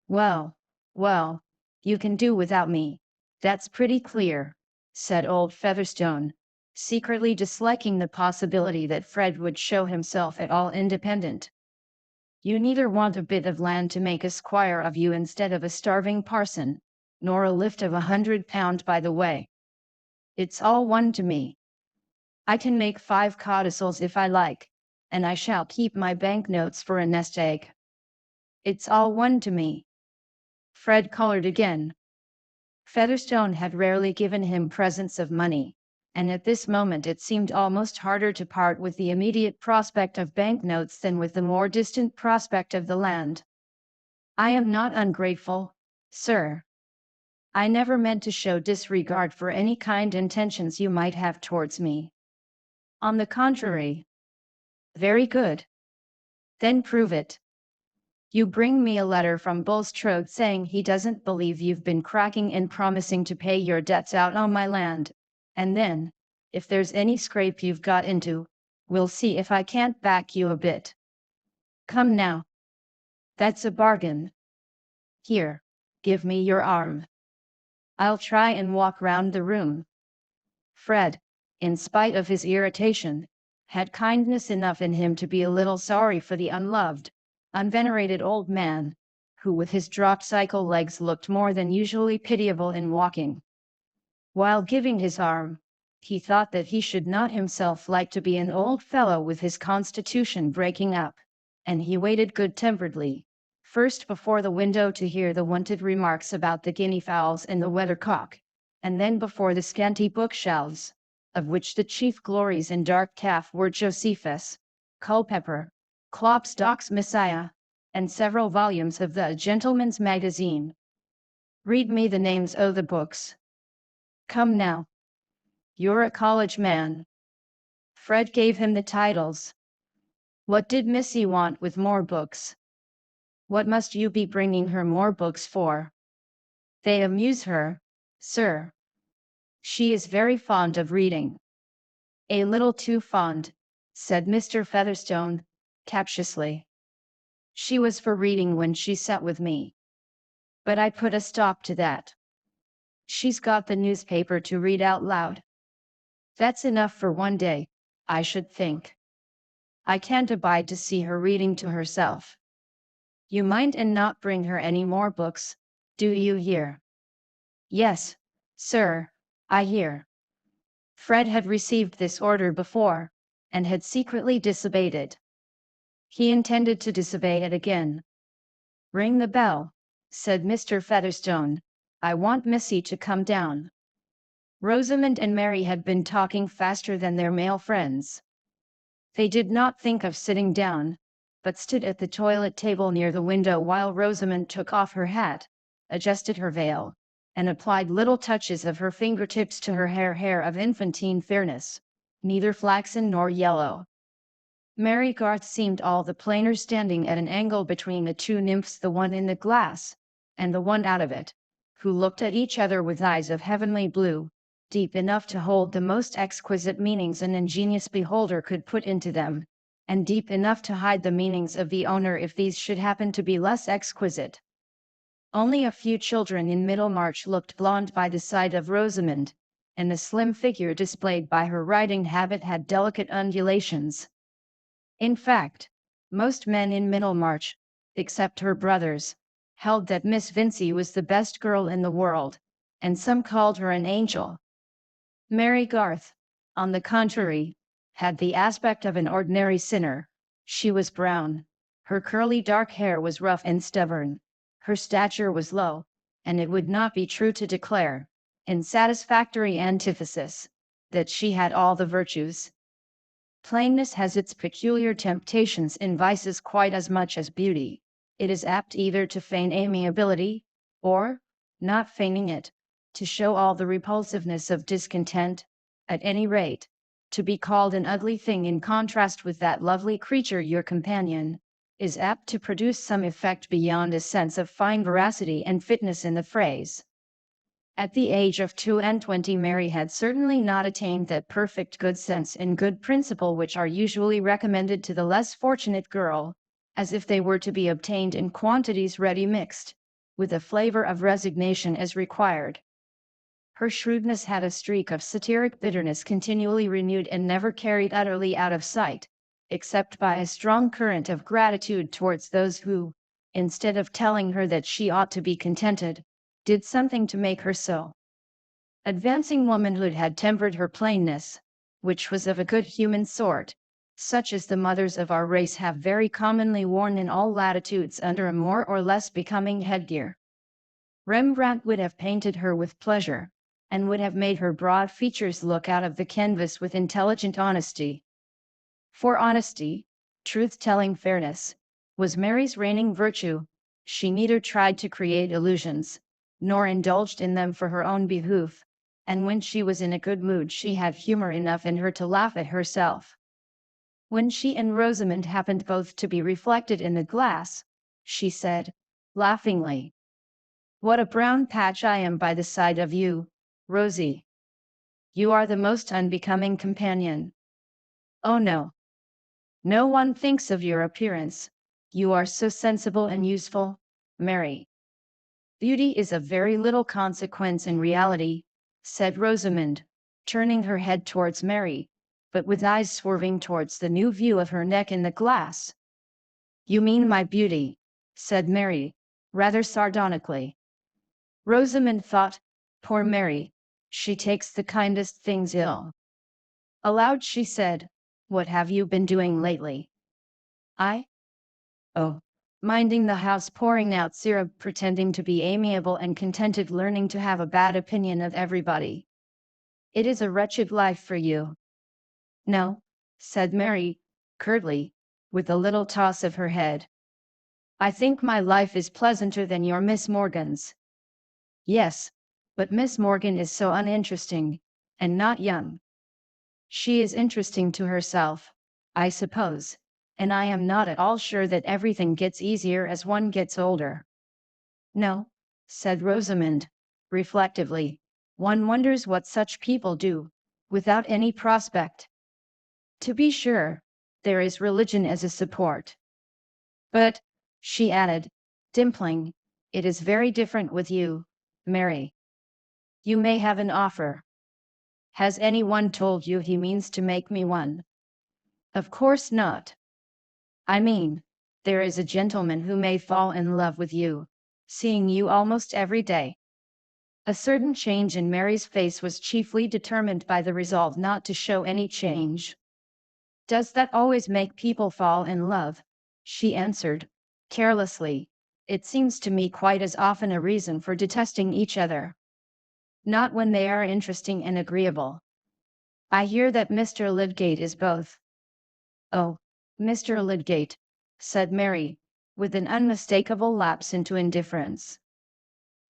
Well, well, you can do without me, that's pretty clear, said old Featherstone, secretly disliking the possibility that Fred would show himself at all independent. You neither want a bit of land to make a squire of you instead of a starving parson, nor a lift of £100 by the way. It's all one to me. I can make 5 codicils if I like, and I shall keep my banknotes for a nest egg. It's all one to me. Fred colored again. Featherstone had rarely given him presents of money, and at this moment it seemed almost harder to part with the immediate prospect of banknotes than with the more distant prospect of the land. I am not ungrateful, sir. I never meant to show disregard for any kind intentions you might have towards me. On the contrary. Very good. Then prove it. You bring me a letter from Bulstrode saying he doesn't believe you've been cracking and promising to pay your debts out on my land, and then, if there's any scrape you've got into, we'll see if I can't back you a bit. Come now. That's a bargain. Here, give me your arm. I'll try and walk round the room. Fred, in spite of his irritation, had kindness enough in him to be a little sorry for the unloved, unvenerated old man, who with his dropped cycle legs looked more than usually pitiable in walking. While giving his arm, he thought that he should not himself like to be an old fellow with his constitution breaking up, and he waited good-temperedly, first before the window to hear the wonted remarks about the guinea fowls and the weathercock, and then before the scanty bookshelves, of which the chief glories in dark calf were Josephus, Culpeper, Klopstock's Messiah, and several volumes of the Gentleman's Magazine. Read me the names o' the books. Come now. You're a college man. Fred gave him the titles. What did Missy want with more books? What must you be bringing her more books for? They amuse her, sir. She is very fond of reading. A little too fond, said Mr. Featherstone, captiously. She was for reading when she sat with me. But I put a stop to that. She's got the newspaper to read out loud. That's enough for one day, I should think. I can't abide to see her reading to herself. You mind and not bring her any more books, do you hear? Yes, sir, I hear. Fred had received this order before, and had secretly disobeyed it. He intended to disobey it again. Ring the bell, said Mr. Featherstone. I want Missy to come down. Rosamond and Mary had been talking faster than their male friends. They did not think of sitting down, but stood at the toilet table near the window while Rosamond took off her hat, adjusted her veil, and applied little touches of her fingertips to her hair of infantine fairness, neither flaxen nor yellow. Mary Garth seemed all the plainer standing at an angle between the two nymphs, the one in the glass, and the one out of it, who looked at each other with eyes of heavenly blue, deep enough to hold the most exquisite meanings an ingenious beholder could put into them, and deep enough to hide the meanings of the owner if these should happen to be less exquisite. Only a few children in Middlemarch looked blonde by the side of Rosamond, and the slim figure displayed by her riding habit had delicate undulations. In fact, most men in Middlemarch, except her brothers, held that Miss Vincey was the best girl in the world, and some called her an angel. Mary Garth, on the contrary, had the aspect of an ordinary sinner. She was brown, her curly dark hair was rough and stubborn, her stature was low, and it would not be true to declare, in satisfactory antithesis, that she had all the virtues. Plainness has its peculiar temptations in vices quite as much as beauty. It is apt either to feign amiability, or, not feigning it, to show all the repulsiveness of discontent, at any rate, to be called an ugly thing in contrast with that lovely creature your companion, is apt to produce some effect beyond a sense of fine veracity and fitness in the phrase. At the age of 22, Mary had certainly not attained that perfect good sense and good principle which are usually recommended to the less fortunate girl, as if they were to be obtained in quantities ready mixed, with a flavor of resignation as required. Her shrewdness had a streak of satiric bitterness continually renewed and never carried utterly out of sight, except by a strong current of gratitude towards those who, instead of telling her that she ought to be contented, did something to make her so. Advancing womanhood had tempered her plainness, which was of a good human sort, such as the mothers of our race have very commonly worn in all latitudes under a more or less becoming headgear. Rembrandt would have painted her with pleasure, and would have made her broad features look out of the canvas with intelligent honesty. For honesty, truth-telling fairness, was Mary's reigning virtue. She neither tried to create illusions, nor indulged in them for her own behoof, and when she was in a good mood she had humor enough in her to laugh at herself. When she and Rosamond happened both to be reflected in the glass, she said, laughingly, "What a brown patch I am by the side of you, Rosie. You are the most unbecoming companion." "Oh no. No one thinks of your appearance. You are so sensible and useful, Mary." "Beauty is of very little consequence in reality," said Rosamond, turning her head towards Mary, but with eyes swerving towards the new view of her neck in the glass. "You mean my beauty," said Mary, rather sardonically. Rosamond thought, "Poor Mary, she takes the kindest things ill." Aloud she said, "What have you been doing lately?" "I? Oh, minding the house, pouring out syrup, pretending to be amiable and contented, learning to have a bad opinion of everybody." "It is a wretched life for you." "No," said Mary, curtly, with a little toss of her head. "I think my life is pleasanter than your Miss Morgan's." "Yes, but Miss Morgan is so uninteresting, and not young." "She is interesting to herself, I suppose, and I am not at all sure that everything gets easier as one gets older." "No," said Rosamond, reflectively, "one wonders what such people do, without any prospect. To be sure, there is religion as a support. But," she added, dimpling, "it is very different with you, Mary. You may have an offer." "Has any one told you he means to make me one?" "Of course not. I mean, there is a gentleman who may fall in love with you, seeing you almost every day." A certain change in Mary's face was chiefly determined by the resolve not to show any change. "Does that always make people fall in love?" she answered, carelessly. "It seems to me quite as often a reason for detesting each other." "Not when they are interesting and agreeable. I hear that Mr. Lydgate is both." "Oh, Mr. Lydgate," said Mary, with an unmistakable lapse into indifference.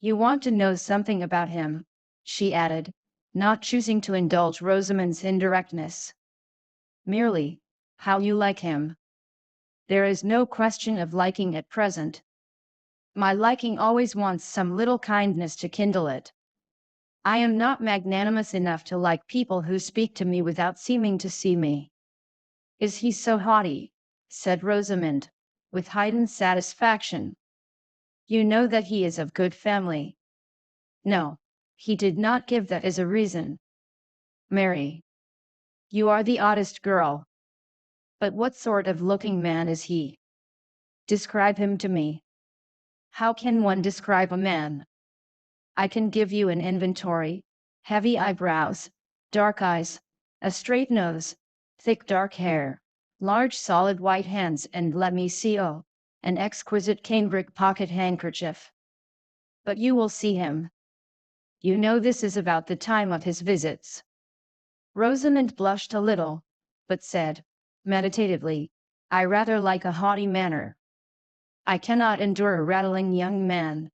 "You want to know something about him," she added, not choosing to indulge Rosamond's indirectness. "Merely, how you like him." "There is no question of liking at present. My liking always wants some little kindness to kindle it. I am not magnanimous enough to like people who speak to me without seeming to see me." "Is he so haughty?" said Rosamond, with heightened satisfaction. "You know that he is of good family." "No, he did not give that as a reason." "Mary, you are the oddest girl. But what sort of looking man is he? Describe him to me." "How can one describe a man? I can give you an inventory: heavy eyebrows, dark eyes, a straight nose, thick dark hair, large solid white hands, and let me see, oh, an exquisite cambric pocket handkerchief. But you will see him. You know this is about the time of his visits." Rosamond blushed a little, but said, meditatively, "I rather like a haughty manner. I cannot endure a rattling young man."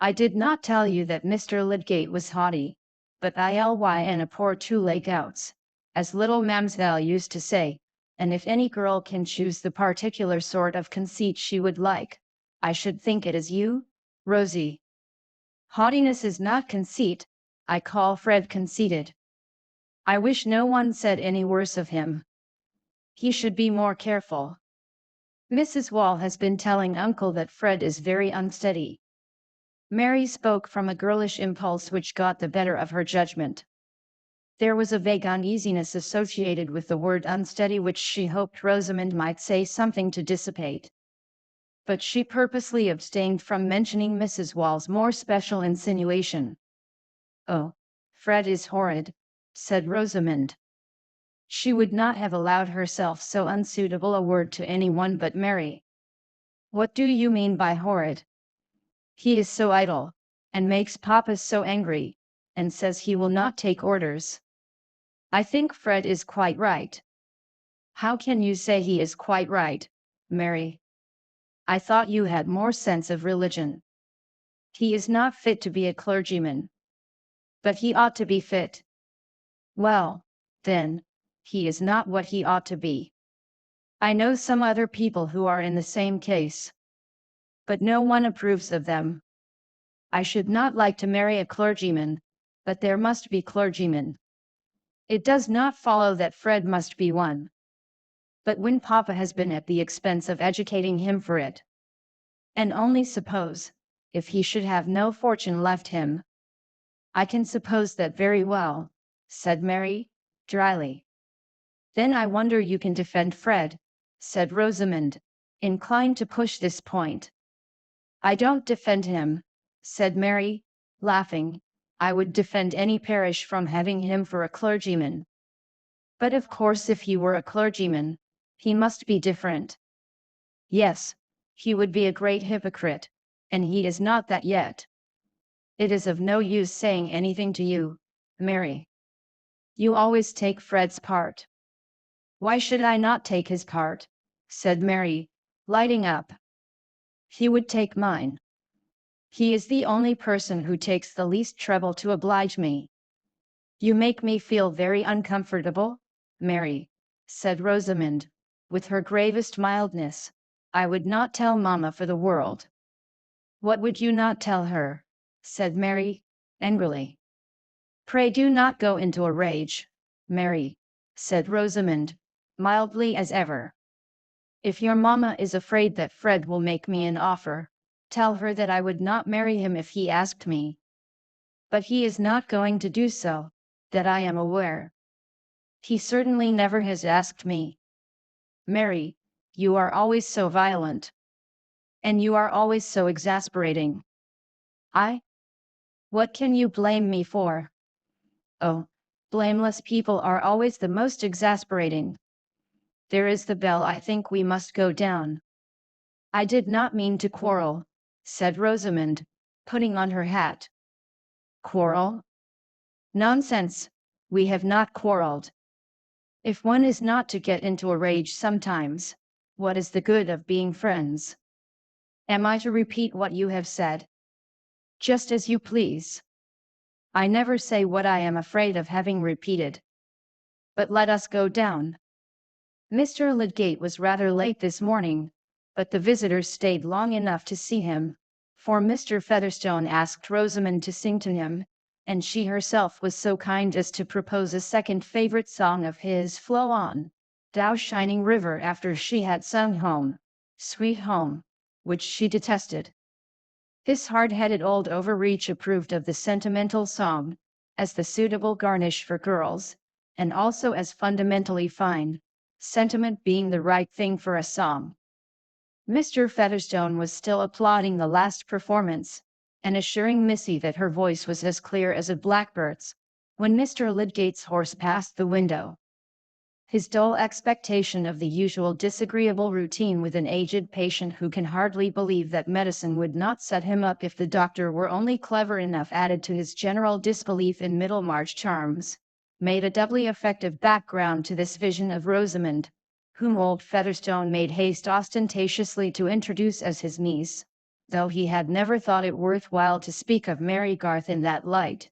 I did not tell you that Mr. Lydgate was haughty, but ILY and a poor two leg-outs, as little Mamselle used to say, and if any girl can choose the particular sort of conceit she would like, I should think it is you, Rosie. Haughtiness is not conceit. I call Fred conceited. I wish no one said any worse of him. He should be more careful. Mrs. Wall has been telling Uncle that Fred is very unsteady. Mary spoke from a girlish impulse which got the better of her judgment. There was a vague uneasiness associated with the word unsteady which she hoped Rosamond might say something to dissipate. But she purposely abstained from mentioning Mrs. Wall's more special insinuation. "Oh, Fred is horrid," said Rosamond. She would not have allowed herself so unsuitable a word to any one but Mary. "What do you mean by horrid?" "He is so idle, and makes Papa so angry, and says he will not take orders." "I think Fred is quite right." "How can you say he is quite right, Mary? I thought you had more sense of religion." "He is not fit to be a clergyman." "But he ought to be fit." "Well, then, he is not what he ought to be. I know some other people who are in the same case, but no one approves of them. I should not like to marry a clergyman, but there must be clergymen. It does not follow that Fred must be one. But when Papa has been at the expense of educating him for it, and only suppose, if he should have no fortune left him." "I can suppose that very well," said Mary, dryly. "Then I wonder you can defend Fred," said Rosamond, inclined to push this point. "I don't defend him," said Mary, laughing. "I would defend any parish from having him for a clergyman. But of course if he were a clergyman, he must be different." "Yes, he would be a great hypocrite, and he is not that yet." "It is of no use saying anything to you, Mary. You always take Fred's part." "Why should I not take his part?" said Mary, lighting up. "He would take mine. He is the only person who takes the least trouble to oblige me." "You make me feel very uncomfortable, Mary," said Rosamond, with her gravest mildness. "I would not tell Mamma for the world." "What would you not tell her?" said Mary, angrily. "Pray do not go into a rage, Mary," said Rosamond, mildly as ever. "If your mamma is afraid that Fred will make me an offer, tell her that I would not marry him if he asked me. But he is not going to do so, that I am aware. He certainly never has asked me." "Mary, you are always so violent. And you are always so exasperating." "I? What can you blame me for?" "Oh, blameless people are always the most exasperating. There is the bell. I think we must go down." "I did not mean to quarrel," said Rosamond, putting on her hat. "Quarrel? Nonsense, we have not quarreled. If one is not to get into a rage sometimes, what is the good of being friends? Am I to repeat what you have said?" "Just as you please. I never say what I am afraid of having repeated. But let us go down." Mr. Lydgate was rather late this morning, but the visitors stayed long enough to see him, for Mr. Featherstone asked Rosamond to sing to him, and she herself was so kind as to propose a second favorite song of his, "Flow on, thou shining river," after she had sung "Home, Sweet Home," which she detested. This hard-headed old overreach approved of the sentimental song, as the suitable garnish for girls, and also as fundamentally fine, sentiment being the right thing for a song. Mr. Featherstone was still applauding the last performance, and assuring Missy that her voice was as clear as a blackbird's, when Mr. Lydgate's horse passed the window. His dull expectation of the usual disagreeable routine with an aged patient who can hardly believe that medicine would not set him up if the doctor were only clever enough, added to his general disbelief in Middlemarch charms, made a doubly effective background to this vision of Rosamond, whom old Featherstone made haste ostentatiously to introduce as his niece. though he had never thought it worthwhile to speak of Mary Garth in that light.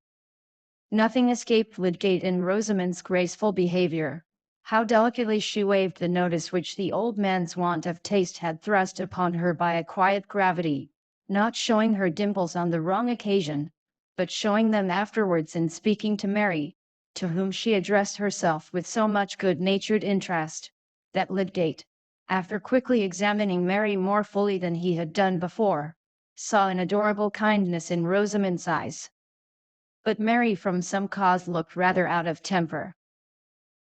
Nothing escaped Lydgate in Rosamond's graceful behavior. How delicately she waived the notice which the old man's want of taste had thrust upon her by a quiet gravity, not showing her dimples on the wrong occasion, but showing them afterwards in speaking to Mary, to whom she addressed herself with so much good-natured interest, that Lydgate, after quickly examining Mary more fully than he had done before, saw an adorable kindness in Rosamond's eyes. But Mary from some cause looked rather out of temper.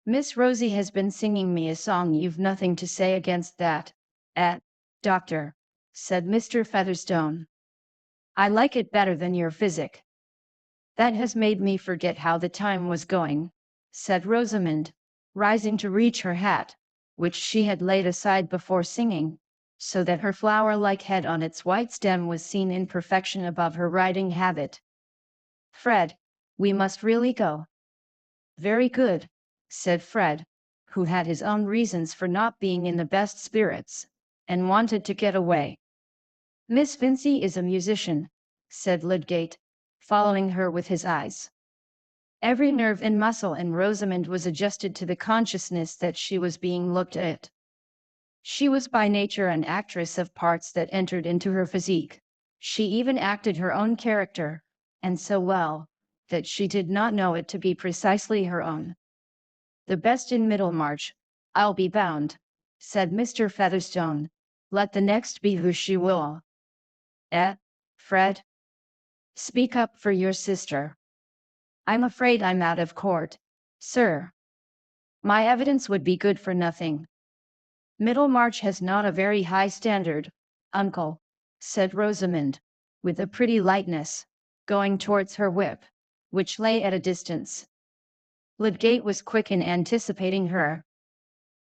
"Miss Rosie has been singing me a song. You've nothing to say against that, doctor?" said Mr. Featherstone. "I like it better than your physic." "That has made me forget how the time was going," said Rosamond, rising to reach her hat, which she had laid aside before singing, so that her flower-like head on its white stem was seen in perfection above her riding habit. "Fred, we must really go." "Very good," said Fred, who had his own reasons for not being in the best spirits, and wanted to get away. "Miss Vincey is a musician," said Lydgate, following her with his eyes. Every nerve and muscle in Rosamond was adjusted to the consciousness that she was being looked at. She was by nature an actress of parts that entered into her physique. She even acted her own character, and so well, that she did not know it to be precisely her own. "The best in Middlemarch, I'll be bound," said Mr. Featherstone, "let the next be who she will." Fred? Speak up for your sister." "I'm afraid I'm out of court, sir. My evidence would be good for nothing." "Middlemarch has not a very high standard, uncle," said Rosamond, with a pretty lightness, going towards her whip, which lay at a distance. Lydgate was quick in anticipating her.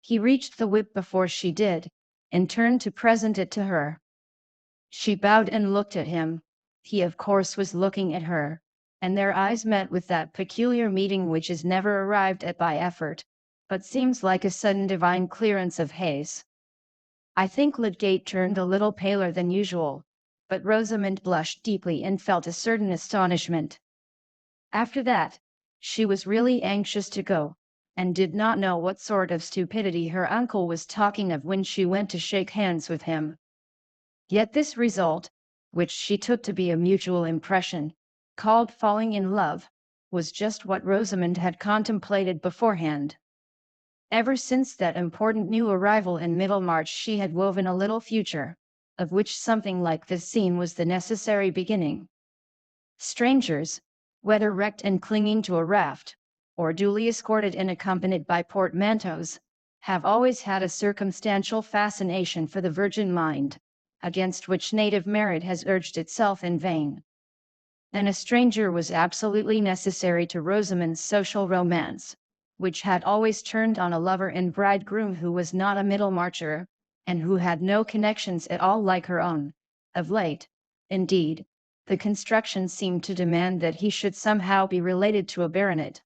He reached the whip before she did, and turned to present it to her. She bowed and looked at him. He of course was looking at her, and their eyes met with that peculiar meeting which is never arrived at by effort, but seems like a sudden divine clearance of haze. I think Lydgate turned a little paler than usual, but Rosamond blushed deeply and felt a certain astonishment. After that, she was really anxious to go, and did not know what sort of stupidity her uncle was talking of when she went to shake hands with him. Yet this result, which she took to be a mutual impression, called falling in love, was just what Rosamond had contemplated beforehand. Ever since that important new arrival in Middlemarch she had woven a little future, of which something like this scene was the necessary beginning. Strangers, whether wrecked and clinging to a raft, or duly escorted and accompanied by portmanteaus, have always had a circumstantial fascination for the virgin mind, against which native merit has urged itself in vain. And a stranger was absolutely necessary to Rosamond's social romance, which had always turned on a lover and bridegroom who was not a Middlemarcher, and who had no connections at all like her own. Of late, indeed, the construction seemed to demand that he should somehow be related to a baronet.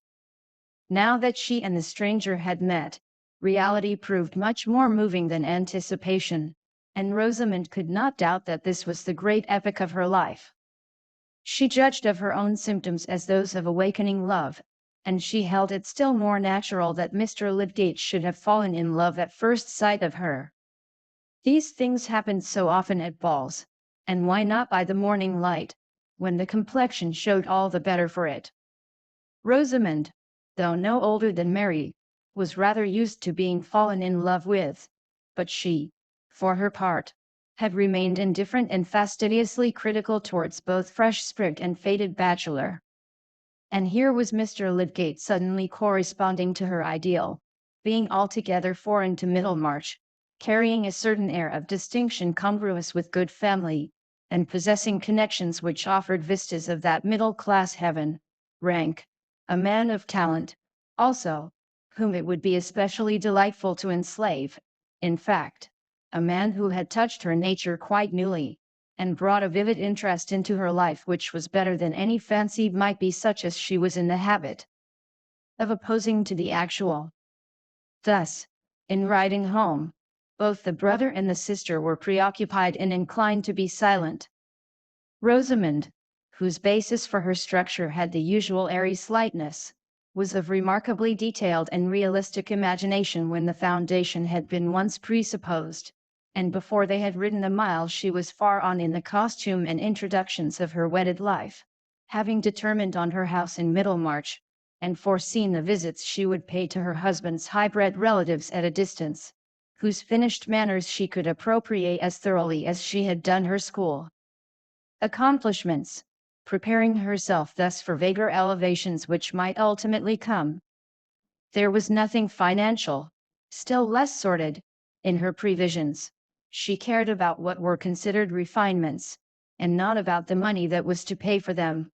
Now that she and the stranger had met, reality proved much more moving than anticipation, and Rosamond could not doubt that this was the great epoch of her life. She judged of her own symptoms as those of awakening love, and she held it still more natural that Mr. Lydgate should have fallen in love at first sight of her. These things happened so often at balls, and why not by the morning light, when the complexion showed all the better for it? Rosamond, though no older than Mary, was rather used to being fallen in love with, but she, for her part, had remained indifferent and fastidiously critical towards both fresh sprig and faded bachelor. And here was Mr. Lydgate suddenly corresponding to her ideal, being altogether foreign to Middlemarch, carrying a certain air of distinction congruous with good family, and possessing connections which offered vistas of that middle-class heaven, rank, a man of talent, also, whom it would be especially delightful to enslave, in fact, a man who had touched her nature quite newly, and brought a vivid interest into her life which was better than any fancied might be such as she was in the habit of opposing to the actual. Thus, in riding home, both the brother and the sister were preoccupied and inclined to be silent, Rosamond, whose basis for her structure had the usual airy slightness, was of remarkably detailed and realistic imagination when the foundation had been once presupposed, and before they had ridden a mile she was far on in the costume and introductions of her wedded life, having determined on her house in Middlemarch, and foreseen the visits she would pay to her husband's high-bred relatives at a distance, whose finished manners she could appropriate as thoroughly as she had done her school accomplishments, preparing herself thus for vaguer elevations which might ultimately come. There was nothing financial, still less sordid, in her previsions. She cared about what were considered refinements, and not about the money that was to pay for them.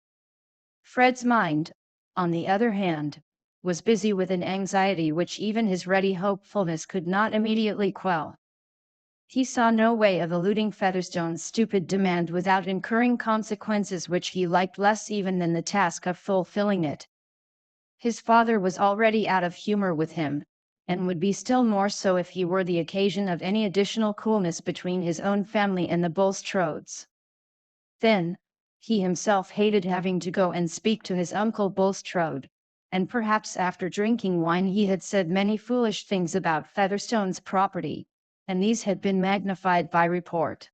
Fred's mind, on the other hand, was busy with an anxiety which even his ready hopefulness could not immediately quell. He saw no way of eluding Featherstone's stupid demand without incurring consequences which he liked less even than the task of fulfilling it. His father was already out of humor with him, and would be still more so if he were the occasion of any additional coolness between his own family and the Bulstrodes. Then, he himself hated having to go and speak to his uncle Bulstrode, and perhaps after drinking wine he had said many foolish things about Featherstone's property, and these had been magnified by report.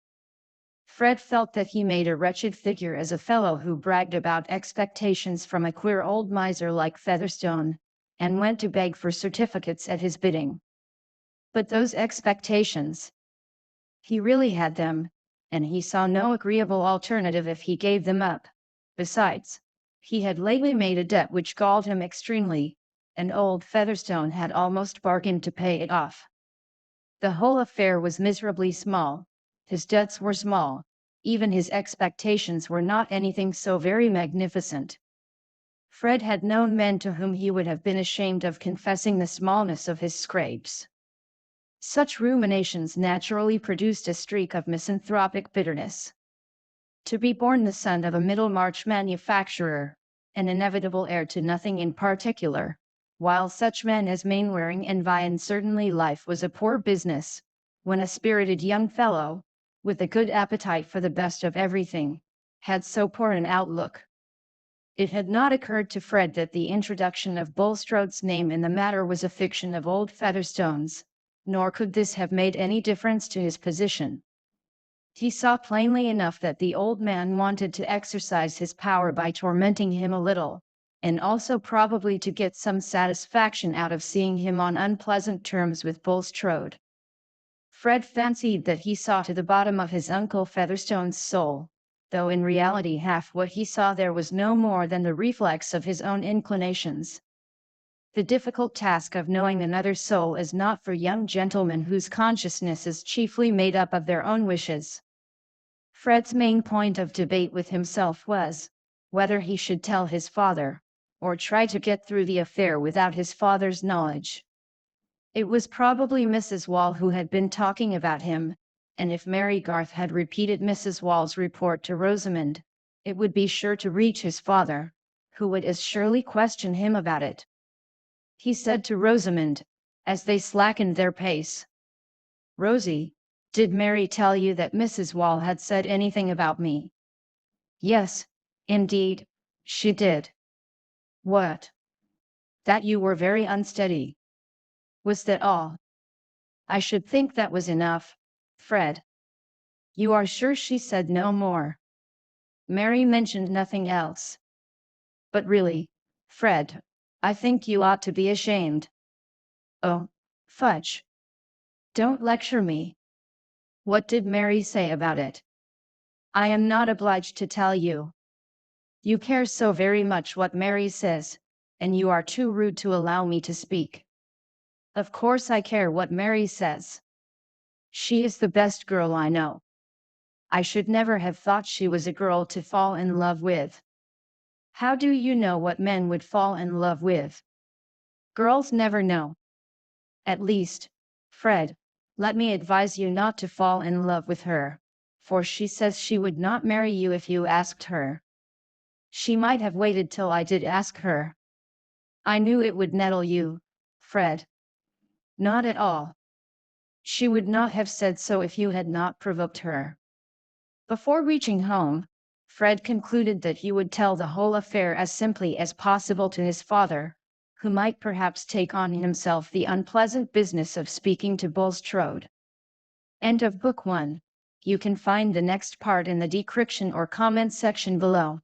Fred felt that he made a wretched figure as a fellow who bragged about expectations from a queer old miser like Featherstone, and went to beg for certificates at his bidding. But those expectations, he really had them, and he saw no agreeable alternative if he gave them up. Besides, he had lately made a debt which galled him extremely, and old Featherstone had almost bargained to pay it off. The whole affair was miserably small, his debts were small, even his expectations were not anything so very magnificent. Fred had known men to whom he would have been ashamed of confessing the smallness of his scrapes. Such ruminations naturally produced a streak of misanthropic bitterness. To be born the son of a Middlemarch manufacturer, an inevitable heir to nothing in particular, while such men as Mainwaring envied certainly life was a poor business, when a spirited young fellow, with a good appetite for the best of everything, had so poor an outlook. It had not occurred to Fred that the introduction of Bulstrode's name in the matter was a fiction of old Featherstone's, nor could this have made any difference to his position. He saw plainly enough that the old man wanted to exercise his power by tormenting him a little, and also probably to get some satisfaction out of seeing him on unpleasant terms with Bulstrode. Fred fancied that he saw to the bottom of his uncle Featherstone's soul, though in reality half what he saw there was no more than the reflex of his own inclinations. The difficult task of knowing another soul is not for young gentlemen whose consciousness is chiefly made up of their own wishes. Fred's main point of debate with himself was, whether he should tell his father, or try to get through the affair without his father's knowledge. It was probably Mrs. Wall who had been talking about him, and if Mary Garth had repeated Mrs. Wall's report to Rosamond, it would be sure to reach his father, who would as surely question him about it. He said to Rosamond, as they slackened their pace, "Rosie, did Mary tell you that Mrs. Wall had said anything about me?" "Yes, indeed, she did." "What?" "That you were very unsteady." "Was that all?" "I should think that was enough, Fred." "You are sure she said no more?" "Mary mentioned nothing else." "But really, Fred, I think you ought to be ashamed." "Oh, fudge. Don't lecture me. What did Mary say about it?" "I am not obliged to tell you." "You care so very much what Mary says, and you are too rude to allow me to speak." "Of course I care what Mary says. She is the best girl I know. I should never have thought she was a girl to fall in love with." "How do you know what men would fall in love with?" "Girls never know. At least, Fred, let me advise you not to fall in love with her, for she says she would not marry you if you asked her." "She might have waited till I did ask her." "I knew it would nettle you, Fred." "Not at all. She would not have said so if you had not provoked her." Before reaching home, Fred concluded that he would tell the whole affair as simply as possible to his father, who might perhaps take on himself the unpleasant business of speaking to Bulstrode. End of Book 1. You can find the next part in the description or comment section below.